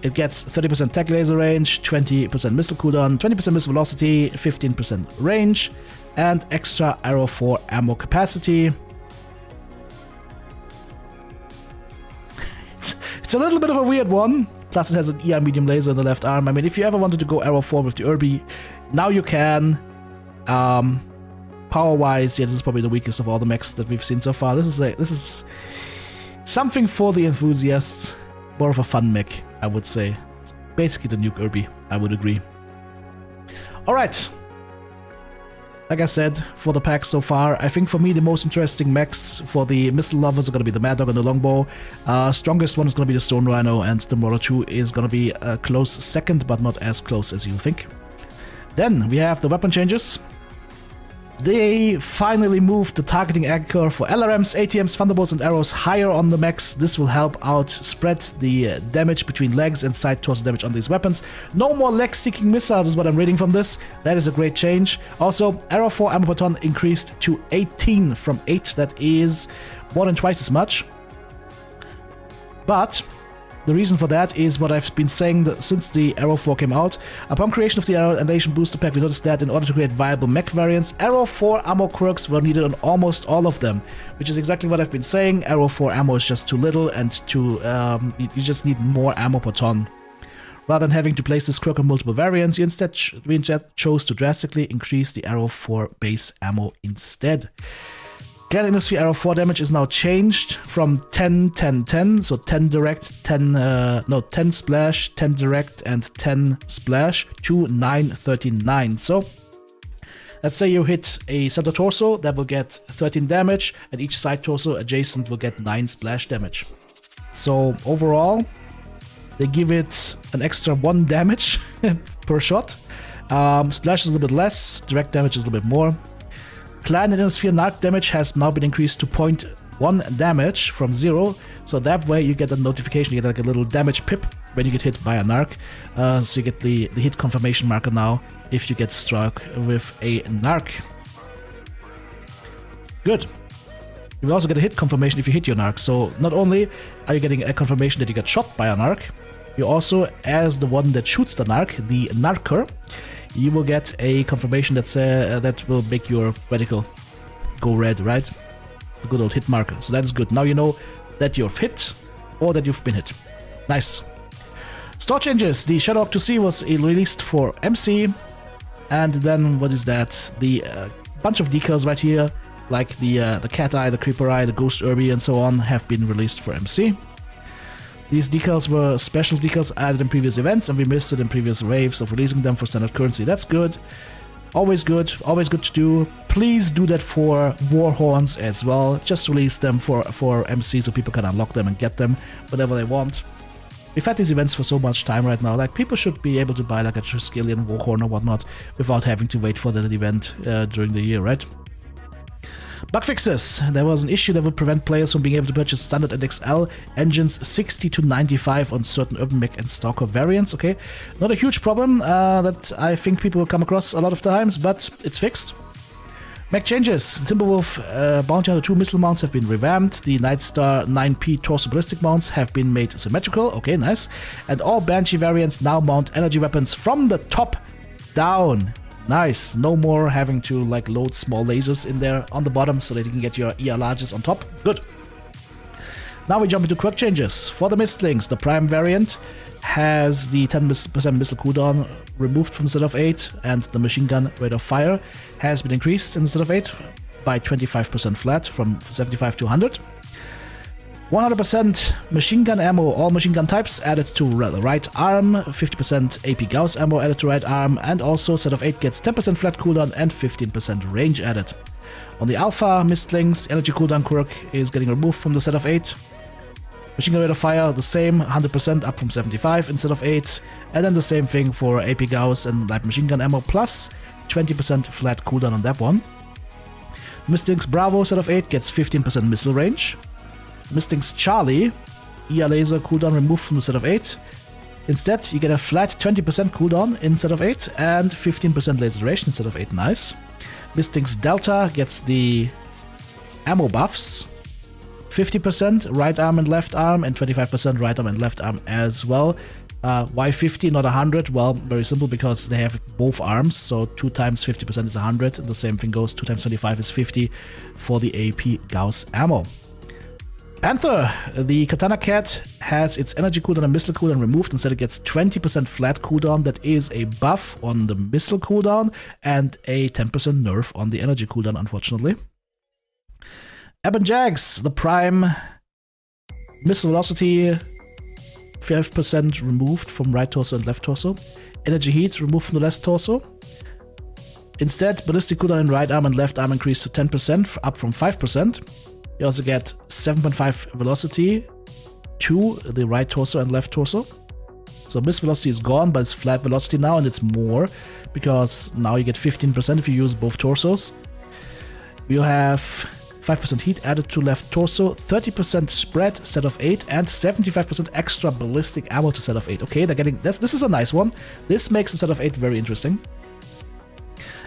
A: It gets 30% tech laser range, 20% missile cooldown, 20% missile velocity, 15% range, and extra arrow 4 ammo capacity. It's a little bit of a weird one. Plus it has an ER medium laser in the left arm. I mean, if you ever wanted to go arrow 4 with the Irby, now you can. Power-wise, yeah, this is probably the weakest of all the mechs that we've seen so far. This is something for the enthusiasts. More of a fun mech, I would say. It's basically the Nuke Irby, I would agree. Alright. Like I said, for the pack so far, I think for me the most interesting mechs for the missile lovers are going to be the Mad Dog and the Longbow. Strongest one is going to be the Stone Rhino, and the Marauder 2 is going to be a close second, but not as close as you think. Then we have the weapon changes. They finally moved the targeting anchor for LRMs, ATMs, Thunderbolts, and arrows higher on the mechs. This will help out spread the damage between legs and side torso damage on these weapons. No more leg-sticking missiles is what I'm reading from this. That is a great change. Also, arrow 4 ammo per ton increased to 18 from 8. That is more than twice as much. But the reason for that is what I've been saying since the Arrow 4 came out. Upon creation of the Arrow Annihilation Booster Pack, we noticed that in order to create viable mech variants, Arrow 4 ammo quirks were needed on almost all of them, which is exactly what I've been saying. Arrow 4 ammo is just too little, and you just need more ammo per ton. Rather than having to place this quirk on multiple variants, we instead chose to drastically increase the Arrow 4 base ammo instead. Clan Industry Arrow 4 damage is now changed from 10, 10, 10, so 10 direct, 10 splash, 10 direct, and 10 splash to 9, 13, 9. So, let's say you hit a center torso, that will get 13 damage, and each side torso adjacent will get 9 splash damage. So, overall, they give it an extra 1 damage per shot. Splash is a little bit less, direct damage is a little bit more. Clan and Innosphere Narc damage has now been increased to 0.1 damage from 0, so that way you get a notification, you get like a little damage pip when you get hit by a Narc, so you get the hit confirmation marker now if you get struck with a Narc. Good. You will also get a hit confirmation if you hit your Narc, so not only are you getting a confirmation that you got shot by a Narc, you also, as the one that shoots the Narc, the Narker, you will get a confirmation that will make your reticle go red, right? The good old hit marker. So that's good. Now you know that you've hit or that you've been hit. Nice. Store changes. The Shadowhawk 2C was released for MC. And then, what is that? The bunch of decals right here, like the Cat Eye, the Creeper Eye, the Ghost Irby, and so on, have been released for MC. These decals were special decals added in previous events, and we missed it in previous waves of releasing them for standard currency. That's good. Always good to do. Please do that for Warhorns as well. Just release them for MC so people can unlock them and get them whenever they want. We've had these events for so much time right now. Like, people should be able to buy like a Triskelion Warhorn or whatnot without having to wait for that event during the year, right? Bug fixes. There was an issue that would prevent players from being able to purchase standard and XL engines 60 to 95 on certain Urban Mech and Stalker variants. Okay, not a huge problem that I think people will come across a lot of times, but it's fixed. Mech changes. Timberwolf Bounty Hunter 2 missile mounts have been revamped. The Nightstar 9P torso ballistic mounts have been made symmetrical. Okay, nice. And all Banshee variants now mount energy weapons from the top down. Nice. No more having to like load small lasers in there on the bottom so that you can get your ER larges on top. Good. Now we jump into quirk changes. For the Mistlings, the Prime variant has the 10% missile cooldown removed from the set of 8, and the machine gun rate of fire has been increased in the set of 8 by 25% flat from 75 to 100. 100% machine gun ammo, all machine gun types added to the right arm, 50% AP Gauss ammo added to right arm, and also set of 8 gets 10% flat cooldown and 15% range added. On the Alpha Mistlings, energy cooldown quirk is getting removed from the set of 8. Machine gun rate of fire, the same, 100% up from 75 instead of 8, and then the same thing for AP Gauss and light machine gun ammo, plus 20% flat cooldown on that one. Mistlings Bravo set of 8 gets 15% missile range. Mistlings Charlie, ER laser cooldown removed from the set of 8. Instead, you get a flat 20% cooldown instead of 8 and 15% laser duration instead of 8. Nice. Mistlings Delta gets the ammo buffs. 50% right arm and left arm, and 25% right arm and left arm as well. Why 50, not 100? Well, very simple, because they have both arms, so 2 times 50% is 100, and the same thing goes, 2 times 25 is 50 for the AP Gauss ammo. Panther, the Katana Cat, has its energy cooldown and missile cooldown removed. Instead, it gets 20% flat cooldown. That is a buff on the missile cooldown and a 10% nerf on the energy cooldown, unfortunately. Eben Jags, the Prime, missile velocity, 5% removed from right torso and left torso. Energy heat removed from the left torso. Instead, ballistic cooldown in right arm and left arm increased to 10%, up from 5%. You also get 7.5 velocity to the right torso and left torso. So miss velocity is gone, but it's flat velocity now, and it's more, because now you get 15% if you use both torsos. You have 5% heat added to left torso, 30% spread, set of 8, and 75% extra ballistic ammo to set of 8. Okay, they're getting this is a nice one. This makes the set of 8 very interesting.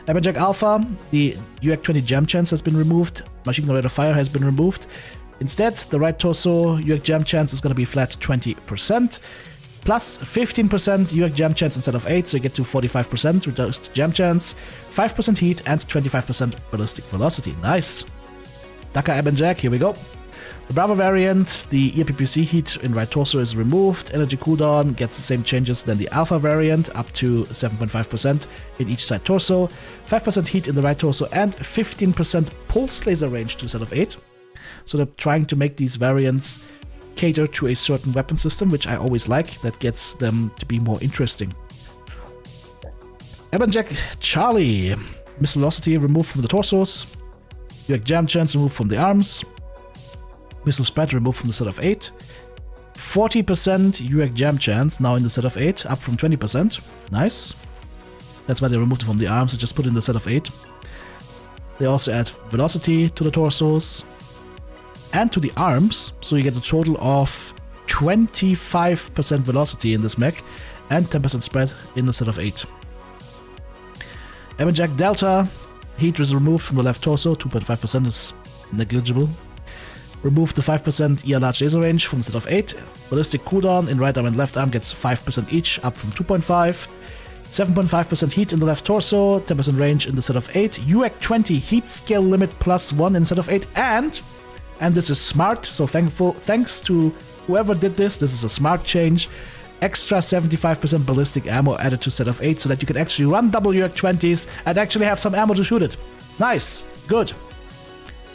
A: Eberjack Alpha, the UAC-20 jam chance has been removed. Machine gun rate of fire has been removed. Instead, the right torso UAC jam chance is going to be flat 20%, plus 15% UAC jam chance instead of 8, so you get to 45% reduced jam chance, 5% heat, and 25% ballistic velocity. Nice. Daka Ebenjack, here we go. The Bravo variant, the EPPC heat in right torso is removed. Energy cooldown gets the same changes than the Alpha variant, up to 7.5% in each side torso, 5% heat in the right torso, and 15% pulse laser range to a set of 8. So they're trying to make these variants cater to a certain weapon system, which I always like. That gets them to be more interesting. Ebenjack Charlie, missile velocity removed from the torsos. UAC jam chance removed from the arms. Missile spread removed from the set of 8. 40% UAC jam chance now in the set of 8, up from 20%. Nice. That's why they removed it from the arms, they just put it in the set of 8. They also add velocity to the torsos and to the arms, so you get a total of 25% velocity in this mech and 10% spread in the set of 8. Ebenjack Delta, heat is removed from the left torso, 2.5% is negligible. Remove the 5% ER large laser range from the set of 8. Ballistic cooldown in right arm and left arm gets 5% each, up from 2.5. 7.5% heat in the left torso, 10% range in the set of 8. UAC-20 heat scale limit +1 in set of 8. And this is smart, so thanks to whoever did this, this is a smart change. Extra 75% ballistic ammo added to set of 8, so that you can actually run double UAC-20s and actually have some ammo to shoot it. Nice. Good.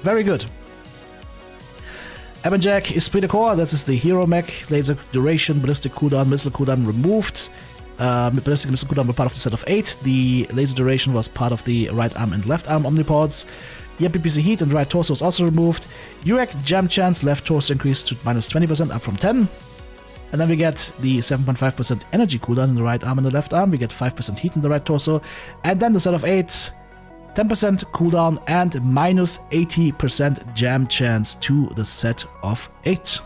A: Very good. Ebenjack Esprit de Corps, this is the hero mech. Laser duration, ballistic cooldown, missile cooldown removed. Ballistic missile cooldown were part of the set of 8. The laser duration was part of the right arm and left arm omnipods. EPPC heat and right torso is also removed. UAC jam chance left torso increased to -20%, up from 10. And then we get the 7.5% energy cooldown in the right arm and the left arm. We get 5% heat in the right torso. And then the set of 8, 10% cooldown and -80% jam chance to the set of 8.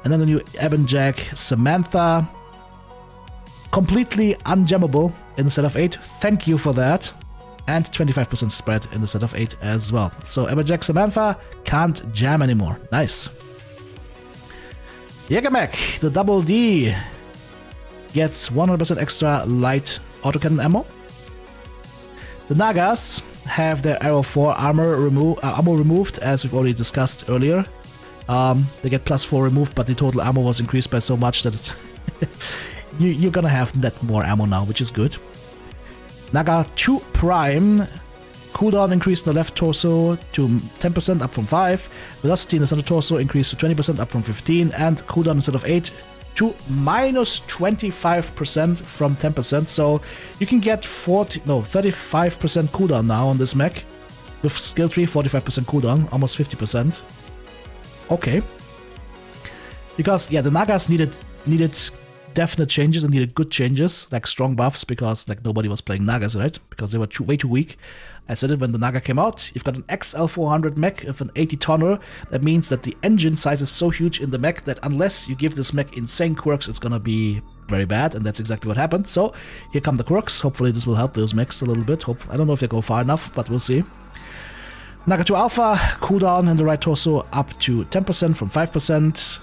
A: And then the new Ebenjack Samantha, completely unjammable in the set of 8. Thank you for that. And 25% spread in the set of 8 as well. So Ebenjack Samantha can't jam anymore. Nice. Jägermech, the Double D, gets 100% extra light autocannon ammo. The Nagas have their Arrow 4 ammo removed, as we've already discussed earlier. They get +4 removed, but the total ammo was increased by so much that you're gonna have that more ammo now, which is good. Naga 2 Prime, cooldown increased in the left torso to 10%, up from 5. Velocity in the center torso increased to 20%, up from 15. And cooldown instead of 8 to -25% from 10%. So you can get 35% cooldown now on this mech. With skill tree, 45% cooldown, almost 50%. Okay. Because, yeah, the Nagas needed definite changes and needed good changes, like strong buffs, because like nobody was playing Nagas, right? Because they were way too weak. I said it when the Naga came out. You've got an XL400 mech with an 80-tonner. That means that the engine size is so huge in the mech that unless you give this mech insane quirks, it's gonna be very bad, and that's exactly what happened. So here come the quirks. Hopefully this will help those mechs a little bit. I don't know if they go far enough, but we'll see. Naga 2 Alpha, cooldown in the right torso up to 10% from 5%.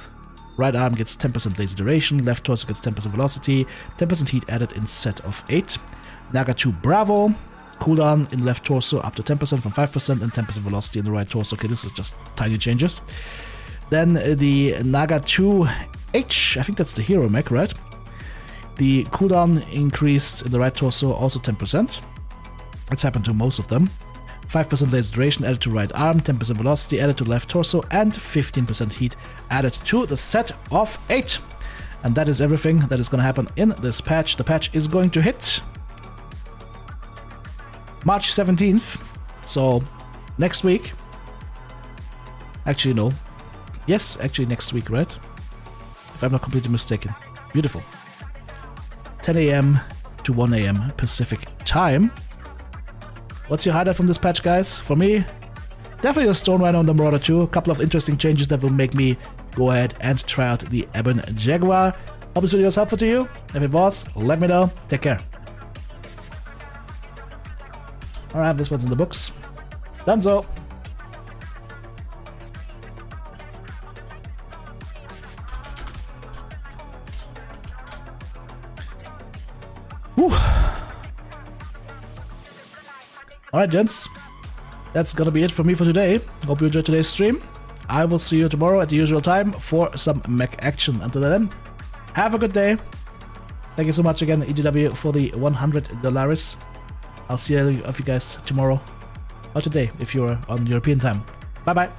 A: Right arm gets 10% laser duration, left torso gets 10% velocity, 10% heat added in set of 8. Naga 2 Bravo, cooldown in left torso up to 10% from 5% and 10% velocity in the right torso. Okay, this is just tiny changes. Then the Naga 2 H, I think that's the hero mech, right? The cooldown increased in the right torso, also 10%. That's happened to most of them. 5% laser duration added to right arm, 10% velocity added to left torso, and 15% heat added to the set of 8. And that is everything that is going to happen in this patch. The patch is going to hit March 17th, so next week. Actually, no. Yes, actually next week, right? If I'm not completely mistaken. Beautiful. 10 a.m. to 1 a.m. Pacific time. What's your highlight from this patch, guys? For me, definitely a Stone Rhino on the Marauder 2. A couple of interesting changes that will make me go ahead and try out the Ebon Jaguar. Hope this video was helpful to you. If it was, let me know. Take care. Alright, this one's in the books. Donezo. Whew. Alright, gents. That's gonna be it for me for today. Hope you enjoyed today's stream. I will see you tomorrow at the usual time for some mech action. Until then, have a good day. Thank you so much again, EGW, for the $100. I'll see you guys tomorrow or today if you're on European time. Bye bye.